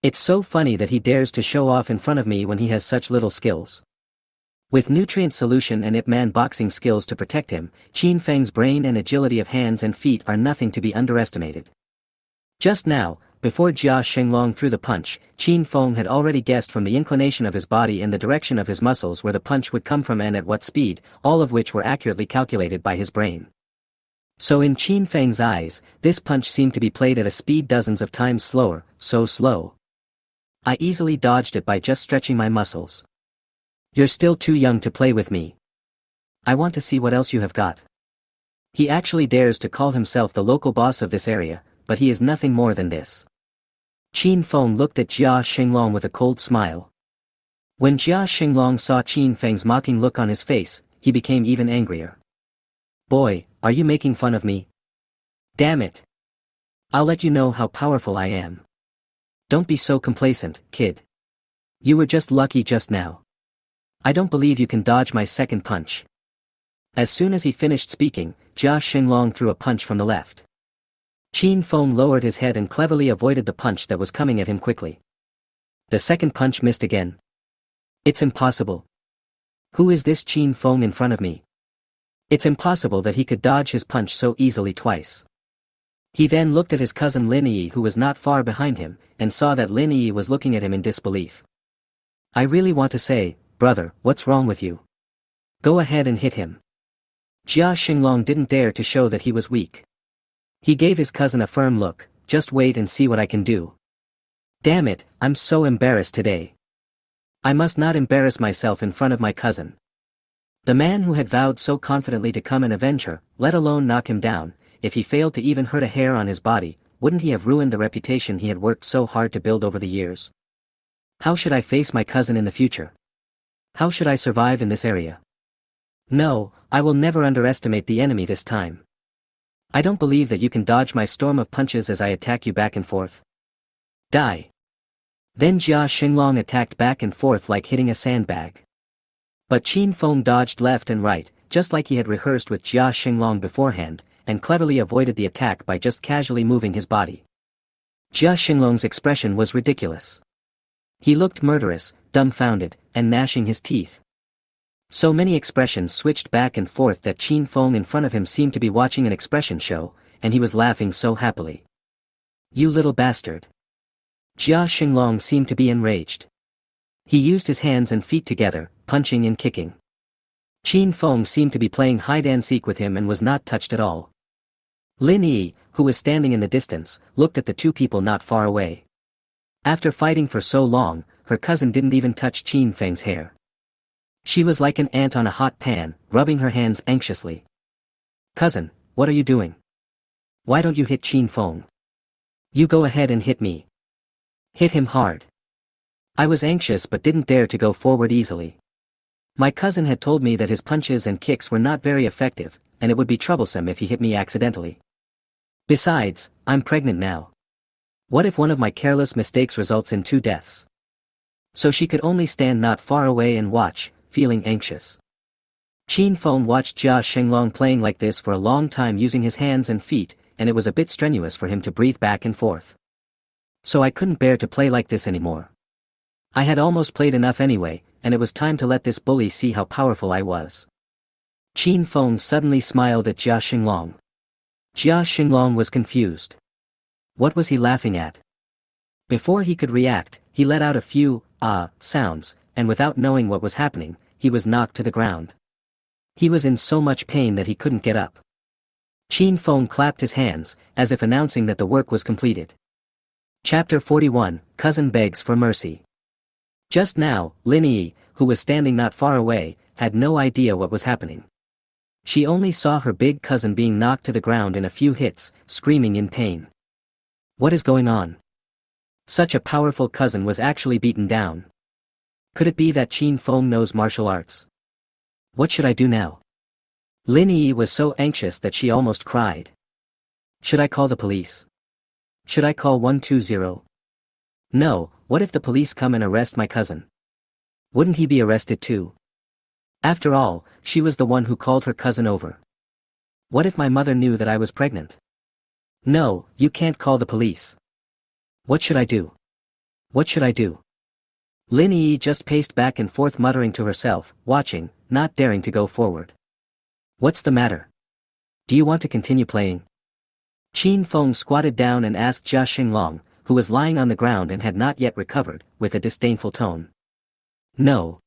It's so funny that he dares to show off in front of me when he has such little skills. With nutrient solution and Ip Man boxing skills to protect him, Qin Feng's brain and agility of hands and feet are nothing to be underestimated. Just now, before Jia Xinglong threw the punch, Qin Feng had already guessed from the inclination of his body and the direction of his muscles where the punch would come from and at what speed, all of which were accurately calculated by his brain. So in Qin Feng's eyes, this punch seemed to be played at a speed dozens of times slower, so slow. I easily dodged it by just stretching my muscles. You're still too young to play with me. I want to see what else you have got. He actually dares to call himself the local boss of this area, but he is nothing more than this. Qin Feng looked at Jia Xinglong with a cold smile. When Jia Xinglong saw Qin Feng's mocking look on his face, he became even angrier. Boy, are you making fun of me? Damn it. I'll let you know how powerful I am. Don't be so complacent, kid. You were just lucky just now. I don't believe you can dodge my second punch. As soon as he finished speaking, Jia Xinglong threw a punch from the left. Qin Feng lowered his head and cleverly avoided the punch that was coming at him quickly. The second punch missed again. It's impossible. Who is this Qin Feng in front of me? It's impossible that he could dodge his punch so easily twice. He then looked at his cousin Lin Yi who was not far behind him, and saw that Lin Yi was looking at him in disbelief. I really want to say, brother, what's wrong with you? Go ahead and hit him. Jia Xinglong didn't dare to show that he was weak. He gave his cousin a firm look, just wait and see what I can do. Damn it, I'm so embarrassed today. I must not embarrass myself in front of my cousin. The man who had vowed so confidently to come and avenge her, let alone knock him down, if he failed to even hurt a hair on his body, wouldn't he have ruined the reputation he had worked so hard to build over the years? How should I face my cousin in the future? How should I survive in this area? No, I will never underestimate the enemy this time. I don't believe that you can dodge my storm of punches as I attack you back and forth. Die. Then Jia Xinglong attacked back and forth like hitting a sandbag. But Qin Feng dodged left and right, just like he had rehearsed with Jia Xinglong beforehand, and cleverly avoided the attack by just casually moving his body. Jia Xinglong's expression was ridiculous. He looked murderous, dumbfounded, and gnashing his teeth. So many expressions switched back and forth that Qin Feng in front of him seemed to be watching an expression show, and he was laughing so happily. You little bastard. Jia Xinglong seemed to be enraged. He used his hands and feet together, punching and kicking. Qin Feng seemed to be playing hide-and-seek with him and was not touched at all. Lin Yi, who was standing in the distance, looked at the two people not far away. After fighting for so long, her cousin didn't even touch Qin Feng's hair. She was like an ant on a hot pan, rubbing her hands anxiously. "Cousin, what are you doing? Why don't you hit Qin Feng? You go ahead and hit me. Hit him hard." I was anxious but didn't dare to go forward easily. My cousin had told me that his punches and kicks were not very effective, and it would be troublesome if he hit me accidentally. Besides, I'm pregnant now. What if one of my careless mistakes results in 2 deaths? So she could only stand not far away and watch, feeling anxious. Qin Feng watched Jia Shenglong playing like this for a long time using his hands and feet, and it was a bit strenuous for him to breathe back and forth. So I couldn't bear to play like this anymore. I had almost played enough anyway, and it was time to let this bully see how powerful I was. Qin Feng suddenly smiled at Jia Shenglong. Jia Shenglong was confused. What was he laughing at? Before he could react, he let out a few, sounds, and without knowing what was happening, he was knocked to the ground. He was in so much pain that he couldn't get up. Qin Feng clapped his hands, as if announcing that the work was completed. Chapter 41, Cousin Begs for Mercy. Just now, Lin Yi, who was standing not far away, had no idea what was happening. She only saw her big cousin being knocked to the ground in a few hits, screaming in pain. What is going on? Such a powerful cousin was actually beaten down. Could it be that Qin Feng knows martial arts? What should I do now? Lin Yi was so anxious that she almost cried. Should I call the police? Should I call 120? No, what if the police come and arrest my cousin? Wouldn't he be arrested too? After all, she was the one who called her cousin over. What if my mother knew that I was pregnant? No, you can't call the police. What should I do? What should I do? Lin Yi just paced back and forth muttering to herself, watching, not daring to go forward. What's the matter? Do you want to continue playing? Qin Feng squatted down and asked Jia Shenglong, who was lying on the ground and had not yet recovered, with a disdainful tone. No.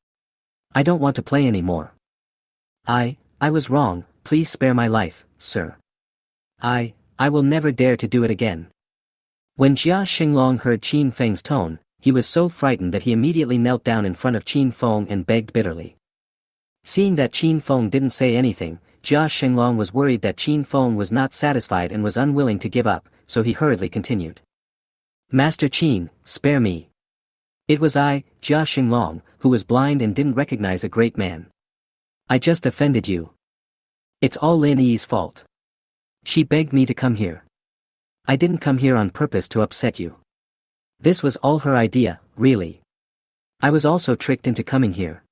I don't want to play anymore. I was wrong, please spare my life, sir. I will never dare to do it again. When Jia Shenglong heard Qin Feng's tone, he was so frightened that he immediately knelt down in front of Qin Feng and begged bitterly. Seeing that Qin Feng didn't say anything, Jia Shenglong was worried that Qin Feng was not satisfied and was unwilling to give up, so he hurriedly continued. Master Qin, spare me. It was I, Jia Shenglong, who was blind and didn't recognize a great man. I just offended you. It's all Lin Yi's fault. She begged me to come here. I didn't come here on purpose to upset you. This was all her idea, really. I was also tricked into coming here.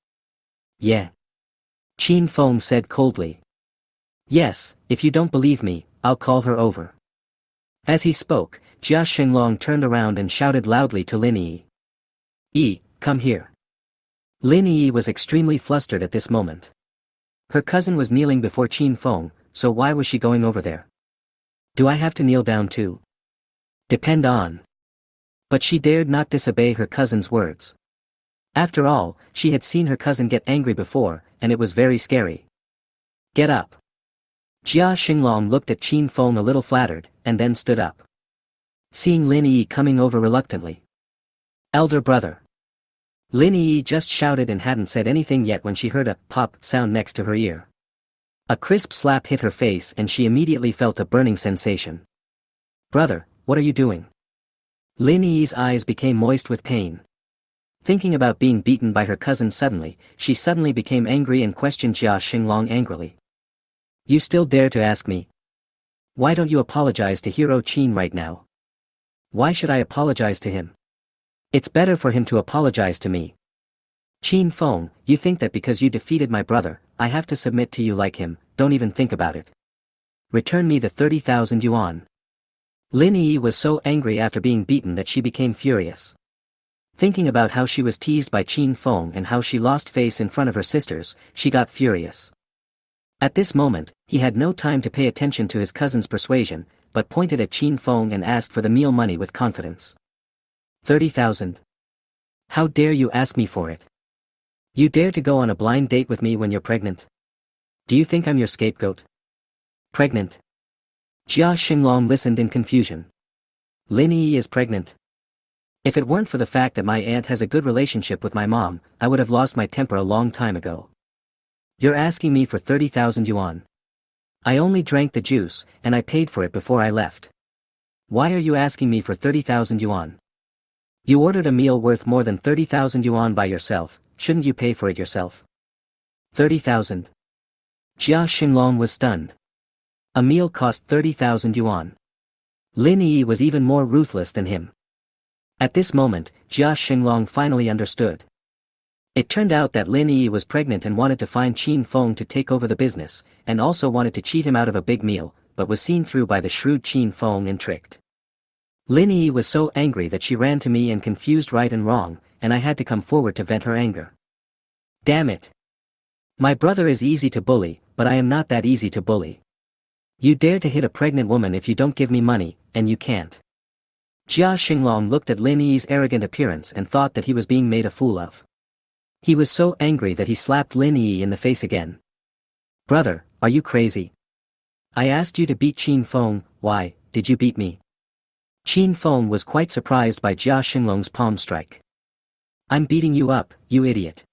Yeah. Qin Feng said coldly. Yes, if you don't believe me, I'll call her over. As he spoke, Jia Shenglong turned around and shouted loudly to Lin Yi. Come here. Lin Yi was extremely flustered at this moment. Her cousin was kneeling before Qin Feng, so why was she going over there? Do I have to kneel down too? Depend on. But she dared not disobey her cousin's words. After all, she had seen her cousin get angry before, and it was very scary. Get up. Jia Shenglong looked at Qin Feng a little flattered, and then stood up. Seeing Lin Yi coming over reluctantly. Elder brother. Lin Yi just shouted and hadn't said anything yet when she heard a pop sound next to her ear. A crisp slap hit her face and she immediately felt a burning sensation. Brother, what are you doing? Lin Yi's eyes became moist with pain. Thinking about being beaten by her cousin suddenly, she suddenly became angry and questioned Jia Shenglong angrily. You still dare to ask me? Why don't you apologize to Hero Qin right now? Why should I apologize to him? It's better for him to apologize to me. Qin Feng, you think that because you defeated my brother, I have to submit to you like him, don't even think about it. Return me the 30,000 yuan. Lin Yi was so angry after being beaten that she became furious. Thinking about how she was teased by Qin Feng and how she lost face in front of her sisters, she got furious. At this moment, he had no time to pay attention to his cousin's persuasion, but pointed at Qin Feng and asked for the meal money with confidence. 30,000. How dare you ask me for it? You dare to go on a blind date with me when you're pregnant? Do you think I'm your scapegoat? Pregnant? Jia Xinglong listened in confusion. Lin Yi is pregnant. If it weren't for the fact that my aunt has a good relationship with my mom, I would have lost my temper a long time ago. You're asking me for 30,000 yuan. I only drank the juice, and I paid for it before I left. Why are you asking me for 30,000 yuan? You ordered a meal worth more than 30,000 yuan by yourself, shouldn't you pay for it yourself? 30,000. Jia Xinglong was stunned. A meal cost 30,000 yuan. Lin Yi was even more ruthless than him. At this moment, Jia Xinglong finally understood. It turned out that Lin Yi was pregnant and wanted to find Qin Feng to take over the business, and also wanted to cheat him out of a big meal, but was seen through by the shrewd Qin Feng and tricked. Lin Yi was so angry that she ran to me and confused right and wrong, and I had to come forward to vent her anger. Damn it! My brother is easy to bully, but I am not that easy to bully. You dare to hit a pregnant woman if you don't give me money, and you can't. Jia Xinglong looked at Lin Yi's arrogant appearance and thought that he was being made a fool of. He was so angry that he slapped Lin Yi in the face again. Brother, are you crazy? I asked you to beat Qin Feng, why did you beat me? Qin Feng was quite surprised by Jia Xinglong's palm strike. I'm beating you up, you idiot.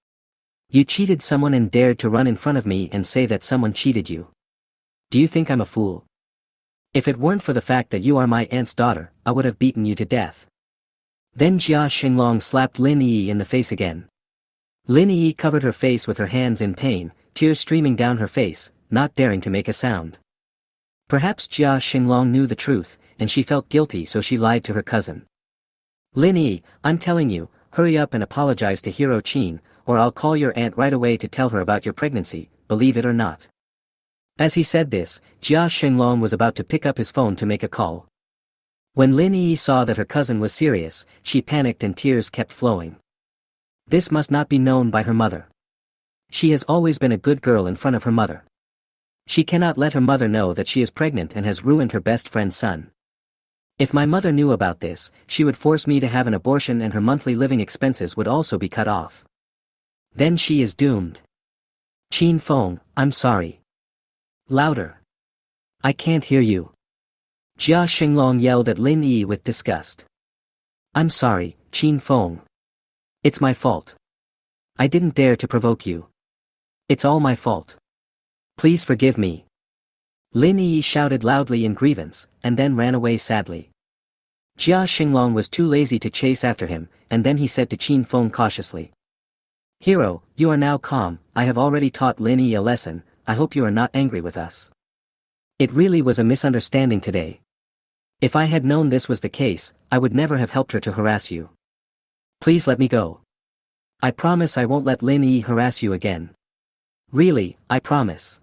You cheated someone and dared to run in front of me and say that someone cheated you. Do you think I'm a fool? If it weren't for the fact that you are my aunt's daughter, I would have beaten you to death. Then Jia Xinglong slapped Lin Yi in the face again. Lin Yi covered her face with her hands in pain, tears streaming down her face, not daring to make a sound. Perhaps Jia Xinglong knew the truth, and she felt guilty, so she lied to her cousin. Lin Yi, I'm telling you, hurry up and apologize to Hero Qin, or I'll call your aunt right away to tell her about your pregnancy, believe it or not. As he said this, Jia Xinglong was about to pick up his phone to make a call. When Lin Yi saw that her cousin was serious, she panicked and tears kept flowing. This must not be known by her mother. She has always been a good girl in front of her mother. She cannot let her mother know that she is pregnant and has ruined her best friend's son. If my mother knew about this, she would force me to have an abortion and her monthly living expenses would also be cut off. Then she is doomed. Qin Feng, I'm sorry. Louder. I can't hear you. Jia Xinglong yelled at Lin Yi with disgust. I'm sorry, Qin Feng. It's my fault. I didn't dare to provoke you. It's all my fault. Please forgive me. Lin Yi shouted loudly in grievance, and then ran away sadly. Jia Xinglong was too lazy to chase after him, and then he said to Qin Feng cautiously. Hero, you are now calm, I have already taught Lin Yi a lesson, I hope you are not angry with us. It really was a misunderstanding today. If I had known this was the case, I would never have helped her to harass you. Please let me go. I promise I won't let Lin Yi harass you again. Really, I promise.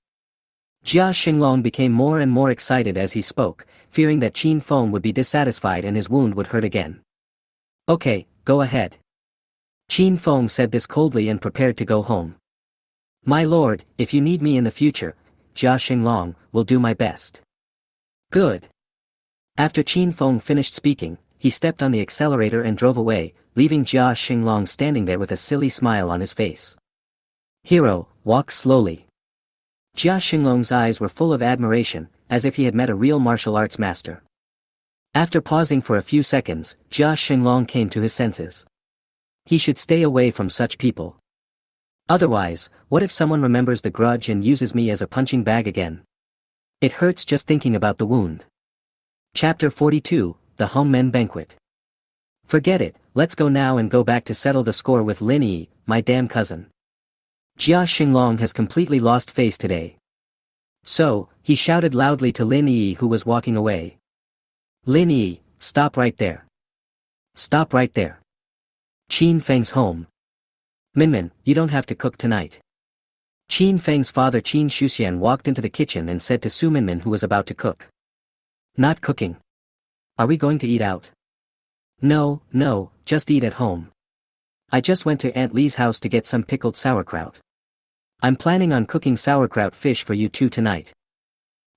Jia Xinglong became more and more excited as he spoke, fearing that Qin Feng would be dissatisfied and his wound would hurt again. Okay, go ahead. Qin Feng said this coldly and prepared to go home. My lord, if you need me in the future, Jia Xinglong, will do my best. Good. After Qin Feng finished speaking, he stepped on the accelerator and drove away, leaving Jia Xinglong standing there with a silly smile on his face. Hero, walk slowly. Jia Xinglong's eyes were full of admiration, as if he had met a real martial arts master. After pausing for a few seconds, Jia Xinglong came to his senses. He should stay away from such people. Otherwise, what if someone remembers the grudge and uses me as a punching bag again? It hurts just thinking about the wound. Chapter 42, The Hongmen Banquet. Forget it, let's go now and go back to settle the score with Lin Yi, my damn cousin. Jia Xinglong has completely lost face today. So, he shouted loudly to Lin Yi who was walking away. Lin Yi, stop right there. Stop right there. Qin Feng's home. Minmin, you don't have to cook tonight. Qin Feng's father Qin Shuxian walked into the kitchen and said to Su Minmin who was about to cook. Not cooking. Are we going to eat out? No, just eat at home. I just went to Aunt Lee's house to get some pickled sauerkraut. I'm planning on cooking sauerkraut fish for you two tonight.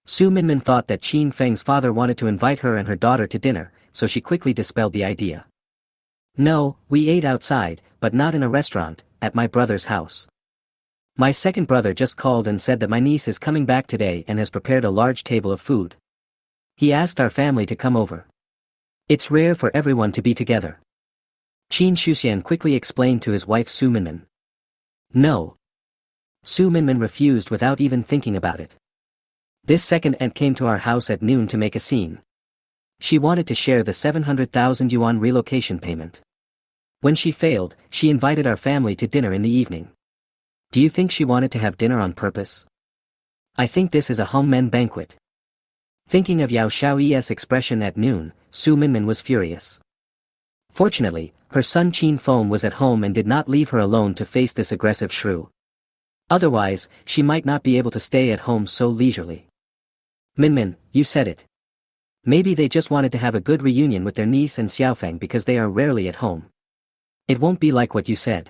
Su Minmin thought that Qin Feng's father wanted to invite her and her daughter to dinner, so she quickly dispelled the idea. No, we ate outside, but not in a restaurant, at my brother's house. My second brother just called and said that my niece is coming back today and has prepared a large table of food. He asked our family to come over. It's rare for everyone to be together. Qin Shuxian quickly explained to his wife Su Minmin. No. Su Minmin refused without even thinking about it. This second aunt came to our house at noon to make a scene. She wanted to share the 700,000 yuan relocation payment. When she failed, she invited our family to dinner in the evening. Do you think she wanted to have dinner on purpose? I think this is a hongmen banquet. Thinking of Yao Xiaoyi's expression at noon, Su Minmin was furious. Fortunately, her son Qin Feng was at home and did not leave her alone to face this aggressive shrew. Otherwise, she might not be able to stay at home so leisurely. Minmin, you said it. Maybe they just wanted to have a good reunion with their niece and Xiaofeng because they are rarely at home. It won't be like what you said.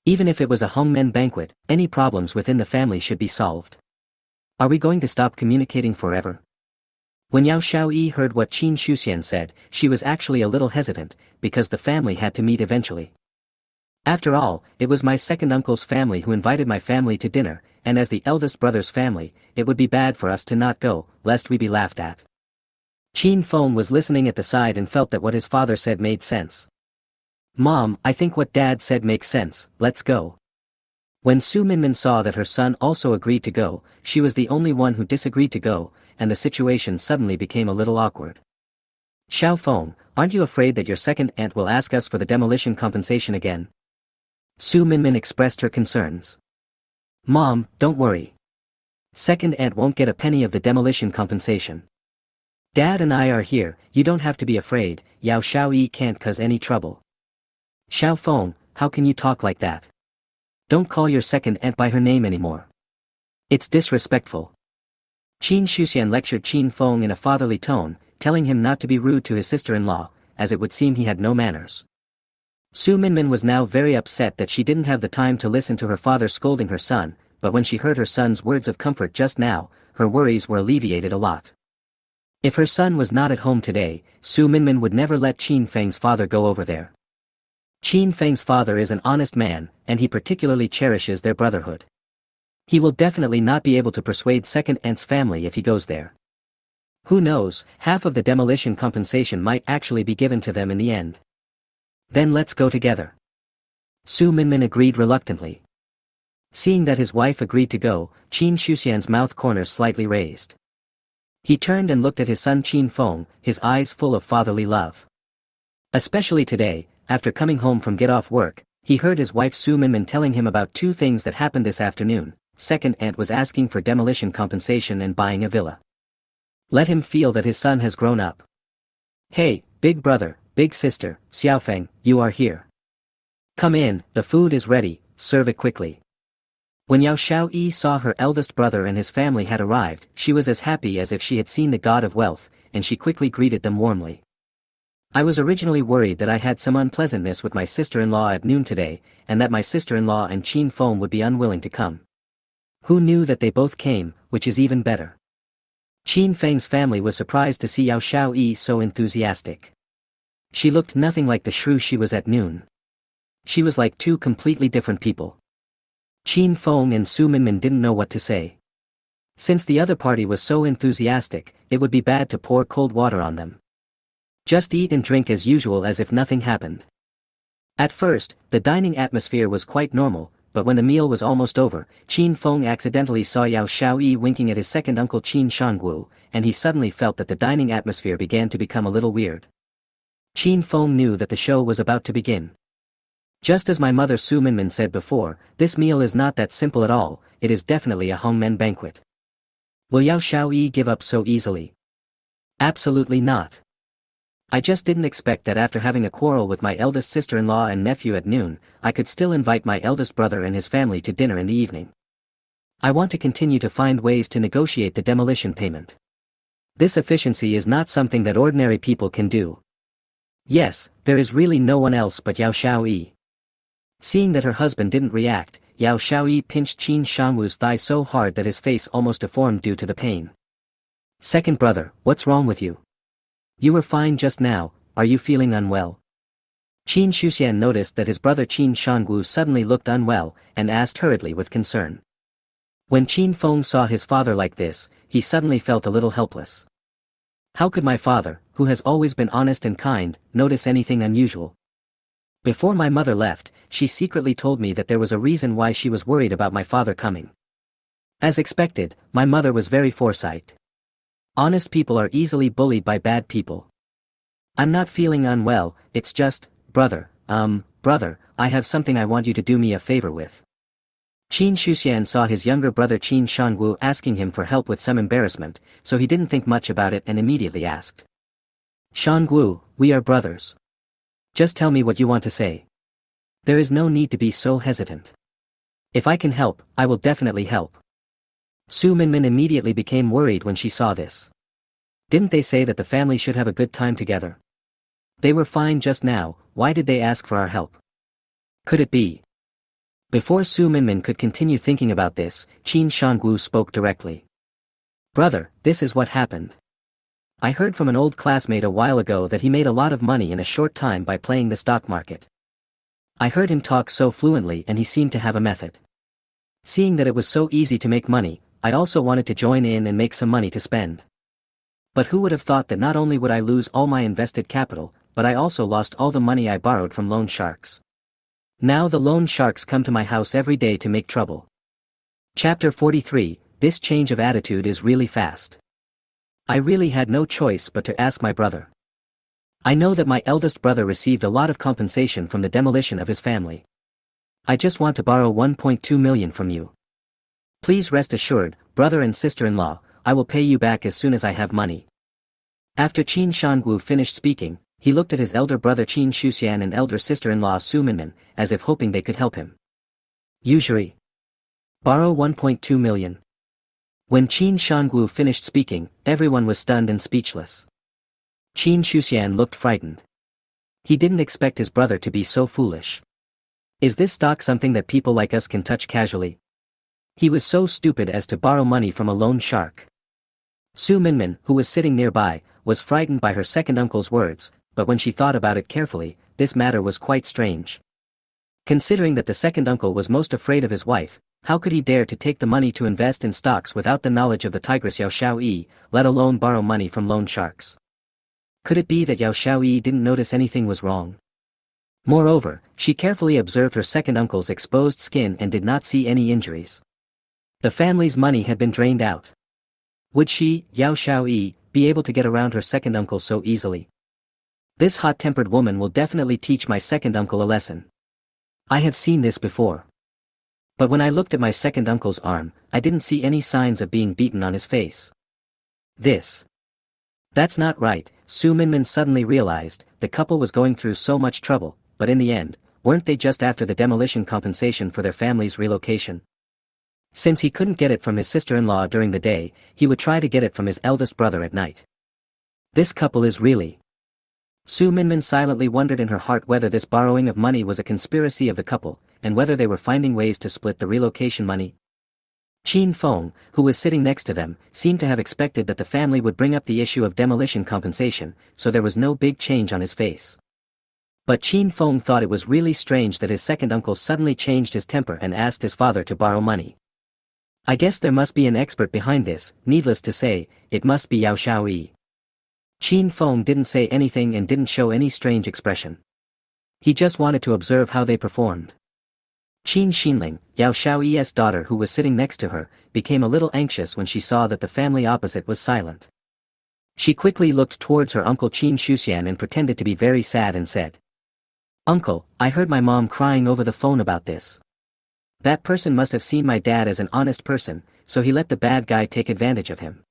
Even if it was a hongmen banquet, any problems within the family should be solved. Are we going to stop communicating forever? When Yao Xiaoyi heard what Qin Shuxian said, she was actually a little hesitant, because the family had to meet eventually. After all, it was my second uncle's family who invited my family to dinner, and as the eldest brother's family, it would be bad for us to not go, lest we be laughed at. Qin Feng was listening at the side and felt that what his father said made sense. Mom, I think what Dad said makes sense, let's go. When Su Minmin saw that her son also agreed to go, she was the only one who disagreed to go, and the situation suddenly became a little awkward. Xiaofeng, aren't you afraid that your second aunt will ask us for the demolition compensation again? Su Minmin expressed her concerns. Mom, don't worry. Second aunt won't get a penny of the demolition compensation. Dad and I are here, you don't have to be afraid, Yao Xiaoyi can't cause any trouble. Xiaofeng, how can you talk like that? Don't call your second aunt by her name anymore. It's disrespectful. Qin Shuxian lectured Qin Feng in a fatherly tone, telling him not to be rude to his sister-in-law, as it would seem he had no manners. Su Minmin was now very upset that she didn't have the time to listen to her father scolding her son, but when she heard her son's words of comfort just now, her worries were alleviated a lot. If her son was not at home today, Su Minmin would never let Qin Feng's father go over there. Qin Feng's father is an honest man, and he particularly cherishes their brotherhood. He will definitely not be able to persuade second aunt's family if he goes there. Who knows, half of the demolition compensation might actually be given to them in the end. Then let's go together. Su Minmin agreed reluctantly. Seeing that his wife agreed to go, Qin Shuxian's mouth corners slightly raised. He turned and looked at his son Qin Feng, his eyes full of fatherly love. Especially today, after coming home from get-off work, he heard his wife Su Minmin telling him about two things that happened this afternoon. Second aunt was asking for demolition compensation and buying a villa. Let him feel that his son has grown up. Hey, big brother, big sister, Xiaofeng, you are here. Come in, the food is ready, serve it quickly. When Yao Xiaoyi saw her eldest brother and his family had arrived, she was as happy as if she had seen the god of wealth, and she quickly greeted them warmly. I was originally worried that I had some unpleasantness with my sister-in-law at noon today, and that my sister-in-law and Qin Feng would be unwilling to come. Who knew that they both came, which is even better. Qin Feng's family was surprised to see Yao Xiaoyi so enthusiastic. She looked nothing like the shrew she was at noon. She was like two completely different people. Qin Feng and Su Minmin didn't know what to say. Since the other party was so enthusiastic, it would be bad to pour cold water on them. Just eat and drink as usual as if nothing happened. At first, the dining atmosphere was quite normal, but when the meal was almost over, Qin Feng accidentally saw Yao Xiaoyi winking at his second uncle Qin Shanggu, and he suddenly felt that the dining atmosphere began to become a little weird. Qin Feng knew that the show was about to begin. Just as my mother Su Minmin said before, this meal is not that simple at all, it is definitely a hongmen banquet. Will Yao Xiaoyi give up so easily? Absolutely not. I just didn't expect that after having a quarrel with my eldest sister-in-law and nephew at noon, I could still invite my eldest brother and his family to dinner in the evening. I want to continue to find ways to negotiate the demolition payment. This efficiency is not something that ordinary people can do. Yes, there is really no one else but Yao Xiaoyi. Seeing that her husband didn't react, Yao Xiaoyi pinched Qin Shangwu's thigh so hard that his face almost deformed due to the pain. Second brother, what's wrong with you? You were fine just now, are you feeling unwell? Qin Shuxian noticed that his brother Qin Shangwu suddenly looked unwell, and asked hurriedly with concern. When Qin Feng saw his father like this, he suddenly felt a little helpless. How could my father, who has always been honest and kind, notice anything unusual? Before my mother left, she secretly told me that there was a reason why she was worried about my father coming. As expected, my mother was very foresight. Honest people are easily bullied by bad people. I'm not feeling unwell, it's just, brother, I have something I want you to do me a favor with. Qin Shuxian saw his younger brother Qin Shangwu asking him for help with some embarrassment, so he didn't think much about it and immediately asked. Shangwu, we are brothers. Just tell me what you want to say. There is no need to be so hesitant. If I can help, I will definitely help. Su Minmin immediately became worried when she saw this. Didn't they say that the family should have a good time together? They were fine just now, why did they ask for our help? Could it be? Before Su Minmin could continue thinking about this, Qin Shangwu spoke directly. Brother, this is what happened. I heard from an old classmate a while ago that he made a lot of money in a short time by playing the stock market. I heard him talk so fluently and he seemed to have a method. Seeing that it was so easy to make money, I also wanted to join in and make some money to spend. But who would have thought that not only would I lose all my invested capital, but I also lost all the money I borrowed from loan sharks. Now the loan sharks come to my house every day to make trouble. Chapter 43, This change of attitude is really fast. I really had no choice but to ask my brother. I know that my eldest brother received a lot of compensation from the demolition of his family. I just want to borrow 1.2 million from you. Please rest assured, brother and sister-in-law, I will pay you back as soon as I have money. After Qin Shangwu finished speaking, he looked at his elder brother Qin Shuxian and elder sister-in-law Su Minmin, as if hoping they could help him. Usually. Borrow 1.2 million. When Qin Shangwu finished speaking, everyone was stunned and speechless. Qin Shuxian looked frightened. He didn't expect his brother to be so foolish. Is this stock something that people like us can touch casually? He was so stupid as to borrow money from a loan shark. Su Minmin, who was sitting nearby, was frightened by her second uncle's words, but when she thought about it carefully, this matter was quite strange. Considering that the second uncle was most afraid of his wife, how could he dare to take the money to invest in stocks without the knowledge of the tigress Yao Xiaoyi, let alone borrow money from loan sharks? Could it be that Yao Xiaoyi didn't notice anything was wrong? Moreover, she carefully observed her second uncle's exposed skin and did not see any injuries. The family's money had been drained out. Would she, Yao Xiaoyi, be able to get around her second uncle so easily? This hot-tempered woman will definitely teach my second uncle a lesson. I have seen this before. But when I looked at my second uncle's arm, I didn't see any signs of being beaten on his face. That's not right, Su Minmin suddenly realized, the couple was going through so much trouble, but in the end, weren't they just after the demolition compensation for their family's relocation? Since he couldn't get it from his sister-in-law during the day, he would try to get it from his eldest brother at night. This couple is really... Su Minmin silently wondered in her heart whether this borrowing of money was a conspiracy of the couple, and whether they were finding ways to split the relocation money. Qin Feng, who was sitting next to them, seemed to have expected that the family would bring up the issue of demolition compensation, so there was no big change on his face. But Qin Feng thought it was really strange that his second uncle suddenly changed his temper and asked his father to borrow money. I guess there must be an expert behind this, needless to say, it must be Yao Xiaoyi. Qin Feng didn't say anything and didn't show any strange expression. He just wanted to observe how they performed. Qin Xinling, Yao Xiaoyi's daughter who was sitting next to her, became a little anxious when she saw that the family opposite was silent. She quickly looked towards her uncle Qin Shuxian and pretended to be very sad and said, "Uncle, I heard my mom crying over the phone about this. That person must have seen my dad as an honest person, so he let the bad guy take advantage of him.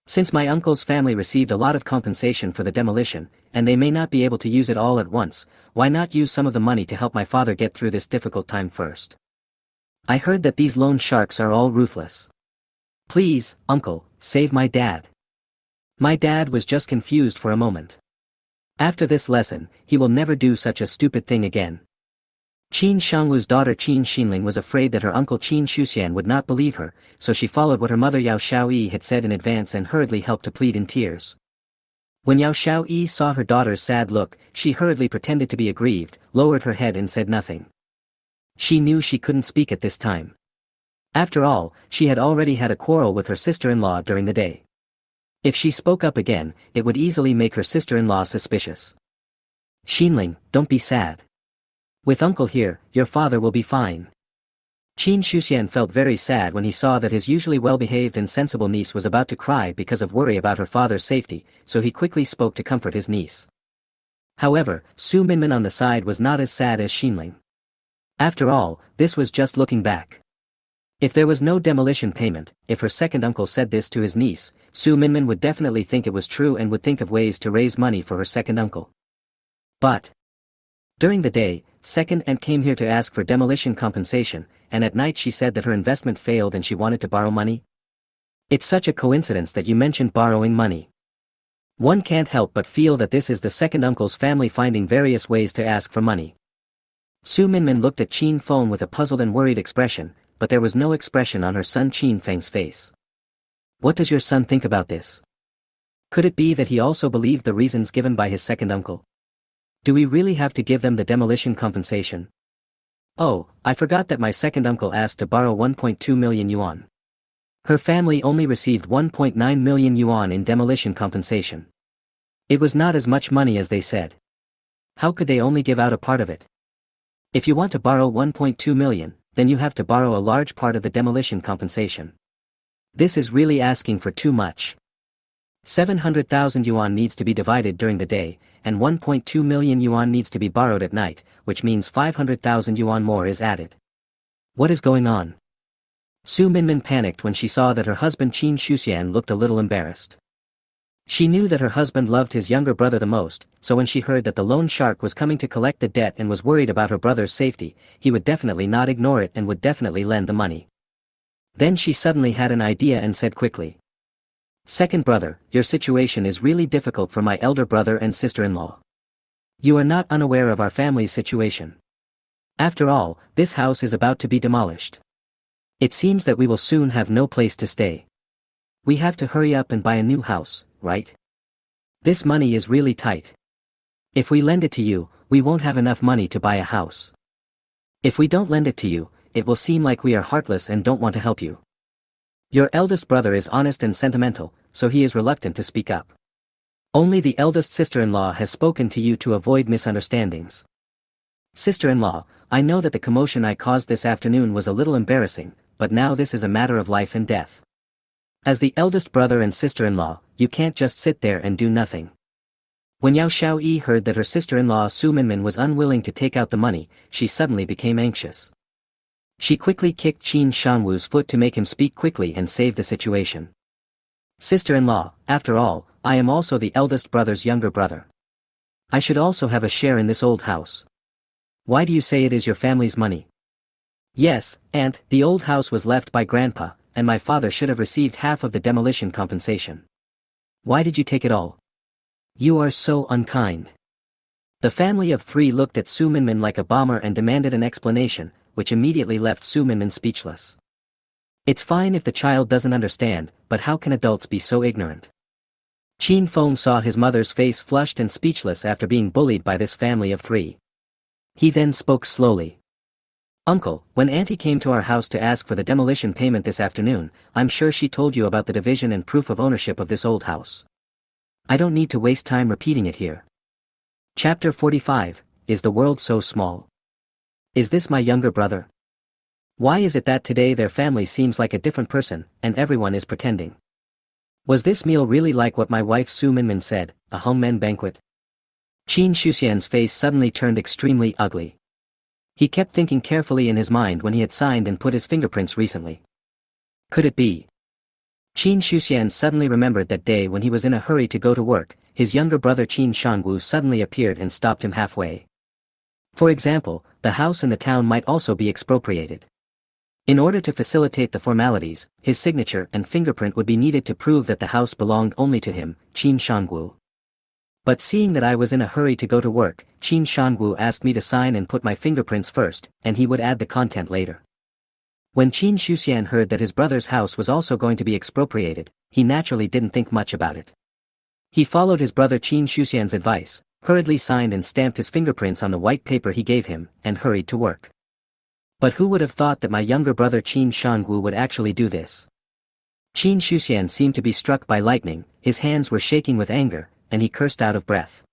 Since my uncle's family received a lot of compensation for the demolition, and they may not be able to use it all at once, why not use some of the money to help my father get through this difficult time first? I heard that these loan sharks are all ruthless. Please, uncle, save my dad." My dad was just confused for a moment. After this lesson, he will never do such a stupid thing again. Qin Shangwu's daughter Qin Xinling was afraid that her uncle Qin Shuxian would not believe her, so she followed what her mother Yao Xiaoyi had said in advance and hurriedly helped to plead in tears. When Yao Xiaoyi saw her daughter's sad look, she hurriedly pretended to be aggrieved, lowered her head and said nothing. She knew she couldn't speak at this time. After all, she had already had a quarrel with her sister-in-law during the day. If she spoke up again, it would easily make her sister-in-law suspicious. Xinling, don't be sad. With uncle here, your father will be fine. Qin Shuxian felt very sad when he saw that his usually well-behaved and sensible niece was about to cry because of worry about her father's safety, so he quickly spoke to comfort his niece. However, Su Minmin on the side was not as sad as Xinling. After all, this was just looking back. If there was no demolition payment, if her second uncle said this to his niece, Su Minmin would definitely think it was true and would think of ways to raise money for her second uncle. But during the day, second aunt came here to ask for demolition compensation, and at night she said that her investment failed and she wanted to borrow money. It's such a coincidence that you mentioned borrowing money. One can't help but feel that this is the second uncle's family finding various ways to ask for money. Su Minmin looked at Qin Feng with a puzzled and worried expression, but there was no expression on her son Qin Feng's face. What does your son think about this? Could it be that he also believed the reasons given by his second uncle? Do we really have to give them the demolition compensation? Oh, I forgot that my second uncle asked to borrow 1.2 million yuan. Her family only received 1.9 million yuan in demolition compensation. It was not as much money as they said. How could they only give out a part of it? If you want to borrow 1.2 million, then you have to borrow a large part of the demolition compensation. This is really asking for too much. 700,000 yuan needs to be divided during the day, and 1.2 million yuan needs to be borrowed at night, which means 500,000 yuan more is added. What is going on? Su Minmin panicked when she saw that her husband Qin Shuxian looked a little embarrassed. She knew that her husband loved his younger brother the most, so when she heard that the loan shark was coming to collect the debt and was worried about her brother's safety, he would definitely not ignore it and would definitely lend the money. Then she suddenly had an idea and said quickly, "Second brother, your situation is really difficult for my elder brother and sister-in-law. You are not unaware of our family's situation. After all, this house is about to be demolished. It seems that we will soon have no place to stay. We have to hurry up and buy a new house, right? This money is really tight. If we lend it to you, we won't have enough money to buy a house. If we don't lend it to you, it will seem like we are heartless and don't want to help you. Your eldest brother is honest and sentimental, so he is reluctant to speak up. Only the eldest sister-in-law has spoken to you to avoid misunderstandings. Sister-in-law, I know that the commotion I caused this afternoon was a little embarrassing, but now this is a matter of life and death. As the eldest brother and sister-in-law, you can't just sit there and do nothing." When Yao Xiaoyi heard that her sister-in-law Su Minmin was unwilling to take out the money, she suddenly became anxious. She quickly kicked Qin Shanwu's foot to make him speak quickly and save the situation. "Sister-in-law, after all, I am also the eldest brother's younger brother. I should also have a share in this old house. Why do you say it is your family's money?" "Yes, aunt, the old house was left by grandpa, and my father should have received half of the demolition compensation. Why did you take it all? You are so unkind." The family of three looked at Su Minmin like a bomber and demanded an explanation, which immediately left Su Minmin speechless. It's fine if the child doesn't understand, but how can adults be so ignorant? Qin Feng saw his mother's face flushed and speechless after being bullied by this family of three. He then spoke slowly. "Uncle, when Auntie came to our house to ask for the demolition payment this afternoon, I'm sure she told you about the division and proof of ownership of this old house. I don't need to waste time repeating it here. Chapter 45, Is the World So Small? Is this my younger brother? Why is it that today their family seems like a different person, and everyone is pretending? Was this meal really like what my wife Su Minmin said, a hongmen banquet?" Qin Shuxian's face suddenly turned extremely ugly. He kept thinking carefully in his mind when he had signed and put his fingerprints recently. Could it be? Qin Shuxian suddenly remembered that day when he was in a hurry to go to work, his younger brother Qin Shangwu suddenly appeared and stopped him halfway. For example, the house in the town might also be expropriated. In order to facilitate the formalities, his signature and fingerprint would be needed to prove that the house belonged only to him, Qin Shangwu. But seeing that I was in a hurry to go to work, Qin Shangwu asked me to sign and put my fingerprints first, and he would add the content later. When Qin Shuxian heard that his brother's house was also going to be expropriated, he naturally didn't think much about it. He followed his brother Qin Shuxian's advice, hurriedly signed and stamped his fingerprints on the white paper he gave him, and hurried to work. But who would have thought that my younger brother Qin Shangwu would actually do this? Qin Shuxian seemed to be struck by lightning, his hands were shaking with anger, and he cursed out of breath.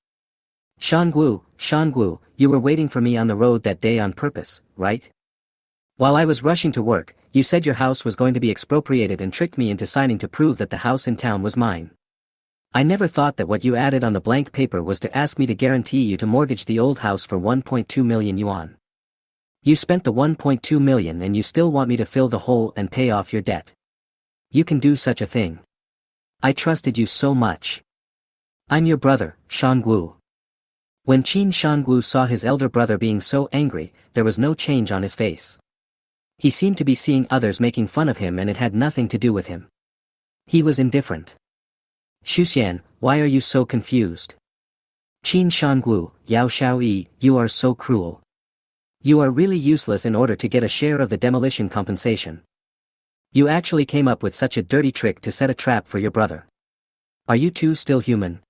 Shangwu, Shangwu, you were waiting for me on the road that day on purpose, right? While I was rushing to work, you said your house was going to be expropriated and tricked me into signing to prove that the house in town was mine. I never thought that what you added on the blank paper was to ask me to guarantee you to mortgage the old house for 1.2 million yuan. You spent the 1.2 million and you still want me to fill the hole and pay off your debt. You can do such a thing. I trusted you so much. I'm your brother, Shangwu. When Qin Shangwu saw his elder brother being so angry, there was no change on his face. He seemed to be seeing others making fun of him and it had nothing to do with him. He was indifferent. Shuxian, why are you so confused? Qin Shangwu, Yao Xiaoyi, you are so cruel. You are really useless in order to get a share of the demolition compensation. You actually came up with such a dirty trick to set a trap for your brother. Are you two still human?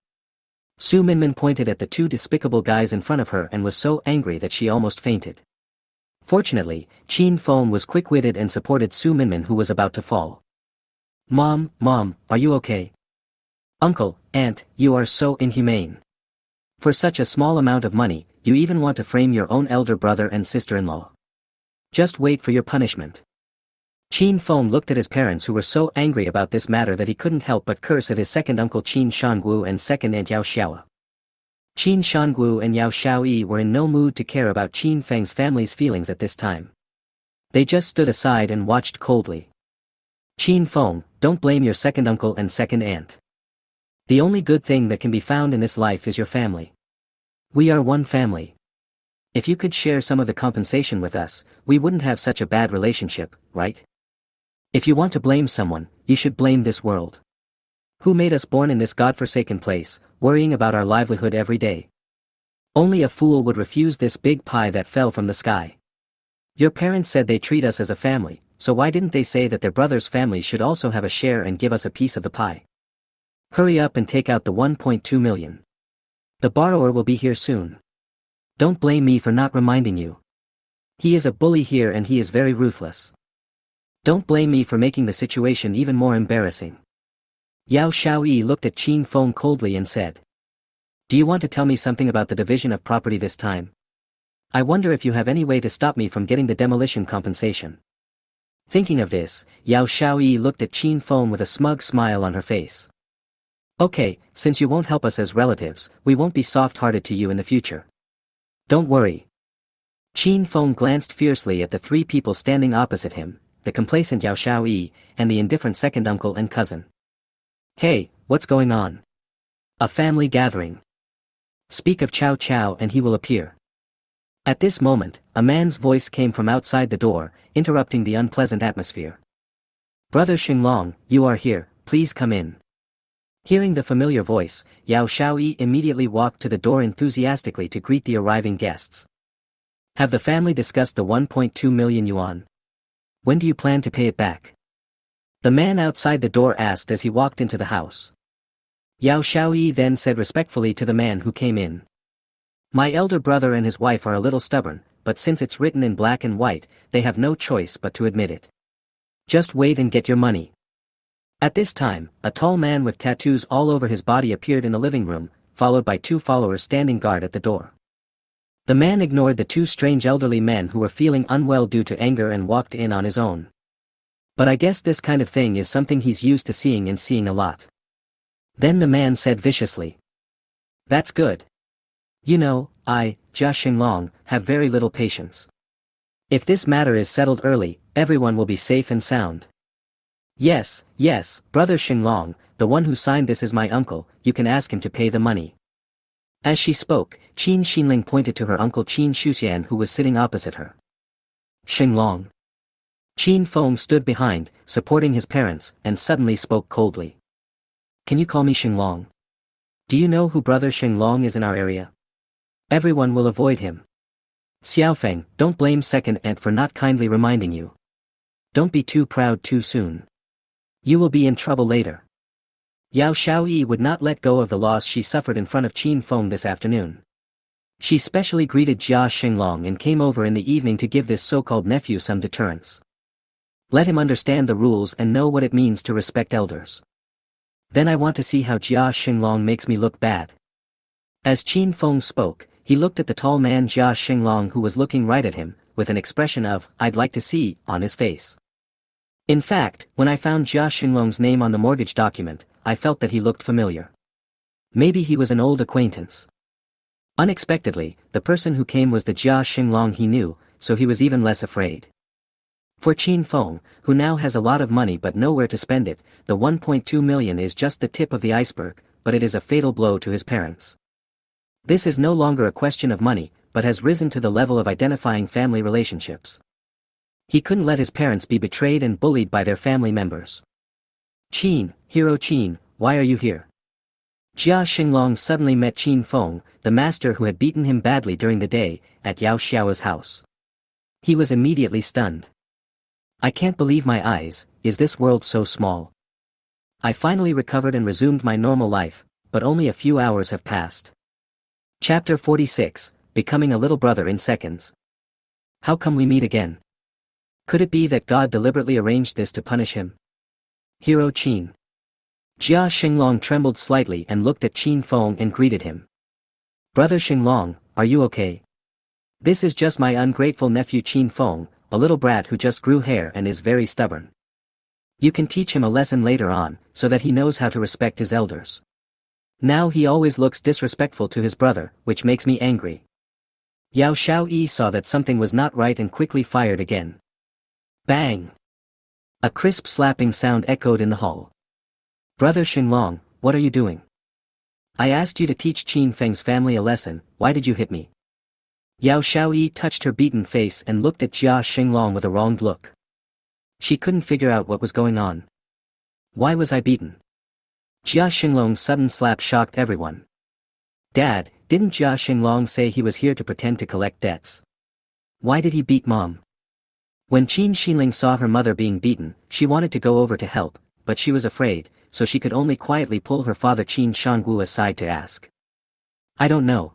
Su Minmin pointed at the two despicable guys in front of her and was so angry that she almost fainted. Fortunately, Qin Feng was quick-witted and supported Su Minmin who was about to fall. Mom, are you okay? Uncle, Aunt, you are so inhumane. For such a small amount of money, you even want to frame your own elder brother and sister-in-law. Just wait for your punishment. Qin Feng looked at his parents who were so angry about this matter that he couldn't help but curse at his second uncle Qin Shangwu and second aunt Yao Xiao. Qin Shangwu and Yao Xiaoyi were in no mood to care about Qin Feng's family's feelings at this time. They just stood aside and watched coldly. Qin Feng, don't blame your second uncle and second aunt. The only good thing that can be found in this life is your family. We are one family. If you could share some of the compensation with us, we wouldn't have such a bad relationship, right? If you want to blame someone, you should blame this world. Who made us born in this godforsaken place, worrying about our livelihood every day? Only a fool would refuse this big pie that fell from the sky. Your parents said they treat us as a family, so why didn't they say that their brother's family should also have a share and give us a piece of the pie? Hurry up and take out the 1.2 million. The borrower will be here soon. Don't blame me for not reminding you. He is a bully here and he is very ruthless. Don't blame me for making the situation even more embarrassing. Yao Xiaoyi looked at Qin Feng coldly and said. Do you want to tell me something about the division of property this time? I wonder if you have any way to stop me from getting the demolition compensation. Thinking of this, Yao Xiaoyi looked at Qin Feng with a smug smile on her face. Okay, since you won't help us as relatives, we won't be soft-hearted to you in the future. Don't worry. Qin Feng glanced fiercely at the three people standing opposite him, the complacent Yao Xiaoyi, and the indifferent second uncle and cousin. Hey, what's going on? A family gathering. Speak of Chow Chow and he will appear. At this moment, a man's voice came from outside the door, interrupting the unpleasant atmosphere. Brother Xinglong, you are here, please come in. Hearing the familiar voice, Yao Xiaoyi immediately walked to the door enthusiastically to greet the arriving guests. Have the family discussed the 1.2 million yuan? When do you plan to pay it back? The man outside the door asked as he walked into the house. Yao Xiaoyi then said respectfully to the man who came in. My elder brother and his wife are a little stubborn, but since it's written in black and white, they have no choice but to admit it. Just wait and get your money. At this time, a tall man with tattoos all over his body appeared in the living room, followed by two followers standing guard at the door. The man ignored the two strange elderly men who were feeling unwell due to anger and walked in on his own. But I guess this kind of thing is something he's used to seeing and seeing a lot. Then the man said viciously. That's good. You know, I, Jia Xinglong, have very little patience. If this matter is settled early, everyone will be safe and sound. Yes, brother Xinglong, the one who signed this is my uncle, you can ask him to pay the money. As she spoke, Qin Xinling pointed to her uncle Qin Shuxian who was sitting opposite her. Xinglong. Qin Feng stood behind, supporting his parents, and suddenly spoke coldly. Can you call me Xinglong? Do you know who brother Xinglong is in our area? Everyone will avoid him. Xiaofeng, don't blame second aunt for not kindly reminding you. Don't be too proud too soon. You will be in trouble later. Yao Xiaoyi would not let go of the loss she suffered in front of Qin Feng this afternoon. She specially greeted Jia Xinglong and came over in the evening to give this so-called nephew some deterrence. Let him understand the rules and know what it means to respect elders. Then I want to see how Jia Xinglong makes me look bad. As Qin Feng spoke, he looked at the tall man Jia Xinglong who was looking right at him, with an expression of, "I'd like to see," on his face. In fact, when I found Jia Xinglong's name on the mortgage document, I felt that he looked familiar. Maybe he was an old acquaintance. Unexpectedly, the person who came was the Jia Xinglong he knew, so he was even less afraid. For Qin Feng, who now has a lot of money but nowhere to spend it, the 1.2 million is just the tip of the iceberg, but it is a fatal blow to his parents. This is no longer a question of money, but has risen to the level of identifying family relationships. He couldn't let his parents be betrayed and bullied by their family members. "Qin, Hero Qin, why are you here?" Jia Xinglong suddenly met Qin Feng, the master who had beaten him badly during the day, at Yao Xiao's house. He was immediately stunned. "I can't believe my eyes, is this world so small?" I finally recovered and resumed my normal life, but only a few hours have passed. Chapter 46, Becoming a Little Brother in Seconds. How come we meet again? Could it be that God deliberately arranged this to punish him? Hero Qin. Jia Xinglong trembled slightly and looked at Qin Feng and greeted him. "Brother Xinglong, are you okay?" "This is just my ungrateful nephew Qin Feng, a little brat who just grew hair and is very stubborn. You can teach him a lesson later on, so that he knows how to respect his elders. Now he always looks disrespectful to his brother, which makes me angry." Yao Xiaoyi saw that something was not right and quickly fired again. Bang! A crisp slapping sound echoed in the hall. "Brother Xinglong, what are you doing? I asked you to teach Qin Feng's family a lesson, why did you hit me?" Yao Xiaoyi touched her beaten face and looked at Jia Xinglong with a wronged look. She couldn't figure out what was going on. Why was I beaten? Jia Xinglong's sudden slap shocked everyone. "Dad, didn't Jia Xinglong say he was here to pretend to collect debts? Why did he beat Mom?" When Qin Xinling saw her mother being beaten, she wanted to go over to help, but she was afraid, so she could only quietly pull her father Qin Shangwu aside to ask. "I don't know.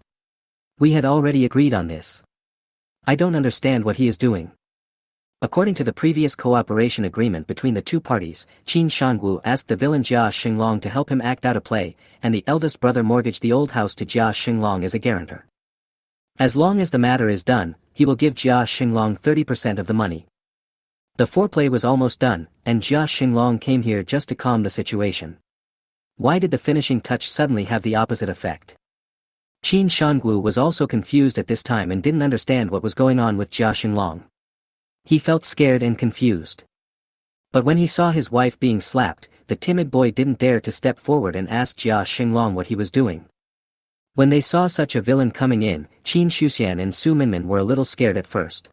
We had already agreed on this. I don't understand what he is doing." According to the previous cooperation agreement between the two parties, Qin Shangwu asked the villain Jia Xinglong to help him act out a play, and the eldest brother mortgaged the old house to Jia Xinglong as a guarantor. As long as the matter is done, he will give Jia Xinglong 30% of the money. The foreplay was almost done, and Jia Xinglong came here just to calm the situation. Why did the finishing touch suddenly have the opposite effect? Qin Shangwu was also confused at this time and didn't understand what was going on with Jia Xinglong. He felt scared and confused. But when he saw his wife being slapped, the timid boy didn't dare to step forward and ask Jia Xinglong what he was doing. When they saw such a villain coming in, Qin Shuxian and Su Minmin were a little scared at first.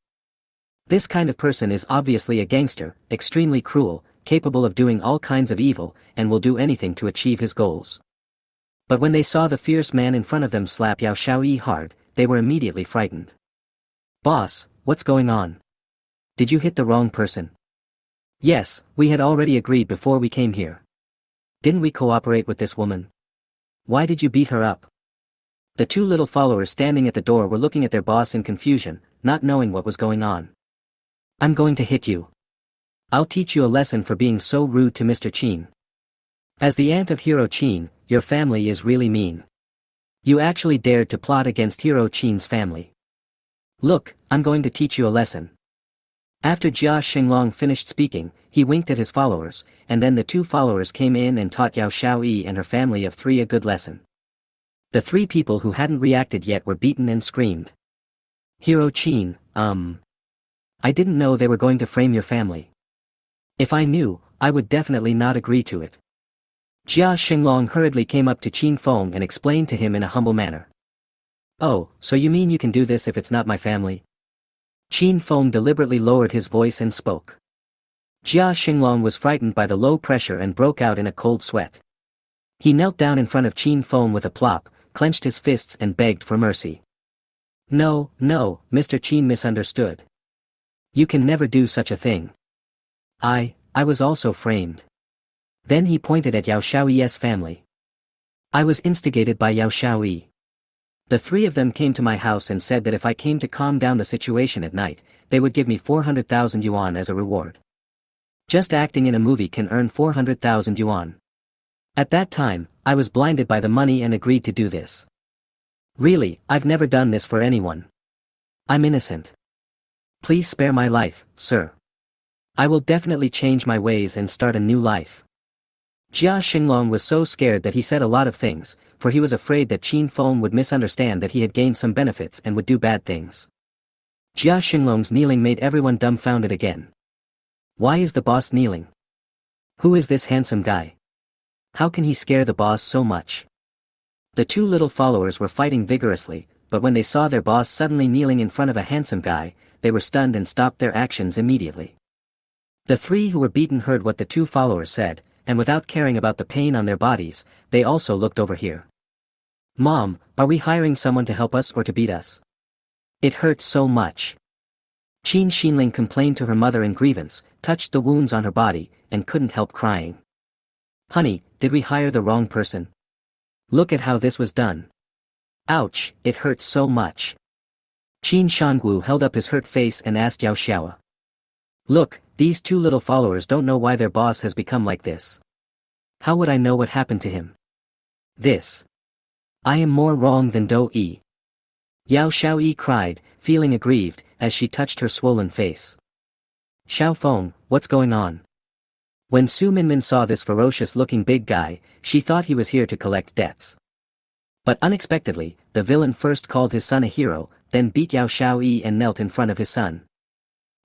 This kind of person is obviously a gangster, extremely cruel, capable of doing all kinds of evil, and will do anything to achieve his goals. But when they saw the fierce man in front of them slap Yao Xiaoyi hard, they were immediately frightened. "Boss, what's going on? Did you hit the wrong person?" "Yes, we had already agreed before we came here. Didn't we cooperate with this woman? Why did you beat her up?" The two little followers standing at the door were looking at their boss in confusion, not knowing what was going on. "I'm going to hit you. I'll teach you a lesson for being so rude to Mr. Qin. As the aunt of Hero Qin, your family is really mean. You actually dared to plot against Hero Qin's family. Look, I'm going to teach you a lesson." After Jia Xinglong finished speaking, he winked at his followers, and then the two followers came in and taught Yao Xiaoyi and her family of three a good lesson. The three people who hadn't reacted yet were beaten and screamed. "Hero Qin, I didn't know they were going to frame your family. If I knew, I would definitely not agree to it." Jia Xinglong hurriedly came up to Qin Feng and explained to him in a humble manner. "Oh, so you mean you can do this if it's not my family?" Qin Feng deliberately lowered his voice and spoke. Jia Xinglong was frightened by the low pressure and broke out in a cold sweat. He knelt down in front of Qin Feng with a plop, clenched his fists and begged for mercy. No, Mr. Qin misunderstood. You can never do such a thing. I was also framed. Then he pointed at Yao Xiaoyi's family. I was instigated by Yao Xiaoyi. The three of them came to my house and said that if I came to calm down the situation at night, they would give me 400,000 yuan as a reward. Just acting in a movie can earn 400,000 yuan. At that time, I was blinded by the money and agreed to do this. Really, I've never done this for anyone. I'm innocent. Please spare my life, sir. I will definitely change my ways and start a new life. Jia Xinglong was so scared that he said a lot of things, for he was afraid that Qin Feng would misunderstand that he had gained some benefits and would do bad things. Jia Xinglong's kneeling made everyone dumbfounded again. Why is the boss kneeling? Who is this handsome guy? How can he scare the boss so much? The two little followers were fighting vigorously, but when they saw their boss suddenly kneeling in front of a handsome guy, they were stunned and stopped their actions immediately. The three who were beaten heard what the two followers said, and without caring about the pain on their bodies, they also looked over here. Mom, are we hiring someone to help us or to beat us? It hurts so much. Qin Xinling complained to her mother in grievance, touched the wounds on her body, and couldn't help crying. Honey, did we hire the wrong person? Look at how this was done. Ouch, it hurts so much. Qin Shangwu held up his hurt face and asked Yao Xiao. Look, these two little followers don't know why their boss has become like this. How would I know what happened to him? This. I am more wrong than Do Yi. Yao Xiaoyi cried, feeling aggrieved, as she touched her swollen face. Xiao Feng, what's going on? When Su Minmin saw this ferocious-looking big guy, she thought he was here to collect debts. But unexpectedly, the villain first called his son a hero, then beat Yao Xiaoyi and knelt in front of his son.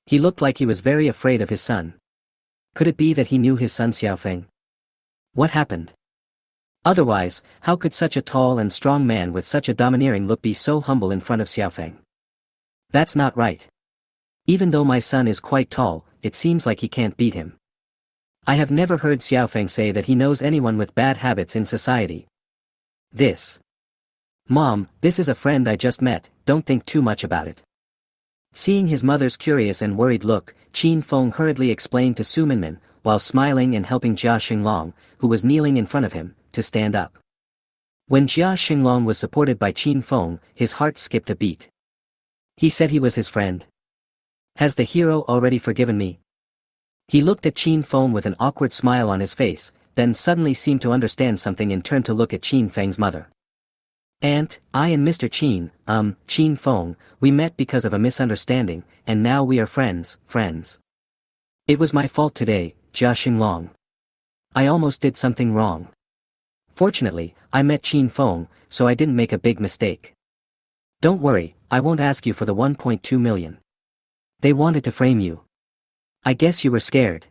He looked like he was very afraid of his son. Could it be that he knew his son Xiaofeng? What happened? Otherwise, how could such a tall and strong man with such a domineering look be so humble in front of Xiaofeng? That's not right. Even though my son is quite tall, it seems like he can't beat him. I have never heard Xiaofeng say that he knows anyone with bad habits in society. This. Mom, this is a friend I just met, don't think too much about it. Seeing his mother's curious and worried look, Qin Feng hurriedly explained to Su Minmin, while smiling and helping Jia Xinglong, who was kneeling in front of him, to stand up. When Jia Xinglong was supported by Qin Feng, his heart skipped a beat. He said he was his friend. Has the hero already forgiven me? He looked at Qin Feng with an awkward smile on his face, then suddenly seemed to understand something and turned to look at Qin Feng's mother. Aunt, I and Mr. Qin Feng, we met because of a misunderstanding, and now we are friends. It was my fault today, Jia Xinglong. I almost did something wrong. Fortunately, I met Qin Feng, so I didn't make a big mistake. Don't worry, I won't ask you for the 1.2 million. They wanted to frame you. I guess you were scared.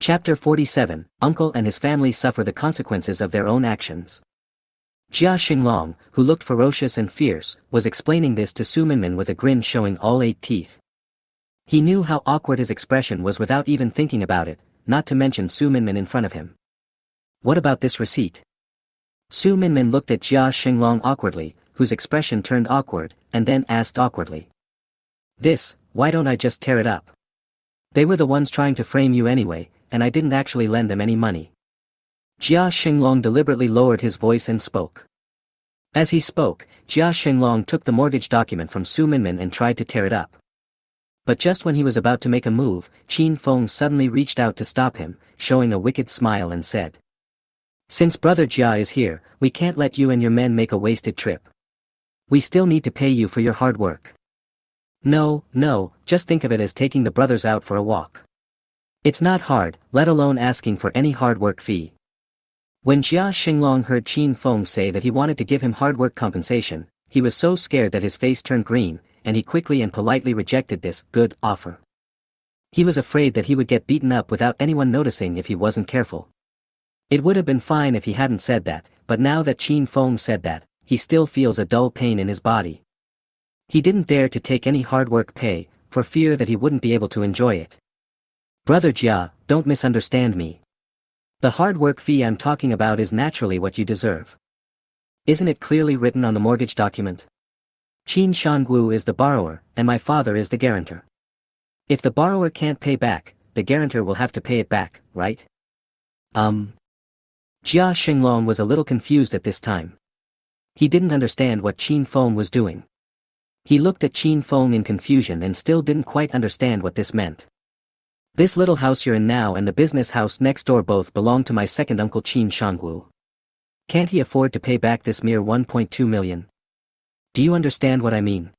Chapter 47, Uncle and his family suffer the consequences of their own actions. Jia Xinglong, who looked ferocious and fierce, was explaining this to Su Minmin with a grin showing all 8 teeth. He knew how awkward his expression was without even thinking about it, not to mention Su Minmin in front of him. What about this receipt? Su Minmin looked at Jia Xinglong awkwardly, whose expression turned awkward, and then asked awkwardly. This, why don't I just tear it up? They were the ones trying to frame you anyway, and I didn't actually lend them any money. Jia Xinglong deliberately lowered his voice and spoke. As he spoke, Jia Xinglong took the mortgage document from Su Minmin and tried to tear it up. But just when he was about to make a move, Qin Feng suddenly reached out to stop him, showing a wicked smile and said. Since Brother Jia is here, we can't let you and your men make a wasted trip. We still need to pay you for your hard work. No, just think of it as taking the brothers out for a walk. It's not hard, let alone asking for any hard work fee. When Jia Xinglong heard Qin Feng say that he wanted to give him hard work compensation, he was so scared that his face turned green, and he quickly and politely rejected this good offer. He was afraid that he would get beaten up without anyone noticing if he wasn't careful. It would have been fine if he hadn't said that, but now that Qin Feng said that, he still feels a dull pain in his body. He didn't dare to take any hard work pay, for fear that he wouldn't be able to enjoy it. Brother Jia, don't misunderstand me. The hard work fee I'm talking about is naturally what you deserve. Isn't it clearly written on the mortgage document? Qin Shangwu is the borrower, and my father is the guarantor. If the borrower can't pay back, the guarantor will have to pay it back, right? Jia Xinglong was a little confused at this time. He didn't understand what Qin Feng was doing. He looked at Qin Feng in confusion and still didn't quite understand what this meant. This little house you're in now and the business house next door both belong to my second uncle Qin Shangwu. Can't he afford to pay back this mere 1.2 million? Do you understand what I mean?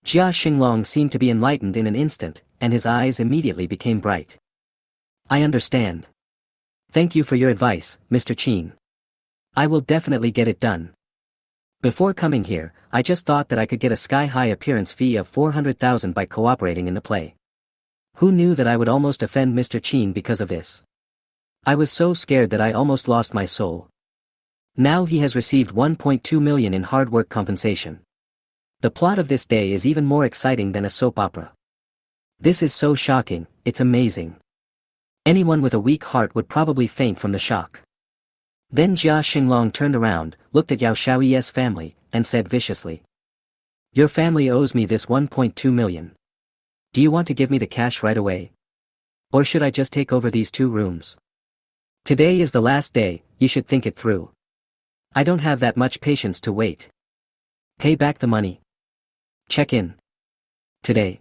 Jia Xinglong seemed to be enlightened in an instant, and his eyes immediately became bright. I understand. Thank you for your advice, Mr. Qin. I will definitely get it done. Before coming here, I just thought that I could get a sky-high appearance fee of 400,000 by cooperating in the play. Who knew that I would almost offend Mr. Qin because of this? I was so scared that I almost lost my soul. Now he has received 1.2 million in hard work compensation. The plot of this day is even more exciting than a soap opera. This is so shocking, it's amazing. Anyone with a weak heart would probably faint from the shock. Then Jia Xinglong turned around, looked at Yao Xiaoyi's family, and said viciously. Your family owes me this 1.2 million. Do you want to give me the cash right away? Or should I just take over these 2 rooms? Today is the last day, you should think it through. I don't have that much patience to wait. Pay back the money. Check in. Today.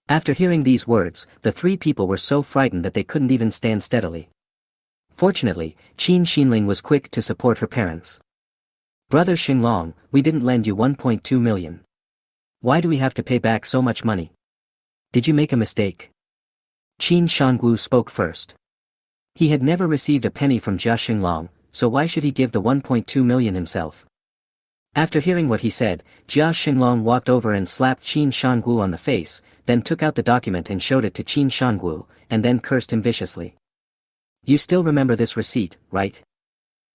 After hearing these words, the 3 people were so frightened that they couldn't even stand steadily. Fortunately, Qin Xinling was quick to support her parents. Brother Xinglong, we didn't lend you 1.2 million. Why do we have to pay back so much money? Did you make a mistake? Qin Shangwu spoke first. He had never received a penny from Jia Xinglong, so why should he give the 1.2 million himself? After hearing what he said, Jia Xinglong walked over and slapped Qin Shangwu on the face, then took out the document and showed it to Qin Shangwu, and then cursed him viciously. You still remember this receipt, right?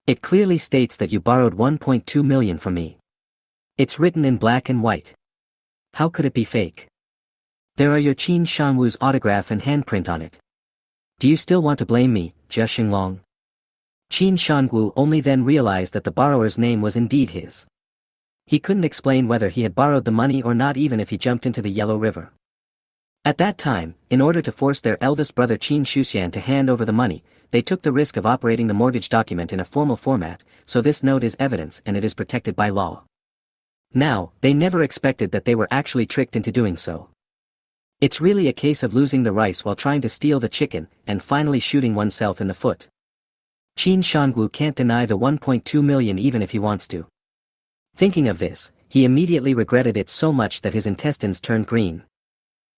It clearly states that you borrowed 1.2 million from me. It's written in black and white. How could it be fake? There are your Qin Shangwu's autograph and handprint on it. Do you still want to blame me, Jia Xinglong? Qin Shangwu only then realized that the borrower's name was indeed his. He couldn't explain whether he had borrowed the money or not even if he jumped into the Yellow River. At that time, in order to force their eldest brother Qin Shuxian to hand over the money, they took the risk of operating the mortgage document in a formal format, so this note is evidence and it is protected by law. Now, they never expected that they were actually tricked into doing so. It's really a case of losing the rice while trying to steal the chicken, and finally shooting oneself in the foot. Qin Shangwu can't deny the 1.2 million even if he wants to. Thinking of this, he immediately regretted it so much that his intestines turned green.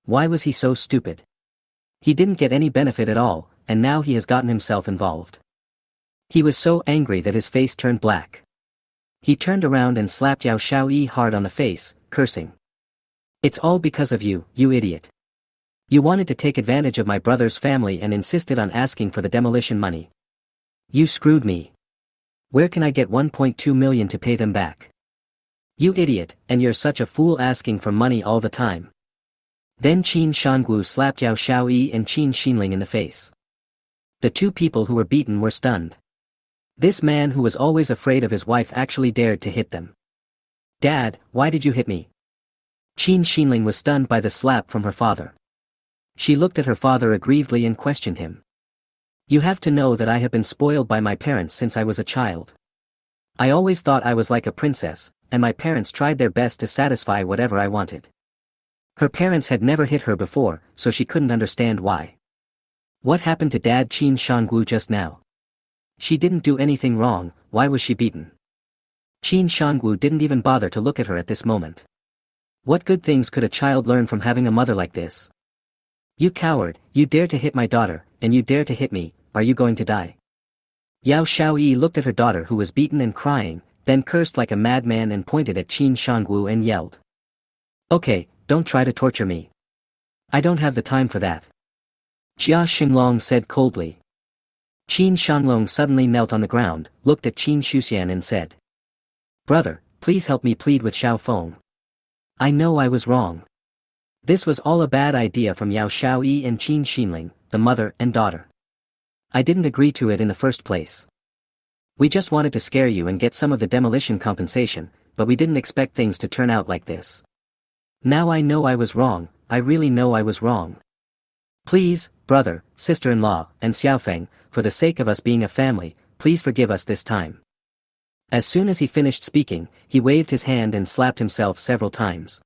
Why was he so stupid? He didn't get any benefit at all, and now he has gotten himself involved. He was so angry that his face turned black. He turned around and slapped Yao Xiaoyi hard on the face, cursing. It's all because of you, you idiot. You wanted to take advantage of my brother's family and insisted on asking for the demolition money. You screwed me. Where can I get 1.2 million to pay them back? You idiot, and you're such a fool asking for money all the time. Then Qin Shangwu slapped Yao Xiaoyi and Qin Xinling in the face. The 2 people who were beaten were stunned. This man who was always afraid of his wife actually dared to hit them. Dad, why did you hit me? Qin Xinling was stunned by the slap from her father. She looked at her father aggrievedly and questioned him. You have to know that I have been spoiled by my parents since I was a child. I always thought I was like a princess, and my parents tried their best to satisfy whatever I wanted. Her parents had never hit her before, so she couldn't understand why. What happened to Dad Qin Shangwu just now? She didn't do anything wrong, why was she beaten? Qin Shangwu didn't even bother to look at her at this moment. What good things could a child learn from having a mother like this? You coward, you dare to hit my daughter, and you dare to hit me, are you going to die? Yao Xiaoyi looked at her daughter who was beaten and crying, then cursed like a madman and pointed at Qin Shangwu and yelled. Okay, don't try to torture me. I don't have the time for that. Jia Xinglong said coldly. Qin Shanglong suddenly knelt on the ground, looked at Qin Shuxian and said. Brother, please help me plead with Xiao Feng. I know I was wrong. This was all a bad idea from Yao Xiaoyi and Qin Xinling, the mother and daughter. I didn't agree to it in the first place. We just wanted to scare you and get some of the demolition compensation, but we didn't expect things to turn out like this. Now I know I was wrong, I really know I was wrong. Please, brother, sister-in-law, and Xiaofeng, for the sake of us being a family, please forgive us this time. As soon as he finished speaking, he waved his hand and slapped himself several times.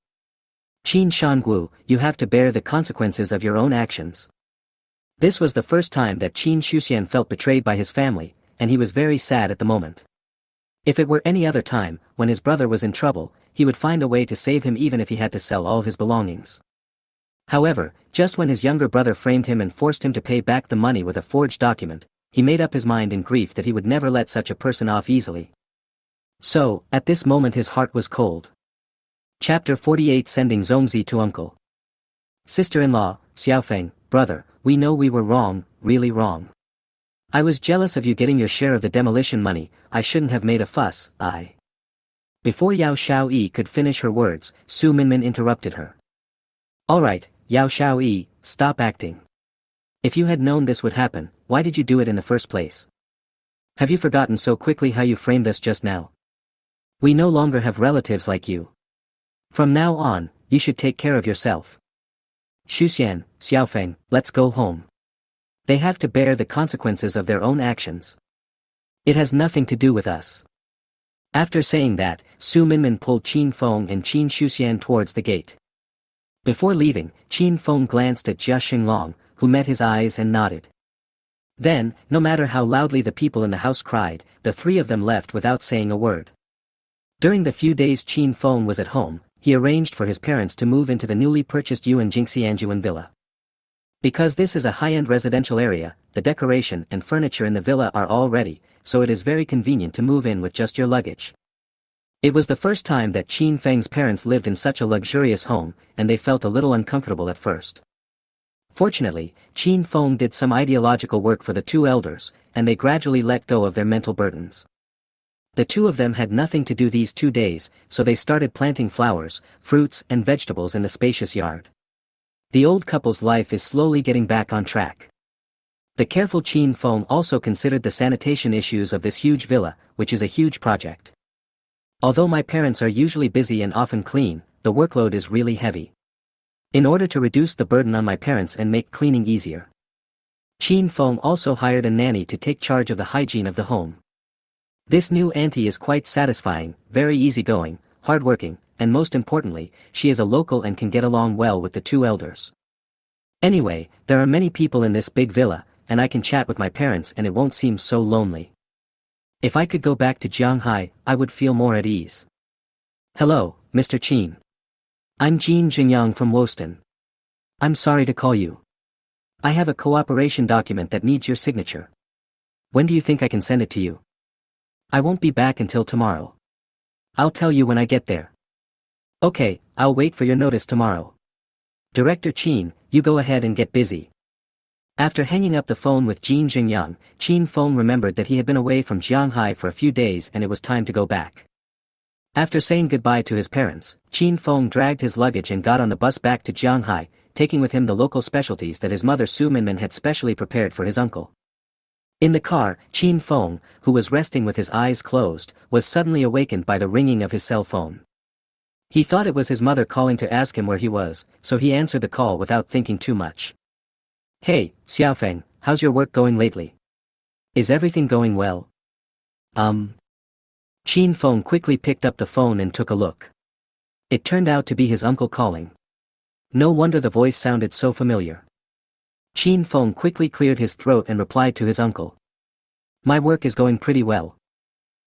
Qin Shanggu, you have to bear the consequences of your own actions. This was the first time that Qin Shuxian felt betrayed by his family, and he was very sad at the moment. If it were any other time, when his brother was in trouble, he would find a way to save him even if he had to sell all his belongings. However, just when his younger brother framed him and forced him to pay back the money with a forged document, he made up his mind in grief that he would never let such a person off easily. So, at this moment his heart was cold. Chapter 48 Sending Zongzi to Uncle. Sister-in-law, Xiaofeng, brother, we know we were wrong, really wrong. I was jealous of you getting your share of the demolition money, I shouldn't have made a fuss, Before Yao Xiaoyi could finish her words, Su Minmin interrupted her. Alright, Yao Xiaoyi, stop acting. If you had known this would happen, why did you do it in the first place? Have you forgotten so quickly how you framed us just now? We no longer have relatives like you. From now on, you should take care of yourself. Shuxian, Xiaofeng, let's go home. They have to bear the consequences of their own actions. It has nothing to do with us. After saying that, Su Minmin pulled Qin Feng and Qin Shuxian towards the gate. Before leaving, Qin Feng glanced at Jia Xinglong, who met his eyes and nodded. Then, no matter how loudly the people in the house cried, the three of them left without saying a word. During the few days Qin Feng was at home, he arranged for his parents to move into the newly purchased Yuan Jingxianjuan villa. Because this is a high-end residential area, the decoration and furniture in the villa are all ready, so it is very convenient to move in with just your luggage. It was the first time that Qin Feng's parents lived in such a luxurious home, and they felt a little uncomfortable at first. Fortunately, Qin Feng did some ideological work for the two elders, and they gradually let go of their mental burdens. The two of them had nothing to do these 2 days, so they started planting flowers, fruits and vegetables in the spacious yard. The old couple's life is slowly getting back on track. The careful Qin Feng also considered the sanitation issues of this huge villa, which is a huge project. Although my parents are usually busy and often clean, the workload is really heavy. In order to reduce the burden on my parents and make cleaning easier, Qin Feng also hired a nanny to take charge of the hygiene of the home. This new auntie is quite satisfying, very easygoing, hardworking, and most importantly, she is a local and can get along well with the two elders. Anyway, there are many people in this big villa, and I can chat with my parents and it won't seem so lonely. If I could go back to Jianghai, I would feel more at ease. Hello, Mr. Qin. I'm Jin Jingyang from Woston. I'm sorry to call you. I have a cooperation document that needs your signature. When do you think I can send it to you? I won't be back until tomorrow. I'll tell you when I get there. Okay, I'll wait for your notice tomorrow. Director Qin, you go ahead and get busy. After hanging up the phone with Jin Jingyang, Qin Feng remembered that he had been away from Jianghai for a few days and it was time to go back. After saying goodbye to his parents, Qin Feng dragged his luggage and got on the bus back to Jianghai, taking with him the local specialties that his mother Su Minmin had specially prepared for his uncle. In the car, Qin Feng, who was resting with his eyes closed, was suddenly awakened by the ringing of his cell phone. He thought it was his mother calling to ask him where he was, so he answered the call without thinking too much. Hey, Xiaofeng, how's your work going lately? Is everything going well? Qin Feng quickly picked up the phone and took a look. It turned out to be his uncle calling. No wonder the voice sounded so familiar. Qin Feng quickly cleared his throat and replied to his uncle. My work is going pretty well.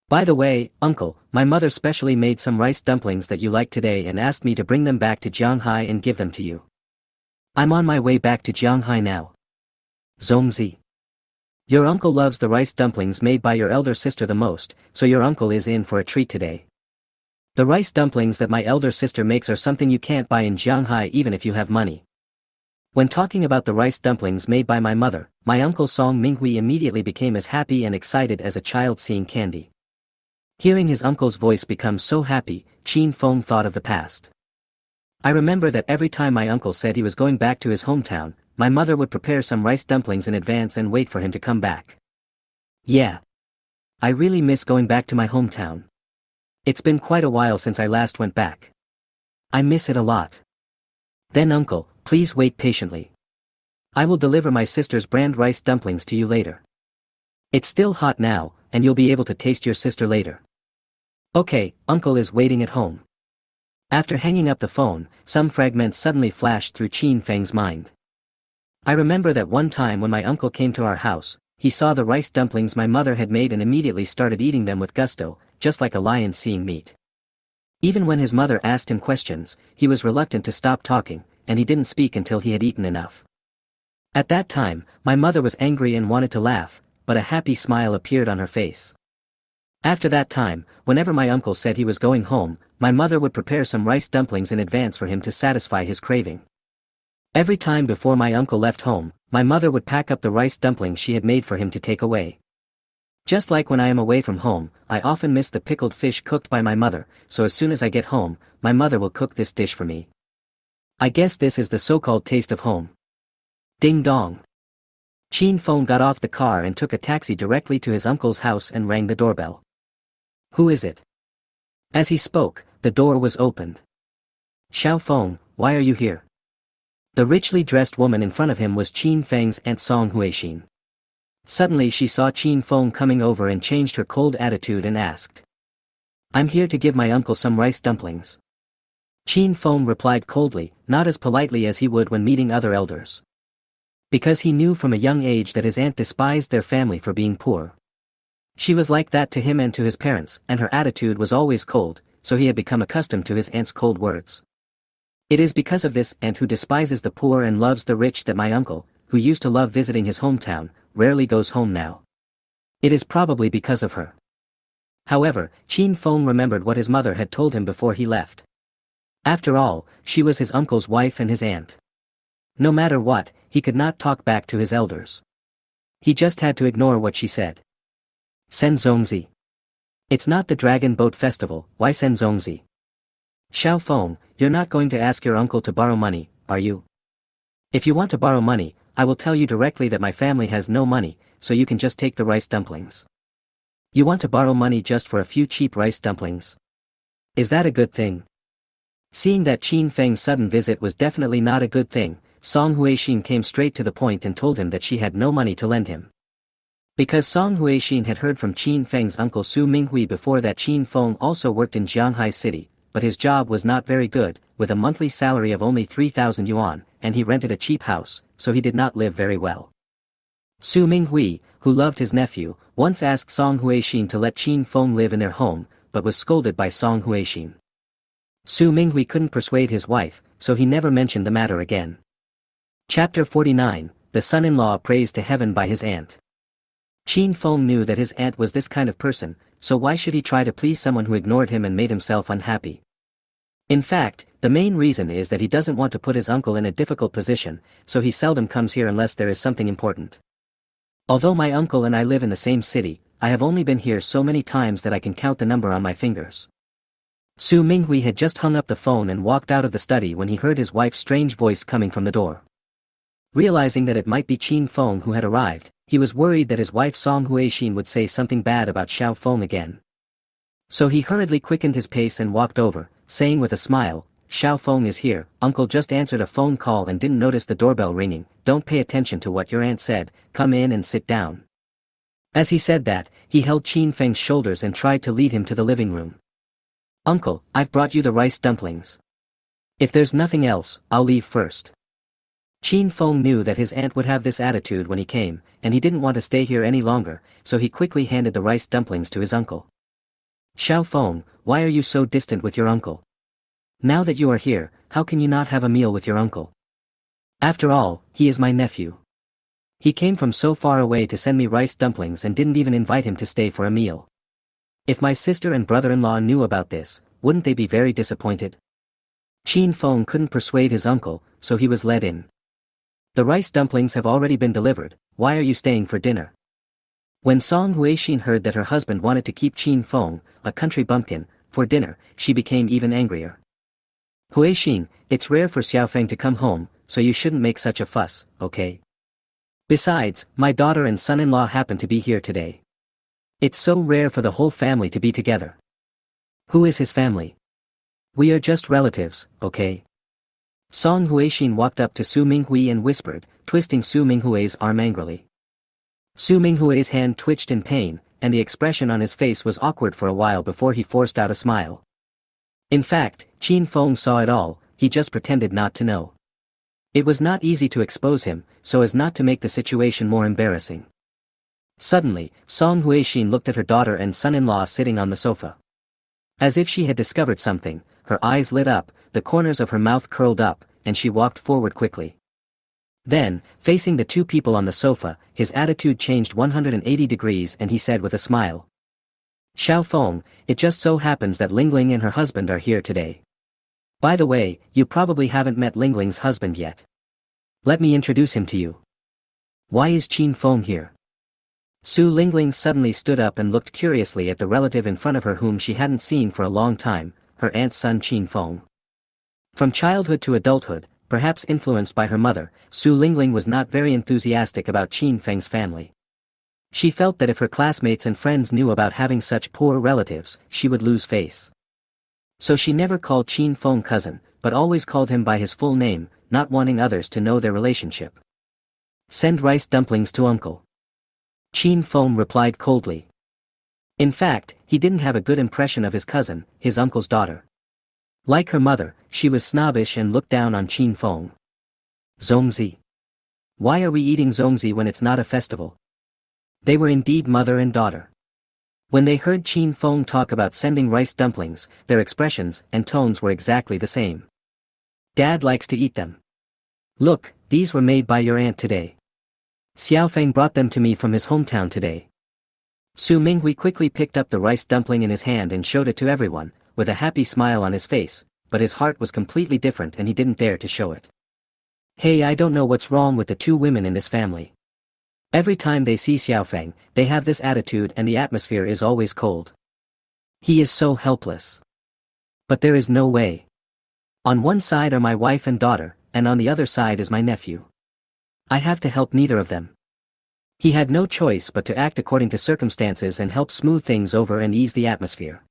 By the way, uncle, my mother specially made some rice dumplings that you liked today and asked me to bring them back to Jianghai and give them to you. I'm on my way back to Jianghai now. Zongzi. Your uncle loves the rice dumplings made by your elder sister the most, so your uncle is in for a treat today. The rice dumplings that my elder sister makes are something you can't buy in Jianghai even if you have money. When talking about the rice dumplings made by my mother, my uncle Song Minghui immediately became as happy and excited as a child seeing candy. Hearing his uncle's voice become so happy, Qin Feng thought of the past. I remember that every time my uncle said he was going back to his hometown, my mother would prepare some rice dumplings in advance and wait for him to come back. Yeah. I really miss going back to my hometown. It's been quite a while since I last went back. I miss it a lot. Then uncle, please wait patiently. I will deliver my sister's brand rice dumplings to you later. It's still hot now, and you'll be able to taste your sister later. Okay, uncle is waiting at home. After hanging up the phone, some fragments suddenly flashed through Qin Feng's mind. I remember that one time when my uncle came to our house, he saw the rice dumplings my mother had made and immediately started eating them with gusto, just like a lion seeing meat. Even when his mother asked him questions, he was reluctant to stop talking, and he didn't speak until he had eaten enough. At that time, my mother was angry and wanted to laugh, but a happy smile appeared on her face. After that time, whenever my uncle said he was going home, my mother would prepare some rice dumplings in advance for him to satisfy his craving. Every time before my uncle left home, my mother would pack up the rice dumplings she had made for him to take away. Just like when I am away from home, I often miss the pickled fish cooked by my mother, so as soon as I get home, my mother will cook this dish for me. I guess this is the so-called taste of home. Ding dong. Qin Feng got off the car and took a taxi directly to his uncle's house and rang the doorbell. Who is it? As he spoke, the door was opened. Xiao Feng, why are you here? The richly dressed woman in front of him was Qin Feng's Aunt Song Huixin. Suddenly she saw Qin Feng coming over and changed her cold attitude and asked. I'm here to give my uncle some rice dumplings. Qin Feng replied coldly, not as politely as he would when meeting other elders. Because he knew from a young age that his aunt despised their family for being poor. She was like that to him and to his parents, and her attitude was always cold, so he had become accustomed to his aunt's cold words. It is because of this aunt who despises the poor and loves the rich that my uncle, who used to love visiting his hometown, rarely goes home now. It is probably because of her. However, Qin Feng remembered what his mother had told him before he left. After all, she was his uncle's wife and his aunt. No matter what, he could not talk back to his elders. He just had to ignore what she said. Senzongzi. It's not the Dragon Boat Festival, why Senzongzi? Xiao Feng, you're not going to ask your uncle to borrow money, are you? If you want to borrow money, I will tell you directly that my family has no money, so you can just take the rice dumplings. You want to borrow money just for a few cheap rice dumplings? Is that a good thing? Seeing that Qin Feng's sudden visit was definitely not a good thing, Song Huixin came straight to the point and told him that she had no money to lend him. Because Song Huixin had heard from Qin Feng's uncle Su Minghui before that Qin Feng also worked in Jianghai City, but his job was not very good, with a monthly salary of only 3,000 yuan, and he rented a cheap house, so he did not live very well. Su Minghui, who loved his nephew, once asked Song Huixin to let Qin Feng live in their home, but was scolded by Song Huixin. Su Minghui couldn't persuade his wife, so he never mentioned the matter again. Chapter 49, The Son-in-Law Praised to Heaven by His Aunt. Qin Feng knew that his aunt was this kind of person, so why should he try to please someone who ignored him and made himself unhappy? In fact, the main reason is that he doesn't want to put his uncle in a difficult position, so he seldom comes here unless there is something important. Although my uncle and I live in the same city, I have only been here so many times that I can count the number on my fingers. Su Minghui had just hung up the phone and walked out of the study when he heard his wife's strange voice coming from the door. Realizing that it might be Qin Feng who had arrived, he was worried that his wife Song Huixin would say something bad about Xiao Feng again. So he hurriedly quickened his pace and walked over, saying with a smile, Xiao Feng is here, uncle just answered a phone call and didn't notice the doorbell ringing, don't pay attention to what your aunt said, come in and sit down. As he said that, he held Qin Feng's shoulders and tried to lead him to the living room. Uncle, I've brought you the rice dumplings. If there's nothing else, I'll leave first. Qin Feng knew that his aunt would have this attitude when he came, and he didn't want to stay here any longer, so he quickly handed the rice dumplings to his uncle. Xiao Feng, why are you so distant with your uncle? Now that you are here, how can you not have a meal with your uncle? After all, he is my nephew. He came from so far away to send me rice dumplings and didn't even invite him to stay for a meal. If my sister and brother-in-law knew about this, wouldn't they be very disappointed? Qin Feng couldn't persuade his uncle, so he was let in. The rice dumplings have already been delivered, why are you staying for dinner? When Song Huixin heard that her husband wanted to keep Qin Feng, a country bumpkin, for dinner, she became even angrier. Huixin, it's rare for Xiao Feng to come home, so you shouldn't make such a fuss, okay? Besides, my daughter and son-in-law happen to be here today. It's so rare for the whole family to be together. Who is his family? We are just relatives, okay? Song Huixin walked up to Su Minghui and whispered, twisting Su Minghui's arm angrily. Su Minghui's hand twitched in pain, and the expression on his face was awkward for a while before he forced out a smile. In fact, Qin Feng saw it all, he just pretended not to know. It was not easy to expose him, so as not to make the situation more embarrassing. Suddenly, Song Huixin looked at her daughter and son-in-law sitting on the sofa. As if she had discovered something, her eyes lit up, the corners of her mouth curled up, and she walked forward quickly. Then, facing the two people on the sofa, his attitude changed 180 degrees and he said with a smile. Xiao Feng, it just so happens that Lingling and her husband are here today. By the way, you probably haven't met Lingling's husband yet. Let me introduce him to you. Why is Qin Feng here? Su Lingling suddenly stood up and looked curiously at the relative in front of her whom she hadn't seen for a long time, her aunt's son Qin Feng. From childhood to adulthood, perhaps influenced by her mother, Su Lingling was not very enthusiastic about Qin Feng's family. She felt that if her classmates and friends knew about having such poor relatives, she would lose face. So she never called Qin Feng cousin, but always called him by his full name, not wanting others to know their relationship. Send rice dumplings to uncle. Qin Feng replied coldly. In fact, he didn't have a good impression of his cousin, his uncle's daughter. Like her mother, she was snobbish and looked down on Qin Feng. Zongzi. Why are we eating zongzi when it's not a festival? They were indeed mother and daughter. When they heard Qin Feng talk about sending rice dumplings, their expressions and tones were exactly the same. Dad likes to eat them. Look, these were made by your aunt today. Xiaofeng brought them to me from his hometown today. Su Minghui quickly picked up the rice dumpling in his hand and showed it to everyone, with a happy smile on his face, but his heart was completely different and he didn't dare to show it. Hey, I don't know what's wrong with the two women in this family. Every time they see Xiaofeng, they have this attitude and the atmosphere is always cold. He is so helpless. But there is no way. On one side are my wife and daughter, and on the other side is my nephew. I have to help neither of them. He had no choice but to act according to circumstances and help smooth things over and ease the atmosphere.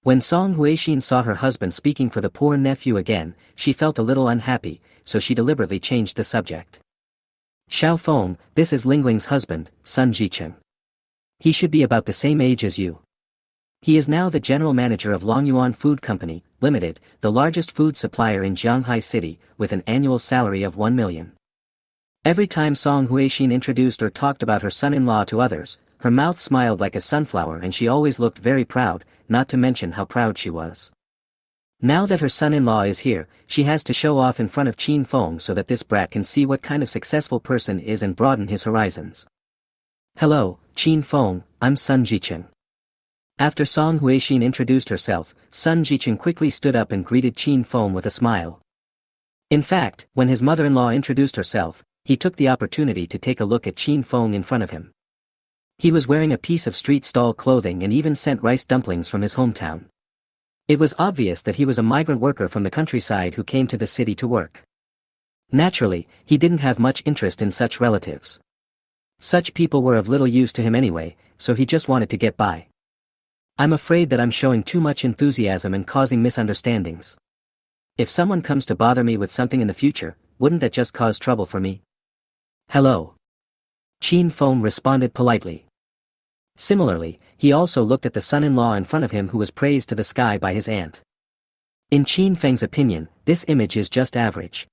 When Song Huixin saw her husband speaking for the poor nephew again, she felt a little unhappy, so she deliberately changed the subject. Xiao Feng, this is Lingling's husband, Sun Jicheng. He should be about the same age as you. He is now the general manager of Longyuan Food Company, Limited, the largest food supplier in Jianghai City, with an annual salary of 1 million. Every time Song Huixin introduced or talked about her son-in-law to others, her mouth smiled like a sunflower and she always looked very proud, not to mention how proud she was. Now that her son-in-law is here, she has to show off in front of Qin Feng so that this brat can see what kind of successful person is and broaden his horizons. Hello, Qin Feng, I'm Sun Jicheng. After Song Huixin introduced herself, Sun Jicheng quickly stood up and greeted Qin Feng with a smile. In fact, when his mother-in-law introduced herself, he took the opportunity to take a look at Qin Feng in front of him. He was wearing a piece of street stall clothing and even sent rice dumplings from his hometown. It was obvious that he was a migrant worker from the countryside who came to the city to work. Naturally, he didn't have much interest in such relatives. Such people were of little use to him anyway, so he just wanted to get by. I'm afraid that I'm showing too much enthusiasm and causing misunderstandings. If someone comes to bother me with something in the future, wouldn't that just cause trouble for me? Hello. Qin Feng responded politely. Similarly, he also looked at the son-in-law in front of him who was praised to the sky by his aunt. In Qin Feng's opinion, this image is just average.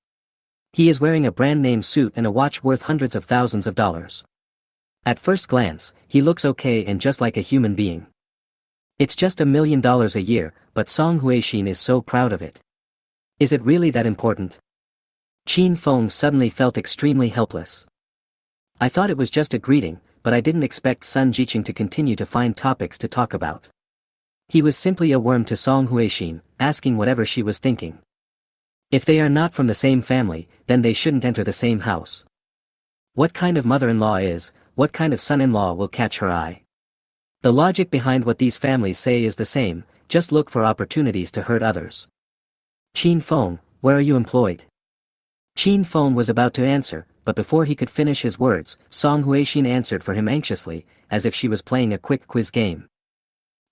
He is wearing a brand-name suit and a watch worth hundreds of thousands of dollars. At first glance, he looks okay and just like a human being. It's just $1 million a year, but Song Huixin is so proud of it. Is it really that important? Qin Feng suddenly felt extremely helpless. I thought it was just a greeting, but I didn't expect Sun Jicheng to continue to find topics to talk about. He was simply a worm to Song Huixin, asking whatever she was thinking. If they are not from the same family, then they shouldn't enter the same house. What kind of mother-in-law is, what kind of son-in-law will catch her eye? The logic behind what these families say is the same, just look for opportunities to hurt others. Qin Feng, where are you employed? Qin Feng was about to answer, but before he could finish his words, Song Huixin answered for him anxiously, as if she was playing a quick quiz game.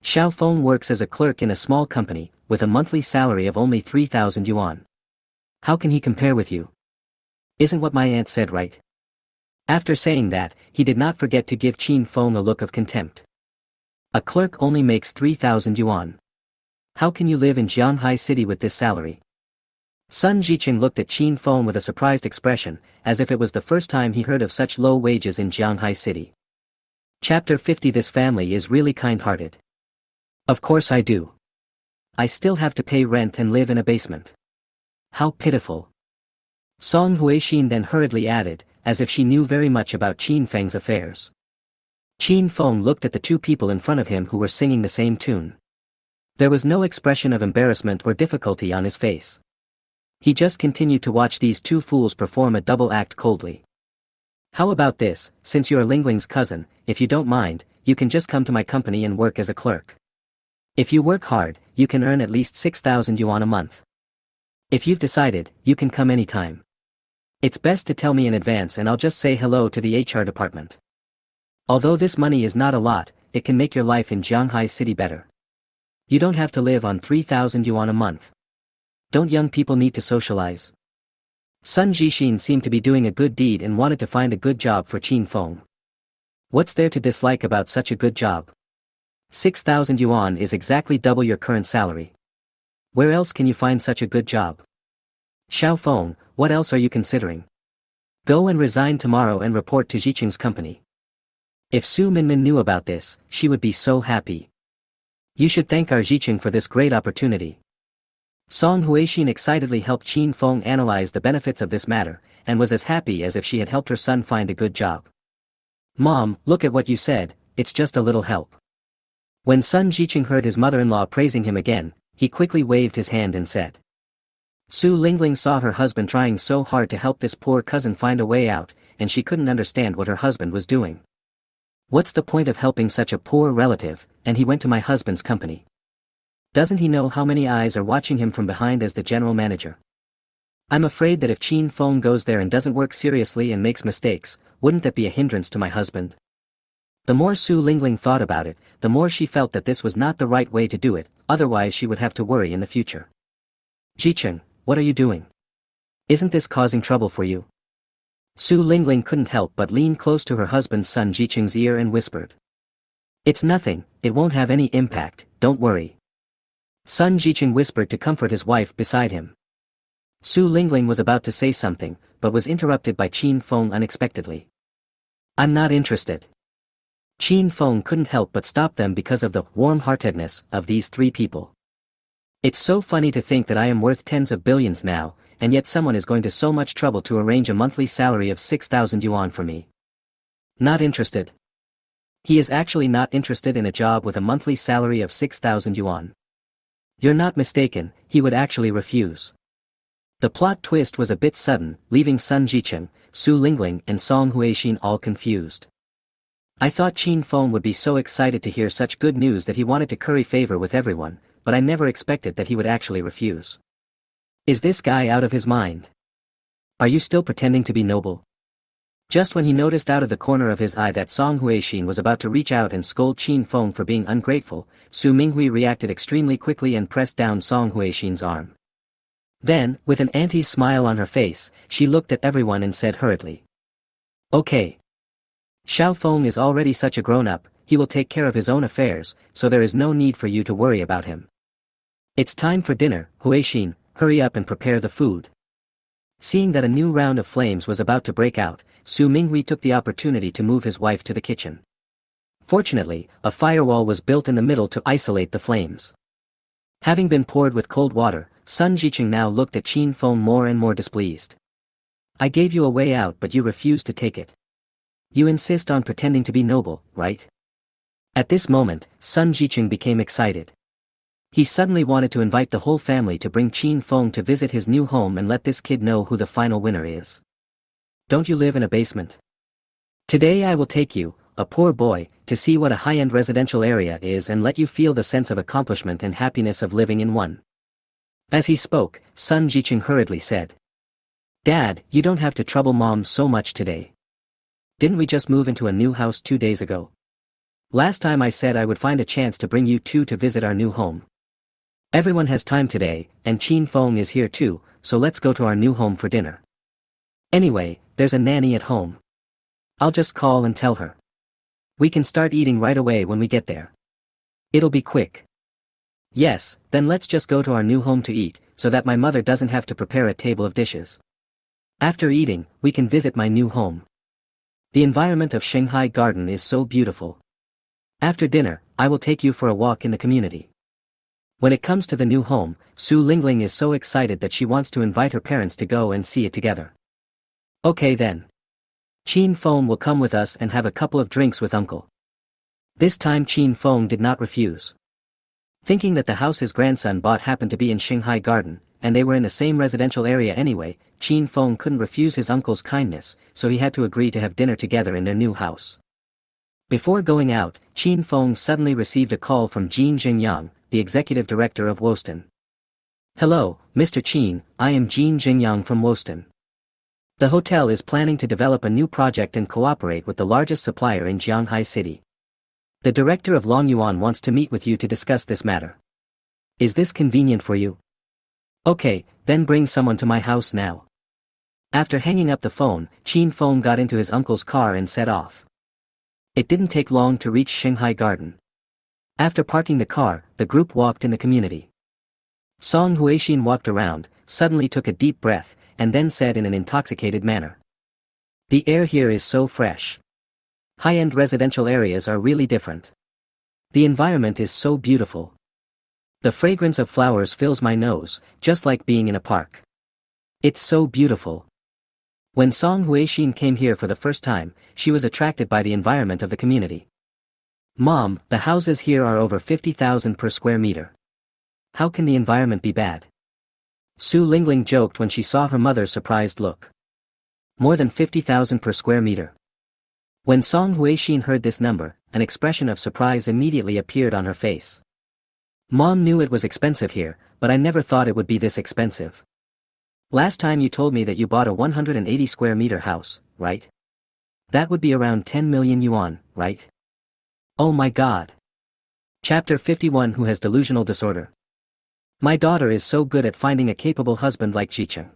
Xiao Feng works as a clerk in a small company, with a monthly salary of only 3,000 yuan. How can he compare with you? Isn't what my aunt said right? After saying that, he did not forget to give Qin Feng a look of contempt. A clerk only makes 3,000 yuan. How can you live in Jianghai City with this salary? Sun Jiqing looked at Qin Feng with a surprised expression, as if it was the first time he heard of such low wages in Jianghai City. Chapter 50. This family is really kind-hearted. Of course I do. I still have to pay rent and live in a basement. How pitiful. Song Huixin then hurriedly added, as if she knew very much about Qin Feng's affairs. Qin Feng looked at the two people in front of him who were singing the same tune. There was no expression of embarrassment or difficulty on his face. He just continued to watch these two fools perform a double act coldly. How about this, since you're Lingling's cousin, if you don't mind, you can just come to my company and work as a clerk. If you work hard, you can earn at least 6,000 yuan a month. If you've decided, you can come anytime. It's best to tell me in advance and I'll just say hello to the HR department. Although this money is not a lot, it can make your life in Jianghai City better. You don't have to live on 3,000 yuan a month. Don't young people need to socialize? Sun Jixin seemed to be doing a good deed and wanted to find a good job for Qin Feng. What's there to dislike about such a good job? 6,000 yuan is exactly double your current salary. Where else can you find such a good job? Xiao Feng, what else are you considering? Go and resign tomorrow and report to Jiqing's company. If Su Minmin knew about this, she would be so happy. You should thank our Jiqing for this great opportunity. Song Huixin excitedly helped Qin Feng analyze the benefits of this matter, and was as happy as if she had helped her son find a good job. Mom, look at what you said, it's just a little help. When Sun Jiqing heard his mother-in-law praising him again, he quickly waved his hand and said. Su Lingling saw her husband trying so hard to help this poor cousin find a way out, and she couldn't understand what her husband was doing. What's the point of helping such a poor relative, and he went to my husband's company. Doesn't he know how many eyes are watching him from behind as the general manager? I'm afraid that if Qin Feng goes there and doesn't work seriously and makes mistakes, wouldn't that be a hindrance to my husband? The more Su Lingling thought about it, the more she felt that this was not the right way to do it, otherwise she would have to worry in the future. Jiqing, what are you doing? Isn't this causing trouble for you? Su Lingling couldn't help but lean close to her husband's Sun Jiqing's ear and whispered. It's nothing, it won't have any impact, don't worry. Sun Jiqing whispered to comfort his wife beside him. Su Lingling was about to say something, but was interrupted by Qin Feng unexpectedly. I'm not interested. Qin Feng couldn't help but stop them because of the warm-heartedness of these three people. It's so funny to think that I am worth tens of billions now, and yet someone is going to so much trouble to arrange a monthly salary of 6,000 yuan for me. Not interested. He is actually not interested in a job with a monthly salary of 6,000 yuan. You're not mistaken, he would actually refuse. The plot twist was a bit sudden, leaving Sun Jiqing, Su Lingling and Song Huixin all confused. I thought Qin Feng would be so excited to hear such good news that he wanted to curry favor with everyone, but I never expected that he would actually refuse. Is this guy out of his mind? Are you still pretending to be noble? Just when he noticed out of the corner of his eye that Song Huixin was about to reach out and scold Qin Feng for being ungrateful, Su Minghui reacted extremely quickly and pressed down Song Huixin's arm. Then, with an auntie's smile on her face, she looked at everyone and said hurriedly. Okay. Xiao Feng is already such a grown-up, he will take care of his own affairs, so there is no need for you to worry about him. It's time for dinner, Huixin, hurry up and prepare the food. Seeing that a new round of flames was about to break out, Su Minghui took the opportunity to move his wife to the kitchen. Fortunately, a firewall was built in the middle to isolate the flames. Having been poured with cold water, Sun Jiqing now looked at Qin Feng more and more displeased. I gave you a way out but you refused to take it. You insist on pretending to be noble, right? At this moment, Sun Jiqing became excited. He suddenly wanted to invite the whole family to bring Qin Feng to visit his new home and let this kid know who the final winner is. Don't you live in a basement? Today I will take you, a poor boy, to see what a high-end residential area is and let you feel the sense of accomplishment and happiness of living in one. As he spoke, Sun Jiqing hurriedly said. Dad, you don't have to trouble Mom so much today. Didn't we just move into a new house 2 days ago? Last time I said I would find a chance to bring you two to visit our new home. Everyone has time today, and Qin Feng is here too, so let's go to our new home for dinner. Anyway, there's a nanny at home. I'll just call and tell her. We can start eating right away when we get there. It'll be quick. Yes, then let's just go to our new home to eat, so that my mother doesn't have to prepare a table of dishes. After eating, we can visit my new home. The environment of Shanghai Garden is so beautiful. After dinner, I will take you for a walk in the community. When it comes to the new home, Su Lingling is so excited that she wants to invite her parents to go and see it together. Okay then. Qin Feng will come with us and have a couple of drinks with uncle. This time Qin Feng did not refuse. Thinking that the house his grandson bought happened to be in Shanghai Garden, and they were in the same residential area anyway, Qin Feng couldn't refuse his uncle's kindness, so he had to agree to have dinner together in their new house. Before going out, Qin Feng suddenly received a call from Jin Jingyang, the executive director of Webtoon. Hello, Mr. Qin, I am Jin Jingyang from Webtoon. The hotel is planning to develop a new project and cooperate with the largest supplier in Jianghai City. The director of Longyuan wants to meet with you to discuss this matter. Is this convenient for you? Okay, then bring someone to my house now. After hanging up the phone, Qin Feng got into his uncle's car and set off. It didn't take long to reach Shanghai Garden. After parking the car, the group walked in the community. Song Huixin walked around, suddenly took a deep breath, and then said in an intoxicated manner. The air here is so fresh. High-end residential areas are really different. The environment is so beautiful. The fragrance of flowers fills my nose, just like being in a park. It's so beautiful. When Song Huixin came here for the first time, she was attracted by the environment of the community. Mom, the houses here are over 50,000 per square meter. How can the environment be bad? Su Lingling joked when she saw her mother's surprised look. More than 50,000 per square meter. When Song Huixin heard this number, an expression of surprise immediately appeared on her face. Mom knew it was expensive here, but I never thought it would be this expensive. Last time you told me that you bought a 180 square meter house, right? That would be around 10 million yuan, right? Oh my god. Chapter 51 Who has delusional disorder? My daughter is so good at finding a capable husband like Jicheng.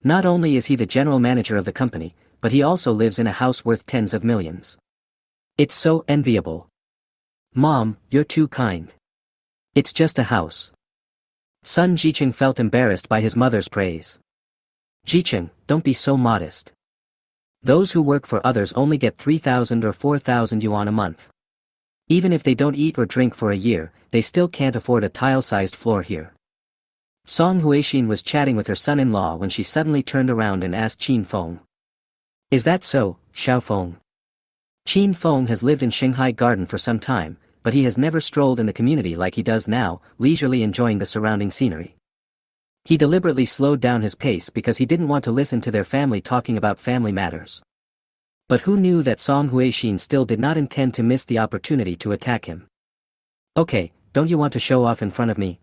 Not only is he the general manager of the company, but he also lives in a house worth tens of millions. It's so enviable. Mom, you're too kind. It's just a house. Son Jicheng felt embarrassed by his mother's praise. Jicheng, don't be so modest. Those who work for others only get 3,000 or 4,000 yuan a month. Even if they don't eat or drink for a year, they still can't afford a tile-sized floor here. Song Huixin was chatting with her son-in-law when she suddenly turned around and asked Qin Feng. Is that so, Xiao Feng? Qin Feng has lived in Shanghai Garden for some time, but he has never strolled in the community like he does now, leisurely enjoying the surrounding scenery. He deliberately slowed down his pace because he didn't want to listen to their family talking about family matters. But who knew that Song Huixin still did not intend to miss the opportunity to attack him? Okay, don't you want to show off in front of me?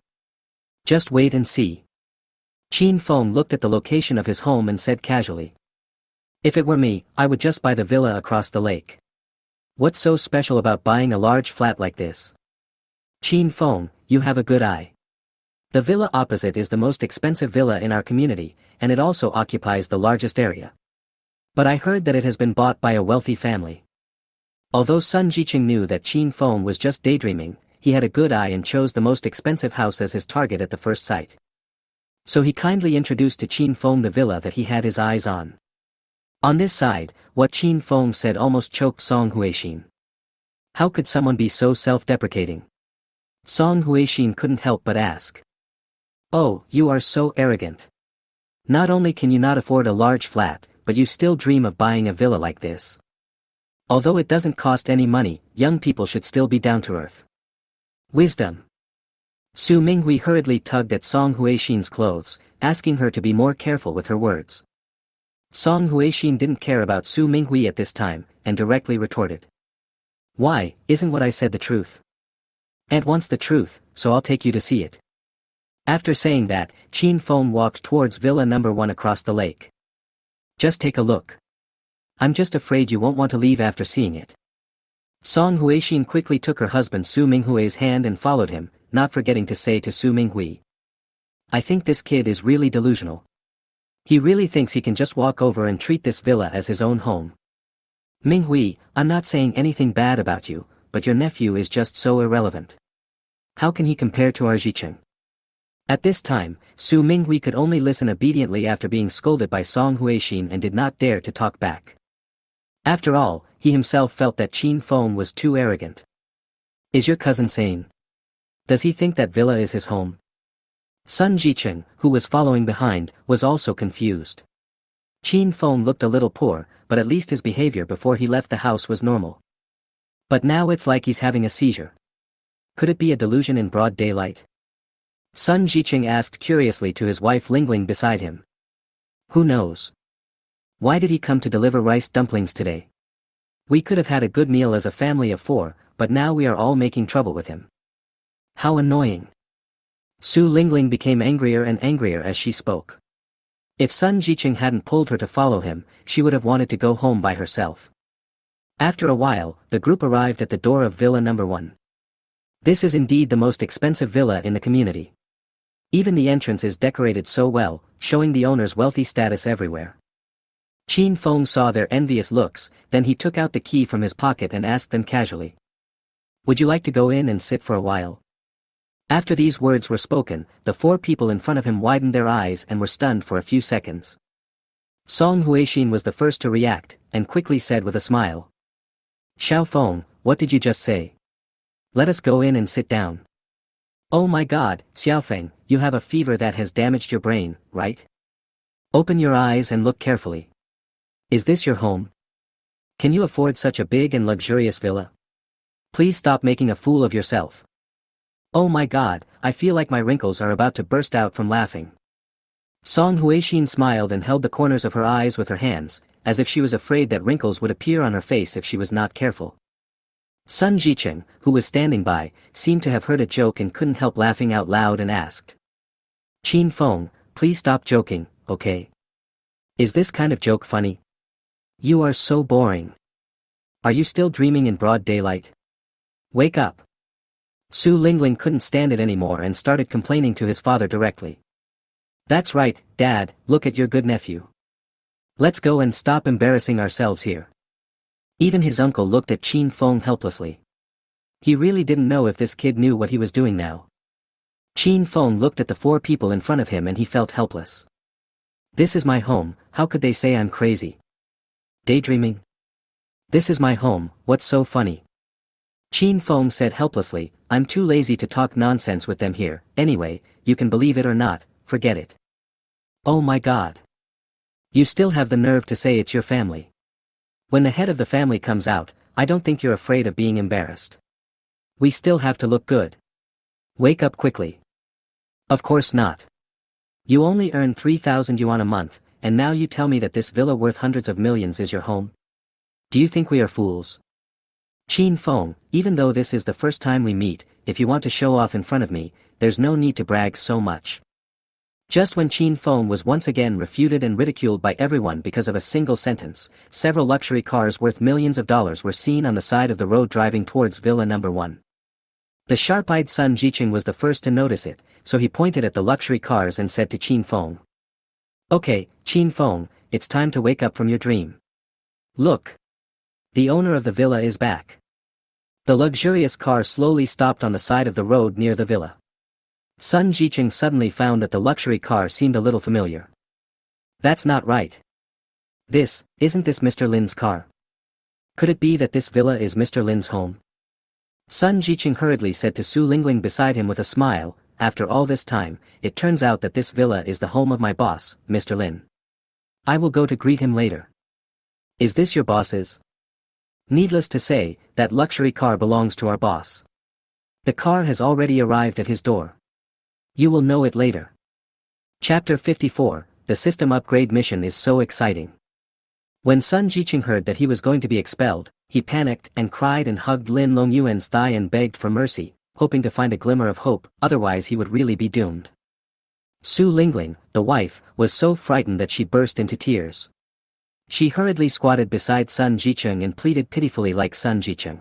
Just wait and see. Qin Feng looked at the location of his home and said casually. If it were me, I would just buy the villa across the lake. What's so special about buying a large flat like this? Qin Feng, you have a good eye. The villa opposite is the most expensive villa in our community, and it also occupies the largest area. But I heard that it has been bought by a wealthy family. Although Sun Jicheng knew that Qin Feng was just daydreaming, he had a good eye and chose the most expensive house as his target at the first sight. So he kindly introduced to Qin Feng the villa that he had his eyes on. On this side, what Qin Feng said almost choked Song Huixin. How could someone be so self-deprecating? Song Huixin couldn't help but ask. Oh, you are so arrogant. Not only can you not afford a large flat, but you still dream of buying a villa like this. Although it doesn't cost any money, young people should still be down to earth. Wisdom. Su Minghui hurriedly tugged at Song Huixin's clothes, asking her to be more careful with her words. Song Huixin didn't care about Su Minghui at this time, and directly retorted. Why, isn't what I said the truth? Aunt wants the truth, so I'll take you to see it. After saying that, Qin Feng walked towards Villa number 1 across the lake. Just take a look. I'm just afraid you won't want to leave after seeing it. Song Huixin quickly took her husband Su Minghui's hand and followed him, not forgetting to say to Su Minghui. I think this kid is really delusional. He really thinks he can just walk over and treat this villa as his own home. Minghui, I'm not saying anything bad about you, but your nephew is just so irrelevant. How can he compare to our Jicheng? At this time, Su Minghui could only listen obediently after being scolded by Song Huixin and did not dare to talk back. After all, he himself felt that Qin Feng was too arrogant. Is your cousin sane? Does he think that villa is his home? Sun Jicheng, who was following behind, was also confused. Qin Feng looked a little poor, but at least his behavior before he left the house was normal. But now it's like he's having a seizure. Could it be a delusion in broad daylight? Sun Jicheng asked curiously to his wife lingling beside him. Who knows? Why did he come to deliver rice dumplings today? We could have had a good meal as a family of 4, but now we are all making trouble with him. How annoying. Su Lingling became angrier and angrier as she spoke. If Sun Jicheng hadn't pulled her to follow him, she would have wanted to go home by herself. After a while, the group arrived at the door of Villa Number 1. This is indeed the most expensive villa in the community. Even the entrance is decorated so well, showing the owner's wealthy status everywhere. Qin Feng saw their envious looks, then he took out the key from his pocket and asked them casually. Would you like to go in and sit for a while? After these words were spoken, the 4 people in front of him widened their eyes and were stunned for a few seconds. Song Huixin was the first to react, and quickly said with a smile. Xiao Feng, what did you just say? Let us go in and sit down. Oh my god, Xiaofeng, you have a fever that has damaged your brain, right? Open your eyes and look carefully. Is this your home? Can you afford such a big and luxurious villa? Please stop making a fool of yourself. Oh my god, I feel like my wrinkles are about to burst out from laughing. Song Huixin smiled and held the corners of her eyes with her hands, as if she was afraid that wrinkles would appear on her face if she was not careful. Sun Jicheng, who was standing by, seemed to have heard a joke and couldn't help laughing out loud and asked. Qin Feng, please stop joking, okay? Is this kind of joke funny? You are so boring. Are you still dreaming in broad daylight? Wake up. Su Lingling couldn't stand it anymore and started complaining to his father directly. That's right, Dad, look at your good nephew. Let's go and stop embarrassing ourselves here. Even his uncle looked at Qin Feng helplessly. He really didn't know if this kid knew what he was doing now. Qin Feng looked at the 4 people in front of him and he felt helpless. This is my home, how could they say I'm crazy? Daydreaming? This is my home, what's so funny? Qin Feng said helplessly, I'm too lazy to talk nonsense with them here, anyway, you can believe it or not, forget it. Oh my god. You still have the nerve to say it's your family. When the head of the family comes out, I don't think you're afraid of being embarrassed. We still have to look good. Wake up quickly. Of course not. You only earn 3,000 yuan a month, and now you tell me that this villa worth hundreds of millions is your home? Do you think we are fools? Qin Feng, even though this is the first time we meet, if you want to show off in front of me, there's no need to brag so much. Just when Qin Feng was once again refuted and ridiculed by everyone because of a single sentence, several luxury cars worth millions of dollars were seen on the side of the road driving towards Villa Number 1. The sharp-eyed Sun Jicheng was the first to notice it, so he pointed at the luxury cars and said to Qin Feng. Okay, Qin Feng, it's time to wake up from your dream. Look. The owner of the villa is back. The luxurious car slowly stopped on the side of the road near the villa. Sun Jicheng suddenly found that the luxury car seemed a little familiar. That's not right. Isn't this Mr. Lin's car? Could it be that this villa is Mr. Lin's home? Sun Jicheng hurriedly said to Su Lingling beside him with a smile, after all this time, it turns out that this villa is the home of my boss, Mr. Lin. I will go to greet him later. Is this your boss's? Needless to say, that luxury car belongs to our boss. The car has already arrived at his door. You will know it later. Chapter 54, The System Upgrade Mission is so exciting. When Sun Jicheng heard that he was going to be expelled, he panicked and cried and hugged Lin Longyuan's thigh and begged for mercy, hoping to find a glimmer of hope, otherwise he would really be doomed. Su Lingling, the wife, was so frightened that she burst into tears. She hurriedly squatted beside Sun Jicheng and pleaded pitifully like Sun Jicheng.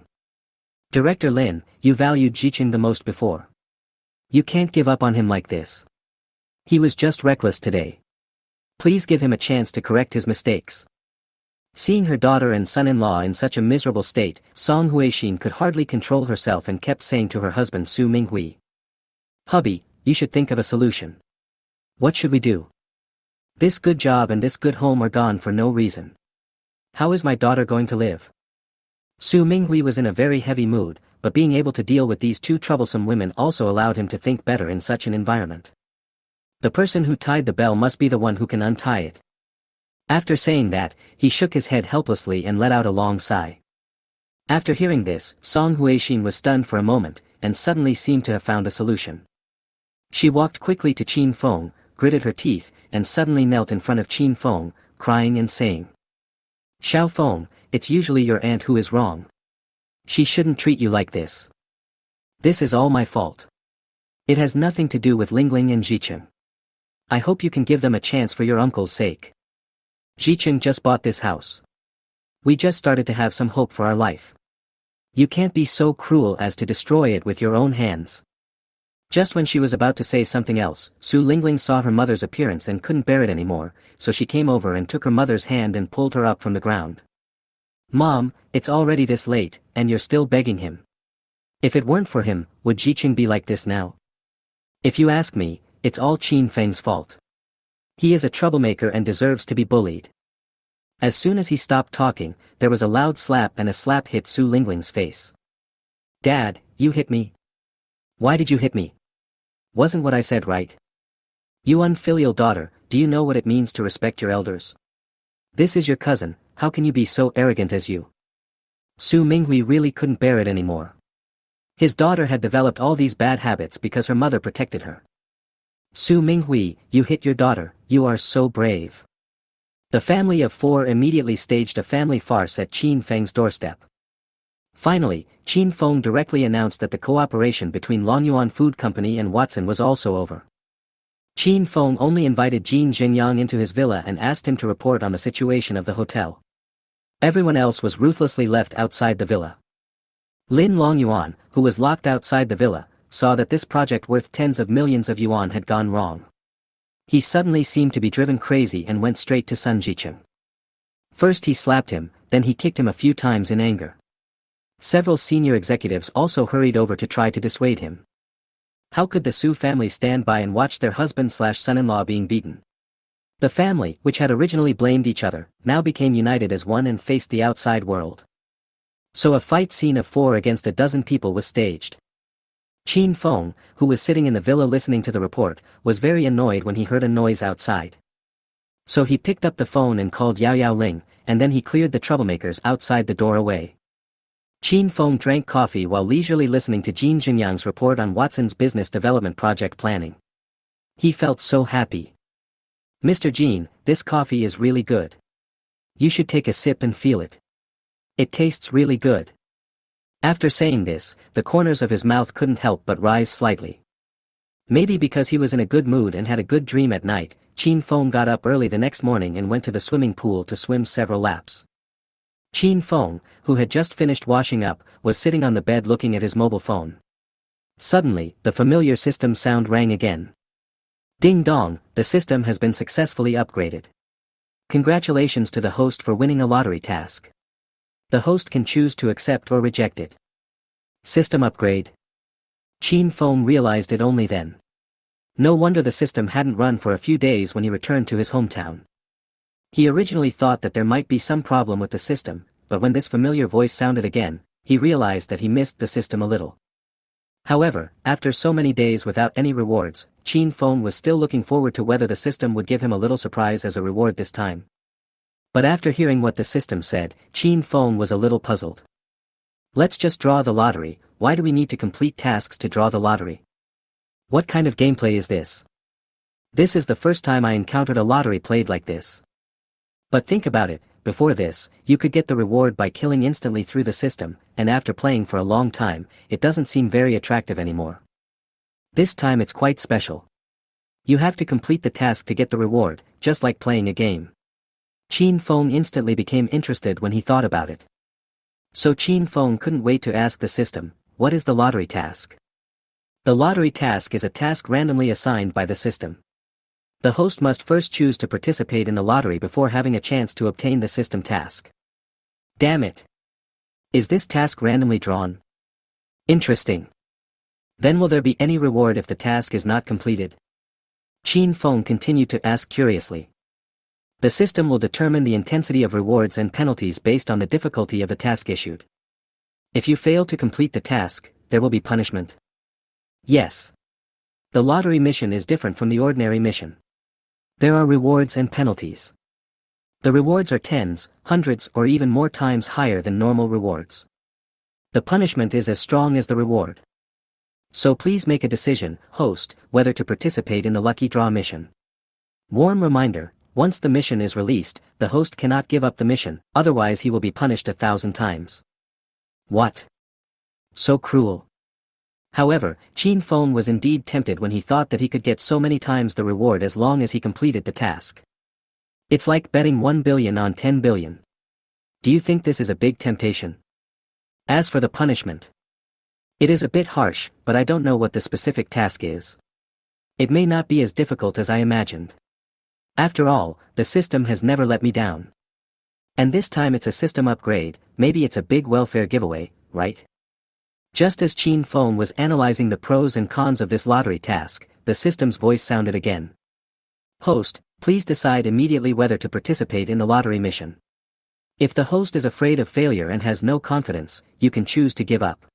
Director Lin, you valued Jicheng the most before. You can't give up on him like this. He was just reckless today. Please give him a chance to correct his mistakes. Seeing her daughter and son-in-law in such a miserable state, Song Huixin could hardly control herself and kept saying to her husband Su Minghui, "Hubby, you should think of a solution. What should we do? This good job and this good home are gone for no reason. How is my daughter going to live?" Su Minghui was in a very heavy mood, but being able to deal with these two troublesome women also allowed him to think better in such an environment. The person who tied the bell must be the one who can untie it. After saying that, he shook his head helplessly and let out a long sigh. After hearing this, Song Huixin was stunned for a moment, and suddenly seemed to have found a solution. She walked quickly to Qin Feng, gritted her teeth, and suddenly knelt in front of Qin Feng, crying and saying, "Xiao Feng, it's usually your aunt who is wrong. She shouldn't treat you like this. This is all my fault. It has nothing to do with Lingling and Jicheng. I hope you can give them a chance for your uncle's sake. Jicheng just bought this house. We just started to have some hope for our life. You can't be so cruel as to destroy it with your own hands." Just when she was about to say something else, Su Lingling saw her mother's appearance and couldn't bear it anymore, so she came over and took her mother's hand and pulled her up from the ground. "Mom, it's already this late, and you're still begging him. If it weren't for him, would Jicheng be like this now? If you ask me, it's all Qin Feng's fault. He is a troublemaker and deserves to be bullied." As soon as he stopped talking, there was a loud slap and a slap hit Su Lingling's face. "Dad, you hit me? Why did you hit me? Wasn't what I said right? You unfilial daughter, do you know what it means to respect your elders? This is your cousin, how can you be so arrogant as you?" Su Minghui really couldn't bear it anymore. His daughter had developed all these bad habits because her mother protected her. "Su Minghui, you hit your daughter, you are so brave." The family of four immediately staged a family farce at Qin Feng's doorstep. Finally, Qin Feng directly announced that the cooperation between Longyuan Food Company and Watson was also over. Qin Feng only invited Jin Xingyang into his villa and asked him to report on the situation of the hotel. Everyone else was ruthlessly left outside the villa. Lin Longyuan, who was locked outside the villa, saw that this project worth tens of millions of yuan had gone wrong. He suddenly seemed to be driven crazy and went straight to Sun Jicheng. First he slapped him, then he kicked him a few times in anger. Several senior executives also hurried over to try to dissuade him. How could the Su family stand by and watch their husband/son-in-law being beaten? The family, which had originally blamed each other, now became united as one and faced the outside world. So a fight scene of 4 against a dozen people was staged. Qin Feng, who was sitting in the villa listening to the report, was very annoyed when he heard a noise outside. So he picked up the phone and called Yao Yao Ling, and then he cleared the troublemakers outside the door away. Qin Feng drank coffee while leisurely listening to Jin Xingyang's report on Watson's business development project planning. He felt so happy. "Mr. Jin, this coffee is really good. You should take a sip and feel it. It tastes really good." After saying this, the corners of his mouth couldn't help but rise slightly. Maybe because he was in a good mood and had a good dream at night, Qin Feng got up early the next morning and went to the swimming pool to swim several laps. Qin Feng, who had just finished washing up, was sitting on the bed looking at his mobile phone. Suddenly, the familiar system sound rang again. "Ding dong, the system has been successfully upgraded. Congratulations to the host for winning a lottery task. The host can choose to accept or reject it." System upgrade. Qin Feng realized it only then. No wonder the system hadn't run for a few days when he returned to his hometown. He originally thought that there might be some problem with the system, but when this familiar voice sounded again, he realized that he missed the system a little. However, after so many days without any rewards, Qin Feng was still looking forward to whether the system would give him a little surprise as a reward this time. But after hearing what the system said, Qin Feng was a little puzzled. "Let's just draw the lottery, why do we need to complete tasks to draw the lottery? What kind of gameplay is this? This is the first time I encountered a lottery played like this. But think about it, before this, you could get the reward by killing instantly through the system, and after playing for a long time, it doesn't seem very attractive anymore. This time it's quite special. You have to complete the task to get the reward, just like playing a game." Qin Feng instantly became interested when he thought about it. So Qin Feng couldn't wait to ask the system, "What is the lottery task?" The lottery task is a task randomly assigned by the system. The host must first choose to participate in the lottery before having a chance to obtain the system task. Damn it. Is this task randomly drawn? Interesting. Then will there be any reward if the task is not completed? Chin Feng continued to ask curiously. The system will determine the intensity of rewards and penalties based on the difficulty of the task issued. If you fail to complete the task, there will be punishment. Yes. The lottery mission is different from the ordinary mission. There are rewards and penalties. The rewards are tens, hundreds, or even more times higher than normal rewards. The punishment is as strong as the reward. So please make a decision, host, whether to participate in the lucky draw mission. Warm reminder, once the mission is released, the host cannot give up the mission, otherwise he will be punished 1,000 times. What? So cruel. However, Chin Feng was indeed tempted when he thought that he could get so many times the reward as long as he completed the task. It's like betting 1 billion on 10 billion. Do you think this is a big temptation? As for the punishment, it is a bit harsh, but I don't know what the specific task is. It may not be as difficult as I imagined. After all, the system has never let me down. And this time it's a system upgrade, maybe it's a big welfare giveaway, right? Just as Chin Feng was analyzing the pros and cons of this lottery task, the system's voice sounded again. Host, please decide immediately whether to participate in the lottery mission. If the host is afraid of failure and has no confidence, you can choose to give up.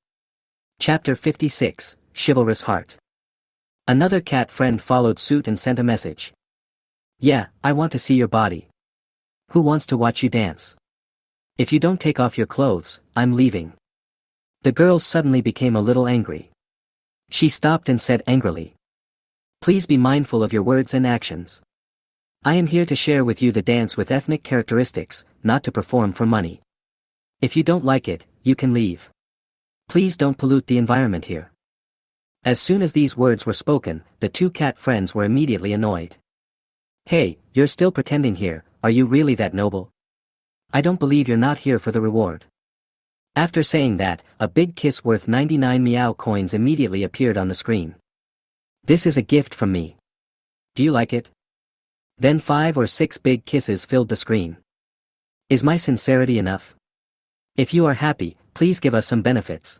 Chapter 56, Chivalrous Heart. Another cat friend followed suit and sent a message. Yeah, I want to see your body. Who wants to watch you dance? If you don't take off your clothes, I'm leaving. The girl suddenly became a little angry. She stopped and said angrily. Please be mindful of your words and actions. I am here to share with you the dance with ethnic characteristics, not to perform for money. If you don't like it, you can leave. Please don't pollute the environment here. As soon as these words were spoken, the two cat friends were immediately annoyed. Hey, you're still pretending here, are you really that noble? I don't believe you're not here for the reward. After saying that, a big kiss worth 99 meow coins immediately appeared on the screen. This is a gift from me. Do you like it? Then 5 or 6 big kisses filled the screen. Is my sincerity enough? If you are happy, please give us some benefits.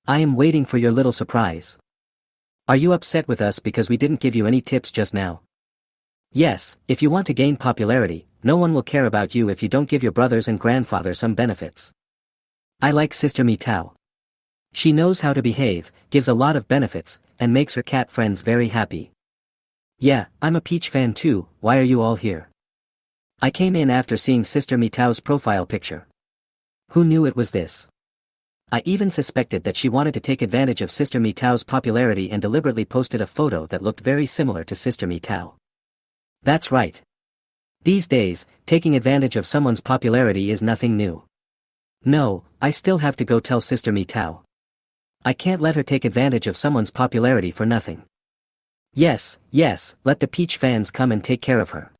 I am waiting for your little surprise. Are you upset with us because we didn't give you any tips just now? Yes, if you want to gain popularity, no one will care about you if you don't give your brothers and grandfather some benefits. I like Sister Mitao. She knows how to behave, gives a lot of benefits, and makes her cat friends very happy. Yeah, I'm a Peach fan too, why are you all here? I came in after seeing Sister Mitao's profile picture. Who knew it was this? I even suspected that she wanted to take advantage of Sister Mitao's popularity and deliberately posted a photo that looked very similar to Sister Mitao. That's right. These days, taking advantage of someone's popularity is nothing new. No, I still have to go tell Sister Mitao. I can't let her take advantage of someone's popularity for nothing. Yes, let the Peach fans come and take care of her.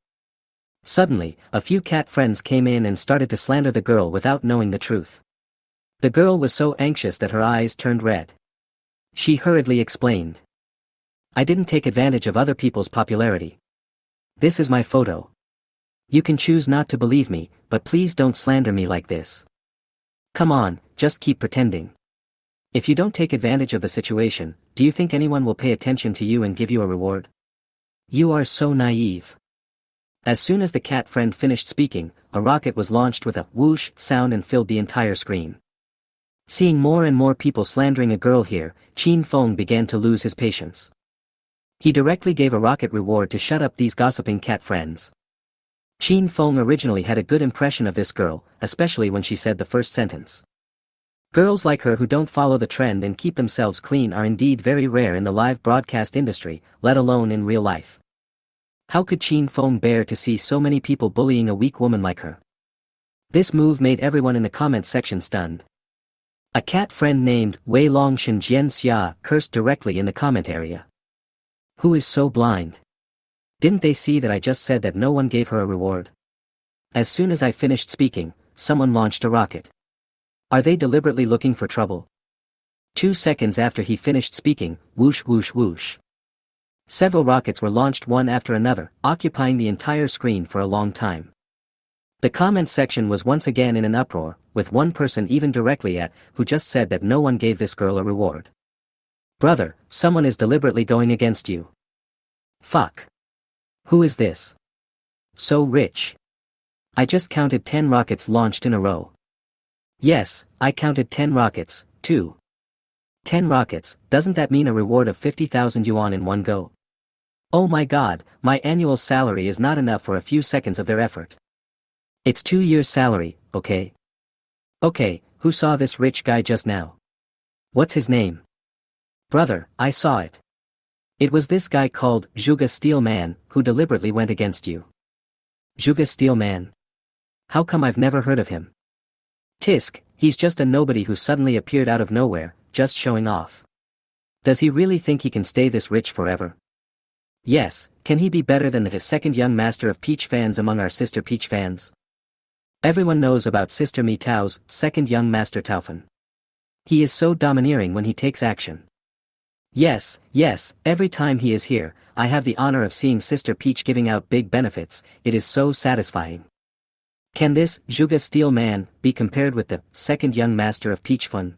Suddenly, a few cat friends came in and started to slander the girl without knowing the truth. The girl was so anxious that her eyes turned red. She hurriedly explained. I didn't take advantage of other people's popularity. This is my photo. You can choose not to believe me, but please don't slander me like this. Come on, just keep pretending. If you don't take advantage of the situation, do you think anyone will pay attention to you and give you a reward? You are so naive. As soon as the cat friend finished speaking, a rocket was launched with a whoosh sound and filled the entire screen. Seeing more and more people slandering a girl here, Chin Feng began to lose his patience. He directly gave a rocket reward to shut up these gossiping cat friends. Chin Feng originally had a good impression of this girl, especially when she said the first sentence. Girls like her who don't follow the trend and keep themselves clean are indeed very rare in the live broadcast industry, let alone in real life. How could Chin Feng bear to see so many people bullying a weak woman like her? This move made everyone in the comment section stunned. A cat friend named Wei Long Shen Jian Xia cursed directly in the comment area. Who is so blind? Didn't they see that I just said that no one gave her a reward? As soon as I finished speaking, someone launched a rocket. Are they deliberately looking for trouble? 2 seconds after he finished speaking, whoosh whoosh whoosh. Several rockets were launched one after another, occupying the entire screen for a long time. The comments section was once again in an uproar, with one person even directly at, who just said that no one gave this girl a reward. Brother, someone is deliberately going against you. Fuck. Who is this? So rich. I just counted 10 rockets launched in a row. Yes, I counted 10 rockets, too. 10 rockets, doesn't that mean a reward of 50,000 yuan in one go? Oh my god, my annual salary is not enough for a few seconds of their effort. It's 2 years' salary, okay? Okay, who saw this rich guy just now? What's his name? Brother, I saw it. It was this guy called Zhuge Steel Man, who deliberately went against you. Zhuge Steel Man? How come I've never heard of him? Tisk, he's just a nobody who suddenly appeared out of nowhere, just showing off. Does he really think he can stay this rich forever? Yes, can he be better than the second young master of Peach fans among our sister Peach fans? Everyone knows about Sister Mi Tao's second young master Taofan. He is so domineering when he takes action. Yes, every time he is here, I have the honor of seeing Sister Peach giving out big benefits, it is so satisfying. Can this Zhuge Steel Man be compared with the second young master of Peach Fun?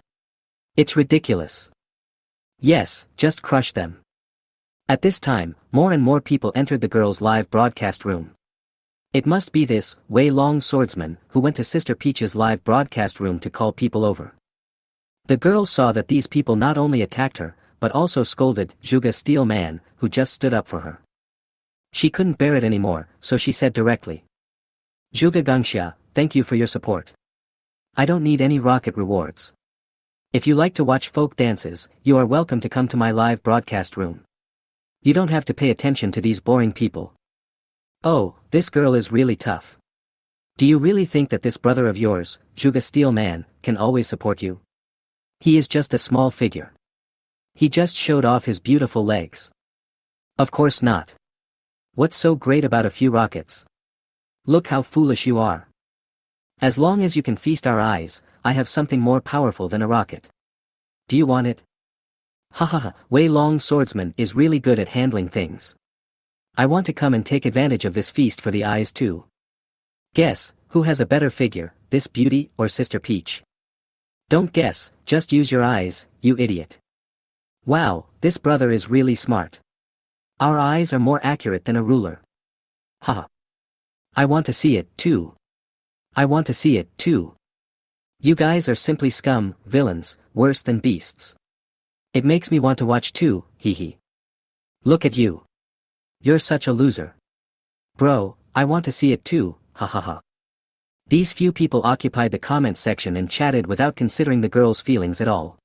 It's ridiculous. Yes, just crush them. At this time, more and more people entered the girl's live broadcast room. It must be this Wei Long swordsman who went to Sister Peach's live broadcast room to call people over. The girl saw that these people not only attacked her, but also scolded Zhuge Steel Man, who just stood up for her. She couldn't bear it anymore, so she said directly. Zhuge Gangxia, thank you for your support. I don't need any rocket rewards. If you like to watch folk dances, you are welcome to come to my live broadcast room. You don't have to pay attention to these boring people. Oh, this girl is really tough. Do you really think that this brother of yours, Zhuge Steel Man, can always support you? He is just a small figure. He just showed off his beautiful legs. Of course not. What's so great about a few rockets? Look how foolish you are. As long as you can feast our eyes, I have something more powerful than a rocket. Do you want it? Hahaha, Wei Long swordsman is really good at handling things. I want to come and take advantage of this feast for the eyes too. Guess, who has a better figure, this beauty or Sister Peach? Don't guess, just use your eyes, you idiot. Wow, this brother is really smart. Our eyes are more accurate than a ruler. Haha. I want to see it too. I want to see it too. You guys are simply scum, villains, worse than beasts. It makes me want to watch too, hee hee. Look at you. You're such a loser. Bro, I want to see it too, ha ha ha. These few people occupied the comments section and chatted without considering the girl's feelings at all.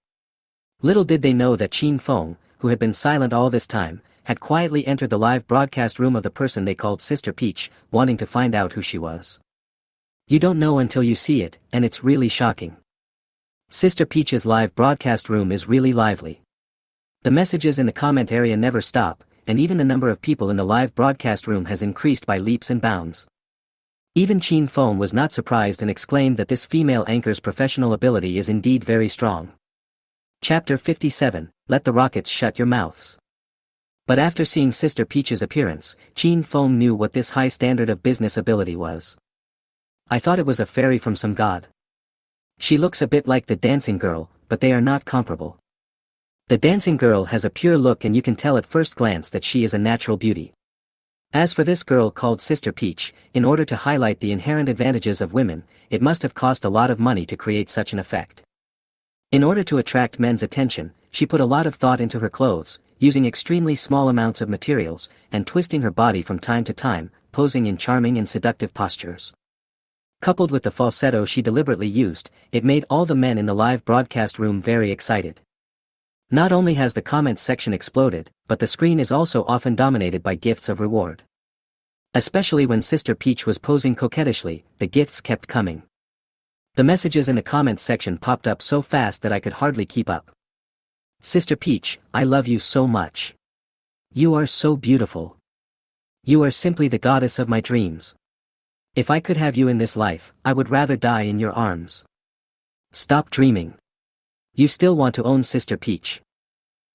Little did they know that Qin Feng, who had been silent all this time, had quietly entered the live broadcast room of the person they called Sister Peach, wanting to find out who she was. You don't know until you see it, and it's really shocking. Sister Peach's live broadcast room is really lively. The messages in the comment area never stop, and even the number of people in the live broadcast room has increased by leaps and bounds. Even Qin Feng was not surprised and exclaimed that this female anchor's professional ability is indeed very strong. Chapter 57, Let the Rockets Shut Your Mouths. But after seeing Sister Peach's appearance, Qin Feng knew what this high standard of business ability was. I thought it was a fairy from some god. She looks a bit like the dancing girl, but they are not comparable. The dancing girl has a pure look and you can tell at first glance that she is a natural beauty. As for this girl called Sister Peach, in order to highlight the inherent advantages of women, it must have cost a lot of money to create such an effect. In order to attract men's attention, she put a lot of thought into her clothes, using extremely small amounts of materials, and twisting her body from time to time, posing in charming and seductive postures. Coupled with the falsetto she deliberately used, it made all the men in the live broadcast room very excited. Not only has the comments section exploded, but the screen is also often dominated by gifts of reward. Especially when Sister Peach was posing coquettishly, the gifts kept coming. The messages in the comments section popped up so fast that I could hardly keep up. Sister Peach, I love you so much. You are so beautiful. You are simply the goddess of my dreams. If I could have you in this life, I would rather die in your arms. Stop dreaming. You still want to own Sister Peach.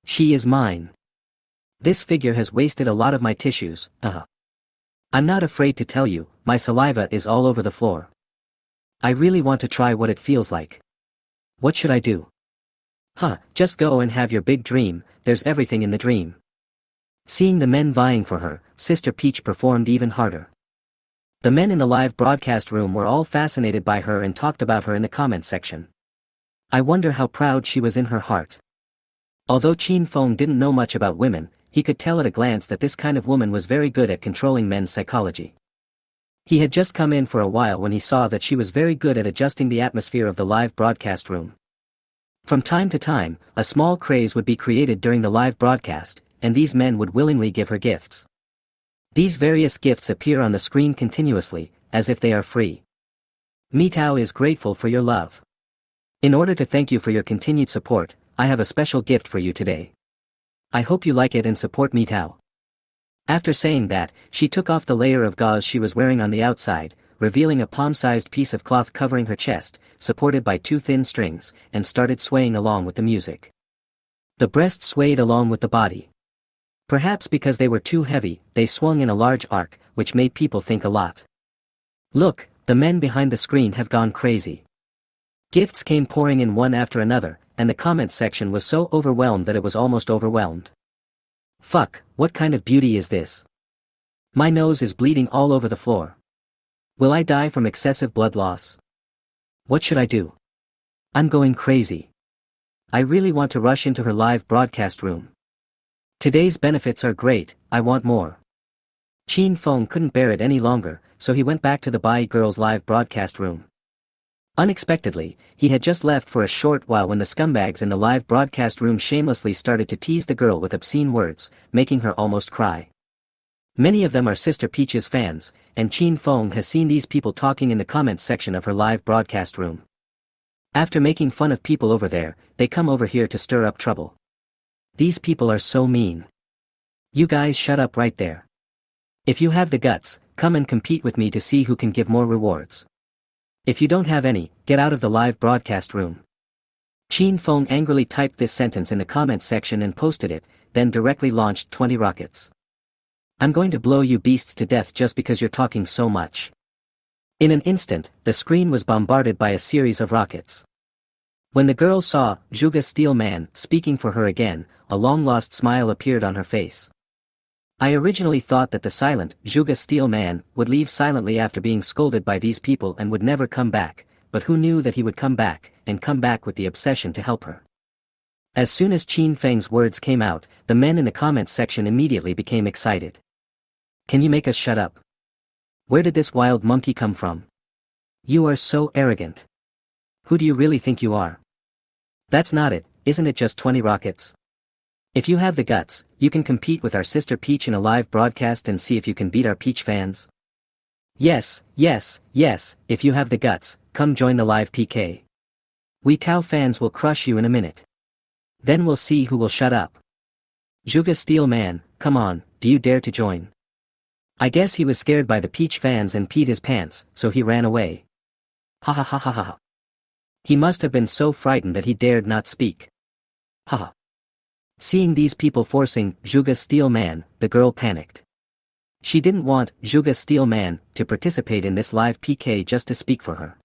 She is mine. This figure has wasted a lot of my tissues, I'm not afraid to tell you, my saliva is all over the floor. I really want to try what it feels like. What should I do? Just go and have your big dream, there's everything in the dream. Seeing the men vying for her, Sister Peach performed even harder. The men in the live broadcast room were all fascinated by her and talked about her in the comments section. I wonder how proud she was in her heart. Although Chin Feng didn't know much about women, he could tell at a glance that this kind of woman was very good at controlling men's psychology. He had just come in for a while when he saw that she was very good at adjusting the atmosphere of the live broadcast room. From time to time, a small craze would be created during the live broadcast, and these men would willingly give her gifts. These various gifts appear on the screen continuously, as if they are free. Mitao is grateful for your love. In order to thank you for your continued support, I have a special gift for you today. I hope you like it and support Mitao. After saying that, she took off the layer of gauze she was wearing on the outside, revealing a palm-sized piece of cloth covering her chest, supported by two thin strings, and started swaying along with the music. The breasts swayed along with the body. Perhaps because they were too heavy, they swung in a large arc, which made people think a lot. Look, the men behind the screen have gone crazy. Gifts came pouring in one after another, and the comments section was so overwhelmed that it was almost overwhelmed. Fuck, what kind of beauty is this? My nose is bleeding all over the floor. Will I die from excessive blood loss? What should I do? I'm going crazy. I really want to rush into her live broadcast room. Today's benefits are great, I want more. Chin Feng couldn't bear it any longer, so he went back to the Bai girl's live broadcast room. Unexpectedly, he had just left for a short while when the scumbags in the live broadcast room shamelessly started to tease the girl with obscene words, making her almost cry. Many of them are Sister Peach's fans, and Chin Feng has seen these people talking in the comments section of her live broadcast room. After making fun of people over there, they come over here to stir up trouble. These people are so mean. You guys shut up right there. If you have the guts, come and compete with me to see who can give more rewards. If you don't have any, get out of the live broadcast room. Chin Feng angrily typed this sentence in the comments section and posted it, then directly launched 20 rockets. I'm going to blow you beasts to death just because you're talking so much. In an instant, the screen was bombarded by a series of rockets. When the girl saw Zhuge Steel Man speaking for her again, a long-lost smile appeared on her face. I originally thought that the silent Zhuge Steel Man would leave silently after being scolded by these people and would never come back, but who knew that he would come back, and come back with the obsession to help her. As soon as Chin Feng's words came out, the men in the comments section immediately became excited. Can you make us shut up? Where did this wild monkey come from? You are so arrogant. Who do you really think you are? That's not it, isn't it just 20 rockets? If you have the guts, you can compete with our Sister Peach in a live broadcast and see if you can beat our Peach fans. Yes, if you have the guts, come join the live PK. We Tao fans will crush you in a minute. Then we'll see who will shut up. Zhuge Steel Man, come on, do you dare to join? I guess he was scared by the Peach fans and peed his pants, so he ran away. Ha ha ha ha ha. He must have been so frightened that he dared not speak. Ha ha. Seeing these people forcing Zhuge Steel Man, the girl panicked. She didn't want Zhuge Steel Man to participate in this live PK just to speak for her.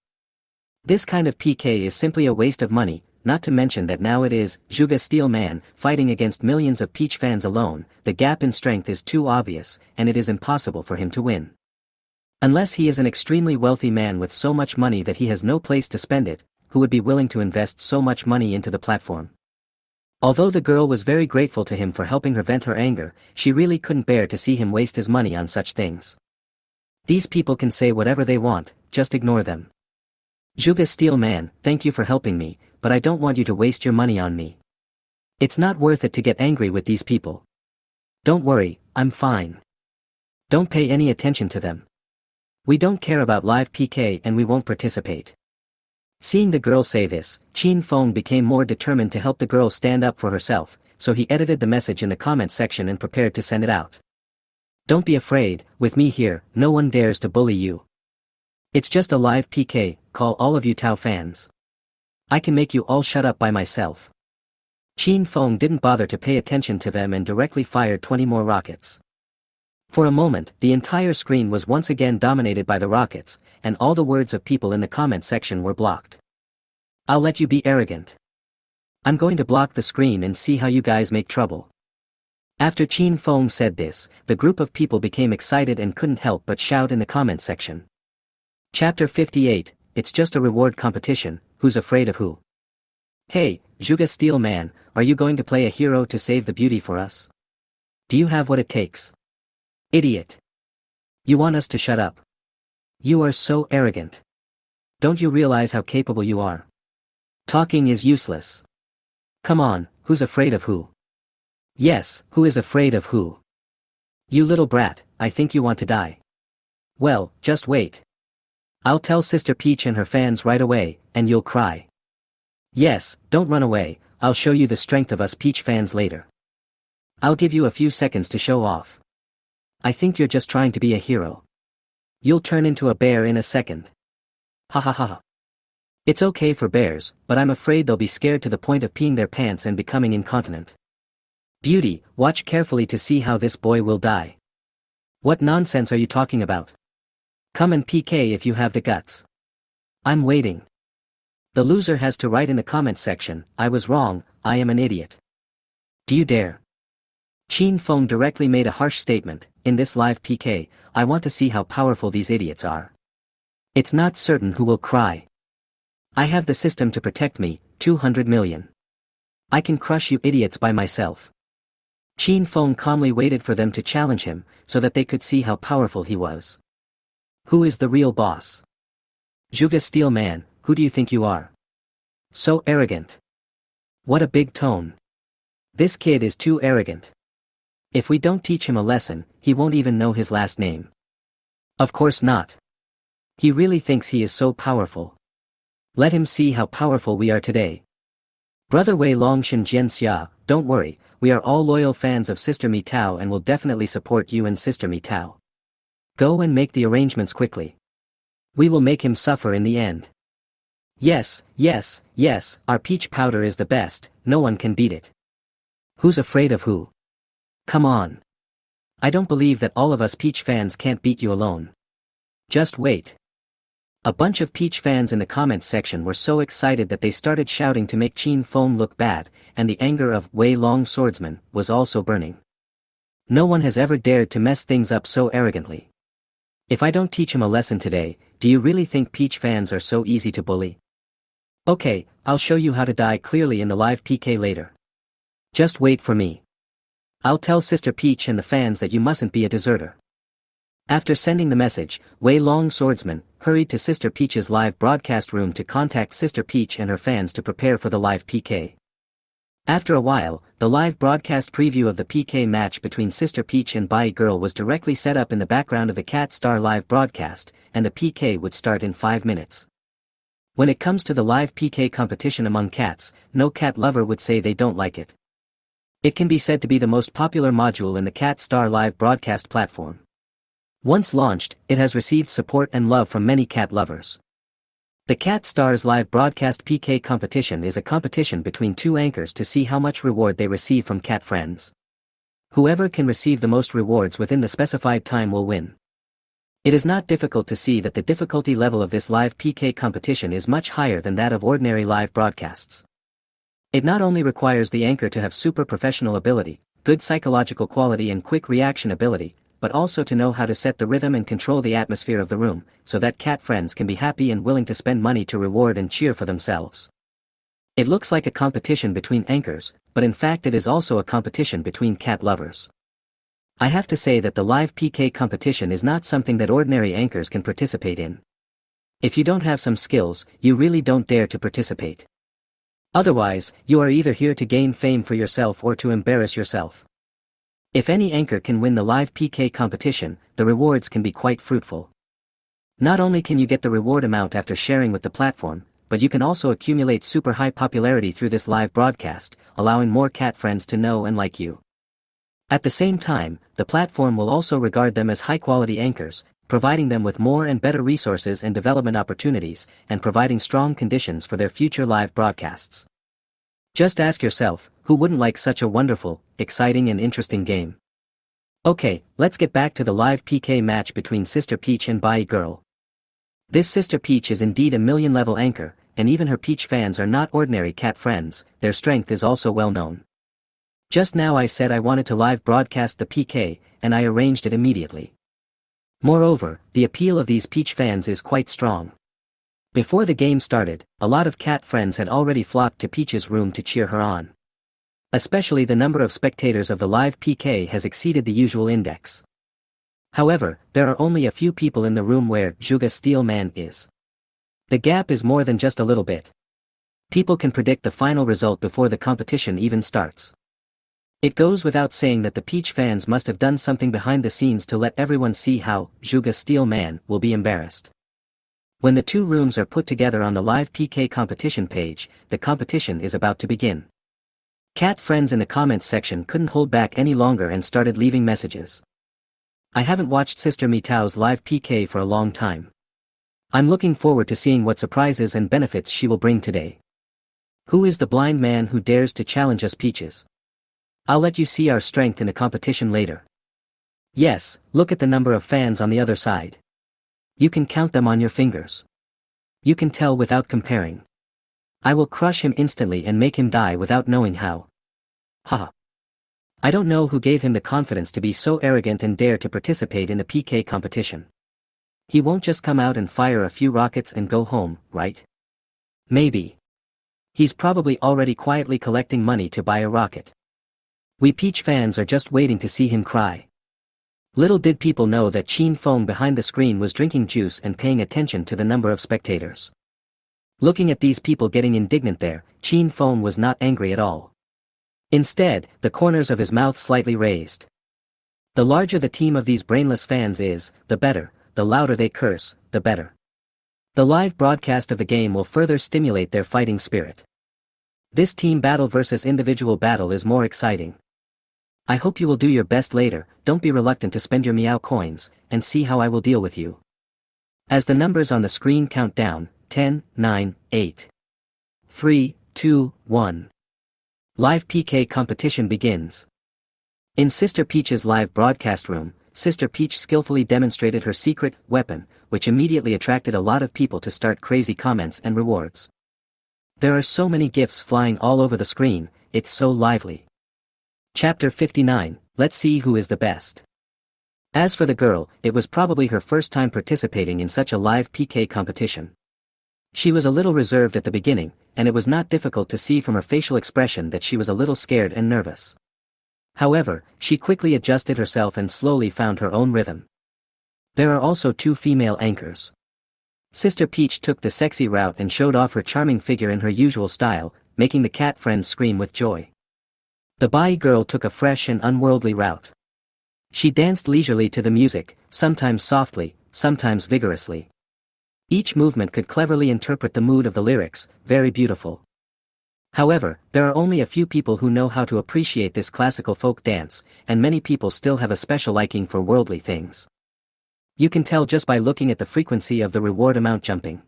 This kind of PK is simply a waste of money, not to mention that now it is Zhuge Steel Man fighting against millions of Peach fans alone. The gap in strength is too obvious, and it is impossible for him to win. Unless he is an extremely wealthy man with so much money that he has no place to spend it, who would be willing to invest so much money into the platform. Although the girl was very grateful to him for helping her vent her anger, she really couldn't bear to see him waste his money on such things. These people can say whatever they want, just ignore them. Zhuge Steel Man, thank you for helping me, but I don't want you to waste your money on me. It's not worth it to get angry with these people. Don't worry, I'm fine. Don't pay any attention to them. We don't care about live PK and we won't participate. Seeing the girl say this, Chin Feng became more determined to help the girl stand up for herself, so he edited the message in the comments section and prepared to send it out. Don't be afraid, with me here, no one dares to bully you. It's just a live PK, call all of you Tao fans. I can make you all shut up by myself. Qin Feng didn't bother to pay attention to them and directly fired 20 more rockets. For a moment, the entire screen was once again dominated by the rockets, and all the words of people in the comment section were blocked. I'll let you be arrogant. I'm going to block the screen and see how you guys make trouble. After Qin Feng said this, the group of people became excited and couldn't help but shout in the comment section. Chapter 58, It's just a reward competition, who's afraid of who? Hey, Zhuge Steel Man, are you going to play a hero to save the beauty for us? Do you have what it takes? Idiot. You want us to shut up? You are so arrogant. Don't you realize how capable you are? Talking is useless. Come on, who's afraid of who? Yes, who is afraid of who? You little brat, I think you want to die. Well, just wait. I'll tell Sister Peach and her fans right away, and you'll cry. Yes, don't run away, I'll show you the strength of us Peach fans later. I'll give you a few seconds to show off. I think you're just trying to be a hero. You'll turn into a bear in a second. Ha ha ha. It's okay for bears, but I'm afraid they'll be scared to the point of peeing their pants and becoming incontinent. Beauty, watch carefully to see how this boy will die. What nonsense are you talking about? Come and PK if you have the guts. I'm waiting. The loser has to write in the comments section, I was wrong, I am an idiot. Do you dare? Qin Feng directly made a harsh statement, in this live PK, I want to see how powerful these idiots are. It's not certain who will cry. I have the system to protect me, 200 million. I can crush you idiots by myself. Qin Feng calmly waited for them to challenge him, so that they could see how powerful he was. Who is the real boss? Zhuge Steel Man, who do you think you are? So arrogant. What a big tone. This kid is too arrogant. If we don't teach him a lesson, he won't even know his last name. Of course not. He really thinks he is so powerful. Let him see how powerful we are today. Brother Wei Longshan Jian Xia, don't worry, we are all loyal fans of Sister Mi Tao and will definitely support you and Sister Mi Tao. Go and make the arrangements quickly. We will make him suffer in the end. Yes, yes, yes, our peach powder is the best, no one can beat it. Who's afraid of who? Come on. I don't believe that all of us Peach fans can't beat you alone. Just wait. A bunch of Peach fans in the comments section were so excited that they started shouting to make Qin Feng look bad, and the anger of Wei Long Swordsman was also burning. No one has ever dared to mess things up so arrogantly. If I don't teach him a lesson today, do you really think Peach fans are so easy to bully? Okay, I'll show you how to die clearly in the live PK later. Just wait for me. I'll tell Sister Peach and the fans that you mustn't be a deserter. After sending the message, Wei Long Swordsman hurried to Sister Peach's live broadcast room to contact Sister Peach and her fans to prepare for the live PK. After a while, the live broadcast preview of the PK match between Sister Peach and Bai Girl was directly set up in the background of the Cat Star live broadcast, and the PK would start in 5 minutes. When it comes to the live PK competition among cats, no cat lover would say they don't like it. It can be said to be the most popular module in the Cat Star live broadcast platform. Once launched, it has received support and love from many cat lovers. The Cat Stars live broadcast PK competition is a competition between two anchors to see how much reward they receive from cat friends. Whoever can receive the most rewards within the specified time will win. It is not difficult to see that the difficulty level of this live PK competition is much higher than that of ordinary live broadcasts. It not only requires the anchor to have super professional ability, good psychological quality and quick reaction ability, but also to know how to set the rhythm and control the atmosphere of the room, so that cat friends can be happy and willing to spend money to reward and cheer for themselves. It looks like a competition between anchors, but in fact it is also a competition between cat lovers. I have to say that the live PK competition is not something that ordinary anchors can participate in. If you don't have some skills, you really don't dare to participate. Otherwise, you are either here to gain fame for yourself or to embarrass yourself. If any anchor can win the live PK competition, the rewards can be quite fruitful. Not only can you get the reward amount after sharing with the platform, but you can also accumulate super high popularity through this live broadcast, allowing more cat friends to know and like you. At the same time, the platform will also regard them as high-quality anchors, providing them with more and better resources and development opportunities, and providing strong conditions for their future live broadcasts. Just ask yourself, who wouldn't like such a wonderful, exciting and interesting game? Okay, let's get back to the live PK match between Sister Peach and Bai Girl. This Sister Peach is indeed a million-level anchor, and even her Peach fans are not ordinary cat friends, their strength is also well known. Just now I said I wanted to live broadcast the PK, and I arranged it immediately. Moreover, the appeal of these Peach fans is quite strong. Before the game started, a lot of cat friends had already flocked to Peach's room to cheer her on. Especially the number of spectators of the live PK has exceeded the usual index. However, there are only a few people in the room where Juga Steel Man is. The gap is more than just a little bit. People can predict the final result before the competition even starts. It goes without saying that the Peach fans must have done something behind the scenes to let everyone see how Juga Steel Man will be embarrassed. When the two rooms are put together on the live PK competition page, the competition is about to begin. Cat friends in the comments section couldn't hold back any longer and started leaving messages. I haven't watched Sister Mitao's live PK for a long time. I'm looking forward to seeing what surprises and benefits she will bring today. Who is the blind man who dares to challenge us Peaches? I'll let you see our strength in the competition later. Yes, look at the number of fans on the other side. You can count them on your fingers. You can tell without comparing. I will crush him instantly and make him die without knowing how. Haha. I don't know who gave him the confidence to be so arrogant and dare to participate in the PK competition. He won't just come out and fire a few rockets and go home, right? Maybe. He's probably already quietly collecting money to buy a rocket. We Peach fans are just waiting to see him cry. Little did people know that Chin Fong behind the screen was drinking juice and paying attention to the number of spectators. Looking at these people getting indignant there, Chin Fong was not angry at all. Instead, the corners of his mouth slightly raised. The larger the team of these brainless fans is, the better, the louder they curse, the better. The live broadcast of the game will further stimulate their fighting spirit. This team battle versus individual battle is more exciting. I hope you will do your best later, don't be reluctant to spend your Meow coins, and see how I will deal with you. As the numbers on the screen count down, 10, 9, 8, 3, 2, 1. Live PK competition begins. In Sister Peach's live broadcast room, Sister Peach skillfully demonstrated her secret weapon, which immediately attracted a lot of people to start crazy comments and rewards. There are so many gifts flying all over the screen, it's so lively. Chapter 59, let's see who is the best. As for the girl, it was probably her first time participating in such a live PK competition. She was a little reserved at the beginning, and it was not difficult to see from her facial expression that she was a little scared and nervous. However, she quickly adjusted herself and slowly found her own rhythm. There are also two female anchors. Sister Peach took the sexy route and showed off her charming figure in her usual style, making the cat friends scream with joy. The Bai girl took a fresh and unworldly route. She danced leisurely to the music, sometimes softly, sometimes vigorously. Each movement could cleverly interpret the mood of the lyrics, very beautiful. However, there are only a few people who know how to appreciate this classical folk dance, and many people still have a special liking for worldly things. You can tell just by looking at the frequency of the reward amount jumping.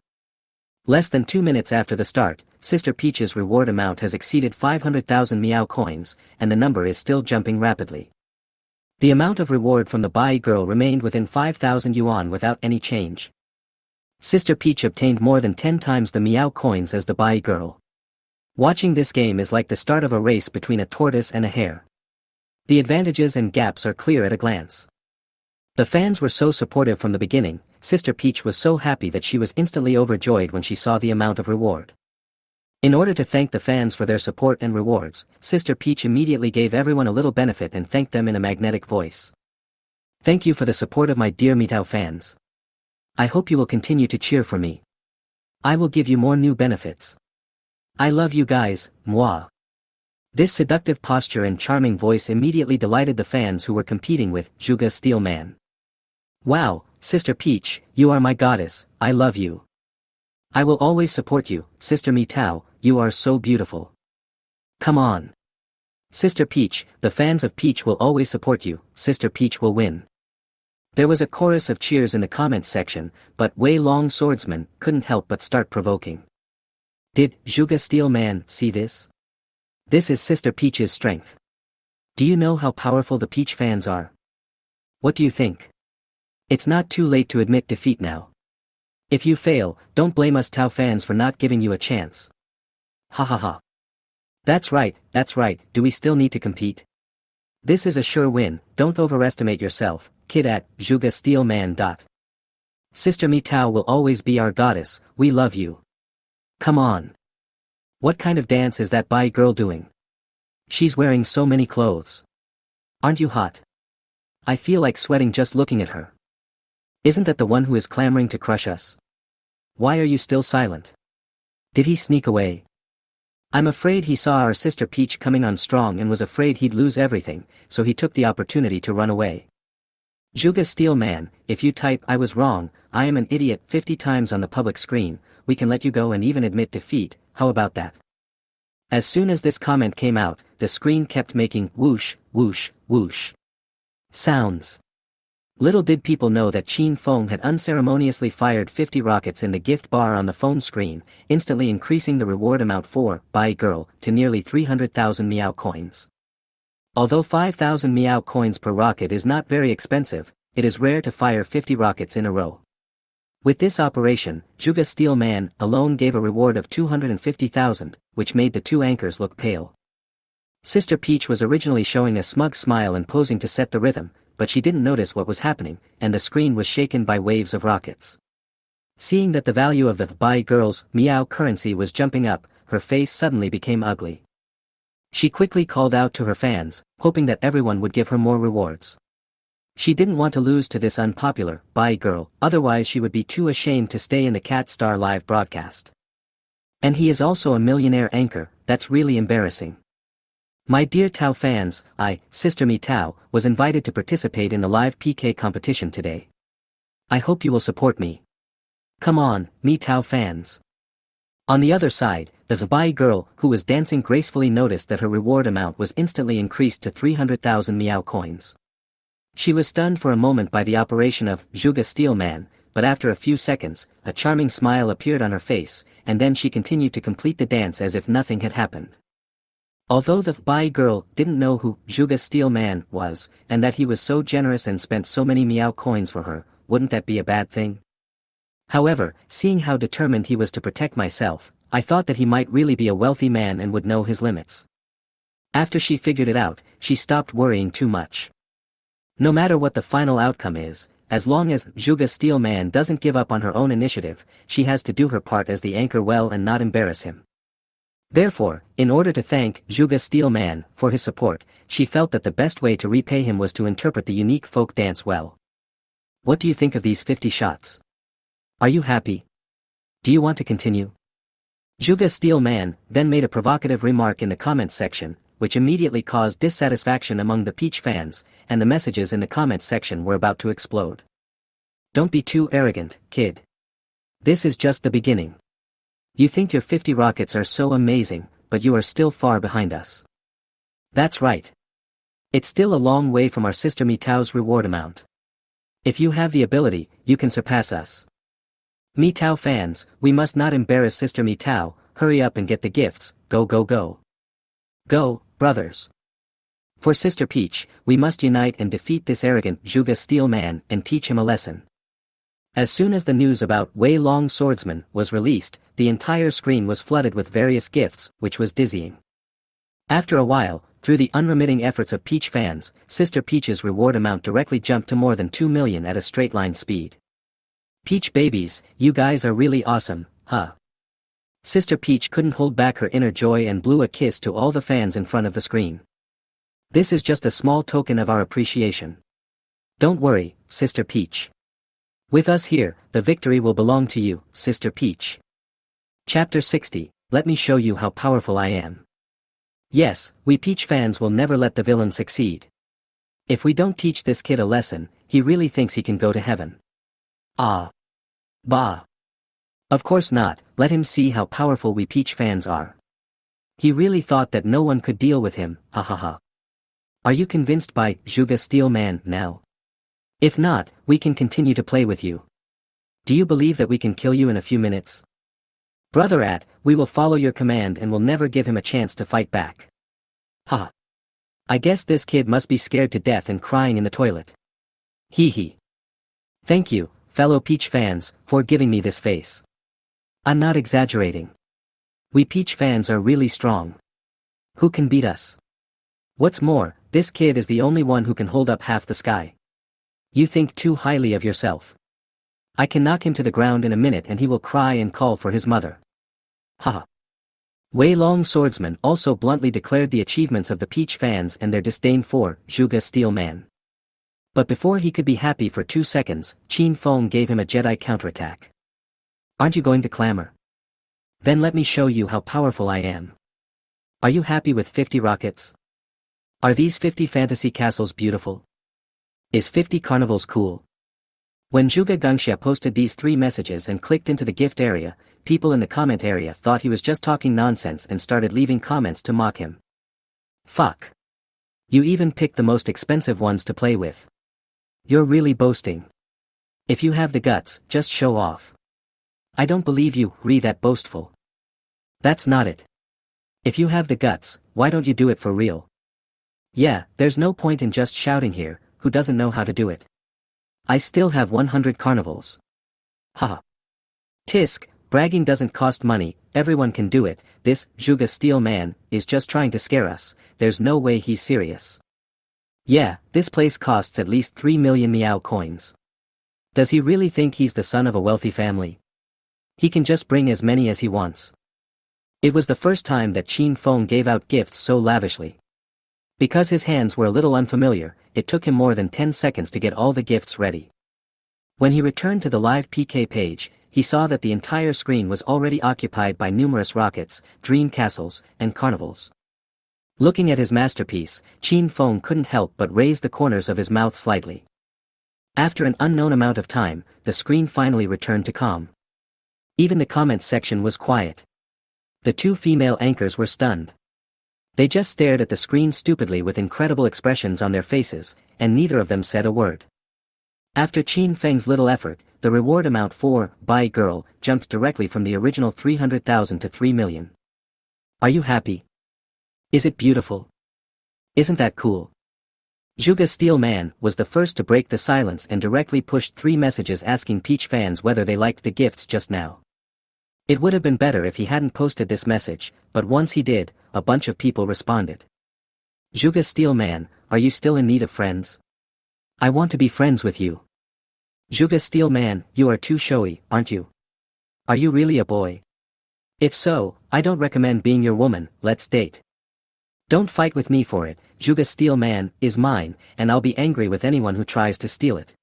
Less than 2 minutes after the start, Sister Peach's reward amount has exceeded 500,000 Meow coins, and the number is still jumping rapidly. The amount of reward from the Bai girl remained within 5,000 yuan without any change. Sister Peach obtained more than 10 times the Meow coins as the Bai girl. Watching this game is like the start of a race between a tortoise and a hare. The advantages and gaps are clear at a glance. The fans were so supportive from the beginning, Sister Peach was so happy that she was instantly overjoyed when she saw the amount of reward. In order to thank the fans for their support and rewards, Sister Peach immediately gave everyone a little benefit and thanked them in a magnetic voice. Thank you for the support of my dear Mitao fans. I hope you will continue to cheer for me. I will give you more new benefits. I love you guys, moi. This seductive posture and charming voice immediately delighted the fans who were competing with Juga Steel Man. Wow, Sister Peach, you are my goddess, I love you. I will always support you, Sister Mitao, you are so beautiful. Come on. Sister Peach, the fans of Peach will always support you, Sister Peach will win. There was a chorus of cheers in the comments section, but Wei Long Swordsman couldn't help but start provoking. Did Juga Steel Man see this? This is Sister Peach's strength. Do you know how powerful the Peach fans are? What do you think? It's not too late to admit defeat now. If you fail, don't blame us Tao fans for not giving you a chance. Ha ha ha. That's right, do we still need to compete? This is a sure win, don't overestimate yourself, kid at Juga Steel Man. Sister Mi Tao will always be our goddess, we love you. Come on. What kind of dance is that Bai girl doing? She's wearing so many clothes. Aren't you hot? I feel like sweating just looking at her. Isn't that the one who is clamoring to crush us? Why are you still silent? Did he sneak away? I'm afraid he saw our Sister Peach coming on strong and was afraid he'd lose everything, so he took the opportunity to run away. Juga Steel Man, if you type I was wrong, I am an idiot 50 times on the public screen, we can let you go and even admit defeat, how about that? As soon as this comment came out, the screen kept making whoosh, whoosh, whoosh sounds. Little did people know that Qin Feng had unceremoniously fired 50 rockets in the gift bar on the phone screen, instantly increasing the reward amount for Bai Girl to nearly 300,000 Meow coins. Although 5,000 Meow coins per rocket is not very expensive, it is rare to fire 50 rockets in a row. With this operation, Juga Steel Man alone gave a reward of 250,000, which made the two anchors look pale. Sister Peach was originally showing a smug smile and posing to set the rhythm, but she didn't notice what was happening, and the screen was shaken by waves of rockets. Seeing that the value of the Bai Girl's Meow currency was jumping up, her face suddenly became ugly. She quickly called out to her fans, hoping that everyone would give her more rewards. She didn't want to lose to this unpopular Bai Girl, otherwise she would be too ashamed to stay in the Cat Star live broadcast. And he is also a millionaire anchor, that's really embarrassing. My dear Tao fans, Sister Mi Tao, was invited to participate in the live PK competition today. I hope you will support me. Come on, Mi Tao fans. On the other side, the Bai girl who was dancing gracefully noticed that her reward amount was instantly increased to 300,000 Meow coins. She was stunned for a moment by the operation of Juga Steel Man, but after a few seconds, a charming smile appeared on her face, and then she continued to complete the dance as if nothing had happened. Although the Bai girl didn't know who Juga Steel Man was, and that he was so generous and spent so many Meow coins for her, wouldn't that be a bad thing? However, seeing how determined he was to protect myself, I thought that he might really be a wealthy man and would know his limits. After she figured it out, she stopped worrying too much. No matter what the final outcome is, as long as Juga Steel Man doesn't give up on her own initiative, she has to do her part as the anchor well and not embarrass him. Therefore, in order to thank Juga Steel Man for his support, she felt that the best way to repay him was to interpret the unique folk dance well. What do you think of these 50 shots? Are you happy? Do you want to continue? Juga Steel Man then made a provocative remark in the comments section, which immediately caused dissatisfaction among the Peach fans, and the messages in the comments section were about to explode. Don't be too arrogant, kid. This is just the beginning. You think your 50 rockets are so amazing, but you are still far behind us. That's right. It's still a long way from our Sister Mi Tao's reward amount. If you have the ability, you can surpass us. Mi Tao fans, we must not embarrass Sister Mi Tao, hurry up and get the gifts, go go go. Go, brothers. For Sister Peach, we must unite and defeat this arrogant Juga Steel Man and teach him a lesson. As soon as the news about Wei Long Swordsman was released, the entire screen was flooded with various gifts, which was dizzying. After a while, through the unremitting efforts of Peach fans, Sister Peach's reward amount directly jumped to more than 2 million at a straight line speed. Peach babies, you guys are really awesome, huh? Sister Peach couldn't hold back her inner joy and blew a kiss to all the fans in front of the screen. This is just a small token of our appreciation. Don't worry, Sister Peach. With us here, the victory will belong to you, Sister Peach. Chapter 60, Let me show you how powerful I am. Yes, we Peach fans will never let the villain succeed. If we don't teach this kid a lesson, he really thinks he can go to heaven. Ah. Bah. Of course not, let him see how powerful we Peach fans are. He really thought that no one could deal with him, ha ha ha. Are you convinced by Juga Steel Man now? If not, we can continue to play with you. Do you believe that we can kill you in a few minutes? Brother we will follow your command and will never give him a chance to fight back. Ha. I guess this kid must be scared to death and crying in the toilet. Hee hee. Thank you, fellow Peach fans, for giving me this face. I'm not exaggerating. We Peach fans are really strong. Who can beat us? What's more, this kid is the only one who can hold up half the sky. You think too highly of yourself. I can knock him to the ground in a minute and he will cry and call for his mother. Haha. Wei Long Swordsman also bluntly declared the achievements of the Peach fans and their disdain for Zhuge Steel Man. But before he could be happy for 2 seconds, Qin Feng gave him a Jedi counterattack. Aren't you going to clamor? Then let me show you how powerful I am. Are you happy with 50 rockets? Are these 50 fantasy castles beautiful? Is 50 carnivals cool? When Zhuge Gengxia posted these 3 messages and clicked into the gift area, people in the comment area thought he was just talking nonsense and started leaving comments to mock him. Fuck. You even picked the most expensive ones to play with. You're really boasting. If you have the guts, just show off. I don't believe you, that boastful. That's not it. If you have the guts, why don't you do it for real? Yeah, there's no point in just shouting here, who doesn't know how to do it? I still have 100 carnivals. Haha. Tisk, bragging doesn't cost money, everyone can do it, this Zhuge Steel Man is just trying to scare us, there's no way he's serious. Yeah, this place costs at least 3 million Meow coins. Does he really think he's the son of a wealthy family? He can just bring as many as he wants. It was the first time that Qin Feng gave out gifts so lavishly. Because his hands were a little unfamiliar, it took him more than 10 seconds to get all the gifts ready. When he returned to the live PK page, he saw that the entire screen was already occupied by numerous rockets, dream castles, and carnivals. Looking at his masterpiece, Qin Feng couldn't help but raise the corners of his mouth slightly. After an unknown amount of time, the screen finally returned to calm. Even the comments section was quiet. The 2 female anchors were stunned. They just stared at the screen stupidly with incredible expressions on their faces, and neither of them said a word. After Qin Feng's little effort, the reward amount for Buy Girl jumped directly from the original 300,000 to 3 million. Are you happy? Is it beautiful? Isn't that cool? Zhuge Steel Man was the first to break the silence and directly pushed 3 messages asking Peach fans whether they liked the gifts just now. It would have been better if he hadn't posted this message, but once he did, a bunch of people responded. Zhuge Steel Man, are you still in need of friends? I want to be friends with you. Zhuge Steel Man, you are too showy, aren't you? Are you really a boy? If so, I don't recommend being your woman, let's date. Don't fight with me for it, Zhuge Steel Man is mine, and I'll be angry with anyone who tries to steal it.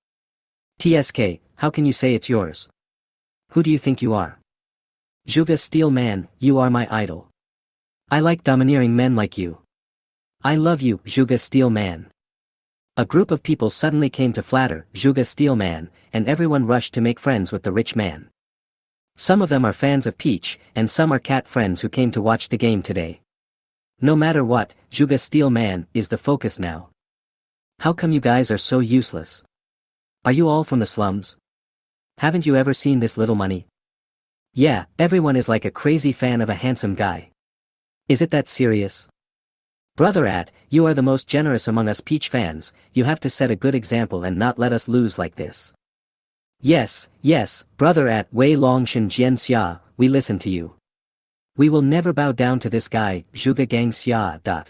TSK, how can you say it's yours? Who do you think you are? Zhuge Steel Man, you are my idol. I like domineering men like you. I love you, Zhuge Steel Man. A group of people suddenly came to flatter Zhuge Steel Man, and everyone rushed to make friends with the rich man. Some of them are fans of Peach, and some are cat friends who came to watch the game today. No matter what, Zhuge Steel Man is the focus now. How come you guys are so useless? Are you all from the slums? Haven't you ever seen this little money? Yeah, everyone is like a crazy fan of a handsome guy. Is it that serious? Brother At, you are the most generous among us Peach fans, you have to set a good example and not let us lose like this. Yes, Brother At Wei Long Shen Jian Xia, we listen to you. We will never bow down to this guy, Zhuge Gang Xia.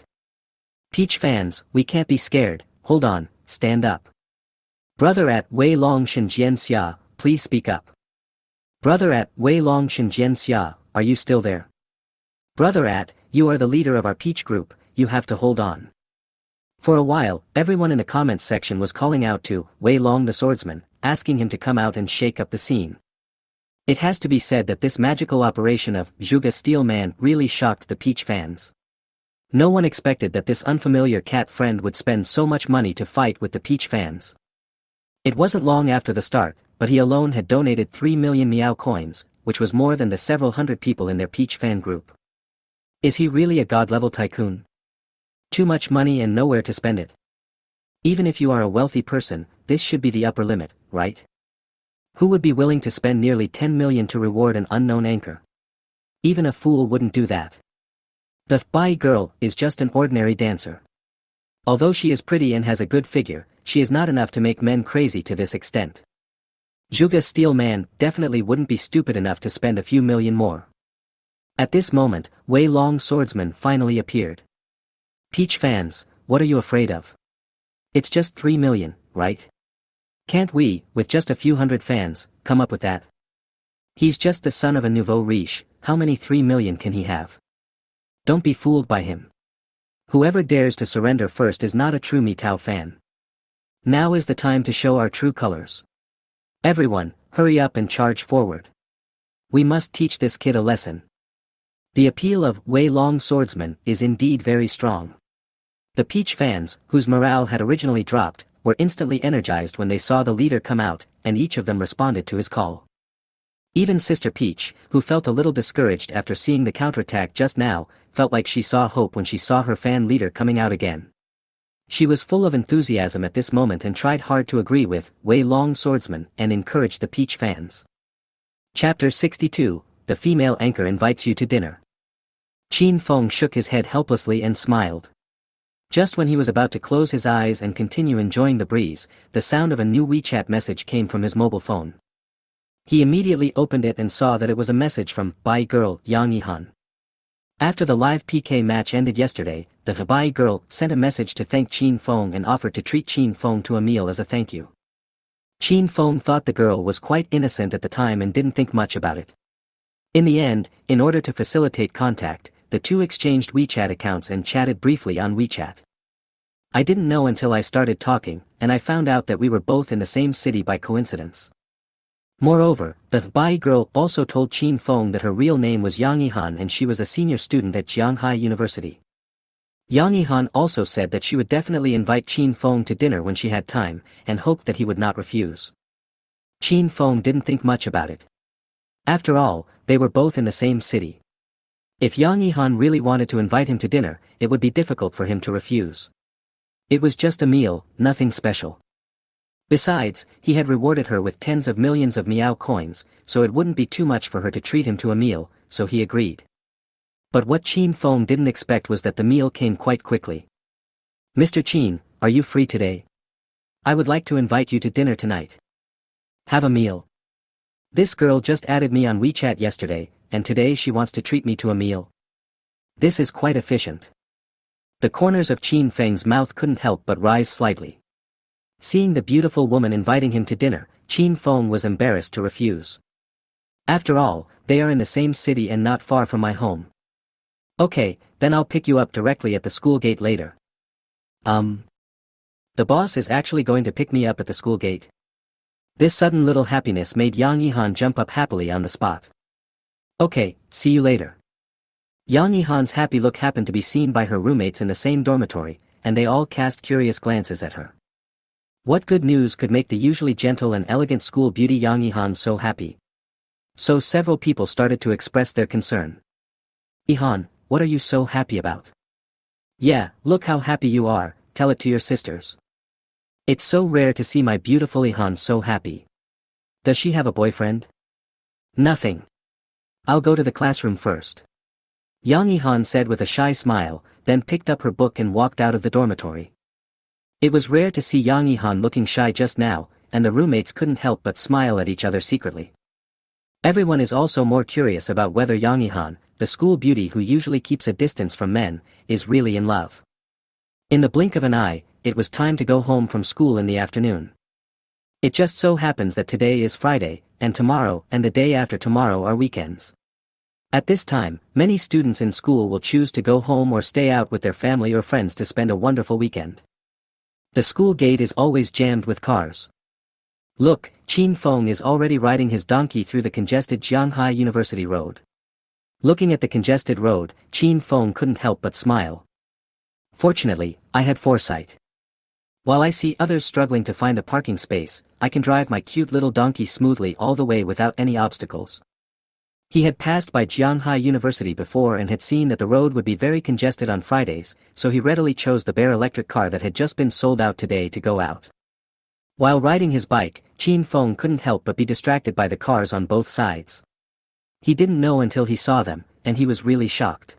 Peach fans, we can't be scared, hold on, stand up. Brother At Wei Long Shen Jian Xia, please speak up. Brother At Wei Long Shen Jian Xia, are you still there? Brother At, you are the leader of our Peach group, you have to hold on. For a while, everyone in the comments section was calling out to Wei Long the swordsman, asking him to come out and shake up the scene. It has to be said that this magical operation of Zhuge Steel Man really shocked the Peach fans. No one expected that this unfamiliar cat friend would spend so much money to fight with the Peach fans. It wasn't long after the start, but he alone had donated 3 million Meow coins, which was more than the several hundred people in their Peach fan group. Is he really a god-level tycoon? Too much money and nowhere to spend it. Even if you are a wealthy person, this should be the upper limit, right? Who would be willing to spend nearly 10 million to reward an unknown anchor? Even a fool wouldn't do that. The Bai girl is just an ordinary dancer. Although she is pretty and has a good figure, she is not enough to make men crazy to this extent. Juga Steel Man definitely wouldn't be stupid enough to spend a few million more. At this moment, Wei Long Swordsman finally appeared. Peach fans, what are you afraid of? It's just 3 million, right? Can't we, with just a few hundred fans, come up with that? He's just the son of a nouveau riche, how many 3 million can he have? Don't be fooled by him. Whoever dares to surrender first is not a true Mitao fan. Now is the time to show our true colors. Everyone, hurry up and charge forward. We must teach this kid a lesson. The appeal of Wei Long Swordsman is indeed very strong. The Peach fans, whose morale had originally dropped, were instantly energized when they saw the leader come out, and each of them responded to his call. Even Sister Peach, who felt a little discouraged after seeing the counterattack just now, felt like she saw hope when she saw her fan leader coming out again. She was full of enthusiasm at this moment and tried hard to agree with Wei Long Swordsman and encourage the Peach fans. Chapter 62, The Female Anchor Invites You to Dinner. Qin Feng shook his head helplessly and smiled. Just when he was about to close his eyes and continue enjoying the breeze, the sound of a new WeChat message came from his mobile phone. He immediately opened it and saw that it was a message from Bai girl Yang Yihan. After the live PK match ended yesterday, the Bai girl sent a message to thank Qin Feng and offered to treat Qin Feng to a meal as a thank you. Qin Feng thought the girl was quite innocent at the time and didn't think much about it. In the end, in order to facilitate contact, the two exchanged WeChat accounts and chatted briefly on WeChat. I didn't know until I started talking, and I found out that we were both in the same city by coincidence. Moreover, the Bai girl also told Qin Feng that her real name was Yang Yihan and she was a senior student at Jianghai University. Yang Yihan also said that she would definitely invite Qin Feng to dinner when she had time, and hoped that he would not refuse. Qin Feng didn't think much about it. After all, they were both in the same city. If Yang Yihan really wanted to invite him to dinner, it would be difficult for him to refuse. It was just a meal, nothing special. Besides, he had rewarded her with tens of millions of Miao coins, so it wouldn't be too much for her to treat him to a meal, so he agreed. But what Qin Feng didn't expect was that the meal came quite quickly. Mr. Qin, are you free today? I would like to invite you to dinner tonight. Have a meal. This girl just added me on WeChat yesterday, and today she wants to treat me to a meal. This is quite efficient. The corners of Qin Feng's mouth couldn't help but rise slightly. Seeing the beautiful woman inviting him to dinner, Qin Feng was embarrassed to refuse. After all, they are in the same city and not far from my home. Okay, then I'll pick you up directly at the school gate later. The boss is actually going to pick me up at the school gate. This sudden little happiness made Yang Yihan jump up happily on the spot. Okay, see you later. Yang Yihan's happy look happened to be seen by her roommates in the same dormitory, and they all cast curious glances at her. What good news could make the usually gentle and elegant school beauty Yang Yihan so happy? So several people started to express their concern. Yihan, what are you so happy about? Yeah, look how happy you are, tell it to your sisters. It's so rare to see my beautiful Yihan so happy. Does she have a boyfriend? Nothing. I'll go to the classroom first. Yang Yihan said with a shy smile, then picked up her book and walked out of the dormitory. It was rare to see Yang Yihan looking shy just now, and the roommates couldn't help but smile at each other secretly. Everyone is also more curious about whether Yang Yihan, the school beauty who usually keeps a distance from men, is really in love. In the blink of an eye, it was time to go home from school in the afternoon. It just so happens that today is Friday, and tomorrow and the day after tomorrow are weekends. At this time, many students in school will choose to go home or stay out with their family or friends to spend a wonderful weekend. The school gate is always jammed with cars. Look, Qin Feng is already riding his donkey through the congested Jianghai University Road. Looking at the congested road, Qin Feng couldn't help but smile. Fortunately, I had foresight. While I see others struggling to find a parking space, I can drive my cute little donkey smoothly all the way without any obstacles. He had passed by Jianghai University before and had seen that the road would be very congested on Fridays, so he readily chose the bare electric car that had just been sold out today to go out. While riding his bike, Qin Feng couldn't help but be distracted by the cars on both sides. He didn't know until he saw them, and he was really shocked.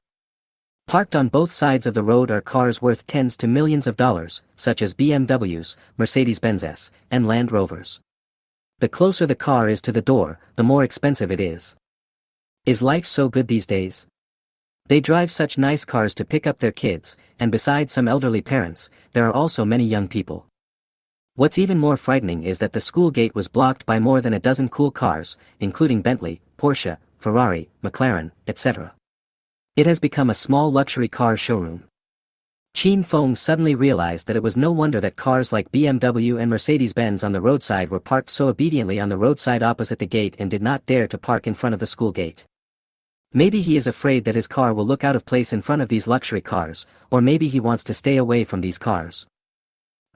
Parked on both sides of the road are cars worth tens to millions of dollars, such as BMWs, Mercedes-Benzes, and Land Rovers. The closer the car is to the door, the more expensive it is. Is life so good these days? They drive such nice cars to pick up their kids, and besides some elderly parents, there are also many young people. What's even more frightening is that the school gate was blocked by more than a dozen cool cars, including Bentley, Porsche, Ferrari, McLaren, etc. It has become a small luxury car showroom. Chin Fong suddenly realized that it was no wonder that cars like BMW and Mercedes-Benz on the roadside were parked so obediently on the roadside opposite the gate and did not dare to park in front of the school gate. Maybe he is afraid that his car will look out of place in front of these luxury cars, or maybe he wants to stay away from these cars.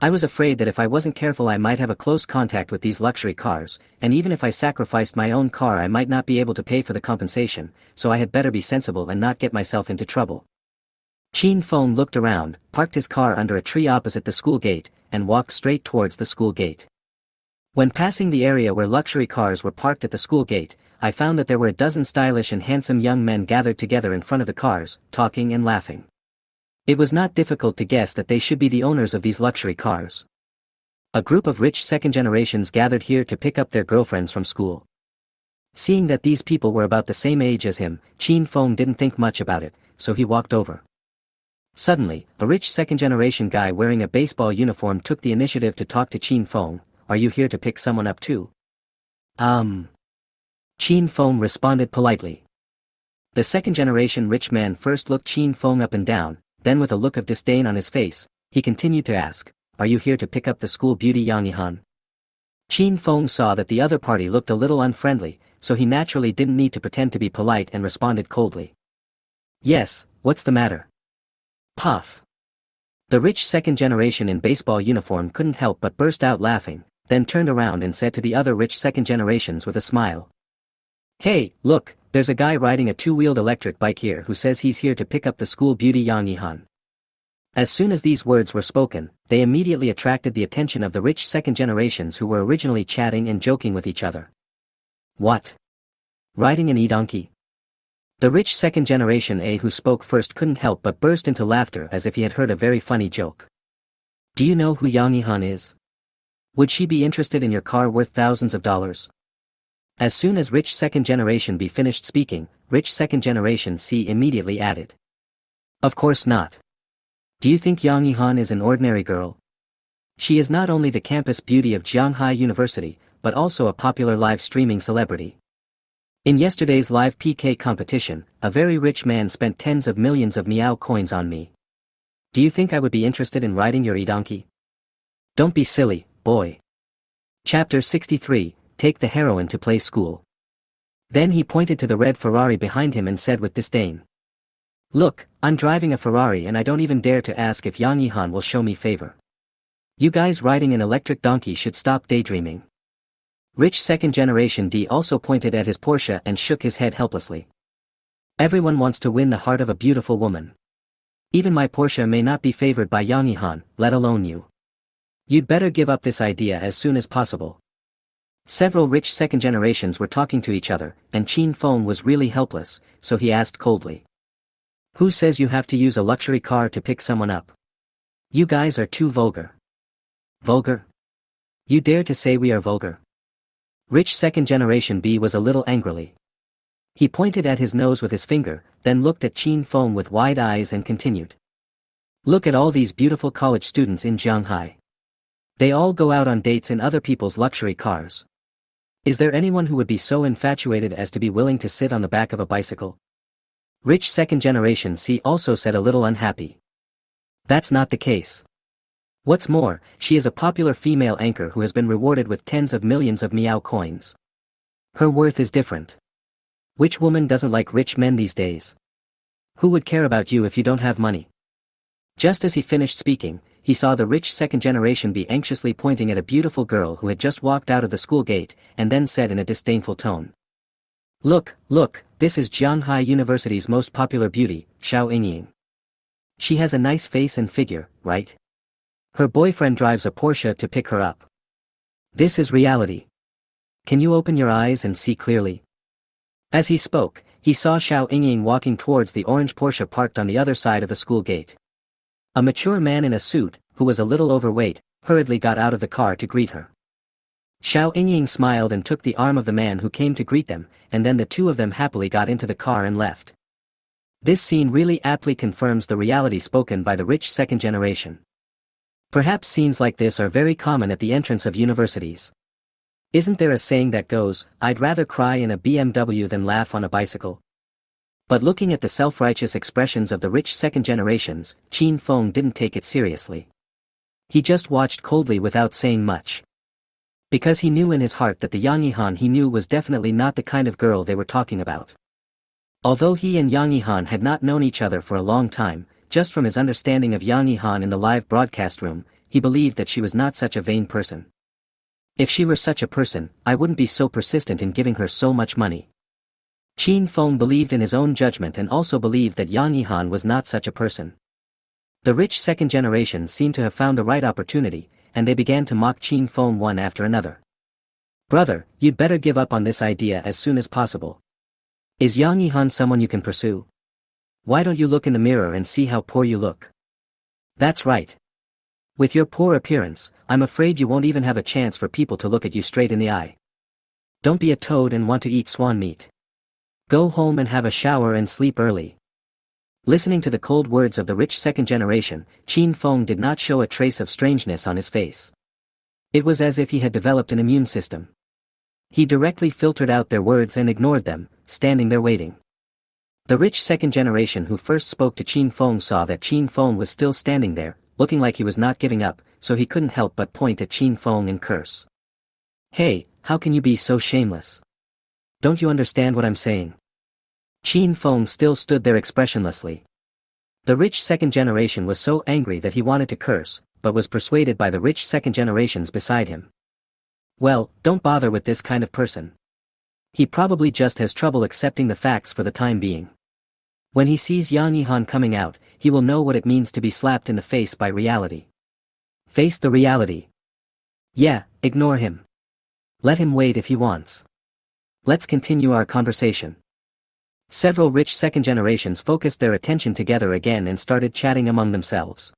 I was afraid that if I wasn't careful I might have a close contact with these luxury cars, and even if I sacrificed my own car I might not be able to pay for the compensation, so I had better be sensible and not get myself into trouble. Chin Fong looked around, parked his car under a tree opposite the school gate, and walked straight towards the school gate. When passing the area where luxury cars were parked at the school gate, I found that there were a dozen stylish and handsome young men gathered together in front of the cars, talking and laughing. It was not difficult to guess that they should be the owners of these luxury cars. A group of rich second generations gathered here to pick up their girlfriends from school. Seeing that these people were about the same age as him, Chin Fong didn't think much about it, so he walked over. Suddenly, a rich second generation guy wearing a baseball uniform took the initiative to talk to Chin Fong. Are you here to pick someone up too? Chin Fong responded politely. The second generation rich man first looked Chin Fong up and down, then with a look of disdain on his face, he continued to ask, are you here to pick up the school beauty Yang Yihan? Chin Fong saw that the other party looked a little unfriendly, so he naturally didn't need to pretend to be polite and responded coldly. Yes, what's the matter? Puff. The rich second generation in baseball uniform couldn't help but burst out laughing, then turned around and said to the other rich second generations with a smile. Hey, look, there's a guy riding a two-wheeled electric bike here who says he's here to pick up the school beauty Yang Yihan. As soon as these words were spoken, they immediately attracted the attention of the rich second generations who were originally chatting and joking with each other. What? Riding an e-donkey? The rich second generation A who spoke first couldn't help but burst into laughter as if he had heard a very funny joke. Do you know who Yang Yihan is? Would she be interested in your car worth thousands of dollars? As soon as rich second generation B finished speaking, rich second generation C immediately added. Of course not. Do you think Yang Yihan is an ordinary girl? She is not only the campus beauty of Jianghai University, but also a popular live streaming celebrity. In yesterday's live PK competition, a very rich man spent tens of millions of Miao coins on me. Do you think I would be interested in riding your e-donkey? Don't be silly, boy. Chapter 63, Take the heroine to play school. Then he pointed to the red Ferrari behind him and said with disdain. Look, I'm driving a Ferrari and I don't even dare to ask if Yang Yihan will show me favor. You guys riding an electric donkey should stop daydreaming. Rich second generation D also pointed at his Porsche and shook his head helplessly. Everyone wants to win the heart of a beautiful woman. Even my Porsche may not be favored by Yang Yihan, let alone you. You'd better give up this idea as soon as possible. Several rich second generations were talking to each other, and Chin Fong was really helpless, so he asked coldly. Who says you have to use a luxury car to pick someone up? You guys are too vulgar. Vulgar? You dare to say we are vulgar? Rich second generation B was a little angrily. He pointed at his nose with his finger, then looked at Chin Fong with wide eyes and continued. Look at all these beautiful college students in Jianghai. They all go out on dates in other people's luxury cars. Is there anyone who would be so infatuated as to be willing to sit on the back of a bicycle? Rich second generation C also said a little unhappy. That's not the case. What's more, she is a popular female anchor who has been rewarded with tens of millions of Miao coins. Her worth is different. Which woman doesn't like rich men these days? Who would care about you if you don't have money? Just as he finished speaking, he saw the rich second generation be anxiously pointing at a beautiful girl who had just walked out of the school gate, and then said in a disdainful tone. Look, this is Jianghai University's most popular beauty, Xiao Yingying. She has a nice face and figure, right? Her boyfriend drives a Porsche to pick her up. This is reality. Can you open your eyes and see clearly? As he spoke, he saw Xiao Yingying walking towards the orange Porsche parked on the other side of the school gate. A mature man in a suit, who was a little overweight, hurriedly got out of the car to greet her. Xiao Yingying smiled and took the arm of the man who came to greet them, and then the two of them happily got into the car and left. This scene really aptly confirms the reality spoken by the rich second generation. Perhaps scenes like this are very common at the entrance of universities. Isn't there a saying that goes, "I'd rather cry in a BMW than laugh on a bicycle"? But looking at the self-righteous expressions of the rich second generations, Qin Feng didn't take it seriously. He just watched coldly without saying much. Because he knew in his heart that the Yang Yihan he knew was definitely not the kind of girl they were talking about. Although he and Yang Yihan had not known each other for a long time, just from his understanding of Yang Yihan in the live broadcast room, he believed that she was not such a vain person. If she were such a person, I wouldn't be so persistent in giving her so much money. Qin Feng believed in his own judgment and also believed that Yang Yihan was not such a person. The rich second generation seemed to have found the right opportunity, and they began to mock Qin Feng one after another. "Brother, you'd better give up on this idea as soon as possible. Is Yang Yihan someone you can pursue? Why don't you look in the mirror and see how poor you look? That's right. With your poor appearance, I'm afraid you won't even have a chance for people to look at you straight in the eye. Don't be a toad and want to eat swan meat. Go home and have a shower and sleep early." Listening to the cold words of the rich second generation, Qin Feng did not show a trace of strangeness on his face. It was as if he had developed an immune system. He directly filtered out their words and ignored them, standing there waiting. The rich second generation who first spoke to Qin Feng saw that Qin Feng was still standing there, looking like he was not giving up, so he couldn't help but point at Qin Feng and curse. "Hey, how can you be so shameless? Don't you understand what I'm saying?" Qin Feng still stood there expressionlessly. The rich second generation was so angry that he wanted to curse, but was persuaded by the rich second generations beside him. "Well, don't bother with this kind of person. He probably just has trouble accepting the facts for the time being. When he sees Yang Yihan coming out, he will know what it means to be slapped in the face by reality. Face the reality. Yeah, ignore him. Let him wait if he wants. Let's continue our conversation." Several rich second generations focused their attention together again and started chatting among themselves.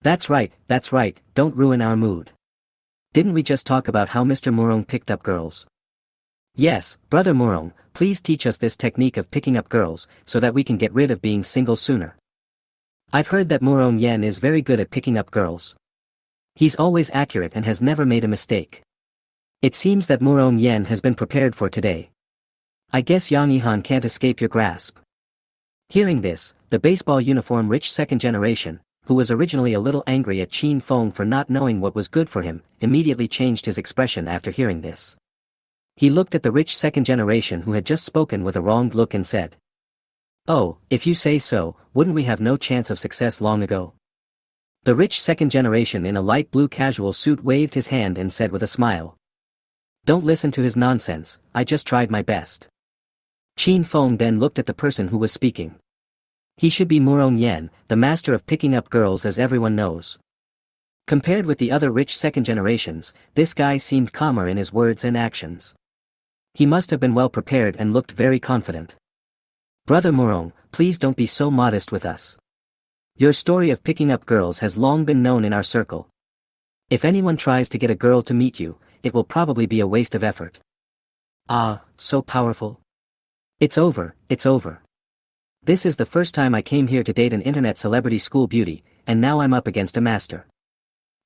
That's right, don't ruin our mood. Didn't we just talk about how Mr. Murong picked up girls? Yes, Brother Murong, please teach us this technique of picking up girls, so that we can get rid of being single sooner. I've heard that Murong Yen is very good at picking up girls. He's always accurate and has never made a mistake. It seems that Murong Yen has been prepared for today. I guess Yang Yihan can't escape your grasp. Hearing this, the baseball uniform rich second generation, who was originally a little angry at Qin Feng for not knowing what was good for him, immediately changed his expression after hearing this. He looked at the rich second generation who had just spoken with a wronged look and said, "Oh, if you say so, wouldn't we have no chance of success long ago?" The rich second generation in a light blue casual suit waved his hand and said with a smile, "Don't listen to his nonsense, I just tried my best." Qin Feng then looked at the person who was speaking. He should be Murong Yen, the master of picking up girls, as everyone knows. Compared with the other rich second generations, this guy seemed calmer in his words and actions. He must have been well prepared and looked very confident. "Brother Murong, please don't be so modest with us. Your story of picking up girls has long been known in our circle. If anyone tries to get a girl to meet you, it will probably be a waste of effort." "Ah, so powerful. It's over. This is the first time I came here to date an internet celebrity school beauty, and now I'm up against a master.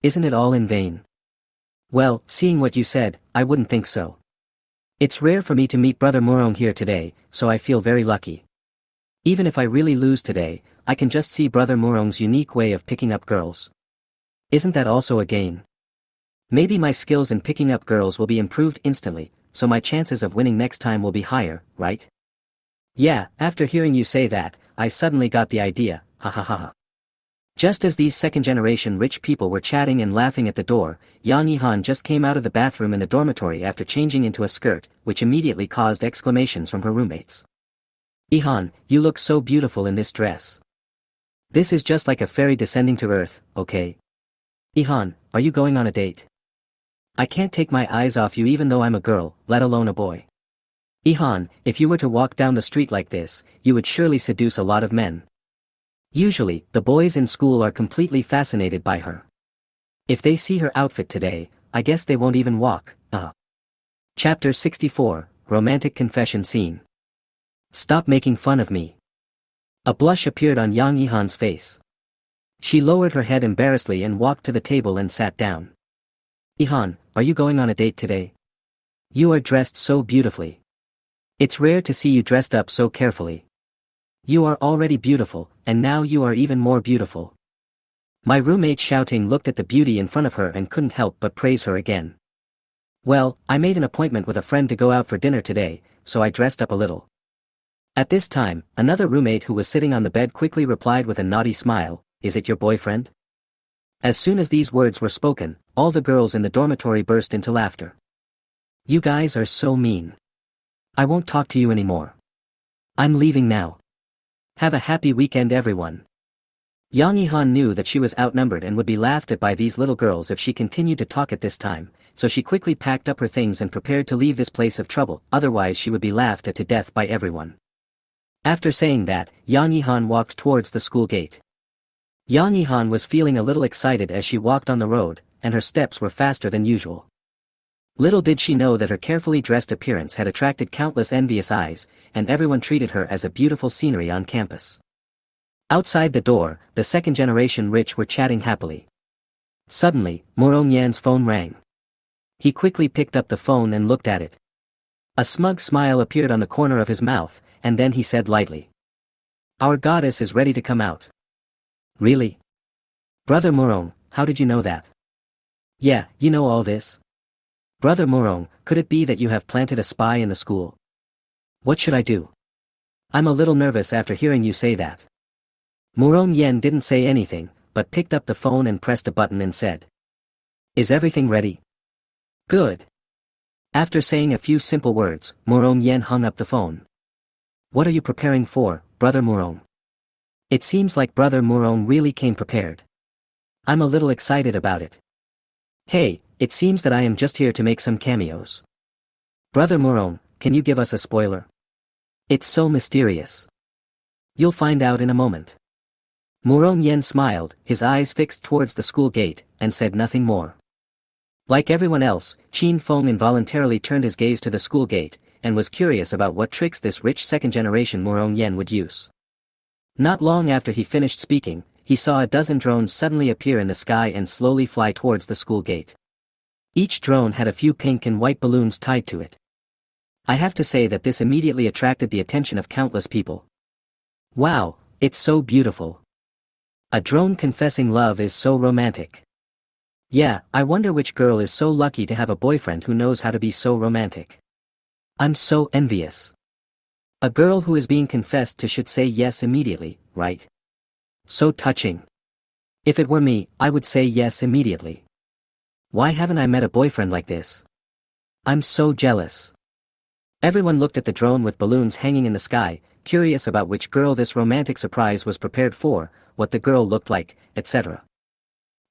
Isn't it all in vain?" "Well, seeing what you said, I wouldn't think so. It's rare for me to meet Brother Murong here today, so I feel very lucky. Even if I really lose today, I can just see Brother Murong's unique way of picking up girls. Isn't that also a gain? Maybe my skills in picking up girls will be improved instantly, so my chances of winning next time will be higher, right? Yeah, after hearing you say that, I suddenly got the idea, ha ha ha ha." Just as these second-generation rich people were chatting and laughing at the door, Yang Yihan just came out of the bathroom in the dormitory after changing into a skirt, which immediately caused exclamations from her roommates. "Yihan, you look so beautiful in this dress. This is just like a fairy descending to earth, okay? Yihan, are you going on a date? I can't take my eyes off you even though I'm a girl, let alone a boy." Ihan, if you were to walk down the street like this, you would surely seduce a lot of men. Usually, the boys in school are completely fascinated by her. If they see her outfit today, I guess they won't even walk. Chapter 64, Romantic Confession Scene. Stop making fun of me. A blush appeared on Yang Yihan's face. She lowered her head embarrassedly and walked to the table and sat down. Ihan, are you going on a date today? You are dressed so beautifully. It's rare to see you dressed up so carefully. You are already beautiful, and now you are even more beautiful. My roommate shouting looked at the beauty in front of her and couldn't help but praise her again. Well, I made an appointment with a friend to go out for dinner today, so I dressed up a little. At this time, another roommate who was sitting on the bed quickly replied with a naughty smile, "Is it your boyfriend?" As soon as these words were spoken, all the girls in the dormitory burst into laughter. You guys are so mean. I won't talk to you anymore. I'm leaving now. Have a happy weekend, everyone. Yang Yihan knew that she was outnumbered and would be laughed at by these little girls if she continued to talk at this time, so she quickly packed up her things and prepared to leave this place of trouble, otherwise she would be laughed at to death by everyone. After saying that, Yang Yihan walked towards the school gate. Yang Yihan was feeling a little excited as she walked on the road, and her steps were faster than usual. Little did she know that her carefully dressed appearance had attracted countless envious eyes, and everyone treated her as a beautiful scenery on campus. Outside the door, the second-generation rich were chatting happily. Suddenly, Morong Yan's phone rang. He quickly picked up the phone and looked at it. A smug smile appeared on the corner of his mouth, and then he said lightly, "Our goddess is ready to come out." Really? Brother Morong, how did you know that? Yeah, you know all this? Brother Morong, could it be that you have planted a spy in the school? What should I do? I'm a little nervous after hearing you say that. Morong Yen didn't say anything, but picked up the phone and pressed a button and said, "Is everything ready?" Good. After saying a few simple words, Morong Yen hung up the phone. What are you preparing for, Brother Morong? It seems like Brother Morong really came prepared. I'm a little excited about it. Hey, it seems that I am just here to make some cameos. Brother Morong, can you give us a spoiler? It's so mysterious. You'll find out in a moment. Morong Yen smiled, his eyes fixed towards the school gate, and said nothing more. Like everyone else, Qin Feng involuntarily turned his gaze to the school gate, and was curious about what tricks this rich second-generation Morong Yen would use. Not long after he finished speaking, he saw a dozen drones suddenly appear in the sky and slowly fly towards the school gate. Each drone had a few pink and white balloons tied to it. I have to say that this immediately attracted the attention of countless people. Wow, it's so beautiful. A drone confessing love is so romantic. Yeah, I wonder which girl is so lucky to have a boyfriend who knows how to be so romantic. I'm so envious. A girl who is being confessed to should say yes immediately, right? So touching. If it were me, I would say yes immediately. Why haven't I met a boyfriend like this? I'm so jealous. Everyone looked at the drone with balloons hanging in the sky, curious about which girl this romantic surprise was prepared for, what the girl looked like, etc.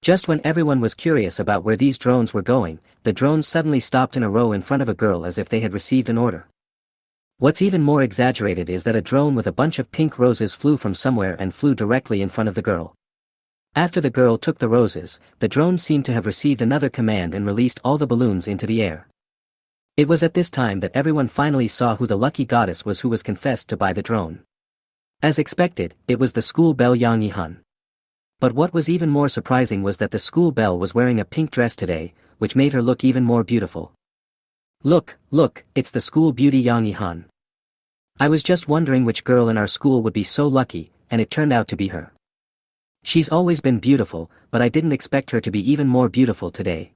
Just when everyone was curious about where these drones were going, the drones suddenly stopped in a row in front of a girl as if they had received an order. What's even more exaggerated is that a drone with a bunch of pink roses flew from somewhere and flew directly in front of the girl. After the girl took the roses, the drone seemed to have received another command and released all the balloons into the air. It was at this time that everyone finally saw who the lucky goddess was who was confessed to by the drone. As expected, it was the school belle Yang Yihan. But what was even more surprising was that the school belle was wearing a pink dress today, which made her look even more beautiful. Look, it's the school beauty Yang Yihan. I was just wondering which girl in our school would be so lucky, and it turned out to be her. She's always been beautiful, but I didn't expect her to be even more beautiful today.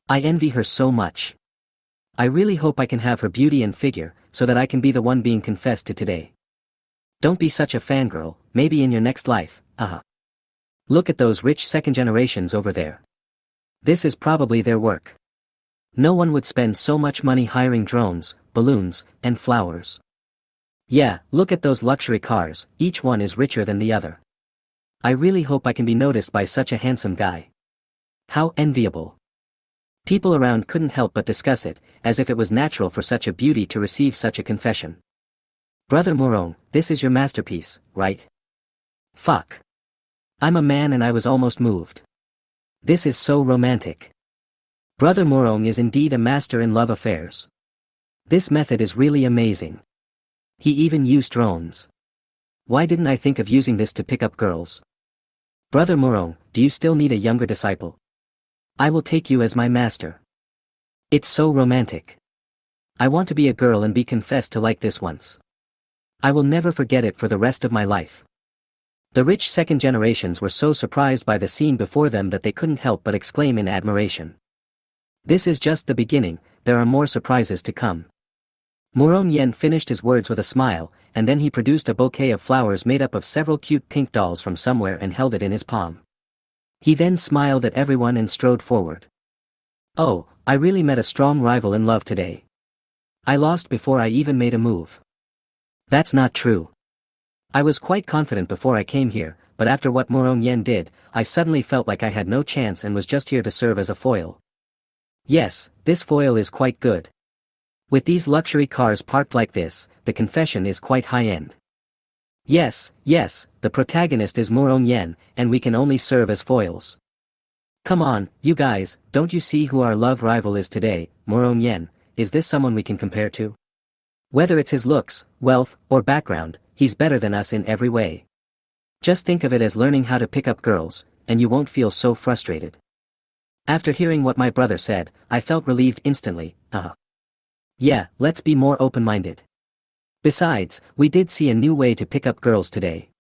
I envy her so much. I really hope I can have her beauty and figure, so that I can be the one being confessed to today. Don't be such a fangirl, maybe in your next life, Look at those rich second generations over there. This is probably their work. No one would spend so much money hiring drones, balloons, and flowers. Yeah, look at those luxury cars, each one is richer than the other. I really hope I can be noticed by such a handsome guy. How enviable. People around couldn't help but discuss it, as if it was natural for such a beauty to receive such a confession. Brother Morong, this is your masterpiece, right? Fuck. I'm a man and I was almost moved. This is so romantic. Brother Morong is indeed a master in love affairs. This method is really amazing. He even used drones. Why didn't I think of using this to pick up girls? Brother Morong, do you still need a younger disciple? I will take you as my master. It's so romantic. I want to be a girl and be confessed to like this once. I will never forget it for the rest of my life. The rich second generations were so surprised by the scene before them that they couldn't help but exclaim in admiration. This is just the beginning, there are more surprises to come. Morong Yen finished his words with a smile, and then he produced a bouquet of flowers made up of several cute pink dolls from somewhere and held it in his palm. He then smiled at everyone and strode forward. Oh, I really met a strong rival in love today. I lost before I even made a move. That's not true. I was quite confident before I came here, but after what Morong Yen did, I suddenly felt like I had no chance and was just here to serve as a foil. Yes, this foil is quite good. With these luxury cars parked like this, the confession is quite high-end. Yes, the protagonist is Morong Yen, and we can only serve as foils. Come on, you guys, don't you see who our love rival is today, Morong Yen? Is this someone we can compare to? Whether it's his looks, wealth, or background, he's better than us in every way. Just think of it as learning how to pick up girls, and you won't feel so frustrated. After hearing what my brother said, I felt relieved instantly. Yeah, let's be more open-minded. Besides, we did see a new way to pick up girls today.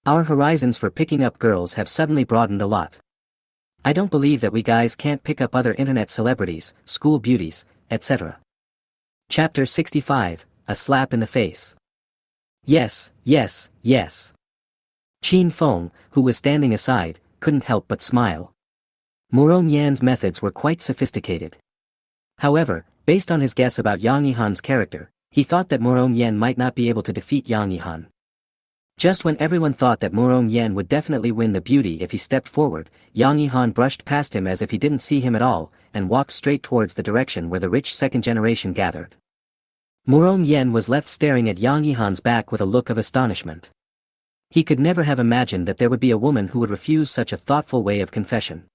Our horizons for picking up girls have suddenly broadened a lot. I don't believe that we guys can't pick up other internet celebrities, school beauties, etc. Chapter 65, A Slap in the Face. Yes. Qin Feng, who was standing aside, couldn't help but smile. Morong Yan's methods were quite sophisticated. However, based on his guess about Yang Yihan's character, he thought that Morong Yan might not be able to defeat Yang Yihan. Just when everyone thought that Morong Yan would definitely win the beauty if he stepped forward, Yang Yihan brushed past him as if he didn't see him at all, and walked straight towards the direction where the rich second generation gathered. Morong Yan was left staring at Yang Yihan's back with a look of astonishment. He could never have imagined that there would be a woman who would refuse such a thoughtful way of confession.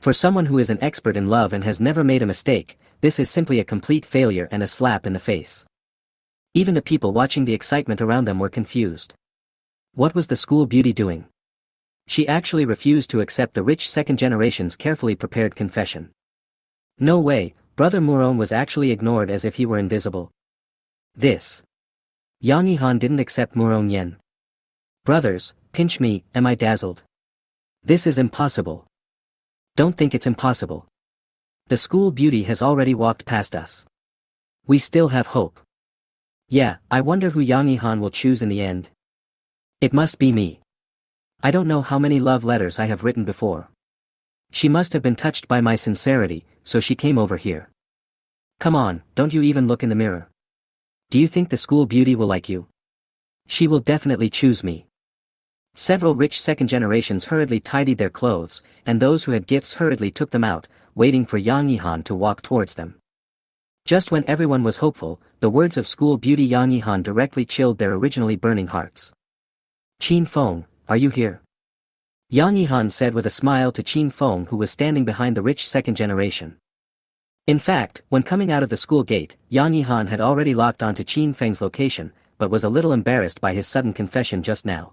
For someone who is an expert in love and has never made a mistake, this is simply a complete failure and a slap in the face. Even the people watching the excitement around them were confused. What was the school beauty doing? She actually refused to accept the rich second generation's carefully prepared confession. No way, Brother Morong was actually ignored as if he were invisible. This. Yang Yihan didn't accept Morong Yen. Brothers, pinch me, am I dazzled? This is impossible. Don't think it's impossible. The school beauty has already walked past us. We still have hope. Yeah, I wonder who Yang Yihan will choose in the end. It must be me. I don't know how many love letters I have written before. She must have been touched by my sincerity, so she came over here. Come on, don't you even look in the mirror. Do you think the school beauty will like you? She will definitely choose me. Several rich second generations hurriedly tidied their clothes, and those who had gifts hurriedly took them out, waiting for Yang Yihan to walk towards them. Just when everyone was hopeful, the words of school beauty Yang Yihan directly chilled their originally burning hearts. Qin Feng, are you here? Yang Yihan said with a smile to Qin Feng, who was standing behind the rich second generation. In fact, when coming out of the school gate, Yang Yihan had already locked onto Qin Feng's location, but was a little embarrassed by his sudden confession just now.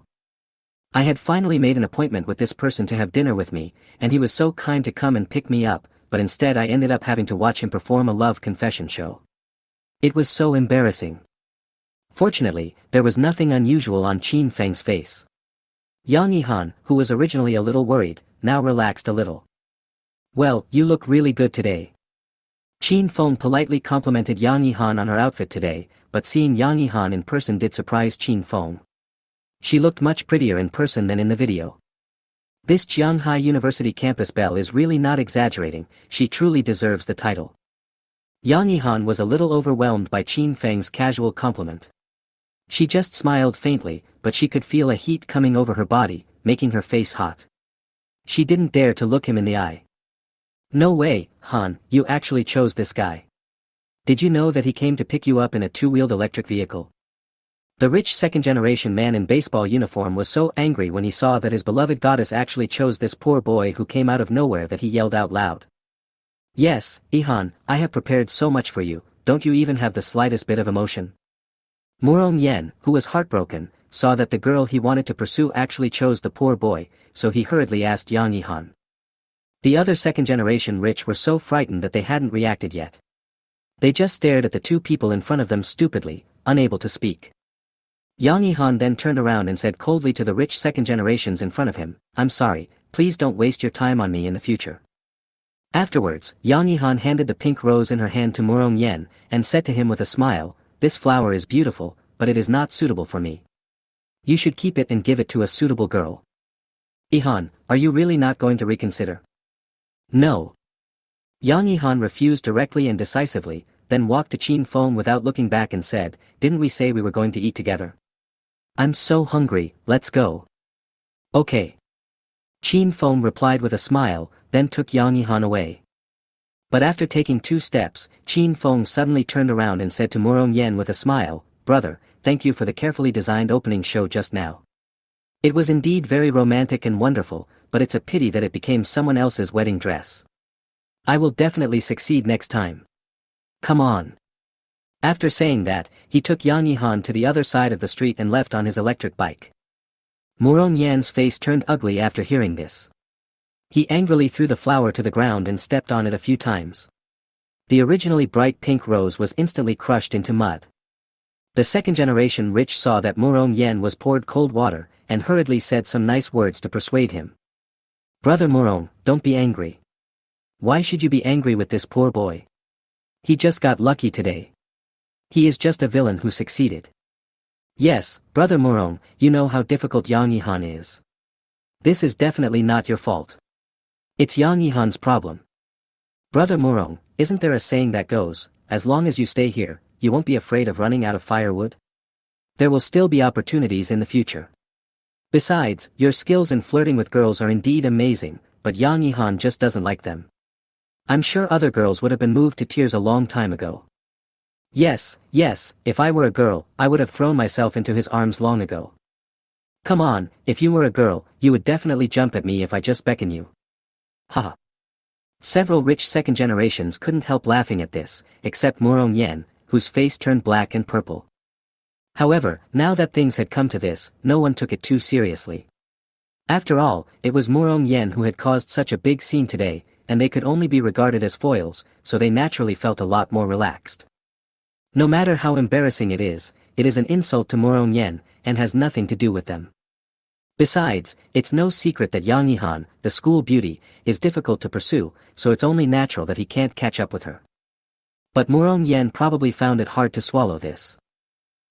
I had finally made an appointment with this person to have dinner with me, and he was so kind to come and pick me up, but instead I ended up having to watch him perform a love confession show. It was so embarrassing. Fortunately, there was nothing unusual on Qin Feng's face. Yang Yihan, who was originally a little worried, now relaxed a little. Well, you look really good today. Qin Feng politely complimented Yang Yihan on her outfit today, but seeing Yang Yihan in person did surprise Qin Feng. She looked much prettier in person than in the video. This Jianghai University campus belle is really not exaggerating, she truly deserves the title. Yang Yihan was a little overwhelmed by Qin Feng's casual compliment. She just smiled faintly, but she could feel a heat coming over her body, making her face hot. She didn't dare to look him in the eye. No way, Han, you actually chose this guy. Did you know that he came to pick you up in a two-wheeled electric vehicle? The rich second-generation man in baseball uniform was so angry when he saw that his beloved goddess actually chose this poor boy who came out of nowhere that he yelled out loud. Yes, Ihan, I have prepared so much for you, don't you even have the slightest bit of emotion? Murong Yen, who was heartbroken, saw that the girl he wanted to pursue actually chose the poor boy, so he hurriedly asked Yang Ihan. The other second-generation rich were so frightened that they hadn't reacted yet. They just stared at the two people in front of them stupidly, unable to speak. Yang Ihan then turned around and said coldly to the rich second generations in front of him, I'm sorry, please don't waste your time on me in the future. Afterwards, Yang Ihan handed the pink rose in her hand to Murong Yen, and said to him with a smile, this flower is beautiful, but it is not suitable for me. You should keep it and give it to a suitable girl. Ihan, are you really not going to reconsider? No. Yang Ihan refused directly and decisively, then walked to Qin Feng without looking back and said, didn't we say we were going to eat together? I'm so hungry, let's go. Okay. Qin Feng replied with a smile, then took Yang Ihan away. But after taking 2 steps, Qin Feng suddenly turned around and said to Murong Yen with a smile, brother, thank you for the carefully designed opening show just now. It was indeed very romantic and wonderful, but it's a pity that it became someone else's wedding dress. I will definitely succeed next time. Come on. After saying that, he took Yang Ihan to the other side of the street and left on his electric bike. Murong Yan's face turned ugly after hearing this. He angrily threw the flower to the ground and stepped on it a few times. The originally bright pink rose was instantly crushed into mud. The second-generation rich saw that Murong Yen was poured cold water, and hurriedly said some nice words to persuade him. Brother Murong, don't be angry. Why should you be angry with this poor boy? He just got lucky today. He is just a villain who succeeded. Yes, Brother Murong, you know how difficult Yang Yihan is. This is definitely not your fault. It's Yang Yihan's problem. Brother Murong, isn't there a saying that goes, as long as you stay here, you won't be afraid of running out of firewood? There will still be opportunities in the future. Besides, your skills in flirting with girls are indeed amazing, but Yang Yihan just doesn't like them. I'm sure other girls would have been moved to tears a long time ago. Yes, if I were a girl, I would have thrown myself into his arms long ago. Come on, if you were a girl, you would definitely jump at me if I just beckon you. Haha. Several rich second generations couldn't help laughing at this, except Murong Yen, whose face turned black and purple. However, now that things had come to this, no one took it too seriously. After all, it was Murong Yen who had caused such a big scene today, and they could only be regarded as foils, so they naturally felt a lot more relaxed. No matter how embarrassing it is an insult to Murong Yen, and has nothing to do with them. Besides, it's no secret that Yang Yihan, the school beauty, is difficult to pursue, so it's only natural that he can't catch up with her. But Murong Yen probably found it hard to swallow this.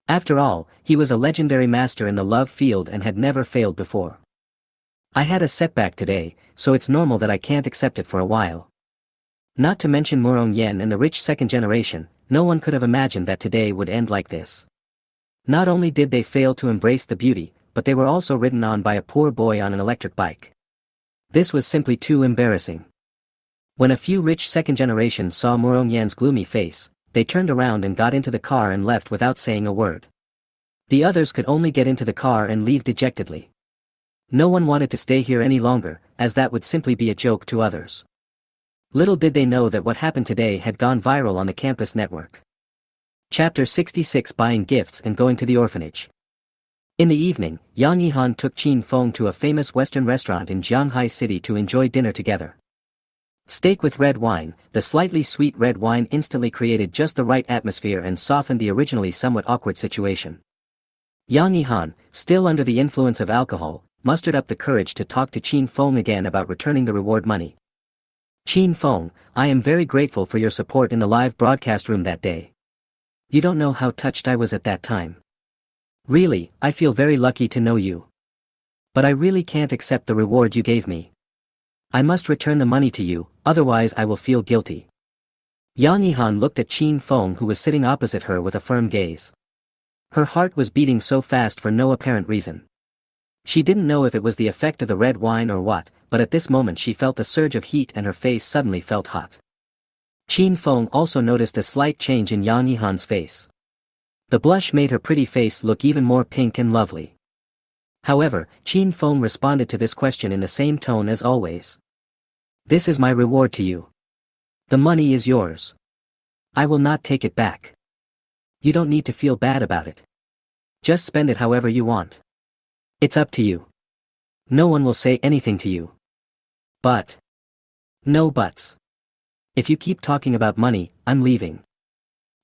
After all, he was a legendary master in the love field and had never failed before. I had a setback today, so it's normal that I can't accept it for a while. Not to mention Murong Yen and the rich second generation, no one could have imagined that today would end like this. Not only did they fail to embrace the beauty, but they were also ridden on by a poor boy on an electric bike. This was simply too embarrassing. When a few rich second generations saw Murong Yan's gloomy face, they turned around and got into the car and left without saying a word. The others could only get into the car and leave dejectedly. No one wanted to stay here any longer, as that would simply be a joke to others. Little did they know that what happened today had gone viral on the campus network. Chapter 66 Buying Gifts and Going to the Orphanage. In the evening, Yang Yihan took Qin Feng to a famous Western restaurant in Jianghai City to enjoy dinner together. Steak with red wine, the slightly sweet red wine instantly created just the right atmosphere and softened the originally somewhat awkward situation. Yang Yihan, still under the influence of alcohol, mustered up the courage to talk to Qin Feng again about returning the reward money. Qin Feng, I am very grateful for your support in the live broadcast room that day. You don't know how touched I was at that time. Really, I feel very lucky to know you. But I really can't accept the reward you gave me. I must return the money to you, otherwise I will feel guilty. Yang Yihan looked at Qin Feng, who was sitting opposite her, with a firm gaze. Her heart was beating so fast for no apparent reason. She didn't know if it was the effect of the red wine or what, but at this moment she felt a surge of heat and her face suddenly felt hot. Qin Feng also noticed a slight change in Yang Yihan's face. The blush made her pretty face look even more pink and lovely. However, Qin Feng responded to this question in the same tone as always. This is my reward to you. The money is yours. I will not take it back. You don't need to feel bad about it. Just spend it however you want. It's up to you. No one will say anything to you. But. No buts. If you keep talking about money, I'm leaving.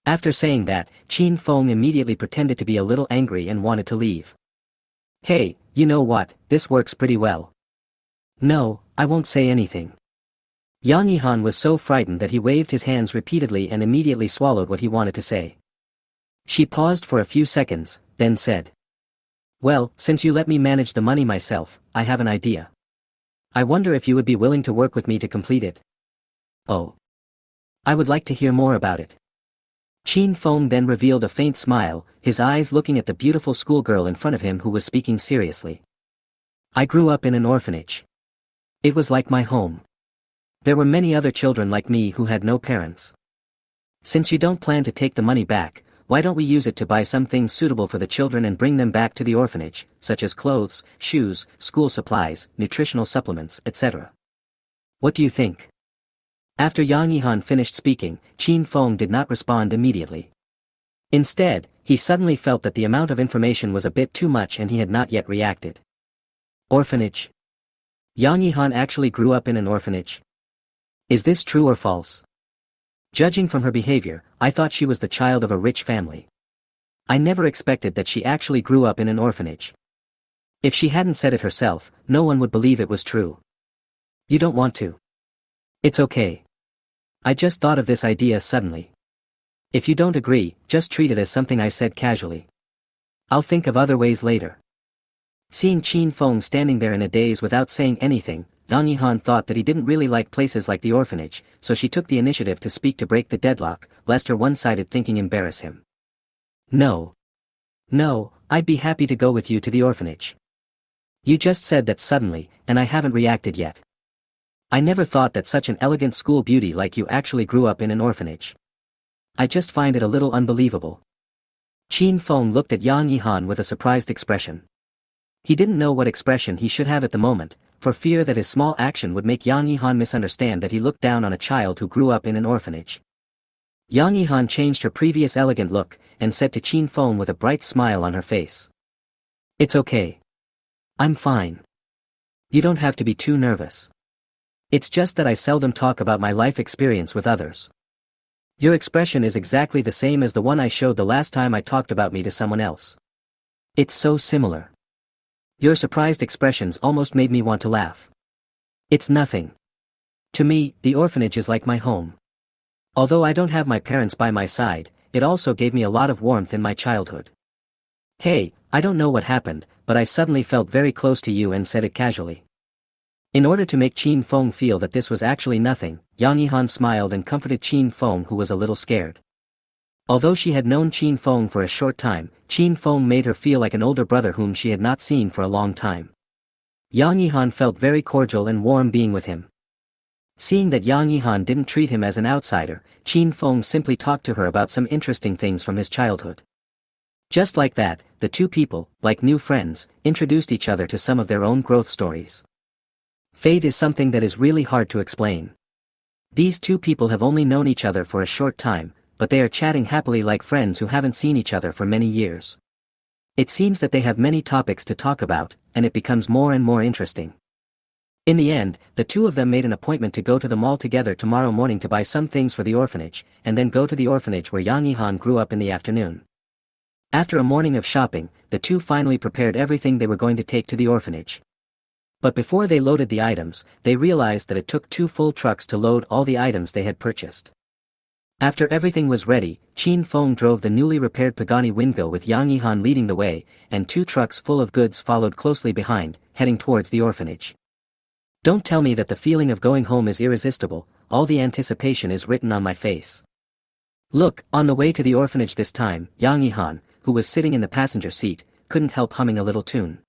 After saying that, Qin Feng immediately pretended to be a little angry and wanted to leave. Hey, you know what, this works pretty well. No, I won't say anything. Yang Yihan was so frightened that he waved his hands repeatedly and immediately swallowed what he wanted to say. She paused for a few seconds, then said. Well, since you let me manage the money myself, I have an idea. I wonder if you would be willing to work with me to complete it. Oh. I would like to hear more about it. Qin Feng then revealed a faint smile, his eyes looking at the beautiful schoolgirl in front of him who was speaking seriously. I grew up in an orphanage. It was like my home. There were many other children like me who had no parents. Since you don't plan to take the money back, why don't we use it to buy some things suitable for the children and bring them back to the orphanage, such as clothes, shoes, school supplies, nutritional supplements, etc. What do you think? After Yang Yihan finished speaking, Qin Feng did not respond immediately. Instead, he suddenly felt that the amount of information was a bit too much and he had not yet reacted. Orphanage. Yang Yihan actually grew up in an orphanage. Is this true or false? Judging from her behavior, I thought she was the child of a rich family. I never expected that she actually grew up in an orphanage. If she hadn't said it herself, no one would believe it was true. You don't want to. It's okay. I just thought of this idea suddenly. If you don't agree, just treat it as something I said casually. I'll think of other ways later. Seeing Qin Feng standing there in a daze without saying anything, Yang Yihan thought that he didn't really like places like the orphanage, so she took the initiative to speak to break the deadlock, lest her one-sided thinking embarrass him. No. No, I'd be happy to go with you to the orphanage. You just said that suddenly, and I haven't reacted yet. I never thought that such an elegant school beauty like you actually grew up in an orphanage. I just find it a little unbelievable. Qin Feng looked at Yang Yihan with a surprised expression. He didn't know what expression he should have at the moment, for fear that his small action would make Yang Yihan misunderstand that he looked down on a child who grew up in an orphanage. Yang Yihan changed her previous elegant look, and said to Qin Feng with a bright smile on her face. It's okay. I'm fine. You don't have to be too nervous. It's just that I seldom talk about my life experience with others. Your expression is exactly the same as the one I showed the last time I talked about me to someone else. It's so similar. Your surprised expressions almost made me want to laugh. It's nothing. To me, the orphanage is like my home. Although I don't have my parents by my side, it also gave me a lot of warmth in my childhood. Hey, I don't know what happened, but I suddenly felt very close to you and said it casually. In order to make Qin Feng feel that this was actually nothing, Yang Yihan smiled and comforted Qin Feng, who was a little scared. Although she had known Qin Feng for a short time, Qin Feng made her feel like an older brother whom she had not seen for a long time. Yang Yihan felt very cordial and warm being with him. Seeing that Yang Yihan didn't treat him as an outsider, Qin Feng simply talked to her about some interesting things from his childhood. Just like that, the two people, like new friends, introduced each other to some of their own growth stories. Fate is something that is really hard to explain. These two people have only known each other for a short time, but they are chatting happily like friends who haven't seen each other for many years. It seems that they have many topics to talk about, and it becomes more and more interesting. In the end, the two of them made an appointment to go to the mall together tomorrow morning to buy some things for the orphanage, and then go to the orphanage where Yang Yihan grew up in the afternoon. After a morning of shopping, the two finally prepared everything they were going to take to the orphanage. But before they loaded the items, they realized that it took 2 full trucks to load all the items they had purchased. After everything was ready, Qin Feng drove the newly repaired Pagani Wingo with Yang Yihan leading the way, and 2 trucks full of goods followed closely behind, heading towards the orphanage. Don't tell me that the feeling of going home is irresistible, all the anticipation is written on my face. Look, on the way to the orphanage this time, Yang Yihan, who was sitting in the passenger seat, couldn't help humming a little tune.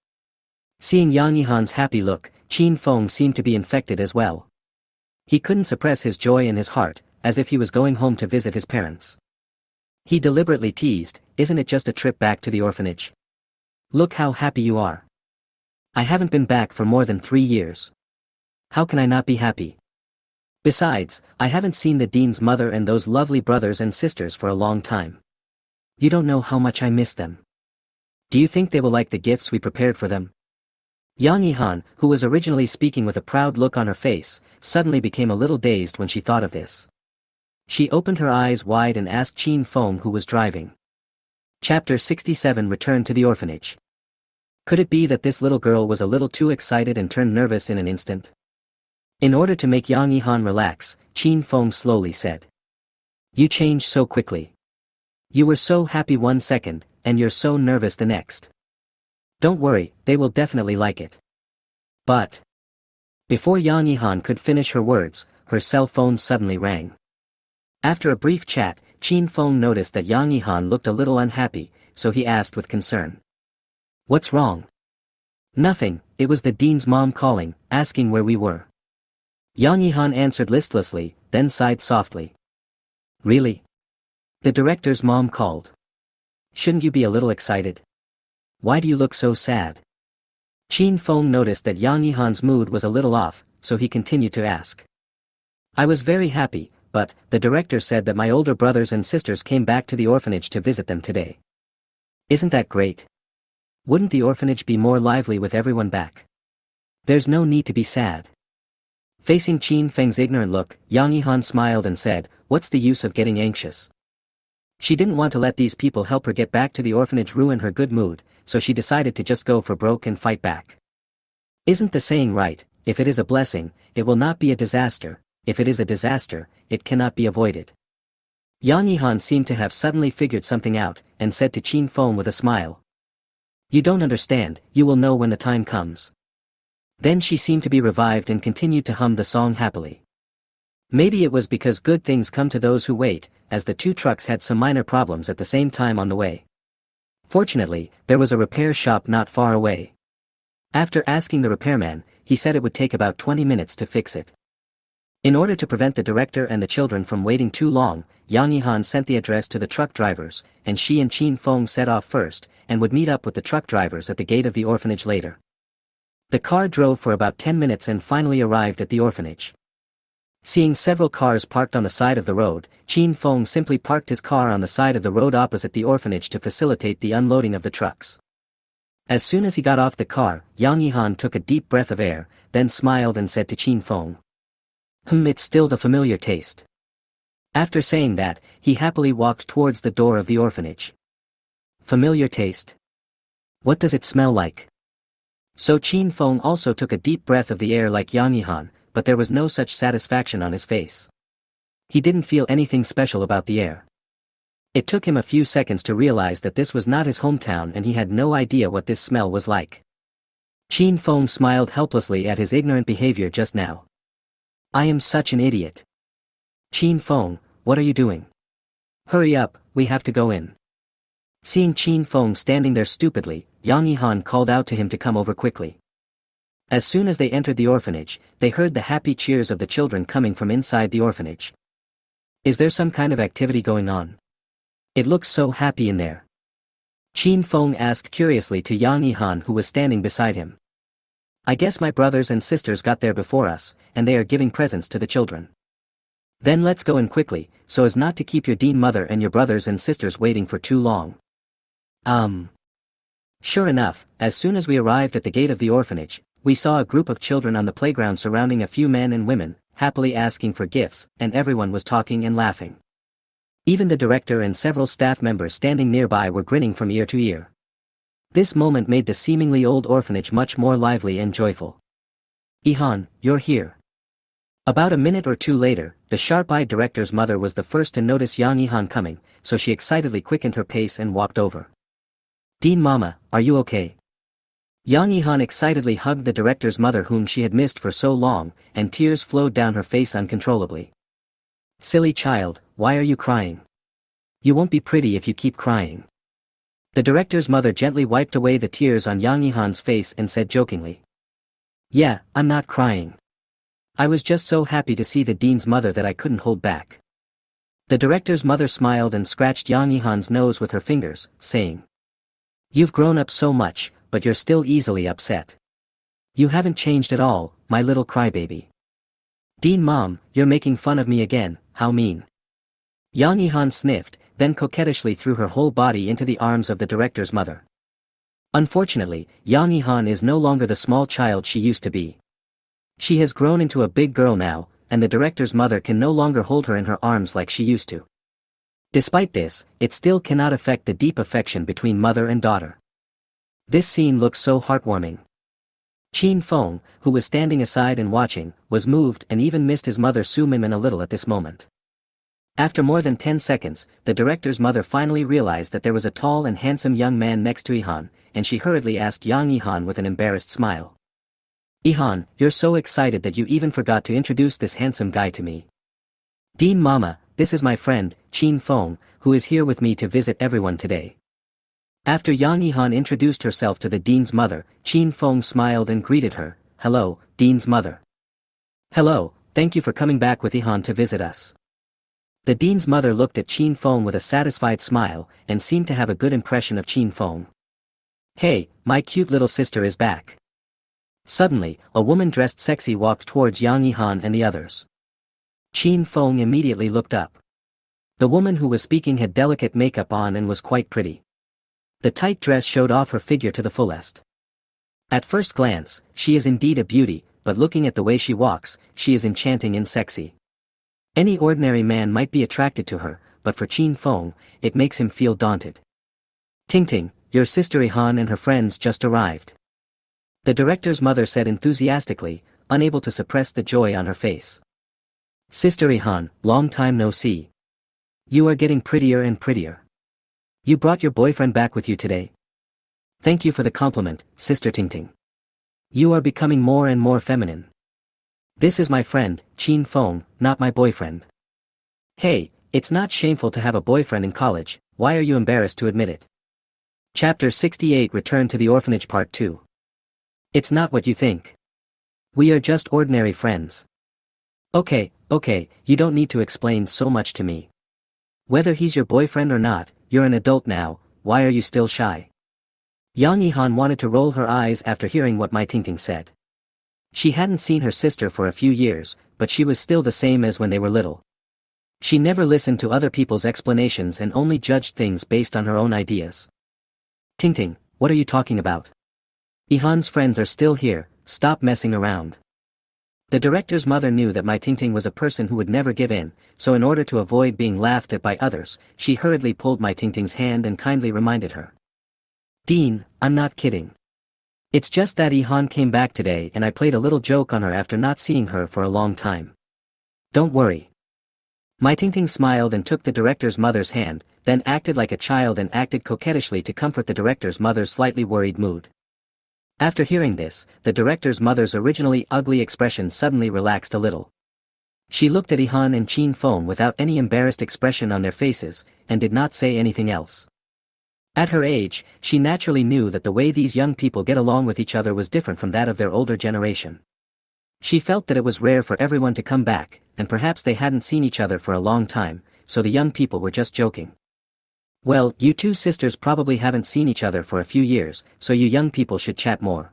Seeing Yang Yihan's happy look, Qin Feng seemed to be infected as well. He couldn't suppress his joy in his heart, as if he was going home to visit his parents. He deliberately teased, "Isn't it just a trip back to the orphanage? Look how happy you are. I haven't been back for more than 3 years. How can I not be happy? Besides, I haven't seen the dean's mother and those lovely brothers and sisters for a long time. You don't know how much I miss them. Do you think they will like the gifts we prepared for them?" Yang Yihan, who was originally speaking with a proud look on her face, suddenly became a little dazed when she thought of this. She opened her eyes wide and asked Qin Feng who was driving. Chapter 67 Return to the Orphanage. Could it be that this little girl was a little too excited and turned nervous in an instant? In order to make Yang Yihan relax, Qin Feng slowly said. "You changed so quickly. You were so happy 1 second, and you're so nervous the next. Don't worry, they will definitely like it." But before Yang Yihan could finish her words, her cell phone suddenly rang. After a brief chat, Qin Feng noticed that Yang Yihan looked a little unhappy, so he asked with concern. "What's wrong?" "Nothing, it was the dean's mom calling, asking where we were." Yang Yihan answered listlessly, then sighed softly. "Really? The director's mom called. Shouldn't you be a little excited? Why do you look so sad?" Qin Feng noticed that Yang Yihan's mood was a little off, so he continued to ask. "I was very happy, but the director said that my older brothers and sisters came back to the orphanage to visit them today. Isn't that great? Wouldn't the orphanage be more lively with everyone back? There's no need to be sad." Facing Qin Feng's ignorant look, Yang Yihan smiled and said, "What's the use of getting anxious?" She didn't want to let these people help her get back to the orphanage ruin her good mood, so she decided to just go for broke and fight back. Isn't the saying right, if it is a blessing, it will not be a disaster, if it is a disaster, it cannot be avoided. Yang Yihan seemed to have suddenly figured something out, and said to Qin Feng with a smile. "You don't understand, you will know when the time comes." Then she seemed to be revived and continued to hum the song happily. Maybe it was because good things come to those who wait, as the two trucks had some minor problems at the same time on the way. Fortunately, there was a repair shop not far away. After asking the repairman, he said it would take about 20 minutes to fix it. In order to prevent the director and the children from waiting too long, Yang Yihan sent the address to the truck drivers, and she and Qin Feng set off first, and would meet up with the truck drivers at the gate of the orphanage later. The car drove for about 10 minutes and finally arrived at the orphanage. Seeing several cars parked on the side of the road, Qin Feng simply parked his car on the side of the road opposite the orphanage to facilitate the unloading of the trucks. As soon as he got off the car, Yang Yihan took a deep breath of air, then smiled and said to Qin Feng. It's still the familiar taste." After saying that, he happily walked towards the door of the orphanage. Familiar taste? What does it smell like? So Qin Feng also took a deep breath of the air like Yang Yihan, but there was no such satisfaction on his face. He didn't feel anything special about the air. It took him a few seconds to realize that this was not his hometown and he had no idea what this smell was like. Qin Feng smiled helplessly at his ignorant behavior just now. "I am such an idiot. Qin Feng, what are you doing? Hurry up, we have to go in." Seeing Qin Feng standing there stupidly, Yang Yihan called out to him to come over quickly. As soon as they entered the orphanage, they heard the happy cheers of the children coming from inside the orphanage. "Is there some kind of activity going on? It looks so happy in there." Qin Feng asked curiously to Yang Yihan who was standing beside him. "I guess my brothers and sisters got there before us, and they are giving presents to the children. Then let's go in quickly, so as not to keep your dean mother and your brothers and sisters waiting for too long." Sure enough, as soon as we arrived at the gate of the orphanage, we saw a group of children on the playground surrounding a few men and women, happily asking for gifts, and everyone was talking and laughing. Even the director and several staff members standing nearby were grinning from ear to ear. This moment made the seemingly old orphanage much more lively and joyful. "Yihan, you're here." About a minute or two later, the sharp-eyed director's mother was the first to notice Yang Yihan coming, so she excitedly quickened her pace and walked over. "Dean Mama, are you okay?" Yang Yihan excitedly hugged the director's mother whom she had missed for so long, and tears flowed down her face uncontrollably. "Silly child, why are you crying? You won't be pretty if you keep crying." The director's mother gently wiped away the tears on Yang Yihan's face and said jokingly. Yeah, I'm not crying. I was just so happy to see the dean's mother that I couldn't hold back. The director's mother smiled and scratched Yang Yihan's nose with her fingers, saying. You've grown up so much, but you're still easily upset. You haven't changed at all, my little crybaby. Dean Mom, you're making fun of me again, how mean. Yang Yihan sniffed, then coquettishly threw her whole body into the arms of the director's mother. Unfortunately, Yang Yihan is no longer the small child she used to be. She has grown into a big girl now, and the director's mother can no longer hold her in her arms like she used to. Despite this, it still cannot affect the deep affection between mother and daughter. This scene looks so heartwarming. Qin Feng, who was standing aside and watching, was moved and even missed his mother Su Minmin a little at this moment. After more than 10 seconds, the director's mother finally realized that there was a tall and handsome young man next to Yihan, and she hurriedly asked Yang Yihan with an embarrassed smile. Yihan, you're so excited that you even forgot to introduce this handsome guy to me. Dean Mama, this is my friend, Qin Feng, who is here with me to visit everyone today. After Yang Yihan introduced herself to the dean's mother, Qin Feng smiled and greeted her. Hello, dean's mother. Hello, thank you for coming back with Yihan to visit us. The dean's mother looked at Qin Feng with a satisfied smile, and seemed to have a good impression of Qin Feng. Hey, my cute little sister is back. Suddenly, a woman dressed sexy walked towards Yang Yihan and the others. Qin Feng immediately looked up. The woman who was speaking had delicate makeup on and was quite pretty. The tight dress showed off her figure to the fullest. At first glance, she is indeed a beauty, but looking at the way she walks, she is enchanting and sexy. Any ordinary man might be attracted to her, but for Qin Feng, it makes him feel daunted. Ting, your sister Yihan and her friends just arrived. The director's mother said enthusiastically, unable to suppress the joy on her face. Sister Yihan, long time no see. You are getting prettier and prettier. You brought your boyfriend back with you today. Thank you for the compliment, Sister Ting. You are becoming more and more feminine. This is my friend, Qin Feng, not my boyfriend. Hey, it's not shameful to have a boyfriend in college, why are you embarrassed to admit it? Chapter 68 Return to the Orphanage Part 2. It's not what you think. We are just ordinary friends. Okay, you don't need to explain so much to me. Whether he's your boyfriend or not, you're an adult now, why are you still shy? Yang Yihan wanted to roll her eyes after hearing what Mai Tingting said. She hadn't seen her sister for a few years, but she was still the same as when they were little. She never listened to other people's explanations and only judged things based on her own ideas. Tingting, what are you talking about? Yihan's friends are still here, stop messing around. The director's mother knew that Mai Tingting was a person who would never give in, so in order to avoid being laughed at by others, she hurriedly pulled Mai Tingting's hand and kindly reminded her. Dean, I'm not kidding. It's just that Yihan came back today and I played a little joke on her after not seeing her for a long time. Don't worry. Mai Tingting smiled and took the director's mother's hand, then acted like a child and acted coquettishly to comfort the director's mother's slightly worried mood. After hearing this, the director's mother's originally ugly expression suddenly relaxed a little. She looked at Yihan and Qin Feng without any embarrassed expression on their faces, and did not say anything else. At her age, she naturally knew that the way these young people get along with each other was different from that of their older generation. She felt that it was rare for everyone to come back, and perhaps they hadn't seen each other for a long time, so the young people were just joking. Well, you two sisters probably haven't seen each other for a few years, so you young people should chat more.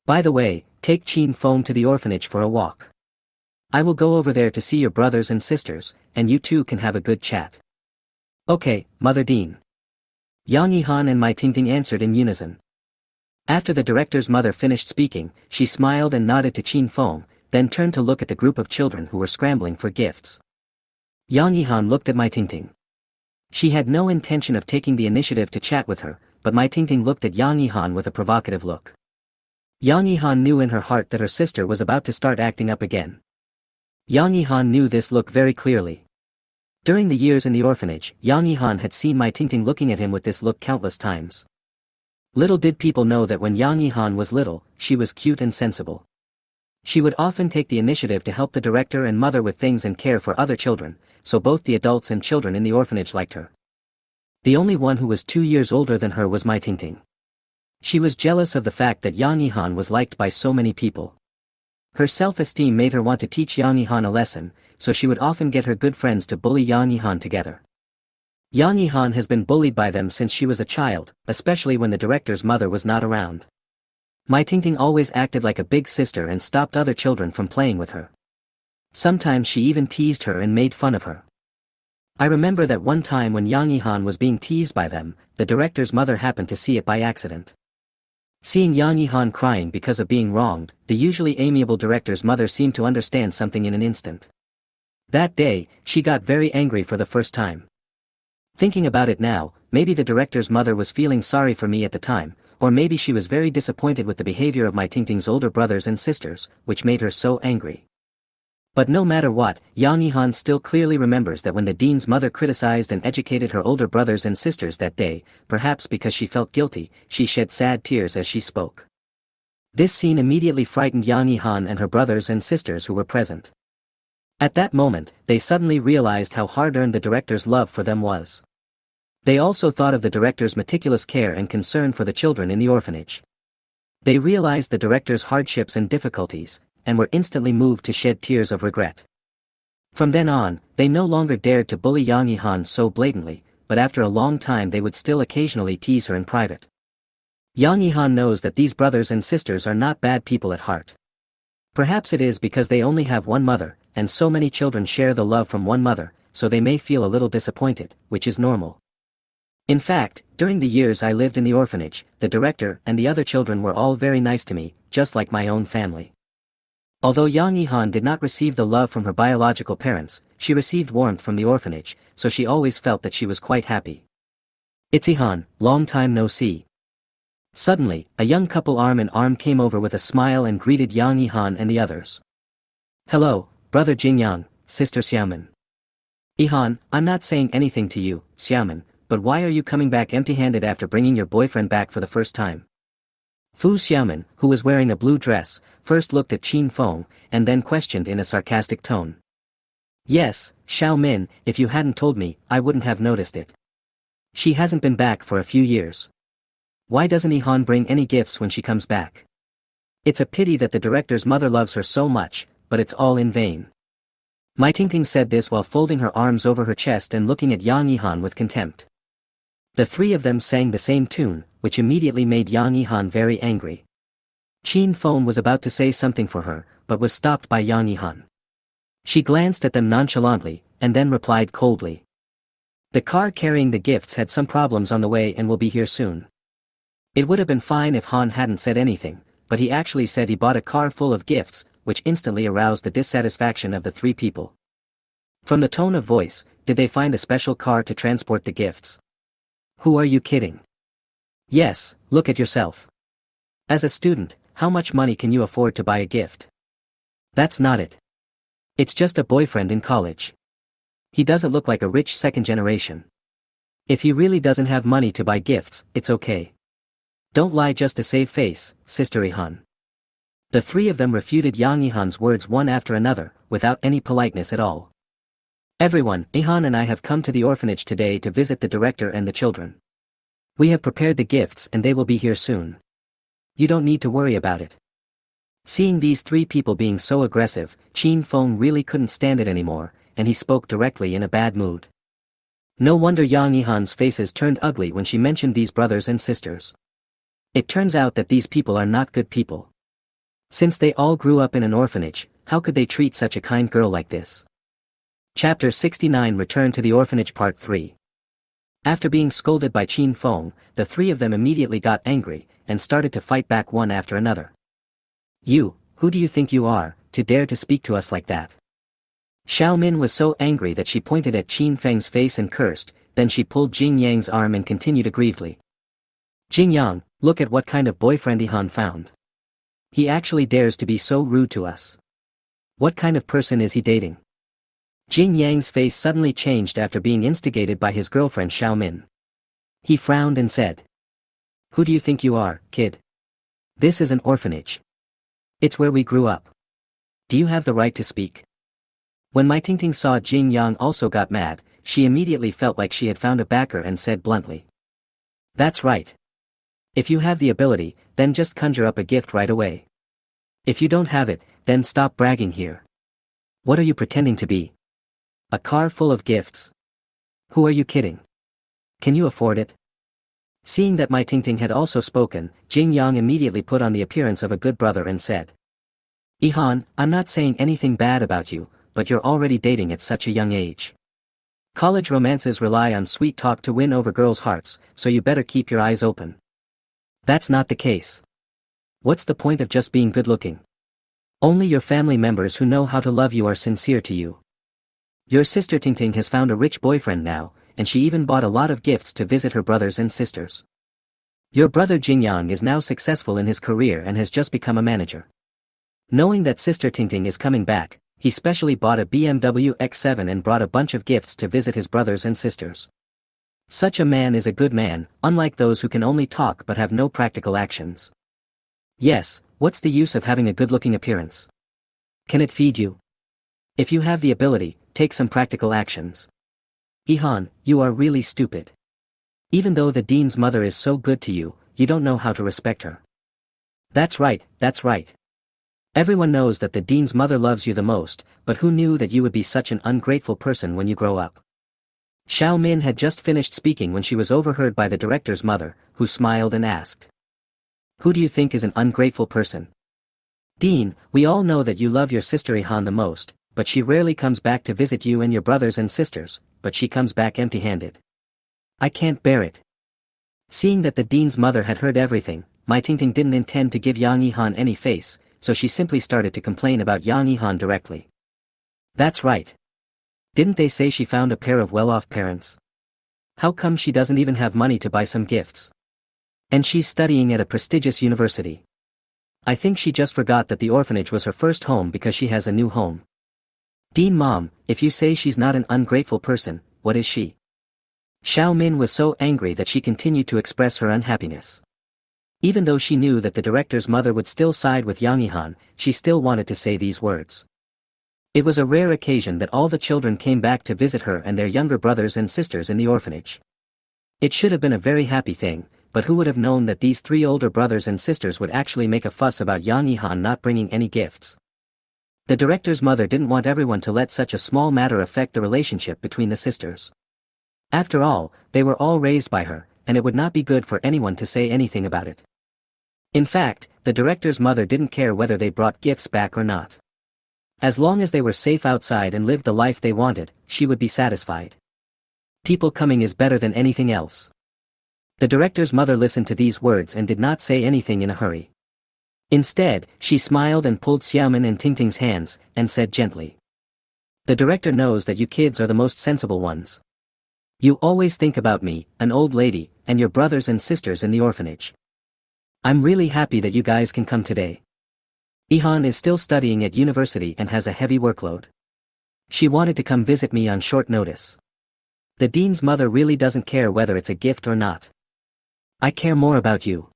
By the way, take Qin Feng to the orphanage for a walk. I will go over there to see your brothers and sisters, and you two can have a good chat. Okay, Mother Dean. Yang Yihan and Mai Tingting answered in unison. After the director's mother finished speaking, she smiled and nodded to Qin Feng, then turned to look at the group of children who were scrambling for gifts. Yang Yihan looked at Mai Tingting. She had no intention of taking the initiative to chat with her, but Mai Tingting looked at Yang Yihan with a provocative look. Yang Yihan knew in her heart that her sister was about to start acting up again. Yang Yihan knew this look very clearly. During the years in the orphanage, Yang Yihan had seen Mai Tingting looking at him with this look countless times. Little did people know that when Yang Yihan was little, she was cute and sensible. She would often take the initiative to help the director and mother with things and care for other children, so both the adults and children in the orphanage liked her. The only one who was 2 years older than her was Mai Tingting. She was jealous of the fact that Yang Yihan was liked by so many people. Her self-esteem made her want to teach Yang Yihan a lesson, so she would often get her good friends to bully Yang Yihan together. Yang Yihan has been bullied by them since she was a child, especially when the director's mother was not around. Mai Tingting always acted like a big sister and stopped other children from playing with her. Sometimes she even teased her and made fun of her. I remember that one time when Yang Yihan was being teased by them, the director's mother happened to see it by accident. Seeing Yang Yihan crying because of being wronged, the usually amiable director's mother seemed to understand something in an instant. That day, she got very angry for the first time. Thinking about it now, maybe the director's mother was feeling sorry for me at the time, or maybe she was very disappointed with the behavior of Mai Tingting's older brothers and sisters, which made her so angry. But no matter what, Yang Yihan still clearly remembers that when the dean's mother criticized and educated her older brothers and sisters that day, perhaps because she felt guilty, she shed sad tears as she spoke. This scene immediately frightened Yang Yihan and her brothers and sisters who were present. At that moment, they suddenly realized how hard-earned the director's love for them was. They also thought of the director's meticulous care and concern for the children in the orphanage. They realized the director's hardships and difficulties, and were instantly moved to shed tears of regret. From then on, they no longer dared to bully Yang Yihan so blatantly, but after a long time they would still occasionally tease her in private. Yang Yihan knows that these brothers and sisters are not bad people at heart. Perhaps it is because they only have one mother, and so many children share the love from one mother, so they may feel a little disappointed, which is normal. In fact, during the years I lived in the orphanage, the director and the other children were all very nice to me, just like my own family. Although Yang Yihan did not receive the love from her biological parents, she received warmth from the orphanage, so she always felt that she was quite happy. "It's Yihan, long time no see." Suddenly, a young couple arm in arm came over with a smile and greeted Yang Yihan and the others. "Hello, brother Jingyang, sister Xiaomin." "Yihan, I'm not saying anything to you, Xiaomin, but why are you coming back empty-handed after bringing your boyfriend back for the first time?" Fu Xiaomin, who was wearing a blue dress, first looked at Qin Feng, and then questioned in a sarcastic tone. "Yes, Xiao Min, if you hadn't told me, I wouldn't have noticed it. She hasn't been back for a few years. Why doesn't Yihan bring any gifts when she comes back? It's a pity that the director's mother loves her so much, but it's all in vain." Mai Tingting said this while folding her arms over her chest and looking at Yang Yihan with contempt. The three of them sang the same tune, which immediately made Yang Yihan very angry. Qin Feng was about to say something for her, but was stopped by Yang Yihan. She glanced at them nonchalantly, and then replied coldly. "The car carrying the gifts had some problems on the way and will be here soon." It would have been fine if Han hadn't said anything, but he actually said he bought a car full of gifts, which instantly aroused the dissatisfaction of the three people. From the tone of voice, did they find a special car to transport the gifts? Who are you kidding? Yes, look at yourself. As a student, how much money can you afford to buy a gift? That's not it. It's just a boyfriend in college. He doesn't look like a rich second generation. If he really doesn't have money to buy gifts, it's okay. Don't lie just to save face, Sister Yihan. The three of them refuted Yang Yihan's words one after another, without any politeness at all. "Everyone, Yihan and I have come to the orphanage today to visit the director and the children. We have prepared the gifts and they will be here soon. You don't need to worry about it." Seeing these three people being so aggressive, Qin Feng really couldn't stand it anymore, and he spoke directly in a bad mood. No wonder Yang Yihan's faces turned ugly when she mentioned these brothers and sisters. It turns out that these people are not good people. Since they all grew up in an orphanage, how could they treat such a kind girl like this? Chapter 69 Return to the Orphanage Part 3. After being scolded by Qin Feng, the three of them immediately got angry, and started to fight back one after another. "You, who do you think you are, to dare to speak to us like that?" Xiao Min was so angry that she pointed at Qin Feng's face and cursed, then she pulled Jing Yang's arm and continued aggrievedly. "Jing Yang, look at what kind of boyfriend Yihan found. He actually dares to be so rude to us. What kind of person is he dating?" Jing Yang's face suddenly changed after being instigated by his girlfriend Xiao Min. He frowned and said, "Who do you think you are, kid? This is an orphanage. It's where we grew up. Do you have the right to speak?" When Mai Tingting saw Jing Yang also got mad, she immediately felt like she had found a backer and said bluntly. That's right. If you have the ability, then just conjure up a gift right away. If you don't have it, then stop bragging here. What are you pretending to be? A car full of gifts? Who are you kidding? Can you afford it? Seeing that Mai Tingting had also spoken, Jing Yang immediately put on the appearance of a good brother and said. Ihan, I'm not saying anything bad about you, but you're already dating at such a young age. College romances rely on sweet talk to win over girls' hearts, so you better keep your eyes open. That's not the case. What's the point of just being good-looking? Only your family members who know how to love you are sincere to you. Your sister Tingting has found a rich boyfriend now, and she even bought a lot of gifts to visit her brothers and sisters. Your brother Jingyang is now successful in his career and has just become a manager. Knowing that sister Tingting is coming back, he specially bought a BMW X7 and brought a bunch of gifts to visit his brothers and sisters. Such a man is a good man, unlike those who can only talk but have no practical actions. Yes, what's the use of having a good-looking appearance? Can it feed you? If you have the ability, take some practical actions. Ihan, you are really stupid. Even though the dean's mother is so good to you, you don't know how to respect her. That's right, that's right. Everyone knows that the dean's mother loves you the most, but who knew that you would be such an ungrateful person when you grow up? Xiao Min had just finished speaking when she was overheard by the director's mother, who smiled and asked. Who do you think is an ungrateful person? Dean, we all know that you love your sister Ihan the most, but she rarely comes back to visit you and your brothers and sisters, but she comes back empty-handed. I can't bear it. Seeing that the dean's mother had heard everything, Mai Tingting didn't intend to give Yang Ihan any face, so she simply started to complain about Yang Ihan directly. That's right. Didn't they say she found a pair of well-off parents? How come she doesn't even have money to buy some gifts? And she's studying at a prestigious university. I think she just forgot that the orphanage was her first home because she has a new home. Dean Mom, if you say she's not an ungrateful person, what is she? Xiao Min was so angry that she continued to express her unhappiness. Even though she knew that the director's mother would still side with Yang Ihan, she still wanted to say these words. It was a rare occasion that all the children came back to visit her and their younger brothers and sisters in the orphanage. It should have been a very happy thing, but who would have known that these three older brothers and sisters would actually make a fuss about Yang Ihan not bringing any gifts. The director's mother didn't want everyone to let such a small matter affect the relationship between the sisters. After all, they were all raised by her, and it would not be good for anyone to say anything about it. In fact, the director's mother didn't care whether they brought gifts back or not. As long as they were safe outside and lived the life they wanted, she would be satisfied. People coming is better than anything else. The director's mother listened to these words and did not say anything in a hurry. Instead, she smiled and pulled Xiaomin and Tingting's hands, and said gently. The director knows that you kids are the most sensible ones. You always think about me, an old lady, and your brothers and sisters in the orphanage. I'm really happy that you guys can come today. Ihan is still studying at university and has a heavy workload. She wanted to come visit me on short notice. The dean's mother really doesn't care whether it's a gift or not. I care more about you.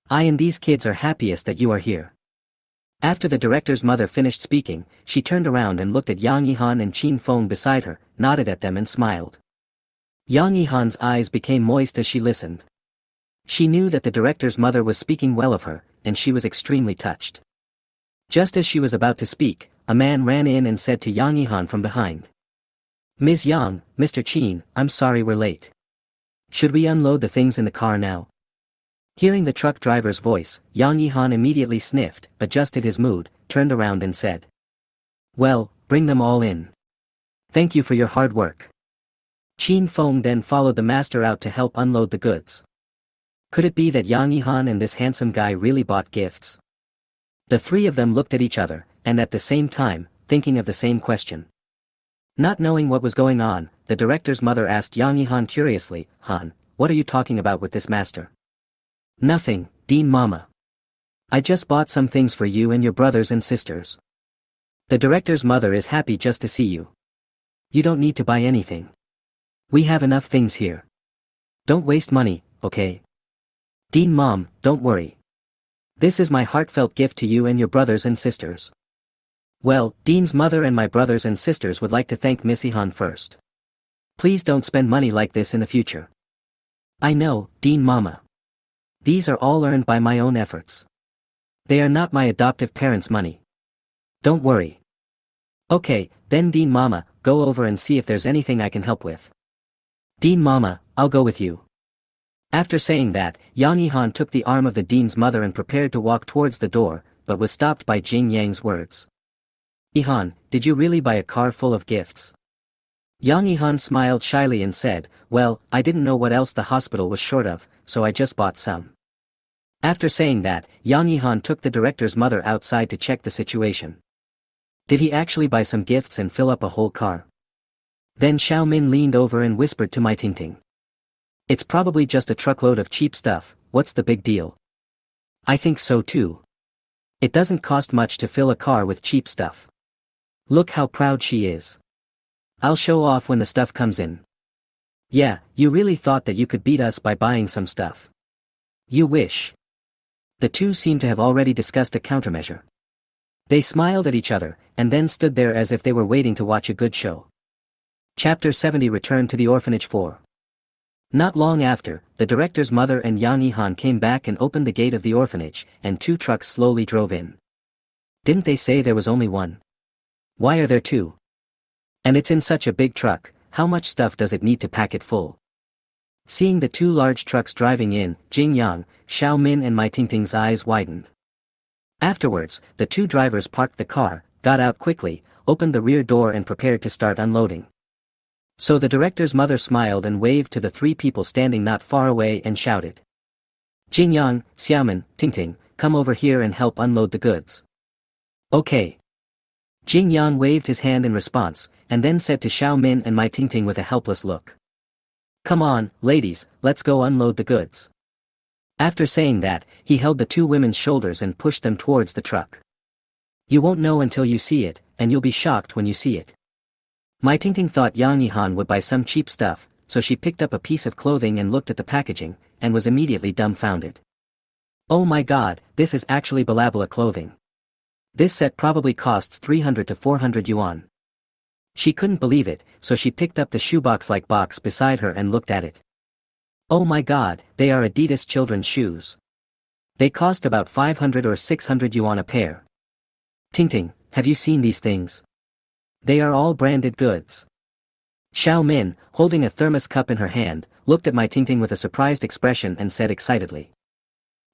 I and these kids are happiest that you are here. After the director's mother finished speaking, she turned around and looked at Yang Ihan and Qin Feng beside her, nodded at them and smiled. Yang Ihan's eyes became moist as she listened. She knew that the director's mother was speaking well of her, and she was extremely touched. Just as she was about to speak, a man ran in and said to Yang Ihan from behind. Ms. Yang, Mr. Qin, I'm sorry we're late. Should we unload the things in the car now? Hearing the truck driver's voice, Yang Ihan immediately sniffed, adjusted his mood, turned around and said. Well, bring them all in. Thank you for your hard work. Qin Feng then followed the master out to help unload the goods. Could it be that Yang Ihan and this handsome guy really bought gifts? The three of them looked at each other, and at the same time, thinking of the same question. Not knowing what was going on, the director's mother asked Yang Ihan curiously, Han, what are you talking about with this master? Nothing, Dean Mama. I just bought some things for you and your brothers and sisters. The director's mother is happy just to see you. You don't need to buy anything. We have enough things here. Don't waste money, okay? Dean Mom, don't worry. This is my heartfelt gift to you and your brothers and sisters. Well, Dean's mother and my brothers and sisters would like to thank Miss Ihan first. Please don't spend money like this in the future. I know, Dean Mama. These are all earned by my own efforts. They are not my adoptive parents' money. Don't worry. Okay, then Dean Mama, go over and see if there's anything I can help with. Dean Mama, I'll go with you. After saying that, Yang Yihan took the arm of the Dean's mother and prepared to walk towards the door, but was stopped by Jing Yang's words. Yihan, did you really buy a car full of gifts? Yang Yihan smiled shyly and said, well, I didn't know what else the hospital was short of, so I just bought some. After saying that, Yang Yihan took the director's mother outside to check the situation. Did he actually buy some gifts and fill up a whole car? Then Xiao Min leaned over and whispered to Mai Tingting. It's probably just a truckload of cheap stuff, what's the big deal? I think so too. It doesn't cost much to fill a car with cheap stuff. Look how proud she is. I'll show off when the stuff comes in. Yeah, you really thought that you could beat us by buying some stuff. You wish. The two seemed to have already discussed a countermeasure. They smiled at each other, and then stood there as if they were waiting to watch a good show. Chapter 70 Return to the Orphanage 4. Not long after, the director's mother and Yang Yihan came back and opened the gate of the orphanage, and 2 trucks slowly drove in. Didn't they say there was only one? Why are there 2? And it's in such a big truck, how much stuff does it need to pack it full? Seeing the 2 large trucks driving in, Jing Yang, Xiao Min and Mai Tingting's eyes widened. Afterwards, the 2 drivers parked the car, got out quickly, opened the rear door and prepared to start unloading. So the director's mother smiled and waved to the 3 people standing not far away and shouted. Jing Yang, Xiaomin, Tingting, come over here and help unload the goods. Okay. Jing Yang waved his hand in response, and then said to Xiao Min and Mai Tingting with a helpless look. Come on, ladies, let's go unload the goods. After saying that, he held the 2 women's shoulders and pushed them towards the truck. You won't know until you see it, and you'll be shocked when you see it. Mai Tingting thought Yang Yihan would buy some cheap stuff, so she picked up a piece of clothing and looked at the packaging, and was immediately dumbfounded. Oh my god, this is actually Balabala clothing. This set probably costs 300 to 400 yuan. She couldn't believe it, so she picked up the shoebox-like box beside her and looked at it. Oh my god, they are Adidas children's shoes. They cost about 500 or 600 yuan a pair. Tingting, have you seen these things? They are all branded goods. Xiao Min, holding a thermos cup in her hand, looked at Mai Tingting with a surprised expression and said excitedly.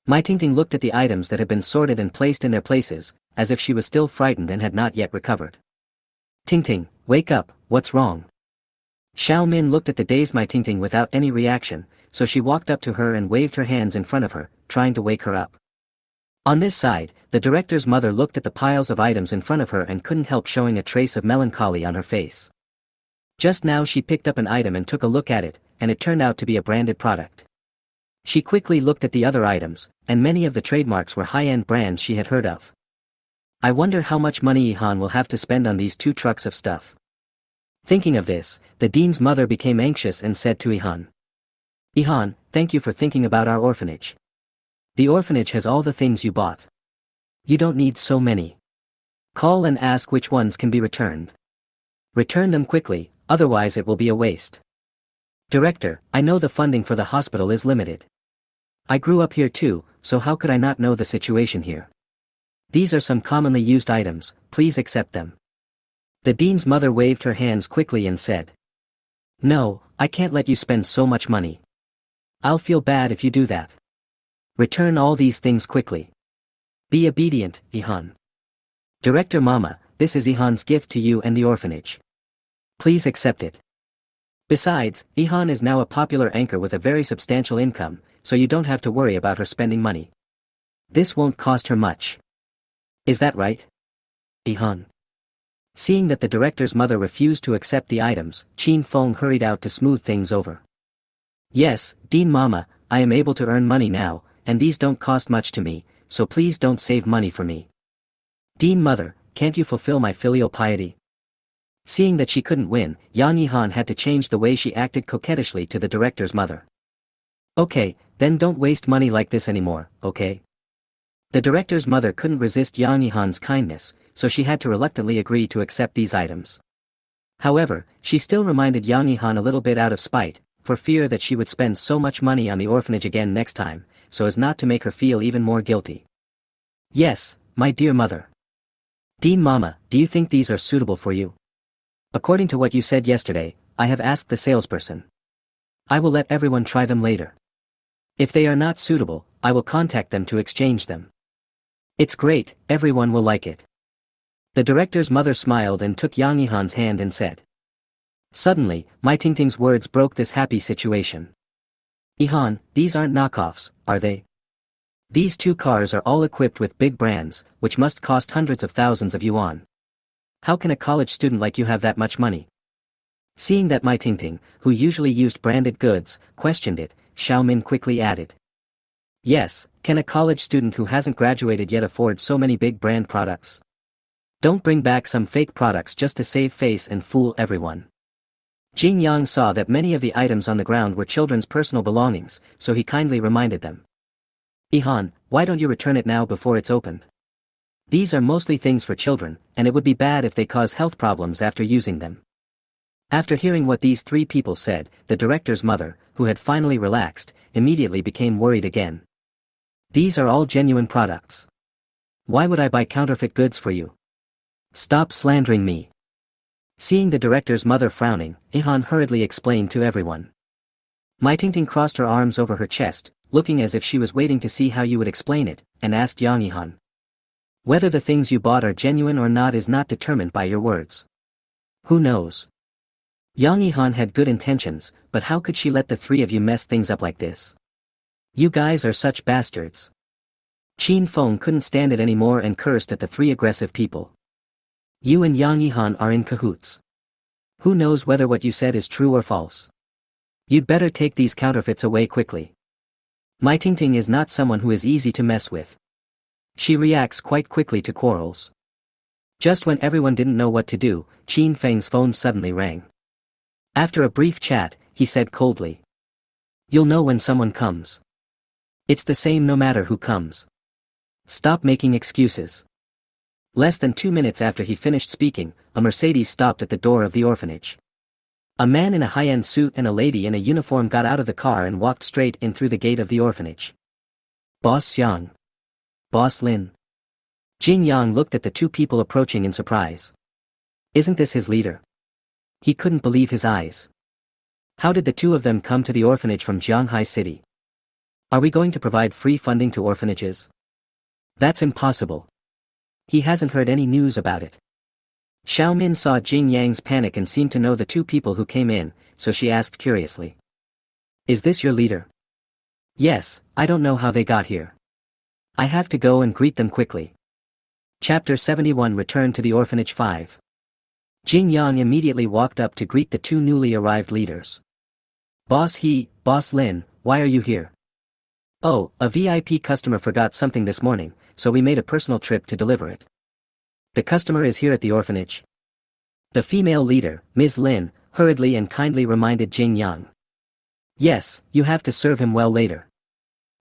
Mai Tingting looked at the items that had been sorted and placed in their places, as if she was still frightened and had not yet recovered. Tingting, wake up, what's wrong? Xiao Min looked at the dazed Mai Tingting without any reaction, so she walked up to her and waved her hands in front of her, trying to wake her up. On this side, the director's mother looked at the piles of items in front of her and couldn't help showing a trace of melancholy on her face. Just now she picked up an item and took a look at it, and it turned out to be a branded product. She quickly looked at the other items, and many of the trademarks were high-end brands she had heard of. I wonder how much money Yihan will have to spend on these 2 trucks of stuff. Thinking of this, the dean's mother became anxious and said to Yihan. Yihan, thank you for thinking about our orphanage. The orphanage has all the things you bought. You don't need so many. Call and ask which ones can be returned. Return them quickly, otherwise it will be a waste. Director, I know the funding for the hospital is limited. I grew up here too, so how could I not know the situation here? These are some commonly used items, please accept them. The dean's mother waved her hands quickly and said. No, I can't let you spend so much money. I'll feel bad if you do that. Return all these things quickly. Be obedient, Yihan. Director Mama, this is Yihan's gift to you and the orphanage. Please accept it. Besides, Yihan is now a popular anchor with a very substantial income, so you don't have to worry about her spending money. This won't cost her much. Is that right? Yihan. Seeing that the director's mother refused to accept the items, Qin Feng hurried out to smooth things over. Yes, Dean Mama, I am able to earn money now, and these don't cost much to me, so please don't save money for me. Dean Mother, can't you fulfill my filial piety? Seeing that she couldn't win, Yang Yihan had to change the way she acted coquettishly to the director's mother. Okay, then don't waste money like this anymore, okay? The director's mother couldn't resist Yang Yihan's kindness, so she had to reluctantly agree to accept these items. However, she still reminded Yang Yihan a little bit out of spite, for fear that she would spend so much money on the orphanage again next time, so as not to make her feel even more guilty. Yes, my dear mother. Dean Mama, do you think these are suitable for you? According to what you said yesterday, I have asked the salesperson. I will let everyone try them later. If they are not suitable, I will contact them to exchange them. It's great, everyone will like it. The director's mother smiled and took Yang Yihan's hand and said. Suddenly, Mai Tingting's words broke this happy situation. Yihan, these aren't knockoffs, are they? These two cars are all equipped with big brands, which must cost hundreds of thousands of yuan. How can a college student like you have that much money? Seeing that Mai Tingting, who usually used branded goods, questioned it, Xiaomin quickly added. Yes, can a college student who hasn't graduated yet afford so many big brand products? Don't bring back some fake products just to save face and fool everyone. Jin Yang saw that many of the items on the ground were children's personal belongings, so he kindly reminded them. Yihan, why don't you return it now before it's opened? These are mostly things for children, and it would be bad if they cause health problems after using them. After hearing what these three people said, the director's mother, who had finally relaxed, immediately became worried again. These are all genuine products. Why would I buy counterfeit goods for you? Stop slandering me. Seeing the director's mother frowning, Yihan hurriedly explained to everyone. Mai Tingting crossed her arms over her chest, looking as if she was waiting to see how you would explain it, and asked Yang Yihan. Whether the things you bought are genuine or not is not determined by your words. Who knows? Yang Yihan had good intentions, but how could she let the three of you mess things up like this? You guys are such bastards. Qin Feng couldn't stand it anymore and cursed at the three aggressive people. You and Yang Yihan are in cahoots. Who knows whether what you said is true or false? You'd better take these counterfeits away quickly. Mai Tingting is not someone who is easy to mess with. She reacts quite quickly to quarrels. Just when everyone didn't know what to do, Qin Feng's phone suddenly rang. After a brief chat, he said coldly. You'll know when someone comes. It's the same no matter who comes. Stop making excuses. Less than 2 minutes after he finished speaking, a Mercedes stopped at the door of the orphanage. A man in a high-end suit and a lady in a uniform got out of the car and walked straight in through the gate of the orphanage. Boss Xiang. Boss Lin. Jin Yang looked at the two people approaching in surprise. Isn't this his leader? He couldn't believe his eyes. How did the two of them come to the orphanage from Jianghai City? Are we going to provide free funding to orphanages? That's impossible. He hasn't heard any news about it. Xiaomin saw Jin Yang's panic and seemed to know the two people who came in, so she asked curiously. Is this your leader? Yes, I don't know how they got here. I have to go and greet them quickly. Chapter 71 Return to the Orphanage 5. Jin Yang immediately walked up to greet the two newly arrived leaders. Boss Lin, why are you here? Oh, a VIP customer forgot something this morning, so we made a personal trip to deliver it. The customer is here at the orphanage. The female leader, Ms. Lin, hurriedly and kindly reminded Jin Yang. Yes, you have to serve him well later.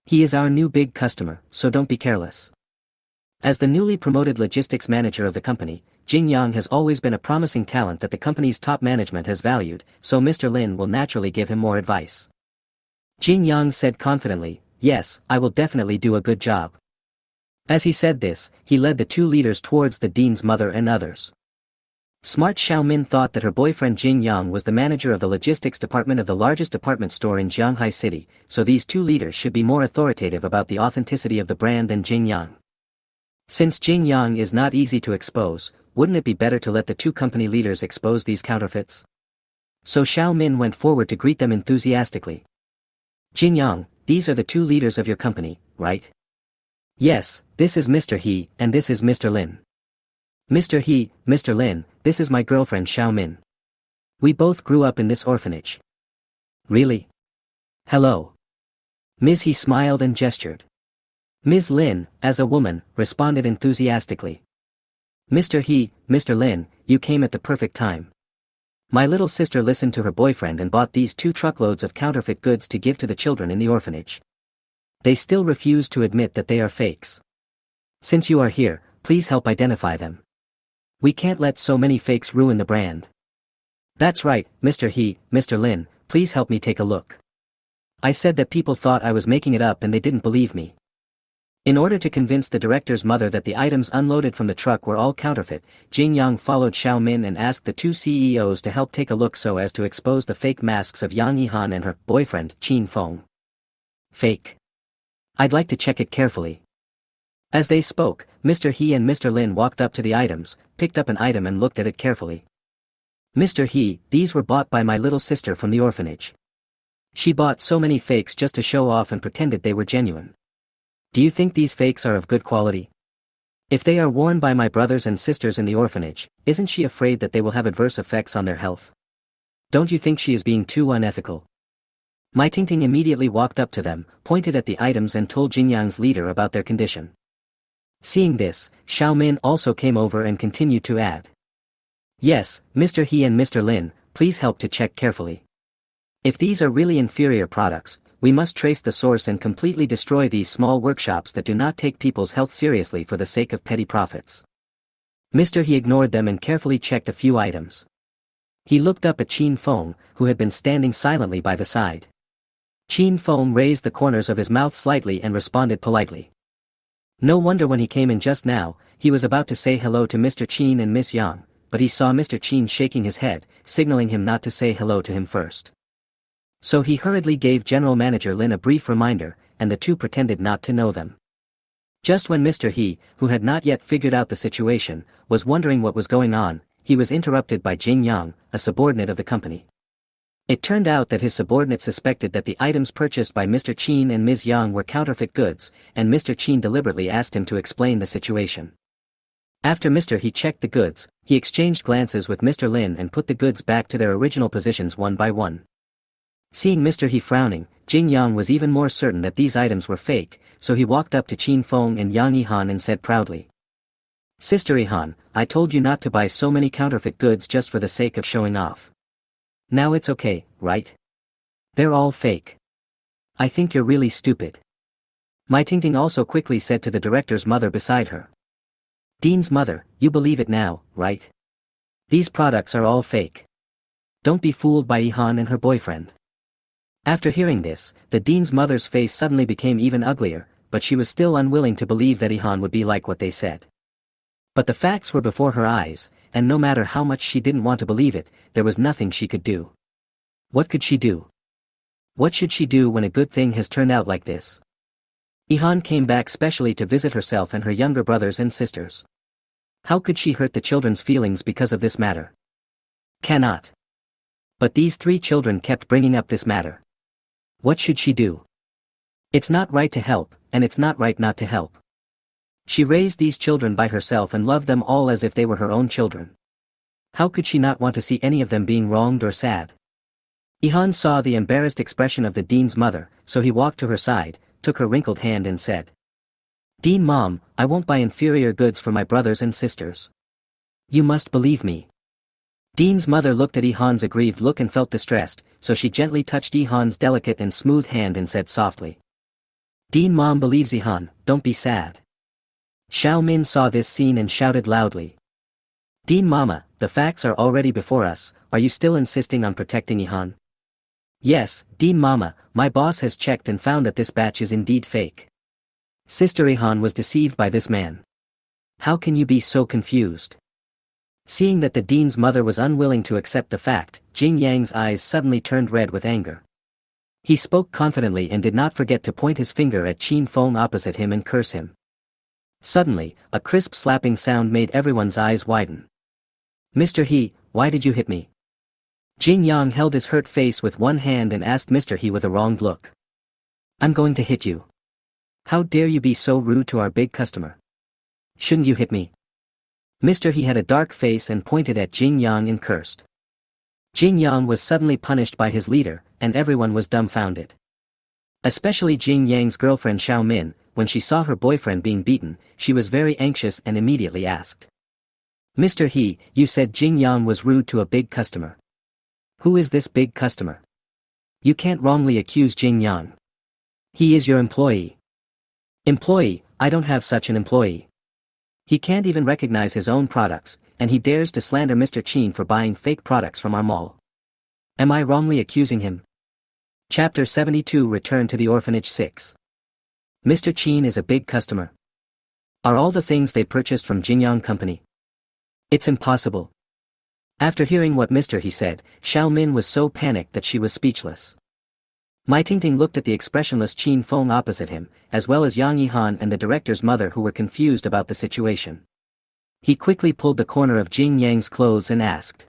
He is our new big customer, so don't be careless. As the newly promoted logistics manager of the company, Jin Yang has always been a promising talent that the company's top management has valued, so Mr. Lin will naturally give him more advice. Jin Yang said confidently, yes, I will definitely do a good job. As he said this, he led the two leaders towards the dean's mother and others. Smart Xiaomin thought that her boyfriend Jin Yang was the manager of the logistics department of the largest department store in Jianghai City, so these two leaders should be more authoritative about the authenticity of the brand than Jin Yang. Since Jin Yang is not easy to expose, wouldn't it be better to let the two company leaders expose these counterfeits? So Xiaomin went forward to greet them enthusiastically. Jin Yang, these are the two leaders of your company, right? Yes, this is Mr. He, and this is Mr. Lin. Mr. He, Mr. Lin, this is my girlfriend Xiaomin. We both grew up in this orphanage. Really? Hello. Ms. He smiled and gestured. Ms. Lin, as a woman, responded enthusiastically. Mr. He, Mr. Lin, you came at the perfect time. My little sister listened to her boyfriend and bought these 2 truckloads of counterfeit goods to give to the children in the orphanage. They still refuse to admit that they are fakes. Since you are here, please help identify them. We can't let so many fakes ruin the brand. That's right, Mr. He, Mr. Lin, please help me take a look. I said that people thought I was making it up and they didn't believe me. In order to convince the director's mother that the items unloaded from the truck were all counterfeit, Jin Yang followed Xiao Min and asked the two CEOs to help take a look so as to expose the fake masks of Yang Yihan and her boyfriend, Qin Feng. Fake. I'd like to check it carefully. As they spoke, Mr. He and Mr. Lin walked up to the items, picked up an item and looked at it carefully. Mr. He, these were bought by my little sister from the orphanage. She bought so many fakes just to show off and pretended they were genuine. Do you think these fakes are of good quality? If they are worn by my brothers and sisters in the orphanage, isn't she afraid that they will have adverse effects on their health? Don't you think she is being too unethical? Mai Tingting immediately walked up to them, pointed at the items and told Jinyang's leader about their condition. Seeing this, Xiao Min also came over and continued to add. Yes, Mr. He and Mr. Lin, please help to check carefully. If these are really inferior products, we must trace the source and completely destroy these small workshops that do not take people's health seriously for the sake of petty profits. Mr. He ignored them and carefully checked a few items. He looked up at Qin Feng, who had been standing silently by the side. Qin Feng raised the corners of his mouth slightly and responded politely. No wonder when he came in just now, he was about to say hello to Mr. Qin and Miss Yang, but he saw Mr. Qin shaking his head, signaling him not to say hello to him first. So he hurriedly gave General Manager Lin a brief reminder, and the two pretended not to know them. Just when Mr. He, who had not yet figured out the situation, was wondering what was going on, he was interrupted by Jin Yang, a subordinate of the company. It turned out that his subordinate suspected that the items purchased by Mr. Qin and Ms. Yang were counterfeit goods, and Mr. Qin deliberately asked him to explain the situation. After Mr. He checked the goods, he exchanged glances with Mr. Lin and put the goods back to their original positions one by one. Seeing Mr. He frowning, Jin Yang was even more certain that these items were fake, so he walked up to Qin Feng and Yang Yihan and said proudly. Sister Yihan, I told you not to buy so many counterfeit goods just for the sake of showing off. Now it's okay, right? They're all fake. I think you're really stupid. Mai Tingting also quickly said to the director's mother beside her. Dean's mother, you believe it now, right? These products are all fake. Don't be fooled by Yihan and her boyfriend. After hearing this, the dean's mother's face suddenly became even uglier, but she was still unwilling to believe that Yihan would be like what they said. But the facts were before her eyes, and no matter how much she didn't want to believe it, there was nothing she could do. What could she do? What should she do when a good thing has turned out like this? Yihan came back specially to visit herself and her younger brothers and sisters. How could she hurt the children's feelings because of this matter? Cannot. But these three children kept bringing up this matter. What should she do? It's not right to help, and it's not right not to help. She raised these children by herself and loved them all as if they were her own children. How could she not want to see any of them being wronged or sad? Yihan saw the embarrassed expression of the dean's mother, so he walked to her side, took her wrinkled hand and said. Dean Mom, I won't buy inferior goods for my brothers and sisters. You must believe me. Dean's mother looked at Yihan's aggrieved look and felt distressed, so she gently touched Yihan's delicate and smooth hand and said softly. Dean Mom believes Yihan, don't be sad. Xiao Min saw this scene and shouted loudly. Dean Mama, the facts are already before us, are you still insisting on protecting Yihan? Yes, Dean Mama, my boss has checked and found that this batch is indeed fake. Sister Yihan was deceived by this man. How can you be so confused? Seeing that the dean's mother was unwilling to accept the fact, Jin Yang's eyes suddenly turned red with anger. He spoke confidently and did not forget to point his finger at Qin Feng opposite him and curse him. Suddenly, a crisp slapping sound made everyone's eyes widen. Mr. He, why did you hit me? Jin Yang held his hurt face with one hand and asked Mr. He with a wronged look. I'm going to hit you. How dare you be so rude to our big customer? Shouldn't you hit me? Mr. He had a dark face and pointed at Jin Yang and cursed. Jin Yang was suddenly punished by his leader, and everyone was dumbfounded. Especially Jin Yang's girlfriend Xiao Min, when she saw her boyfriend being beaten, she was very anxious and immediately asked. Mr. He, you said Jin Yang was rude to a big customer. Who is this big customer? You can't wrongly accuse Jin Yang. He is your employee. Employee, I don't have such an employee. He can't even recognize his own products, and he dares to slander Mr. Chin for buying fake products from our mall. Am I wrongly accusing him? Chapter 72 Return to the Orphanage 6. Mr. Chin is a big customer. Are all the things they purchased from Jinyang Company? It's impossible. After hearing what Mr. He said, Xiao Min was so panicked that she was speechless. Mai Tingting looked at the expressionless Qin Feng opposite him, as well as Yang Yihan and the director's mother who were confused about the situation. He quickly pulled the corner of Jing Yang's clothes and asked.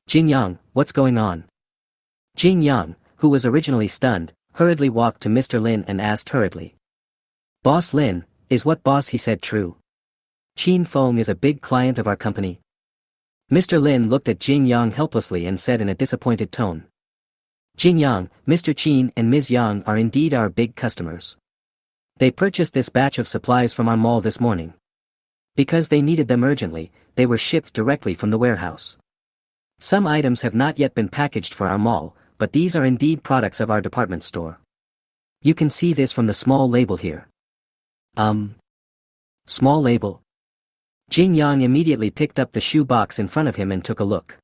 Jing Yang, what's going on? Jing Yang, who was originally stunned, hurriedly walked to Mr. Lin and asked hurriedly. Boss Lin, is what boss he said true? Qin Feng is a big client of our company. Mr. Lin looked at Jing Yang helplessly and said in a disappointed tone. Jing Yang, Mr. Qin and Ms. Yang are indeed our big customers. They purchased this batch of supplies from our mall this morning. Because they needed them urgently, they were shipped directly from the warehouse. Some items have not yet been packaged for our mall, but these are indeed products of our department store. You can see this from the small label here. Small label? Jing Yang immediately picked up the shoe box in front of him and took a look.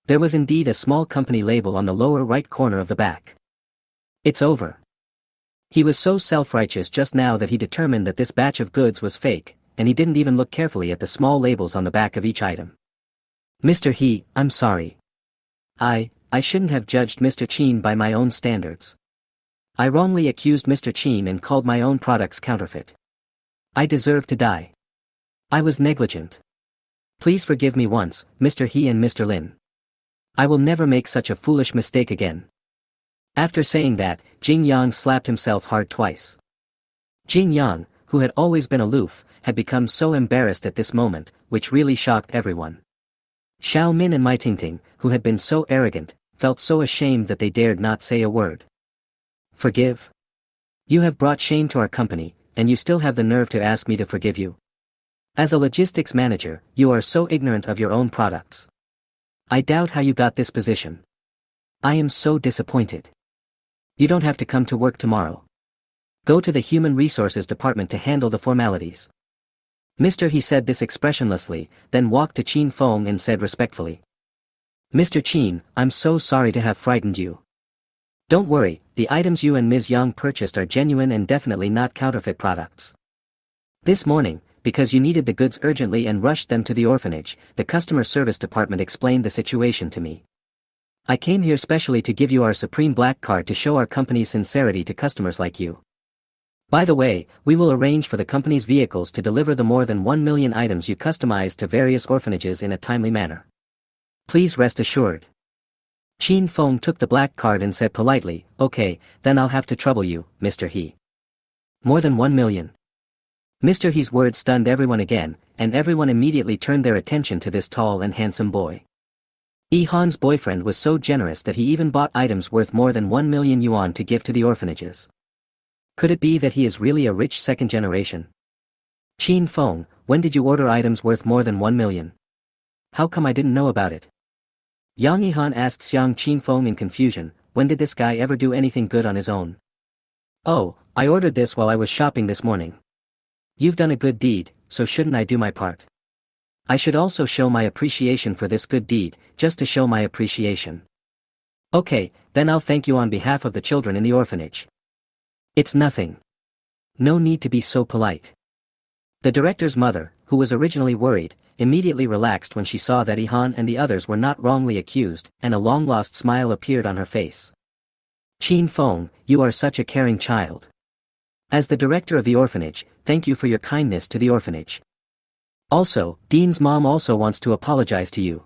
There was indeed a small company label on the lower right corner of the back. It's over. He was so self-righteous just now that he determined that this batch of goods was fake, and he didn't even look carefully at the small labels on the back of each item. Mr. He, I'm sorry. I shouldn't have judged Mr. Qin by my own standards. I wrongly accused Mr. Qin and called my own products counterfeit. I deserve to die. I was negligent. Please forgive me once, Mr. He and Mr. Lin. I will never make such a foolish mistake again. After saying that, Jing Yang slapped himself hard twice. Jing Yang, who had always been aloof, had become so embarrassed at this moment, which really shocked everyone. Xiao Min and Mai Tingting, who had been so arrogant, felt so ashamed that they dared not say a word. Forgive? You have brought shame to our company, and you still have the nerve to ask me to forgive you? As a logistics manager, you are so ignorant of your own products. I doubt how you got this position. I am so disappointed. You don't have to come to work tomorrow. Go to the Human Resources Department to handle the formalities. Mr. He said this expressionlessly, then walked to Qin Feng and said respectfully. Mr. Qin, I'm so sorry to have frightened you. Don't worry, the items you and Ms. Yang purchased are genuine and definitely not counterfeit products. This morning, because you needed the goods urgently and rushed them to the orphanage, the customer service department explained the situation to me. I came here specially to give you our Supreme Black Card to show our company's sincerity to customers like you. By the way, we will arrange for the company's vehicles to deliver the more than 1 million items you customized to various orphanages in a timely manner. Please rest assured. Qin Feng took the black card and said politely, okay, then I'll have to trouble you, Mr. He. More than 1 million. Mr. He's words stunned everyone again, and everyone immediately turned their attention to this tall and handsome boy. Yi Han's boyfriend was so generous that he even bought items worth more than 1 million yuan to give to the orphanages. Could it be that he is really a rich second generation? Qin Feng, when did you order items worth more than 1 million? How come I didn't know about it? Yang Yihan asked Xiang Qin Feng in confusion, when did this guy ever do anything good on his own? Oh, I ordered this while I was shopping this morning. You've done a good deed, so shouldn't I do my part? I should also show my appreciation for this good deed, just to show my appreciation. Okay, then I'll thank you on behalf of the children in the orphanage. It's nothing. No need to be so polite. The director's mother, who was originally worried, immediately relaxed when she saw that Ihan and the others were not wrongly accused, and a long-lost smile appeared on her face. Qin Feng, you are such a caring child. As the director of the orphanage, thank you for your kindness to the orphanage. Also, Dean's mom also wants to apologize to you.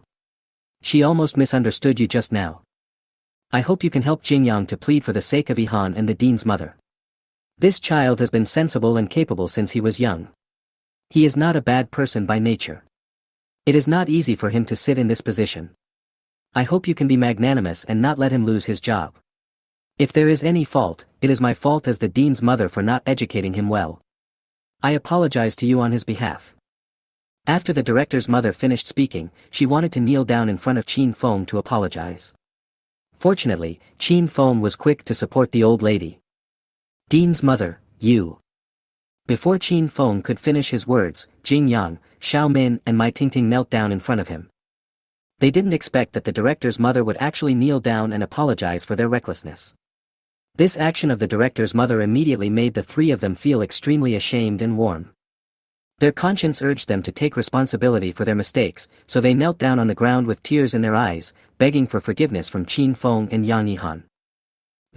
She almost misunderstood you just now. I hope you can help Jingyang to plead for the sake of Ihan and the Dean's mother. This child has been sensible and capable since he was young. He is not a bad person by nature. It is not easy for him to sit in this position. I hope you can be magnanimous and not let him lose his job. If there is any fault, it is my fault as the Dean's mother for not educating him well. I apologize to you on his behalf. After the director's mother finished speaking, she wanted to kneel down in front of Qin Feng to apologize. Fortunately, Qin Feng was quick to support the old lady. Dean's mother, you. Before Qin Feng could finish his words, Jing Yang, Xiao Min and Mai Tingting knelt down in front of him. They didn't expect that the director's mother would actually kneel down and apologize for their recklessness. This action of the director's mother immediately made the three of them feel extremely ashamed and warm. Their conscience urged them to take responsibility for their mistakes, so they knelt down on the ground with tears in their eyes, begging for forgiveness from Qin Feng and Yang Yihan.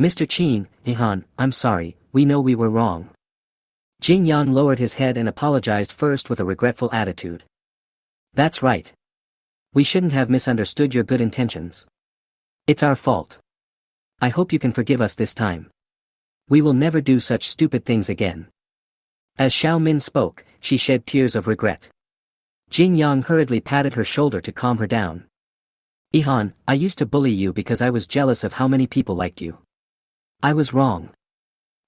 Mr. Qin, Yihan, I'm sorry, we know we were wrong. Jing Yang lowered his head and apologized first with a regretful attitude. That's right. We shouldn't have misunderstood your good intentions. It's our fault. I hope you can forgive us this time. We will never do such stupid things again. As Xiao Min spoke, she shed tears of regret. Jing Yang hurriedly patted her shoulder to calm her down. Yihan, I used to bully you because I was jealous of how many people liked you. I was wrong.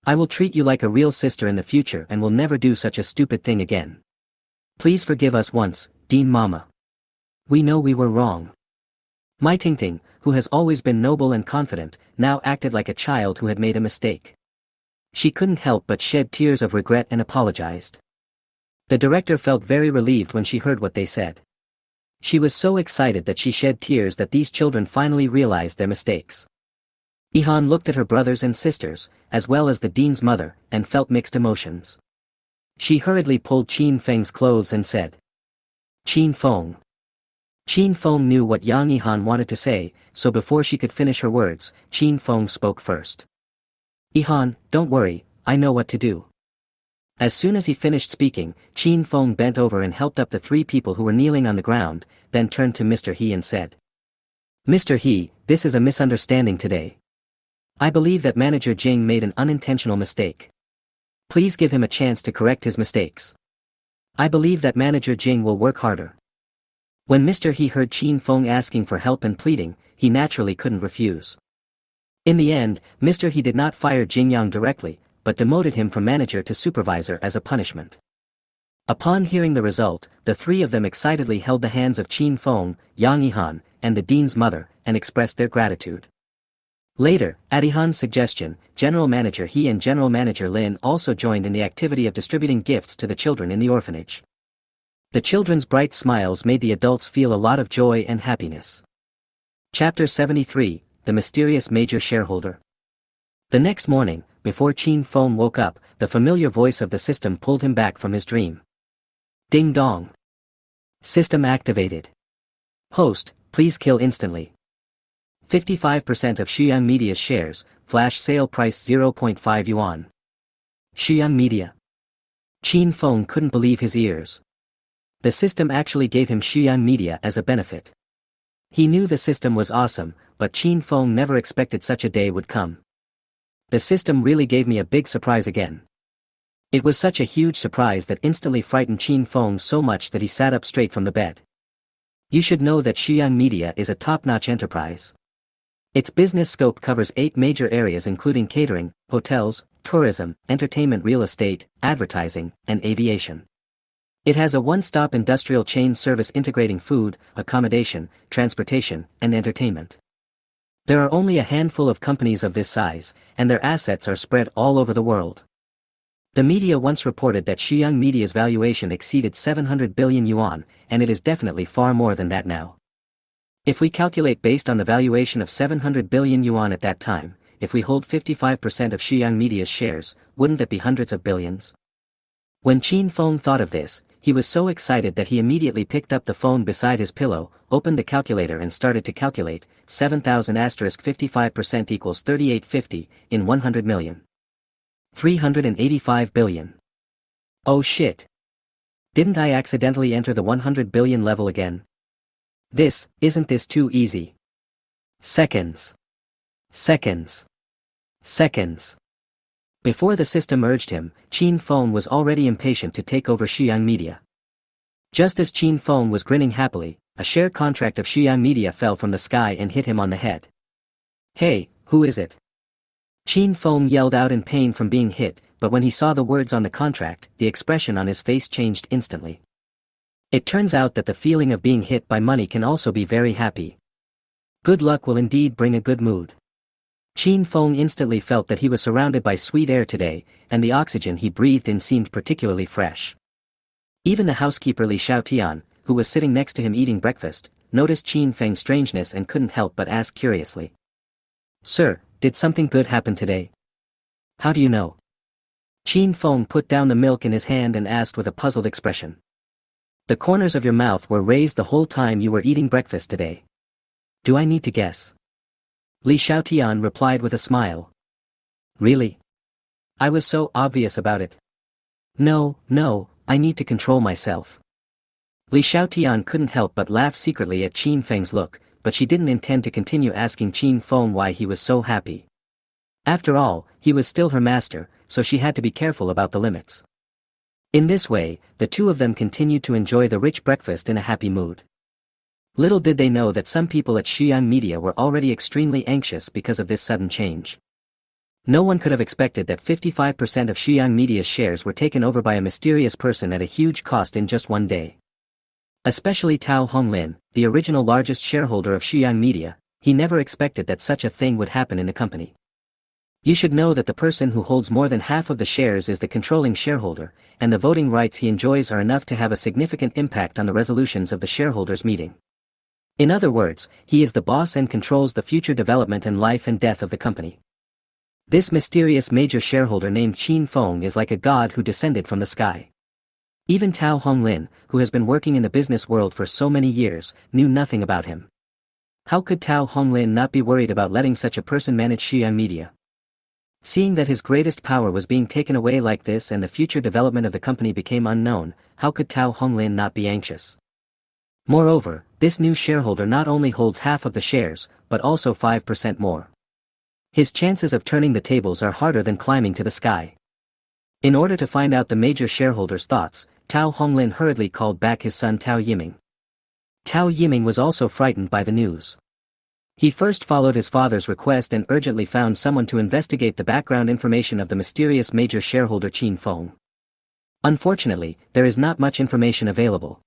I will treat you like a real sister in the future and will never do such a stupid thing again. Please forgive us once, Dean Mama. We know we were wrong. Mai Tingting, who has always been noble and confident, now acted like a child who had made a mistake. She couldn't help but shed tears of regret and apologized. The director felt very relieved when she heard what they said. She was so excited that she shed tears that these children finally realized their mistakes. Yihan looked at her brothers and sisters, as well as the dean's mother, and felt mixed emotions. She hurriedly pulled Qin Feng's clothes and said, Qin Feng. Qin Feng knew what Yang Yihan wanted to say, so before she could finish her words, Qin Feng spoke first. Yihan, don't worry, I know what to do. As soon as he finished speaking, Qin Feng bent over and helped up the three people who were kneeling on the ground, then turned to Mr. He and said, Mr. He, this is a misunderstanding today. I believe that Manager Jing made an unintentional mistake. Please give him a chance to correct his mistakes. I believe that Manager Jing will work harder. When Mr. He heard Qin Feng asking for help and pleading, he naturally couldn't refuse. In the end, Mr. He did not fire Jing Yang directly, but demoted him from manager to supervisor as a punishment. Upon hearing the result, the three of them excitedly held the hands of Qin Feng, Yang Yihan, and the dean's mother, and expressed their gratitude. Later, at Yihan's suggestion, General Manager He and General Manager Lin also joined in the activity of distributing gifts to the children in the orphanage. The children's bright smiles made the adults feel a lot of joy and happiness. Chapter 73, The Mysterious Major Shareholder. The next morning, before Qin Feng woke up, the familiar voice of the system pulled him back from his dream. Ding dong. System activated. Host, please kill instantly. 55% of Shuyang Media's shares, flash sale price 0.5 yuan. Shuyang Media. Qin Feng couldn't believe his ears. The system actually gave him Shuyang Media as a benefit. He knew the system was awesome, but Qin Feng never expected such a day would come. The system really gave me a big surprise again. It was such a huge surprise that instantly frightened Qin Feng so much that he sat up straight from the bed. You should know that Shuyang Media is a top-notch enterprise. Its business scope covers 8 major areas including catering, hotels, tourism, entertainment, real estate, advertising, and aviation. It has a one-stop industrial chain service integrating food, accommodation, transportation, and entertainment. There are only a handful of companies of this size, and their assets are spread all over the world. The media once reported that Shuyang Media's valuation exceeded 700 billion yuan, and it is definitely far more than that now. If we calculate based on the valuation of 700 billion yuan at that time, if we hold 55% of Shuyang Media's shares, wouldn't that be hundreds of billions? When Qin Feng thought of this, he was so excited that he immediately picked up the phone beside his pillow, opened the calculator and started to calculate, 7,000 asterisk 55% equals 3850, in 100 million. 385 billion. Oh shit. Didn't I accidentally enter the 100 billion level again? Isn't this too easy? Seconds. Seconds. Seconds. Before the system urged him, Qin Feng was already impatient to take over Shuyang Media. Just as Qin Feng was grinning happily, a share contract of Shuyang Media fell from the sky and hit him on the head. Hey, who is it? Qin Feng yelled out in pain from being hit, but when he saw the words on the contract, the expression on his face changed instantly. It turns out that the feeling of being hit by money can also be very happy. Good luck will indeed bring a good mood. Qin Feng instantly felt that he was surrounded by sweet air today, and the oxygen he breathed in seemed particularly fresh. Even the housekeeper Li Xiaotian, who was sitting next to him eating breakfast, noticed Qin Feng's strangeness and couldn't help but ask curiously. "Sir, did something good happen today?" "How do you know?" Qin Feng put down the milk in his hand and asked with a puzzled expression. "The corners of your mouth were raised the whole time you were eating breakfast today. Do I need to guess?" Li Xiaotian replied with a smile. "Really? I was so obvious about it." No, I need to control myself." Li Xiaotian couldn't help but laugh secretly at Qin Feng's look, but she didn't intend to continue asking Qin Feng why he was so happy. After all, he was still her master, so she had to be careful about the limits. In this way, the two of them continued to enjoy the rich breakfast in a happy mood. Little did they know that some people at Shuyang Media were already extremely anxious because of this sudden change. No one could have expected that 55% of Shuyang Media's shares were taken over by a mysterious person at a huge cost in just one day. Especially Tao Honglin, the original largest shareholder of Shuyang Media, he never expected that such a thing would happen in the company. You should know that the person who holds more than half of the shares is the controlling shareholder, and the voting rights he enjoys are enough to have a significant impact on the resolutions of the shareholders' meeting. In other words, he is the boss and controls the future development and life and death of the company. This mysterious major shareholder named Qin Feng is like a god who descended from the sky. Even Tao Honglin, who has been working in the business world for so many years, knew nothing about him. How could Tao Honglin not be worried about letting such a person manage Shuyang Media? Seeing that his greatest power was being taken away like this and the future development of the company became unknown, how could Tao Honglin not be anxious? Moreover, this new shareholder not only holds half of the shares, but also 5% more. His chances of turning the tables are harder than climbing to the sky. In order to find out the major shareholder's thoughts, Tao Honglin hurriedly called back his son Tao Yiming. Tao Yiming was also frightened by the news. He first followed his father's request and urgently found someone to investigate the background information of the mysterious major shareholder Qin Feng. Unfortunately, there is not much information available.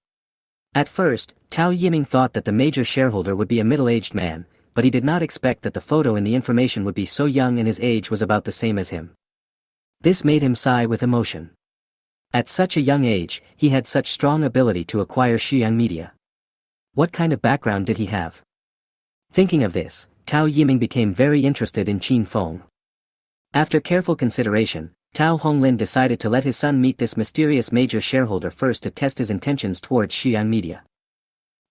At first, Tao Yiming thought that the major shareholder would be a middle-aged man, but he did not expect that the photo in the information would be so young and his age was about the same as him. This made him sigh with emotion. At such a young age, he had such strong ability to acquire Shuyang Media. What kind of background did he have? Thinking of this, Tao Yiming became very interested in Qin Feng. After careful consideration, Tao Honglin decided to let his son meet this mysterious major shareholder first to test his intentions towards Shuyang Media.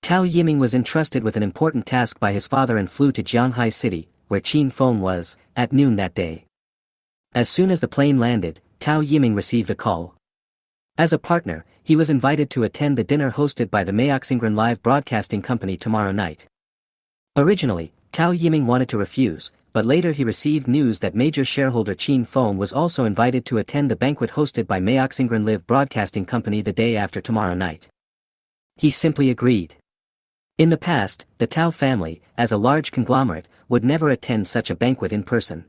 Tao Yiming was entrusted with an important task by his father and flew to Jianghai City, where Qin Feng was, at noon that day. As soon as the plane landed, Tao Yiming received a call. As a partner, he was invited to attend the dinner hosted by the Maoxingren Live Broadcasting Company tomorrow night. Originally, Tao Yiming wanted to refuse, but later he received news that major shareholder Qin Feng was also invited to attend the banquet hosted by Maoxingren Live Broadcasting Company the day after tomorrow night. He simply agreed. In the past, the Tao family, as a large conglomerate, would never attend such a banquet in person.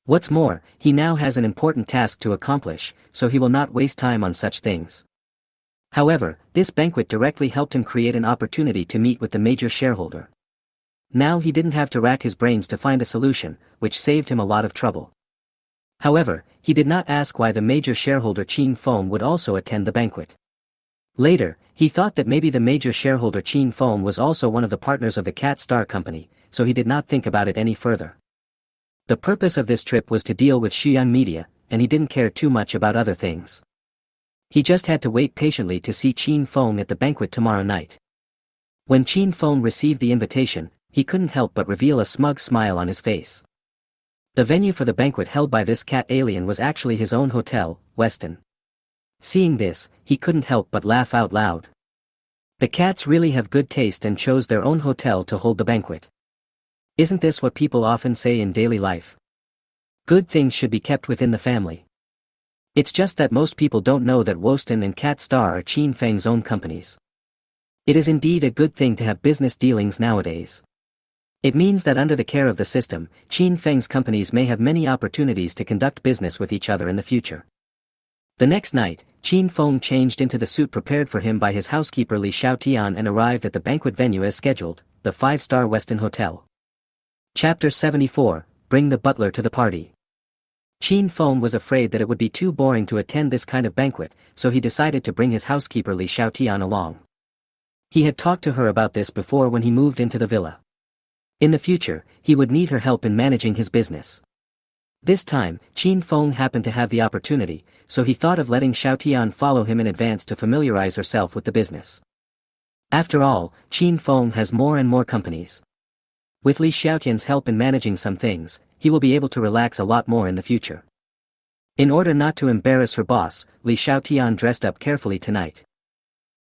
What's more, he now has an important task to accomplish, so he will not waste time on such things. However, this banquet directly helped him create an opportunity to meet with the major shareholder. Now he didn't have to rack his brains to find a solution, which saved him a lot of trouble. However, he did not ask why the major shareholder Qin Feng would also attend the banquet. Later, he thought that maybe the major shareholder Qin Feng was also one of the partners of the Cat Star Company, so he did not think about it any further. The purpose of this trip was to deal with Shuyang Media, and he didn't care too much about other things. He just had to wait patiently to see Qin Feng at the banquet tomorrow night. When Qin Feng received the invitation, he couldn't help but reveal a smug smile on his face. The venue for the banquet held by this cat alien was actually his own hotel, Weston. Seeing this, he couldn't help but laugh out loud. The cats really have good taste and chose their own hotel to hold the banquet. Isn't this what people often say in daily life? Good things should be kept within the family. It's just that most people don't know that Weston and Cat Star are Qin Feng's own companies. It is indeed a good thing to have business dealings nowadays. It means that under the care of the system, Qin Feng's companies may have many opportunities to conduct business with each other in the future. The next night, Qin Feng changed into the suit prepared for him by his housekeeper Li Xiaotian and arrived at the banquet venue as scheduled, the 5-star Westin Hotel. Chapter 74, bring the butler to the party. Qin Feng was afraid that it would be too boring to attend this kind of banquet, so he decided to bring his housekeeper Li Xiaotian along. He had talked to her about this before when he moved into the villa. In the future, he would need her help in managing his business. This time, Qin Feng happened to have the opportunity, so he thought of letting Xiaotian follow him in advance to familiarize herself with the business. After all, Qin Feng has more and more companies. With Li Xiaotian's help in managing some things, he will be able to relax a lot more in the future. In order not to embarrass her boss, Li Xiaotian dressed up carefully tonight.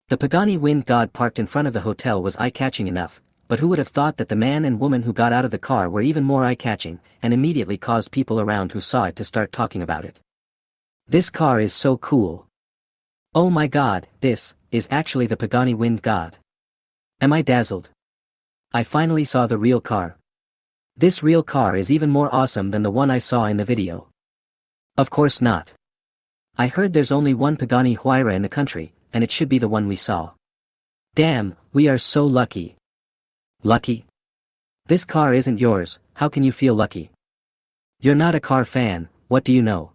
The Pagani wind god parked in front of the hotel was eye-catching enough, but who would have thought that the man and woman who got out of the car were even more eye-catching, and immediately caused people around who saw it to start talking about it. This car is so cool. Oh my god, this is actually the Pagani wind god. Am I dazzled? I finally saw the real car. This real car is even more awesome than the one I saw in the video. Of course not. I heard there's only one Pagani Huayra in the country, and it should be the one we saw. Damn, we are so lucky. Lucky? This car isn't yours, how can you feel lucky? You're not a car fan, what do you know?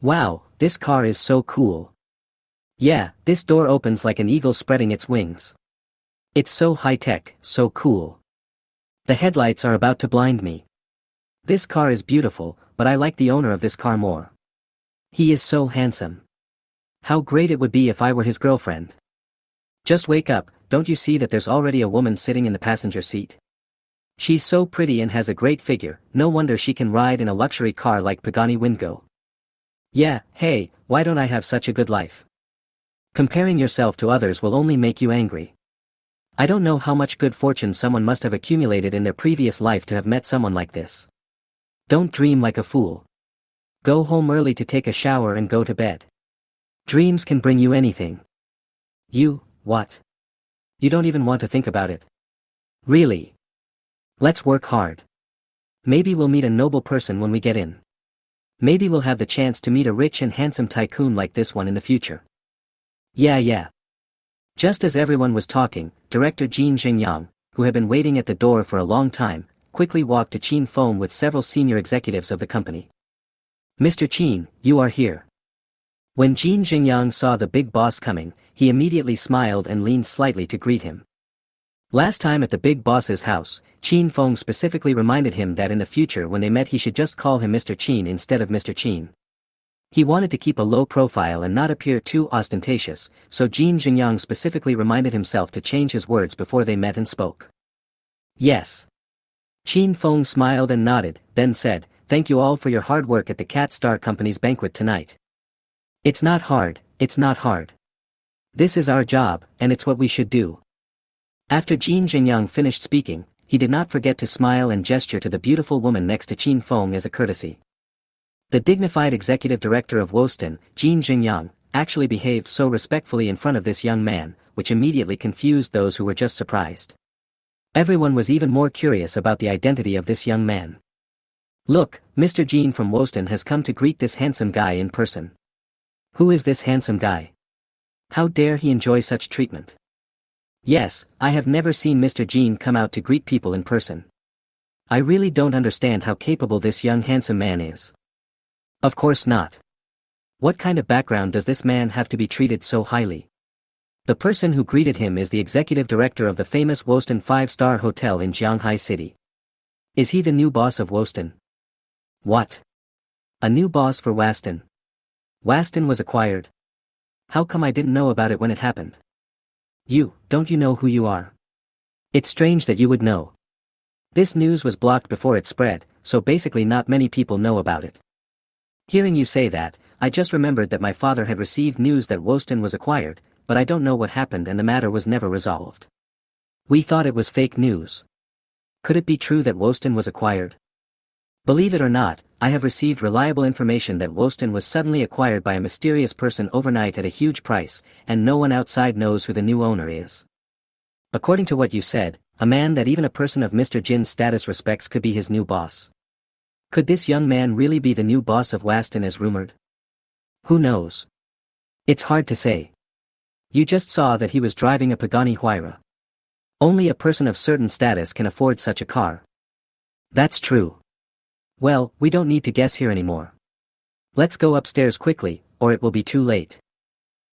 Wow, this car is so cool. Yeah, this door opens like an eagle spreading its wings. It's so high-tech, so cool. The headlights are about to blind me. This car is beautiful, but I like the owner of this car more. He is so handsome. How great it would be if I were his girlfriend. Just wake up, don't you see that there's already a woman sitting in the passenger seat? She's so pretty and has a great figure, no wonder she can ride in a luxury car like Pagani Wingo. Yeah, hey, why don't I have such a good life? Comparing yourself to others will only make you angry. I don't know how much good fortune someone must have accumulated in their previous life to have met someone like this. Don't dream like a fool. Go home early to take a shower and go to bed. Dreams can bring you anything. What? You don't even want to think about it. Really? Let's work hard. Maybe we'll meet a noble person when we get in. Maybe we'll have the chance to meet a rich and handsome tycoon like this one in the future. Yeah. Just as everyone was talking, Director Jin Xingyang, who had been waiting at the door for a long time, quickly walked to Qin Feng with several senior executives of the company. Mr. Qin, you are here. When Jin Xingyang saw the big boss coming, he immediately smiled and leaned slightly to greet him. Last time at the big boss's house, Qin Feng specifically reminded him that in the future when they met he should just call him Mr. Qin instead of Mr. Qin. He wanted to keep a low profile and not appear too ostentatious, so Jin Xingyang specifically reminded himself to change his words before they met and spoke. Yes. Qin Feng smiled and nodded, then said, "Thank you all for your hard work at the Cat Star Company's banquet tonight. It's not hard. This is our job, and it's what we should do." After Jin Xingyang finished speaking, he did not forget to smile and gesture to the beautiful woman next to Qin Feng as a courtesy. The dignified executive director of Webtoon, Jin Xingyang, actually behaved so respectfully in front of this young man, which immediately confused those who were just surprised. Everyone was even more curious about the identity of this young man. Look, Mr. Jin from Webtoon has come to greet this handsome guy in person. Who is this handsome guy? How dare he enjoy such treatment? Yes, I have never seen Mr. Jin come out to greet people in person. I really don't understand how capable this young handsome man is. Of course not. What kind of background does this man have to be treated so highly? The person who greeted him is the executive director of the famous Webtoon 5-star hotel in Jianghai City. Is he the new boss of Webtoon? What? A new boss for Webtoon? Webtoon was acquired. How come I didn't know about it when it happened? Don't you know who you are? It's strange that you would know. This news was blocked before it spread, so basically not many people know about it. Hearing you say that, I just remembered that my father had received news that Webtoon was acquired, but I don't know what happened and the matter was never resolved. We thought it was fake news. Could it be true that Webtoon was acquired? Believe it or not, I have received reliable information that Webtoon was suddenly acquired by a mysterious person overnight at a huge price, and no one outside knows who the new owner is. According to what you said, a man that even a person of Mr. Jin's status respects could be his new boss. Could this young man really be the new boss of Webtoon as rumored? Who knows? It's hard to say. You just saw that he was driving a Pagani Huayra. Only a person of certain status can afford such a car. That's true. Well, we don't need to guess here anymore. Let's go upstairs quickly, or it will be too late.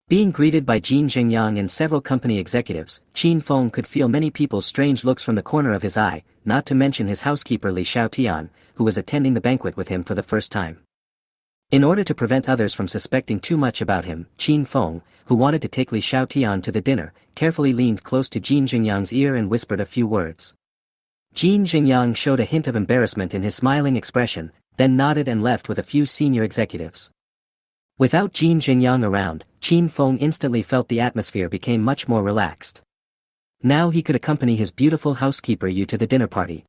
Being greeted by Jin Jingyang and several company executives, Qin Feng could feel many people's strange looks from the corner of his eye, not to mention his housekeeper Li Xiaotian, who was attending the banquet with him for the first time. In order to prevent others from suspecting too much about him, Qin Feng, who wanted to take Li Xiaotian to the dinner, carefully leaned close to Jin Jingyang's ear and whispered a few words. Jin Jingyang showed a hint of embarrassment in his smiling expression, then nodded and left with a few senior executives. Without Jin Jingyang around, Qin Feng instantly felt the atmosphere became much more relaxed. Now he could accompany his beautiful housekeeper Yu to the dinner party.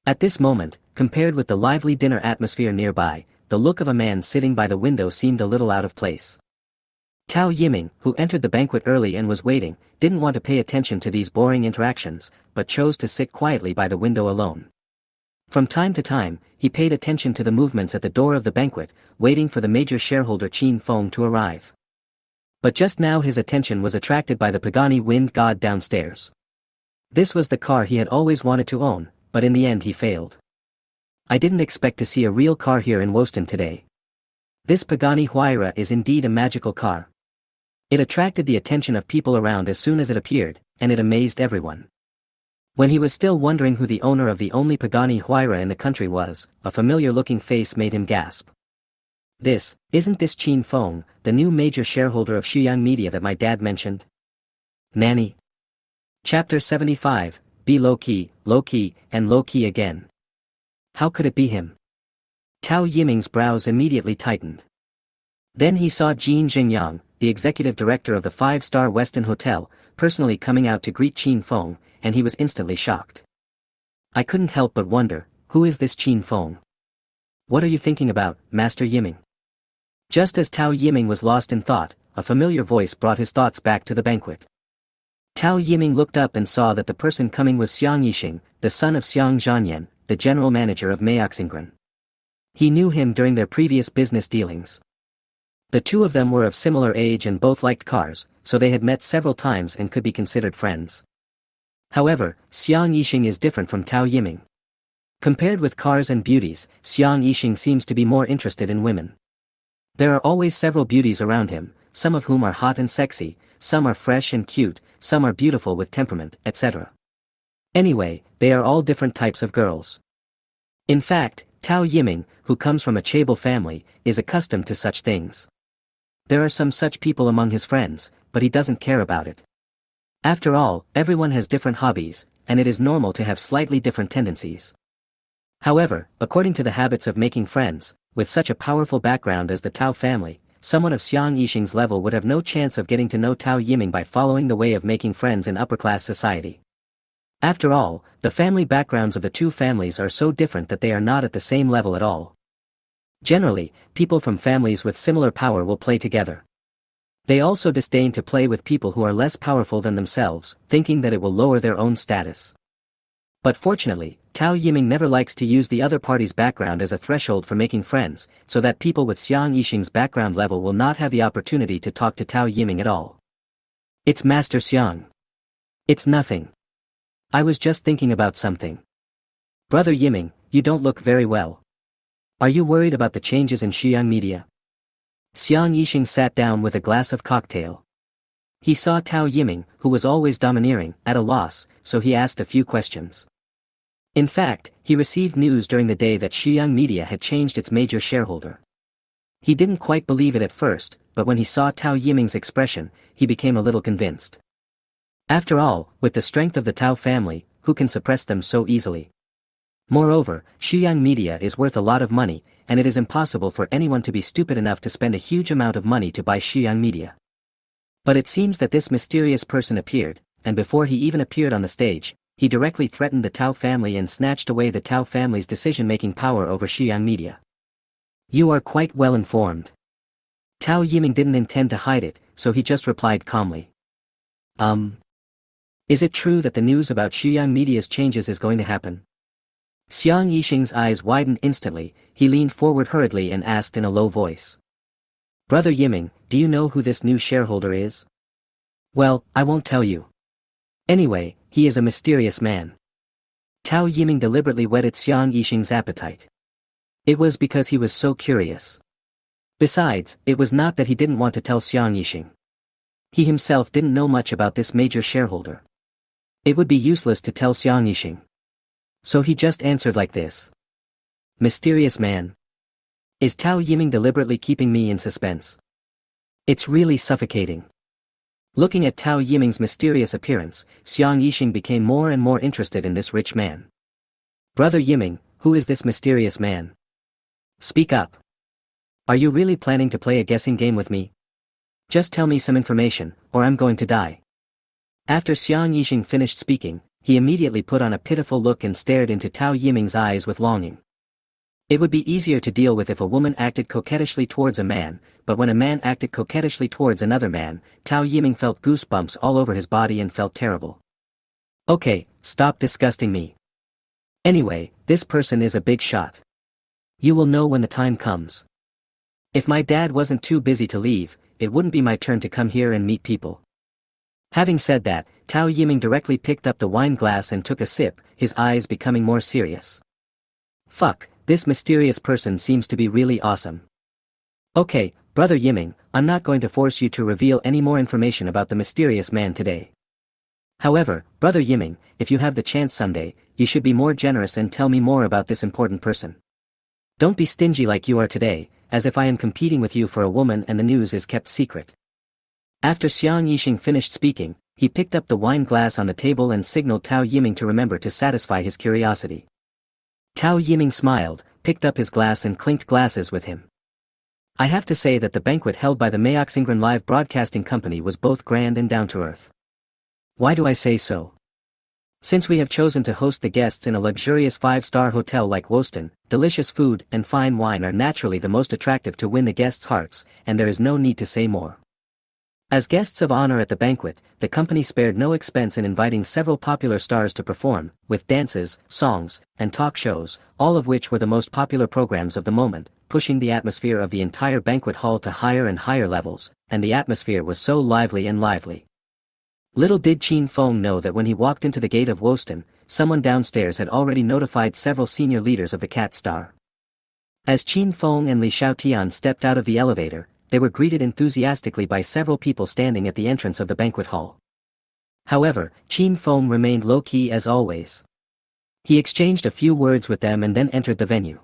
At this moment, compared with the lively dinner atmosphere nearby, the look of a man sitting by the window seemed a little out of place. Tao Yiming, who entered the banquet early and was waiting, didn't want to pay attention to these boring interactions, but chose to sit quietly by the window alone. From time to time, he paid attention to the movements at the door of the banquet, waiting for the major shareholder Qin Feng to arrive. But just now his attention was attracted by the Pagani wind god downstairs. This was the car he had always wanted to own, but in the end he failed. I didn't expect to see a real car here in Woston today. This Pagani Huayra is indeed a magical car. It attracted the attention of people around as soon as it appeared, and it amazed everyone. When he was still wondering who the owner of the only Pagani Huayra in the country was, a familiar-looking face made him gasp. Isn't this Qin Feng, the new major shareholder of Shuyang Media that my dad mentioned? Nanny. Chapter 75, Be low-key, and low-key again. How could it be him? Tao Yiming's brows immediately tightened. Then he saw Jin Jingyang, the executive director of the 5-star Westin Hotel, personally coming out to greet Qin Feng, and he was instantly shocked. I couldn't help but wonder, who is this Qin Feng? What are you thinking about, Master Yiming? Just as Tao Yiming was lost in thought, a familiar voice brought his thoughts back to the banquet. Tao Yiming looked up and saw that the person coming was Xiang Yixing, the son of Xiang Zhanyan, the general manager of Maoxingren. He knew him during their previous business dealings. The two of them were of similar age and both liked cars, so they had met several times and could be considered friends. However, Xiang Yixing is different from Tao Yiming. Compared with cars and beauties, Xiang Yixing seems to be more interested in women. There are always several beauties around him, some of whom are hot and sexy, some are fresh and cute, some are beautiful with temperament, etc. Anyway, they are all different types of girls. In fact, Tao Yiming, who comes from a chaebol family, is accustomed to such things. There are some such people among his friends, but he doesn't care about it. After all, everyone has different hobbies, and it is normal to have slightly different tendencies. However, according to the habits of making friends, with such a powerful background as the Tao family, someone of Xiang Yixing's level would have no chance of getting to know Tao Yiming by following the way of making friends in upper-class society. After all, the family backgrounds of the two families are so different that they are not at the same level at all. Generally, people from families with similar power will play together. They also disdain to play with people who are less powerful than themselves, thinking that it will lower their own status. But fortunately, Tao Yiming never likes to use the other party's background as a threshold for making friends, so that people with Xiang Yixing's background level will not have the opportunity to talk to Tao Yiming at all. It's Master Xiang. It's nothing. I was just thinking about something. Brother Yiming, you don't look very well. Are you worried about the changes in Shuyang Media? Xiang Yixing sat down with a glass of cocktail. He saw Tao Yiming, who was always domineering, at a loss, so he asked a few questions. In fact, he received news during the day that Shuyang Media had changed its major shareholder. He didn't quite believe it at first, but when he saw Tao Yiming's expression, he became a little convinced. After all, with the strength of the Tao family, who can suppress them so easily? Moreover, Shuyang Media is worth a lot of money, and it is impossible for anyone to be stupid enough to spend a huge amount of money to buy Shuyang Media. But it seems that this mysterious person appeared, and before he even appeared on the stage, he directly threatened the Tao family and snatched away the Tao family's decision-making power over Shuyang Media. You are quite well informed. Tao Yiming didn't intend to hide it, so he just replied calmly. Is it true that the news about Shuyang Media's changes is going to happen? Xiang Yixing's eyes widened instantly, he leaned forward hurriedly and asked in a low voice. Brother Yiming, do you know who this new shareholder is? Well, I won't tell you. Anyway, he is a mysterious man. Tao Yiming deliberately whetted Xiang Yixing's appetite. It was because he was so curious. Besides, it was not that he didn't want to tell Xiang Yixing. He himself didn't know much about this major shareholder. It would be useless to tell Xiang Yixing. So he just answered like this. Mysterious man. Is Tao Yiming deliberately keeping me in suspense? It's really suffocating. Looking at Tao Yiming's mysterious appearance, Xiang Yixing became more and more interested in this rich man. Brother Yiming, who is this mysterious man? Speak up. Are you really planning to play a guessing game with me? Just tell me some information, or I'm going to die. After Xiang Yixing finished speaking, he immediately put on a pitiful look and stared into Tao Yiming's eyes with longing. It would be easier to deal with if a woman acted coquettishly towards a man, but when a man acted coquettishly towards another man, Tao Yiming felt goosebumps all over his body and felt terrible. Okay, stop disgusting me. Anyway, this person is a big shot. You will know when the time comes. If my dad wasn't too busy to leave, it wouldn't be my turn to come here and meet people. Having said that, Tao Yiming directly picked up the wine glass and took a sip, his eyes becoming more serious. Fuck, this mysterious person seems to be really awesome. Okay, Brother Yiming, I'm not going to force you to reveal any more information about the mysterious man today. However, Brother Yiming, if you have the chance someday, you should be more generous and tell me more about this important person. Don't be stingy like you are today, as if I am competing with you for a woman and the news is kept secret. After Xiang Yixing finished speaking, he picked up the wine glass on the table and signaled Tao Yiming to remember to satisfy his curiosity. Tao Yiming smiled, picked up his glass and clinked glasses with him. I have to say that the banquet held by the Maoxingren Live Broadcasting Company was both grand and down-to-earth. Why do I say so? Since we have chosen to host the guests in a luxurious 5-star hotel like Webtoon, delicious food and fine wine are naturally the most attractive to win the guests' hearts, and there is no need to say more. As guests of honor at the banquet, the company spared no expense in inviting several popular stars to perform, with dances, songs, and talk shows, all of which were the most popular programs of the moment, pushing the atmosphere of the entire banquet hall to higher and higher levels, and the atmosphere was so lively and lively. Little did Qin Feng know that when he walked into the gate of Webtoon, someone downstairs had already notified several senior leaders of the Cat Star. As Qin Feng and Li Xiaotian stepped out of the elevator, they were greeted enthusiastically by several people standing at the entrance of the banquet hall. However, Qin Feng remained low-key as always. He exchanged a few words with them and then entered the venue.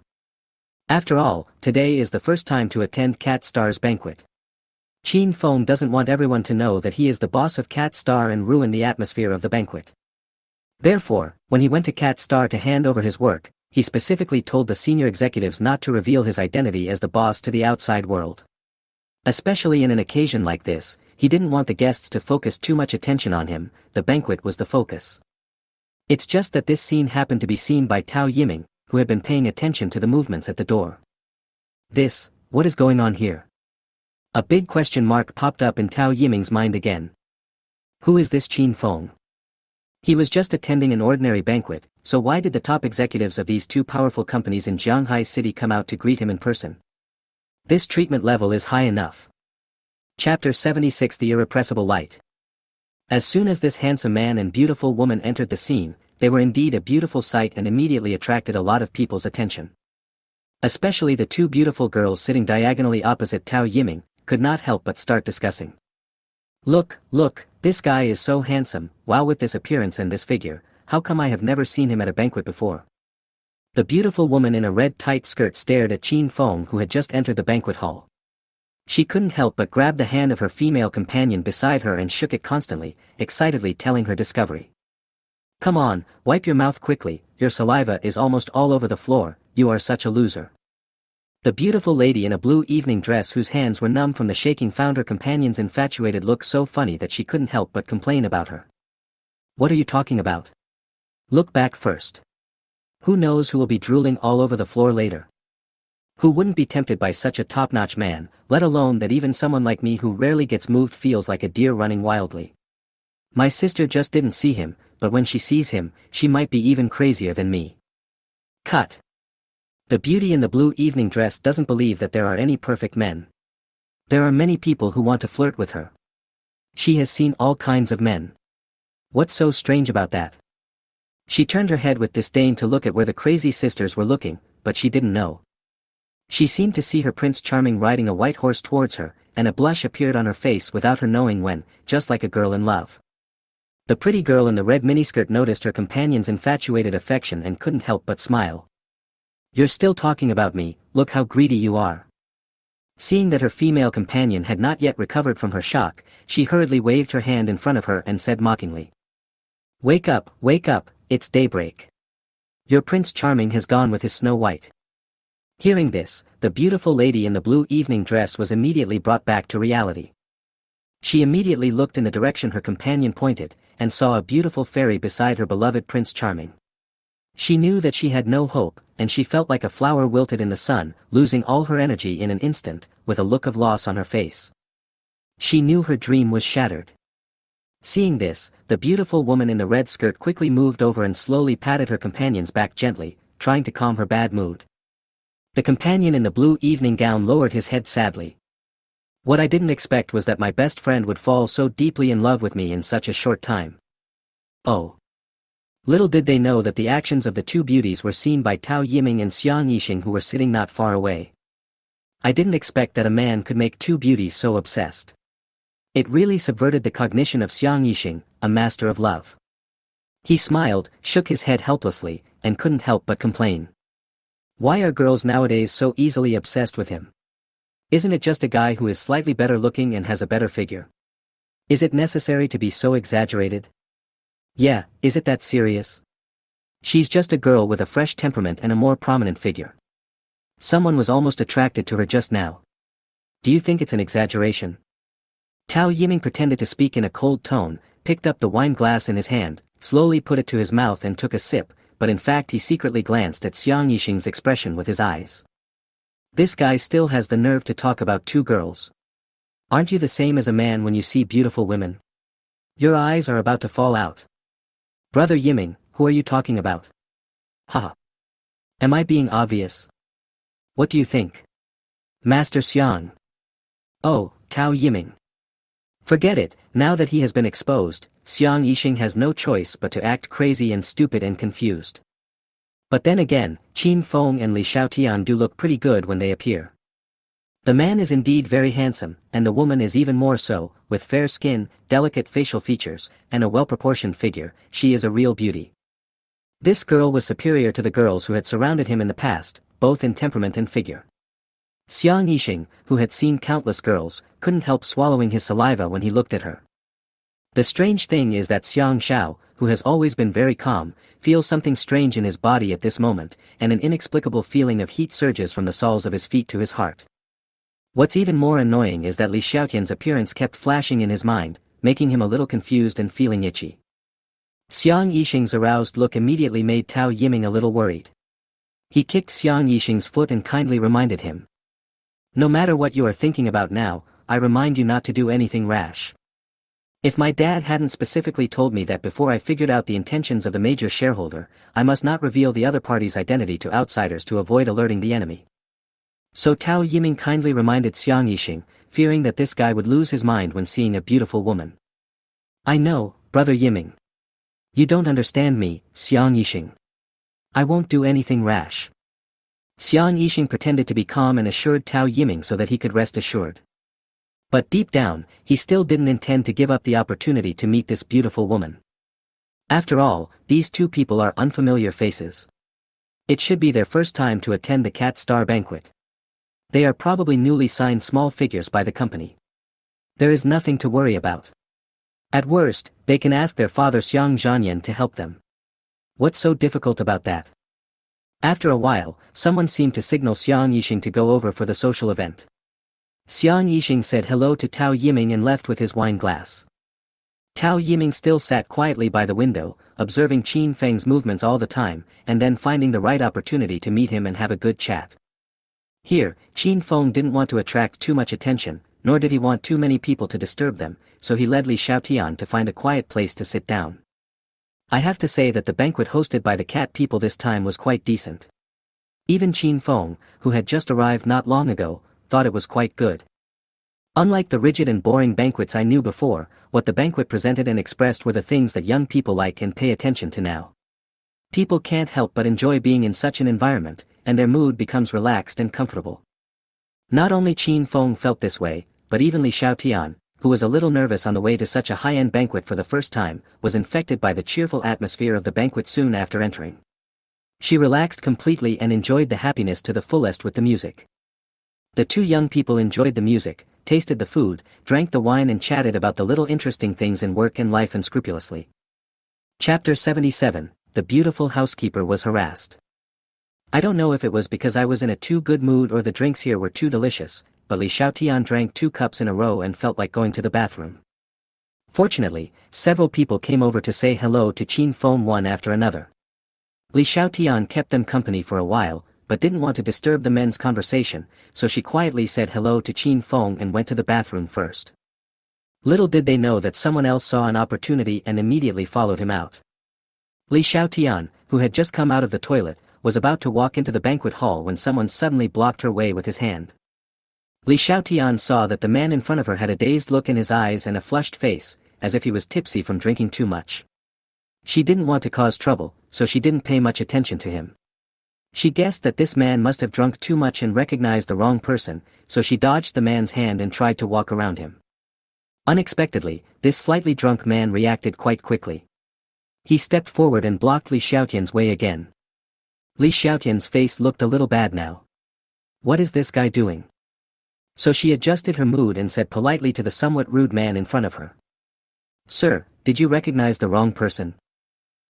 After all, today is the first time to attend Cat Star's banquet. Qin Feng doesn't want everyone to know that he is the boss of Cat Star and ruin the atmosphere of the banquet. Therefore, when he went to Cat Star to hand over his work, he specifically told the senior executives not to reveal his identity as the boss to the outside world. Especially in an occasion like this, he didn't want the guests to focus too much attention on him, the banquet was the focus. It's just that this scene happened to be seen by Tao Yiming, who had been paying attention to the movements at the door. What is going on here? A big question mark popped up in Tao Yiming's mind again. Who is this Qin Feng? He was just attending an ordinary banquet, so why did the top executives of these two powerful companies in Jianghai City come out to greet him in person? This treatment level is high enough. Chapter 76 The Irrepressible Light. As soon as this handsome man and beautiful woman entered the scene, they were indeed a beautiful sight and immediately attracted a lot of people's attention. Especially the two beautiful girls sitting diagonally opposite Tao Yiming, could not help but start discussing. Look, this guy is so handsome, wow, with this appearance and this figure, how come I have never seen him at a banquet before? The beautiful woman in a red tight skirt stared at Qin Feng, who had just entered the banquet hall. She couldn't help but grab the hand of her female companion beside her and shook it constantly, excitedly telling her discovery. Come on, wipe your mouth quickly, your saliva is almost all over the floor, you are such a loser. The beautiful lady in a blue evening dress whose hands were numb from the shaking found her companion's infatuated look so funny that she couldn't help but complain about her. What are you talking about? Look back first. Who knows who will be drooling all over the floor later? Who wouldn't be tempted by such a top-notch man, let alone that even someone like me who rarely gets moved feels like a deer running wildly. My sister just didn't see him, but when she sees him, she might be even crazier than me. Cut. The beauty in the blue evening dress doesn't believe that there are any perfect men. There are many people who want to flirt with her. She has seen all kinds of men. What's so strange about that? She turned her head with disdain to look at where the crazy sisters were looking, but she didn't know. She seemed to see her Prince Charming riding a white horse towards her, and a blush appeared on her face without her knowing when, just like a girl in love. The pretty girl in the red miniskirt noticed her companion's infatuated affection and couldn't help but smile. "You're still talking about me, look how greedy you are." Seeing that her female companion had not yet recovered from her shock, she hurriedly waved her hand in front of her and said mockingly, wake up, it's daybreak. Your Prince Charming has gone with his Snow White." Hearing this, the beautiful lady in the blue evening dress was immediately brought back to reality. She immediately looked in the direction her companion pointed, and saw a beautiful fairy beside her beloved Prince Charming. She knew that she had no hope, and she felt like a flower wilted in the sun, losing all her energy in an instant, with a look of loss on her face. She knew her dream was shattered. Seeing this, the beautiful woman in the red skirt quickly moved over and slowly patted her companion's back gently, trying to calm her bad mood. The companion in the blue evening gown lowered his head sadly. "What I didn't expect was that my best friend would fall so deeply in love with me in such a short time." Oh. Little did they know that the actions of the two beauties were seen by Tao Yiming and Xiang Yixing, who were sitting not far away. "I didn't expect that a man could make two beauties so obsessed." It really subverted the cognition of Xiang Yixing, a master of love. He smiled, shook his head helplessly, and couldn't help but complain. Why are girls nowadays so easily obsessed with him? Isn't it just a guy who is slightly better looking and has a better figure? Is it necessary to be so exaggerated? Yeah, is it that serious? She's just a girl with a fresh temperament and a more prominent figure. Someone was almost attracted to her just now. Do you think it's an exaggeration? Tao Yiming pretended to speak in a cold tone, picked up the wine glass in his hand, slowly put it to his mouth and took a sip, but in fact he secretly glanced at Xiang Yixing's expression with his eyes. This guy still has the nerve to talk about two girls. Aren't you the same as a man when you see beautiful women? Your eyes are about to fall out. Brother Yiming, who are you talking about? Haha. Am I being obvious? What do you think? Master Xiang. Oh, Tao Yiming. Forget it, now that he has been exposed, Xiang Yixing has no choice but to act crazy and stupid and confused. But then again, Qin Feng and Li Xiaotian do look pretty good when they appear. The man is indeed very handsome, and the woman is even more so, with fair skin, delicate facial features, and a well-proportioned figure. She is a real beauty. This girl was superior to the girls who had surrounded him in the past, both in temperament and figure. Xiang Yixing, who had seen countless girls, couldn't help swallowing his saliva when he looked at her. The strange thing is that Xiang Xiao, who has always been very calm, feels something strange in his body at this moment, and an inexplicable feeling of heat surges from the soles of his feet to his heart. What's even more annoying is that Li Xiaotian's appearance kept flashing in his mind, making him a little confused and feeling itchy. Xiang Yixing's aroused look immediately made Tao Yiming a little worried. He kicked Xiang Yixing's foot and kindly reminded him. No matter what you are thinking about now, I remind you not to do anything rash. If my dad hadn't specifically told me that before I figured out the intentions of the major shareholder, I must not reveal the other party's identity to outsiders to avoid alerting the enemy. So Tao Yiming kindly reminded Xiang Yixing, fearing that this guy would lose his mind when seeing a beautiful woman. I know, Brother Yiming. You don't understand me, Xiang Yixing. I won't do anything rash. Xiang Yixing pretended to be calm and assured Tao Yiming so that he could rest assured. But deep down, he still didn't intend to give up the opportunity to meet this beautiful woman. After all, these two people are unfamiliar faces. It should be their first time to attend the Cat Star banquet. They are probably newly signed small figures by the company. There is nothing to worry about. At worst, they can ask their father Xiang Zhanyan to help them. What's so difficult about that? After a while, someone seemed to signal Xiang Yixing to go over for the social event. Xiang Yixing said hello to Tao Yiming and left with his wine glass. Tao Yiming still sat quietly by the window, observing Qin Feng's movements all the time, and then finding the right opportunity to meet him and have a good chat. Here, Qin Feng didn't want to attract too much attention, nor did he want too many people to disturb them, so he led Li Xiaotian to find a quiet place to sit down. I have to say that the banquet hosted by the cat people this time was quite decent. Even Qin Feng, who had just arrived not long ago, thought it was quite good. Unlike the rigid and boring banquets I knew before, what the banquet presented and expressed were the things that young people like and pay attention to now. People can't help but enjoy being in such an environment, and their mood becomes relaxed and comfortable. Not only Qin Feng felt this way, but even Li Xiaotian, who was a little nervous on the way to such a high-end banquet for the first time, was infected by the cheerful atmosphere of the banquet soon after entering. She relaxed completely and enjoyed the happiness to the fullest with the music. The two young people enjoyed the music, tasted the food, drank the wine and chatted about the little interesting things in work and life unscrupulously. Chapter 77, The Beautiful Housekeeper Was Harassed. I don't know if it was because I was in a too good mood or the drinks here were too delicious, but Li Xiaotian drank 2 cups in a row and felt like going to the bathroom. Fortunately, several people came over to say hello to Qin Feng one after another. Li Xiaotian kept them company for a while, but didn't want to disturb the men's conversation, so she quietly said hello to Qin Feng and went to the bathroom first. Little did they know that someone else saw an opportunity and immediately followed him out. Li Xiaotian, who had just come out of the toilet, was about to walk into the banquet hall when someone suddenly blocked her way with his hand. Li Xiaotian saw that the man in front of her had a dazed look in his eyes and a flushed face, as if he was tipsy from drinking too much. She didn't want to cause trouble, so she didn't pay much attention to him. She guessed that this man must have drunk too much and recognized the wrong person, so she dodged the man's hand and tried to walk around him. Unexpectedly, this slightly drunk man reacted quite quickly. He stepped forward and blocked Li Xiaotian's way again. Li Xiaotian's face looked a little bad now. What is this guy doing? So she adjusted her mood and said politely to the somewhat rude man in front of her. Sir, did you recognize the wrong person?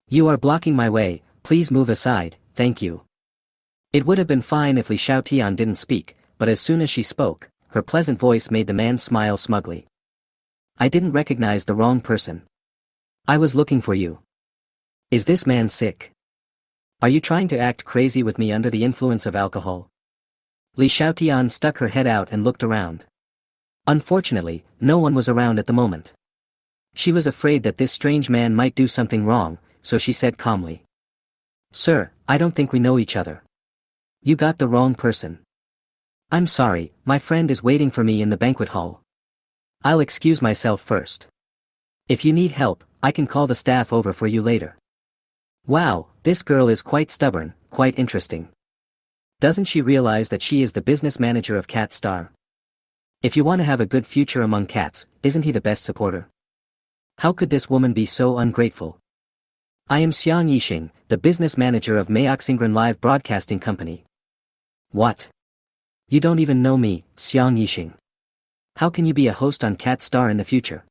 You are blocking my way, please move aside, thank you. It would have been fine if Li Xiaotian didn't speak, but as soon as she spoke, her pleasant voice made the man smile smugly. I didn't recognize the wrong person. I was looking for you. Is this man sick? Are you trying to act crazy with me under the influence of alcohol? Li Xiaotian stuck her head out and looked around. Unfortunately, no one was around at the moment. She was afraid that this strange man might do something wrong, so she said calmly. Sir, I don't think we know each other. You got the wrong person. I'm sorry, my friend is waiting for me in the banquet hall. I'll excuse myself first. If you need help, I can call the staff over for you later. Wow, this girl is quite stubborn, quite interesting. Doesn't she realize that she is the business manager of Cat Star? If you want to have a good future among cats, isn't he the best supporter? How could this woman be so ungrateful? I am Xiang Yixing, the business manager of Maoxingren Live Broadcasting Company. What? You don't even know me, Xiang Yixing. How can you be a host on Cat Star in the future?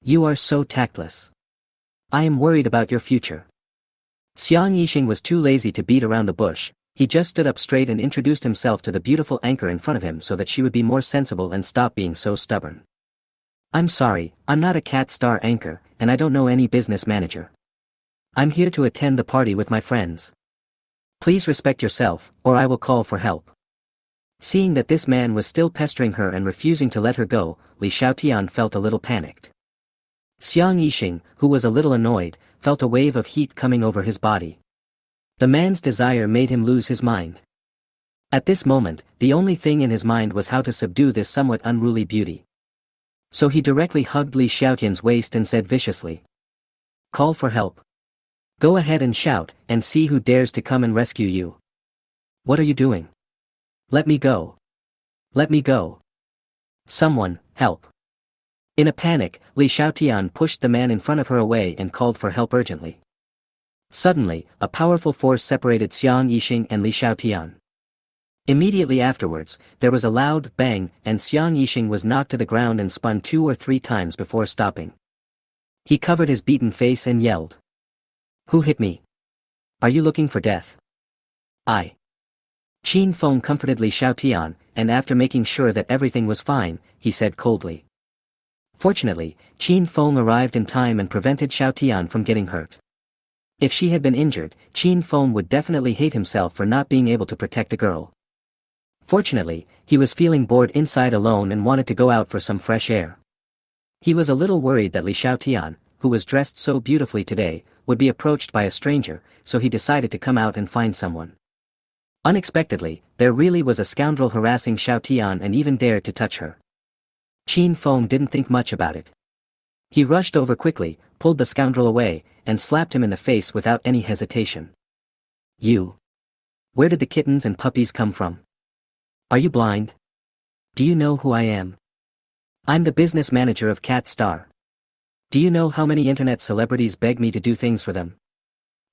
You are so tactless. I am worried about your future. Xiang Yixing was too lazy to beat around the bush. He just stood up straight and introduced himself to the beautiful anchor in front of him so that she would be more sensible and stop being so stubborn. I'm sorry, I'm not a Cat Star anchor, and I don't know any business manager. I'm here to attend the party with my friends. Please respect yourself, or I will call for help. Seeing that this man was still pestering her and refusing to let her go, Li Xiaotian felt a little panicked. Xiang Yixing, who was a little annoyed, felt a wave of heat coming over his body. The man's desire made him lose his mind. At this moment, the only thing in his mind was how to subdue this somewhat unruly beauty. So he directly hugged Li Xiaotian's waist and said viciously. Call for help. Go ahead and shout, and see who dares to come and rescue you. What are you doing? Let me go. Let me go. Someone, help. In a panic, Li Xiaotian pushed the man in front of her away and called for help urgently. Suddenly, a powerful force separated Xiang Yixing and Li Xiaotian. Immediately afterwards, there was a loud bang and Xiang Yixing was knocked to the ground and spun 2 or 3 times before stopping. He covered his beaten face and yelled. Who hit me? Are you looking for death? I. Qin Feng comforted Li Xiaotian, and after making sure that everything was fine, he said coldly. Fortunately, Qin Feng arrived in time and prevented Xiaotian from getting hurt. If she had been injured, Qin Feng would definitely hate himself for not being able to protect a girl. Fortunately, he was feeling bored inside alone and wanted to go out for some fresh air. He was a little worried that Li Xiaotian, who was dressed so beautifully today, would be approached by a stranger, so he decided to come out and find someone. Unexpectedly, there really was a scoundrel harassing Xiaotian and even dared to touch her. Qin Feng didn't think much about it. He rushed over quickly, pulled the scoundrel away, and slapped him in the face without any hesitation. You. Where did the kittens and puppies come from? Are you blind? Do you know who I am? I'm the business manager of Cat Star. Do you know how many internet celebrities beg me to do things for them?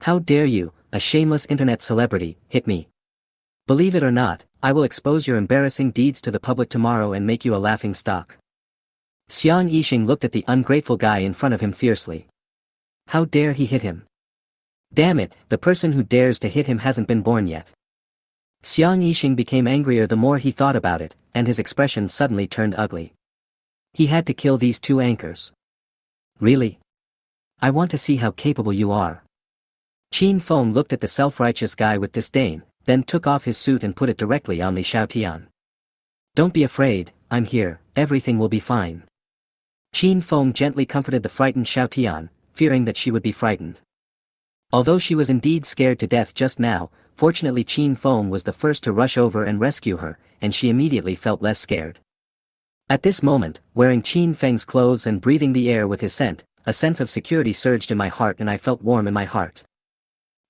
How dare you, a shameless internet celebrity, hit me? Believe it or not, I will expose your embarrassing deeds to the public tomorrow and make you a laughing stock. Xiang Yixing looked at the ungrateful guy in front of him fiercely. How dare he hit him? Damn it, the person who dares to hit him hasn't been born yet. Xiang Yixing became angrier the more he thought about it, and his expression suddenly turned ugly. He had to kill these two anchors. Really? I want to see how capable you are. Qin Feng looked at the self-righteous guy with disdain, then took off his suit and put it directly on Li Xiaotian. Don't be afraid, I'm here, everything will be fine. Qin Feng gently comforted the frightened Xiaotian, fearing that she would be frightened. Although she was indeed scared to death just now, fortunately Qin Feng was the first to rush over and rescue her, and she immediately felt less scared. At this moment, wearing Qin Feng's clothes and breathing the air with his scent, a sense of security surged in my heart and I felt warm in my heart.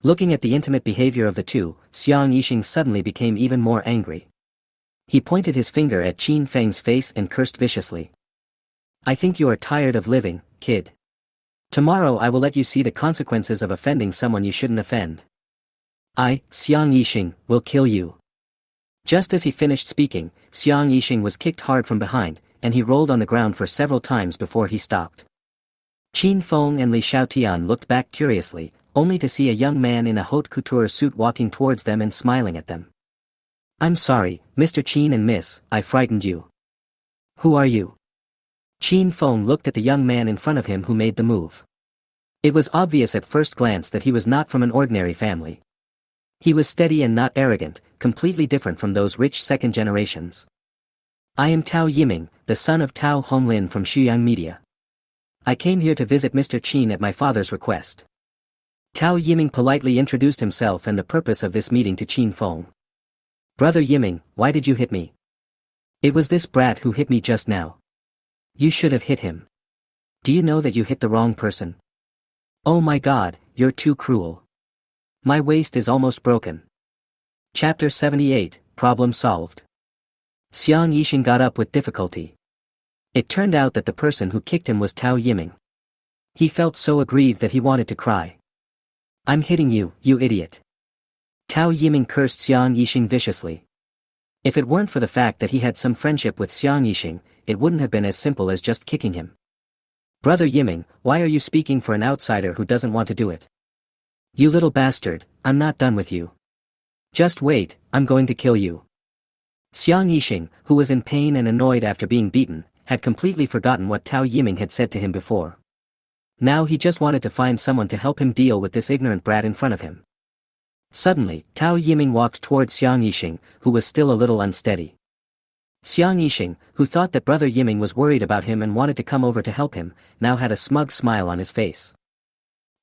Looking at the intimate behavior of the two, Xiang Yixing suddenly became even more angry. He pointed his finger at Qin Feng's face and cursed viciously. I think you are tired of living, kid. Tomorrow I will let you see the consequences of offending someone you shouldn't offend. I, Xiang Yixing, will kill you. Just as he finished speaking, Xiang Yixing was kicked hard from behind, and he rolled on the ground for several times before he stopped. Qin Feng and Li Xiaotian looked back curiously, only to see a young man in a haute couture suit walking towards them and smiling at them. I'm sorry, Mr. Qin and Miss, I frightened you. Who are you? Qin Feng looked at the young man in front of him who made the move. It was obvious at first glance that he was not from an ordinary family. He was steady and not arrogant, completely different from those rich second generations. I am Tao Yiming, the son of Tao Honglin from Shuyang Media. I came here to visit Mr. Qin at my father's request. Tao Yiming politely introduced himself and the purpose of this meeting to Qin Feng. Brother Yiming, why did you hit me? It was this brat who hit me just now. You should have hit him. Do you know that you hit the wrong person? Oh my god, you're too cruel. My waist is almost broken. Chapter 78, Problem Solved. Xiang Yixing got up with difficulty. It turned out that the person who kicked him was Tao Yiming. He felt so aggrieved that he wanted to cry. I'm hitting you, you idiot. Tao Yiming cursed Xiang Yixing viciously. If it weren't for the fact that he had some friendship with Xiang Yixing, it wouldn't have been as simple as just kicking him. Brother Yiming, why are you speaking for an outsider who doesn't want to do it? You little bastard, I'm not done with you. Just wait, I'm going to kill you. Xiang Yixing, who was in pain and annoyed after being beaten, had completely forgotten what Tao Yiming had said to him before. Now he just wanted to find someone to help him deal with this ignorant brat in front of him. Suddenly, Tao Yiming walked towards Xiang Yixing, who was still a little unsteady. Xiang Yixing, who thought that Brother Yiming was worried about him and wanted to come over to help him, now had a smug smile on his face.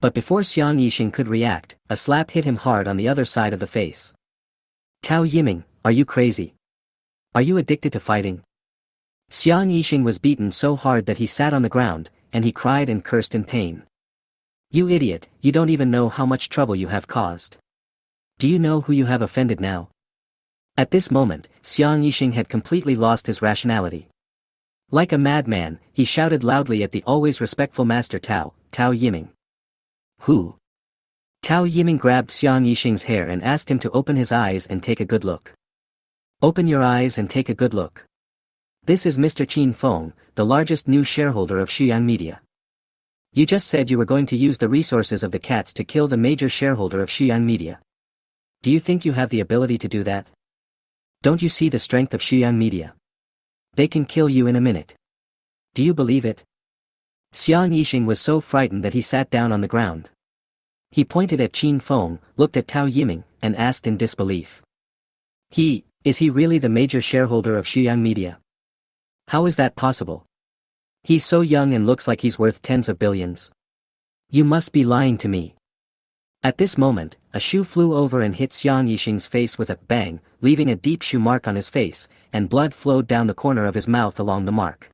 But before Xiang Yixing could react, a slap hit him hard on the other side of the face. Tao Yiming, are you crazy? Are you addicted to fighting? Xiang Yixing was beaten so hard that he sat on the ground, and he cried and cursed in pain. You idiot, you don't even know how much trouble you have caused. Do you know who you have offended now? At this moment, Xiang Yixing had completely lost his rationality. Like a madman, he shouted loudly at the always respectful Master Tao Yiming. Who? Tao Yiming grabbed Xiang Yixing's hair and asked him to open his eyes and take a good look. Open your eyes and take a good look. This is Mr. Qin Feng, the largest new shareholder of Shuyang Media. You just said you were going to use the resources of the cats to kill the major shareholder of Shuyang Media. Do you think you have the ability to do that? Don't you see the strength of Shuyang Media? They can kill you in a minute. Do you believe it? Xiang Yixing was so frightened that he sat down on the ground. He pointed at Qin Feng, looked at Tao Yiming, and asked in disbelief. Is he really the major shareholder of Shuyang Media? How is that possible? He's so young and looks like he's worth tens of billions. You must be lying to me. At this moment, a shoe flew over and hit Xiang Yixing's face with a bang, leaving a deep shoe mark on his face, and blood flowed down the corner of his mouth along the mark.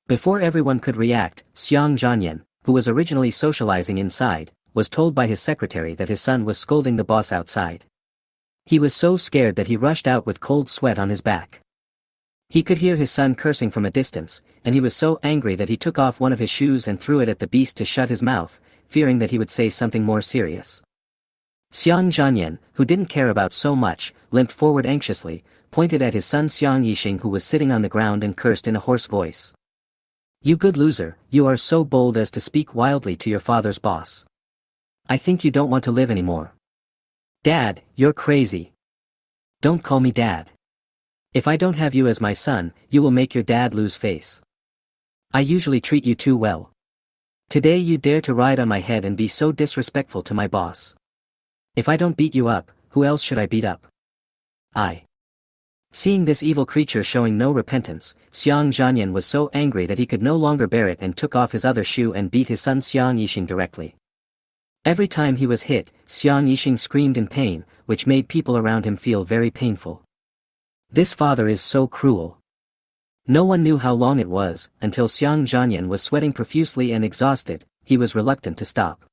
Before everyone could react, Xiang Zhanyan, who was originally socializing inside, was told by his secretary that his son was scolding the boss outside. He was so scared that he rushed out with cold sweat on his back. He could hear his son cursing from a distance, and he was so angry that he took off one of his shoes and threw it at the beast to shut his mouth, fearing that he would say something more serious. Xiang Zhanyan, who didn't care about so much, limped forward anxiously, pointed at his son Xiang Yixing who was sitting on the ground and cursed in a hoarse voice. "You good loser, you are so bold as to speak wildly to your father's boss. I think you don't want to live anymore. Dad, you're crazy. Don't call me dad. If I don't have you as my son, you will make your dad lose face. I usually treat you too well. Today you dare to ride on my head and be so disrespectful to my boss. If I don't beat you up, who else should I beat up? I." Seeing this evil creature showing no repentance, Xiang Zhanyan was so angry that he could no longer bear it and took off his other shoe and beat his son Xiang Yixing directly. Every time he was hit, Xiang Yixing screamed in pain, which made people around him feel very painful. This father is so cruel. No one knew how long it was, until Xiang Zhanyan was sweating profusely and exhausted, he was reluctant to stop.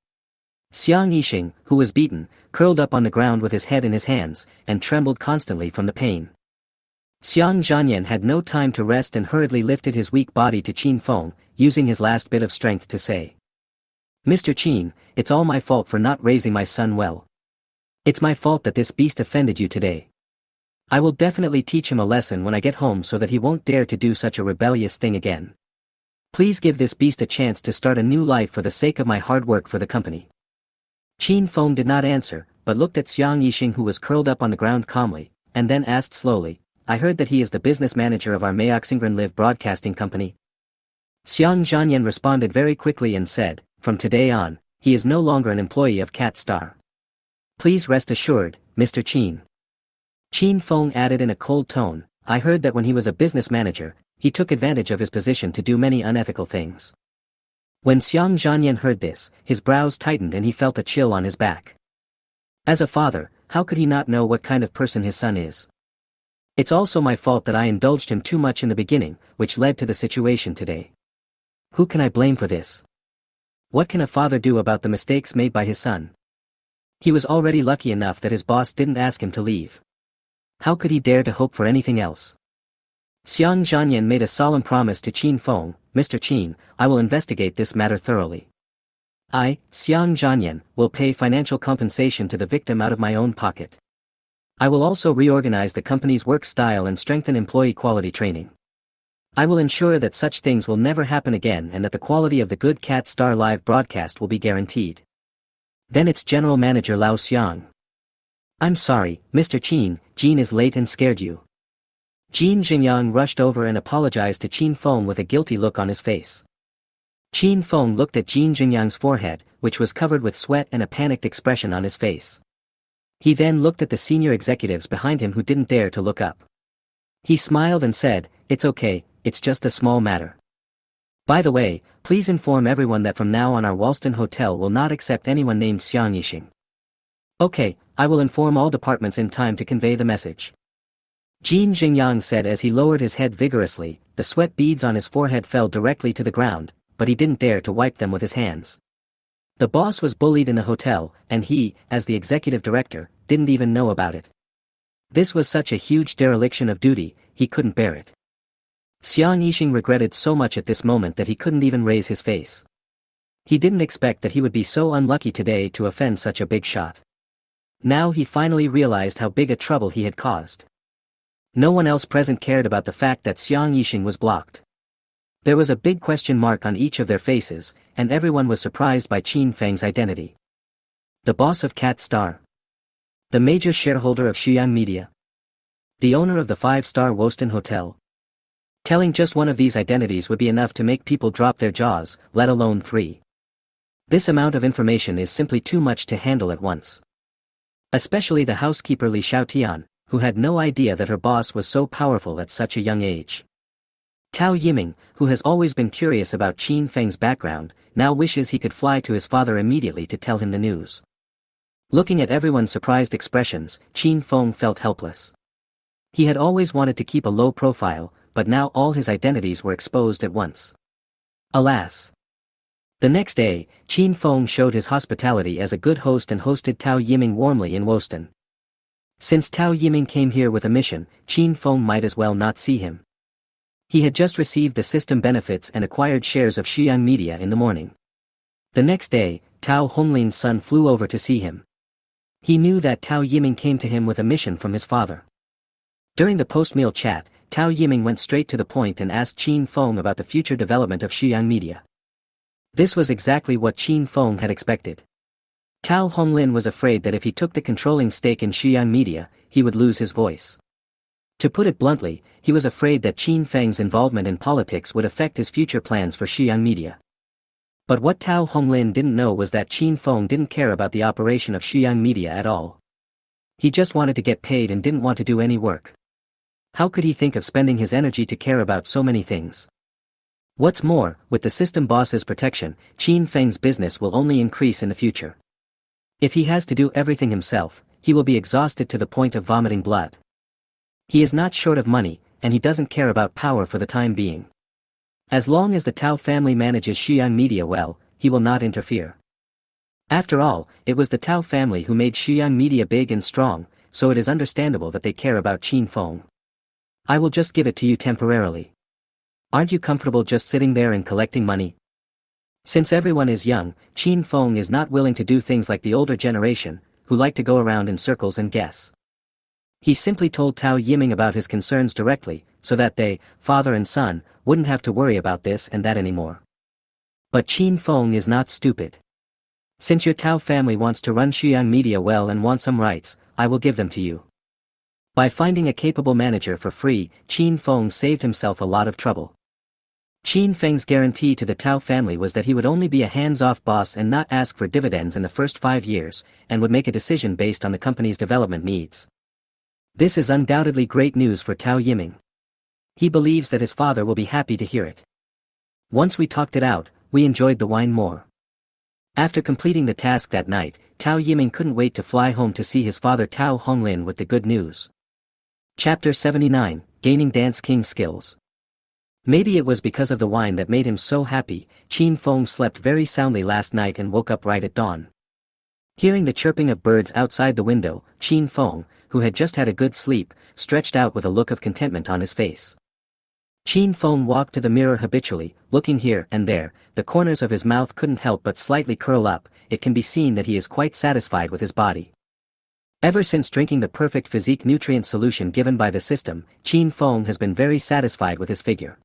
Xiang Yixing, who was beaten, curled up on the ground with his head in his hands, and trembled constantly from the pain. Xiang Zhanyan had no time to rest and hurriedly lifted his weak body to Qin Feng, using his last bit of strength to say, "Mr. Qin, it's all my fault for not raising my son well. It's my fault that this beast offended you today. I will definitely teach him a lesson when I get home so that he won't dare to do such a rebellious thing again. Please give this beast a chance to start a new life for the sake of my hard work for the company." Qin Feng did not answer, but looked at Xiang Yixing who was curled up on the ground calmly, and then asked slowly, "I heard that he is the business manager of our Mayoxingren Live Broadcasting Company?" Xiang Zhanyan responded very quickly and said, "From today on, he is no longer an employee of Cat Star. Please rest assured, Mr. Qin." Qin Feng added in a cold tone, "I heard that when he was a business manager, he took advantage of his position to do many unethical things." When Xiang Zhanyan heard this, his brows tightened and he felt a chill on his back. As a father, how could he not know what kind of person his son is? It's also my fault that I indulged him too much in the beginning, which led to the situation today. Who can I blame for this? What can a father do about the mistakes made by his son? He was already lucky enough that his boss didn't ask him to leave. How could he dare to hope for anything else? Xiang Zhanyan made a solemn promise to Qin Feng, "Mr. Qin, I will investigate this matter thoroughly. I, Xiang Zhanyan, will pay financial compensation to the victim out of my own pocket. I will also reorganize the company's work style and strengthen employee quality training. I will ensure that such things will never happen again and that the quality of the Good Cat Star live broadcast will be guaranteed." Then its general manager Lao Xiang. "I'm sorry, Mr. Qin, Jean is late and scared you." Jin Jingyang rushed over and apologized to Qin Feng with a guilty look on his face. Qin Feng looked at Jin Jingyang's forehead, which was covered with sweat and a panicked expression on his face. He then looked at the senior executives behind him who didn't dare to look up. He smiled and said, "It's okay, it's just a small matter. By the way, please inform everyone that from now on our Walston Hotel will not accept anyone named Xiang Yixing." "Okay, I will inform all departments in time to convey the message." Jin Jingyang said as he lowered his head vigorously. The sweat beads on his forehead fell directly to the ground, but he didn't dare to wipe them with his hands. The boss was bullied in the hotel, and he, as the executive director, didn't even know about it. This was such a huge dereliction of duty, he couldn't bear it. Xiang Yixing regretted so much at this moment that he couldn't even raise his face. He didn't expect that he would be so unlucky today to offend such a big shot. Now he finally realized how big a trouble he had caused. No one else present cared about the fact that Xiang Yixing was blocked. There was a big question mark on each of their faces, and everyone was surprised by Qin Feng's identity. The boss of Cat Star. The major shareholder of Shuyang Media. The owner of the 5-star Woston Hotel. Telling just one of these identities would be enough to make people drop their jaws, let alone 3. This amount of information is simply too much to handle at once. Especially the housekeeper Li Xiaotian, who had no idea that her boss was so powerful at such a young age. Tao Yiming, who has always been curious about Qin Feng's background, now wishes he could fly to his father immediately to tell him the news. Looking at everyone's surprised expressions, Qin Feng felt helpless. He had always wanted to keep a low profile, but now all his identities were exposed at once. Alas! The next day, Qin Feng showed his hospitality as a good host and hosted Tao Yiming warmly in Woston. Since Tao Yiming came here with a mission, Qin Feng might as well not see him. He had just received the system benefits and acquired shares of Shiyang Media in the morning. The next day, Tao Honglin's son flew over to see him. He knew that Tao Yiming came to him with a mission from his father. During the post-meal chat, Tao Yiming went straight to the point and asked Qin Feng about the future development of Shiyang Media. This was exactly what Qin Feng had expected. Tao Honglin was afraid that if he took the controlling stake in Shiyang Media, he would lose his voice. To put it bluntly, he was afraid that Qin Feng's involvement in politics would affect his future plans for Shiyang Media. But what Tao Honglin didn't know was that Qin Feng didn't care about the operation of Shiyang Media at all. He just wanted to get paid and didn't want to do any work. How could he think of spending his energy to care about so many things? What's more, with the system boss's protection, Qin Feng's business will only increase in the future. If he has to do everything himself, he will be exhausted to the point of vomiting blood. He is not short of money, and he doesn't care about power for the time being. As long as the Tao family manages Shiyang Media well, he will not interfere. After all, it was the Tao family who made Shiyang Media big and strong, so it is understandable that they care about Qin Feng. I will just give it to you temporarily. Aren't you comfortable just sitting there and collecting money? Since everyone is young, Qin Feng is not willing to do things like the older generation, who like to go around in circles and guess. He simply told Tao Yiming about his concerns directly, so that they, father and son, wouldn't have to worry about this and that anymore. But Qin Feng is not stupid. Since your Tao family wants to run Shiyang Media well and want some rights, I will give them to you. By finding a capable manager for free, Qin Feng saved himself a lot of trouble. Qin Feng's guarantee to the Tao family was that he would only be a hands-off boss and not ask for dividends in the first 5 years, and would make a decision based on the company's development needs. This is undoubtedly great news for Tao Yiming. He believes that his father will be happy to hear it. Once we talked it out, we enjoyed the wine more. After completing the task that night, Tao Yiming couldn't wait to fly home to see his father Tao Honglin with the good news. Chapter 79, Gaining Dance King Skills. Maybe it was because of the wine that made him so happy, Qin Feng slept very soundly last night and woke up right at dawn. Hearing the chirping of birds outside the window, Qin Feng, who had just had a good sleep, stretched out with a look of contentment on his face. Qin Feng walked to the mirror habitually, looking here and there. The corners of his mouth couldn't help but slightly curl up. It can be seen that he is quite satisfied with his body. Ever since drinking the perfect physique nutrient solution given by the system, Qin Feng has been very satisfied with his figure.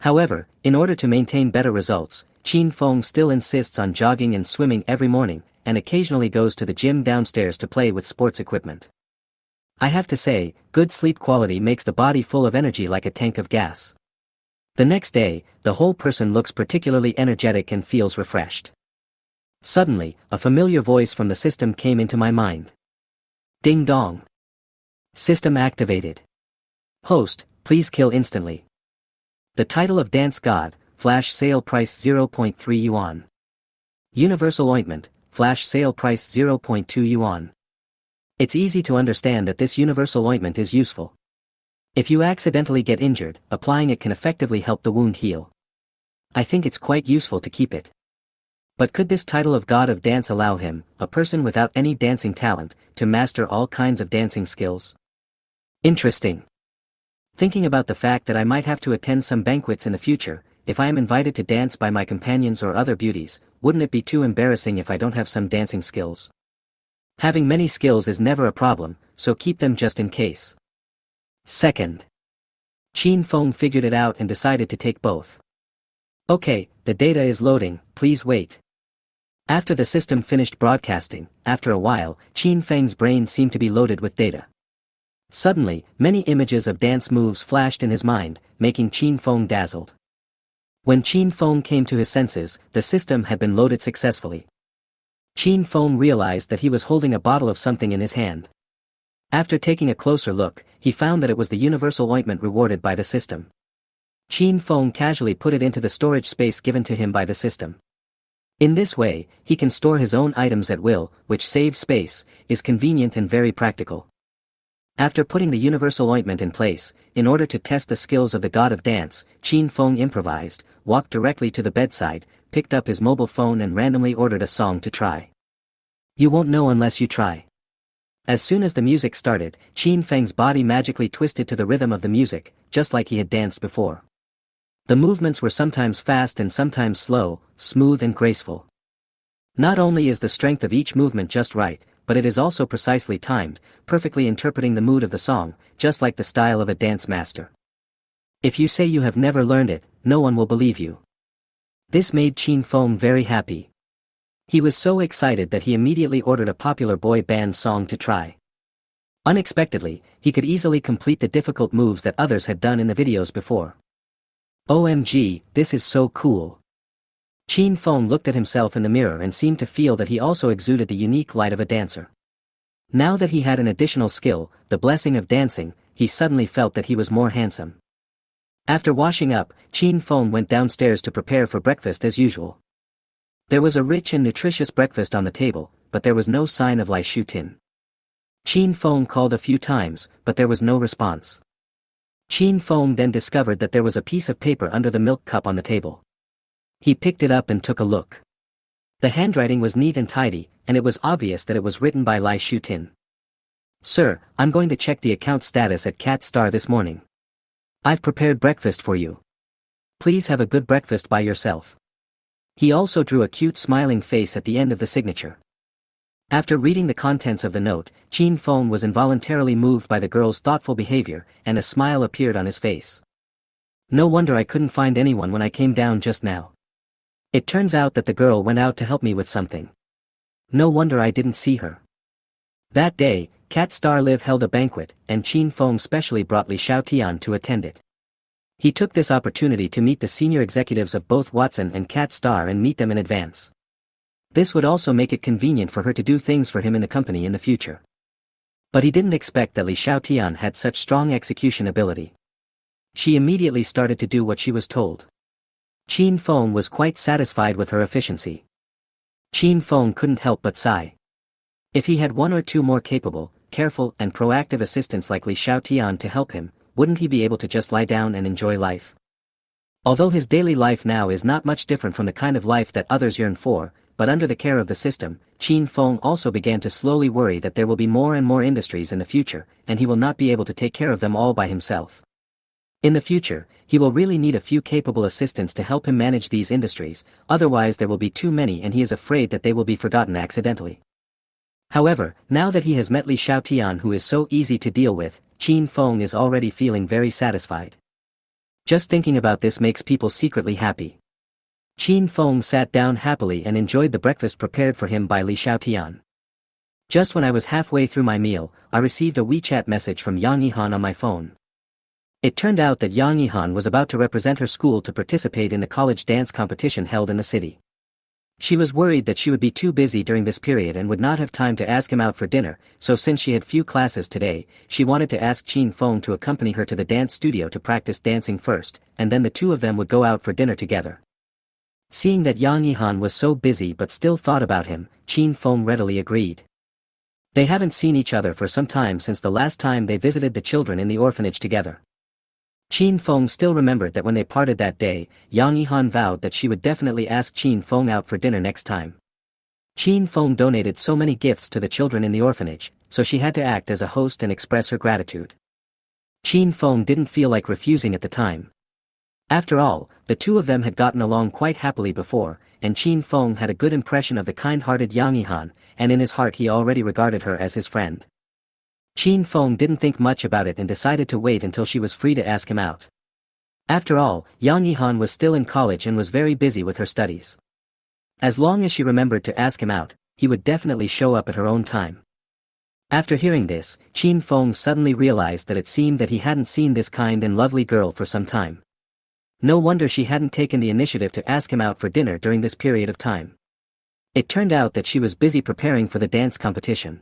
However, in order to maintain better results, Qin Feng still insists on jogging and swimming every morning, and occasionally goes to the gym downstairs to play with sports equipment. I have to say, good sleep quality makes the body full of energy like a tank of gas. The next day, the whole person looks particularly energetic and feels refreshed. Suddenly, a familiar voice from the system came into my mind. Ding dong. System activated. Host, please kill instantly. The title of Dance God, flash sale price 0.3 yuan. Universal ointment, flash sale price 0.2 yuan. It's easy to understand that this universal ointment is useful. If you accidentally get injured, applying it can effectively help the wound heal. I think it's quite useful to keep it. But could this title of God of Dance allow him, a person without any dancing talent, to master all kinds of dancing skills? Interesting. Thinking about the fact that I might have to attend some banquets in the future, if I am invited to dance by my companions or other beauties, wouldn't it be too embarrassing if I don't have some dancing skills? Having many skills is never a problem, so keep them just in case. Second. Qin Feng figured it out and decided to take both. Okay, the data is loading, please wait. After the system finished broadcasting, after a while, Qin Feng's brain seemed to be loaded with data. Suddenly, many images of dance moves flashed in his mind, making Qin Feng dazzled. When Qin Feng came to his senses, the system had been loaded successfully. Qin Feng realized that he was holding a bottle of something in his hand. After taking a closer look, he found that it was the universal ointment rewarded by the system. Qin Feng casually put it into the storage space given to him by the system. In this way, he can store his own items at will, which saves space, is convenient and very practical. After putting the universal ointment in place, in order to test the skills of the god of dance, Qin Feng improvised, walked directly to the bedside, picked up his mobile phone and randomly ordered a song to try. You won't know unless you try. As soon as the music started, Qin Feng's body magically twisted to the rhythm of the music, just like he had danced before. The movements were sometimes fast and sometimes slow, smooth and graceful. Not only is the strength of each movement just right, but it is also precisely timed, perfectly interpreting the mood of the song, just like the style of a dance master. If you say you have never learned it, no one will believe you. This made Qin Feng very happy. He was so excited that he immediately ordered a popular boy band song to try. Unexpectedly, he could easily complete the difficult moves that others had done in the videos before. OMG, this is so cool. Qin Feng looked at himself in the mirror and seemed to feel that he also exuded the unique light of a dancer. Now that he had an additional skill, the blessing of dancing, he suddenly felt that he was more handsome. After washing up, Qin Feng went downstairs to prepare for breakfast as usual. There was a rich and nutritious breakfast on the table, but there was no sign of Lai Shutin. Qin Feng called a few times, but there was no response. Qin Feng then discovered that there was a piece of paper under the milk cup on the table. He picked it up and took a look. The handwriting was neat and tidy, and it was obvious that it was written by Lai Shutin. Sir, I'm going to check the account status at Cat Star this morning. I've prepared breakfast for you. Please have a good breakfast by yourself. He also drew a cute smiling face at the end of the signature. After reading the contents of the note, Qin Feng was involuntarily moved by the girl's thoughtful behavior, and a smile appeared on his face. No wonder I couldn't find anyone when I came down just now. It turns out that the girl went out to help me with something. No wonder I didn't see her. That day, Cat Star Live held a banquet, and Qin Feng specially brought Li Xiaotian to attend it. He took this opportunity to meet the senior executives of both Watson and Cat Star and meet them in advance. This would also make it convenient for her to do things for him in the company in the future. But he didn't expect that Li Xiaotian had such strong execution ability. She immediately started to do what she was told. Qin Feng was quite satisfied with her efficiency. Qin Feng couldn't help but sigh. If he had one or two more capable, careful and proactive assistants like Li Xiaotian to help him, wouldn't he be able to just lie down and enjoy life? Although his daily life now is not much different from the kind of life that others yearn for, but under the care of the system, Qin Feng also began to slowly worry that there will be more and more industries in the future, and he will not be able to take care of them all by himself. In the future, he will really need a few capable assistants to help him manage these industries, otherwise there will be too many and he is afraid that they will be forgotten accidentally. However, now that he has met Li Xiaotian, who is so easy to deal with, Qin Feng is already feeling very satisfied. Just thinking about this makes people secretly happy. Qin Feng sat down happily and enjoyed the breakfast prepared for him by Li Xiaotian. Just when I was halfway through my meal, I received a WeChat message from Yang Yihan on my phone. It turned out that Yang Yihan was about to represent her school to participate in the college dance competition held in the city. She was worried that she would be too busy during this period and would not have time to ask him out for dinner, so since she had few classes today, she wanted to ask Qin Feng to accompany her to the dance studio to practice dancing first, and then the two of them would go out for dinner together. Seeing that Yang Yihan was so busy but still thought about him, Qin Feng readily agreed. They haven't seen each other for some time since the last time they visited the children in the orphanage together. Qin Feng still remembered that when they parted that day, Yang Yihan vowed that she would definitely ask Qin Feng out for dinner next time. Qin Feng donated so many gifts to the children in the orphanage, so she had to act as a host and express her gratitude. Qin Feng didn't feel like refusing at the time. After all, the two of them had gotten along quite happily before, and Qin Feng had a good impression of the kind-hearted Yang Yihan, and in his heart he already regarded her as his friend. Qin Feng didn't think much about it and decided to wait until she was free to ask him out. After all, Yang Yihan was still in college and was very busy with her studies. As long as she remembered to ask him out, he would definitely show up at her own time. After hearing this, Qin Feng suddenly realized that it seemed that he hadn't seen this kind and lovely girl for some time. No wonder she hadn't taken the initiative to ask him out for dinner during this period of time. It turned out that she was busy preparing for the dance competition.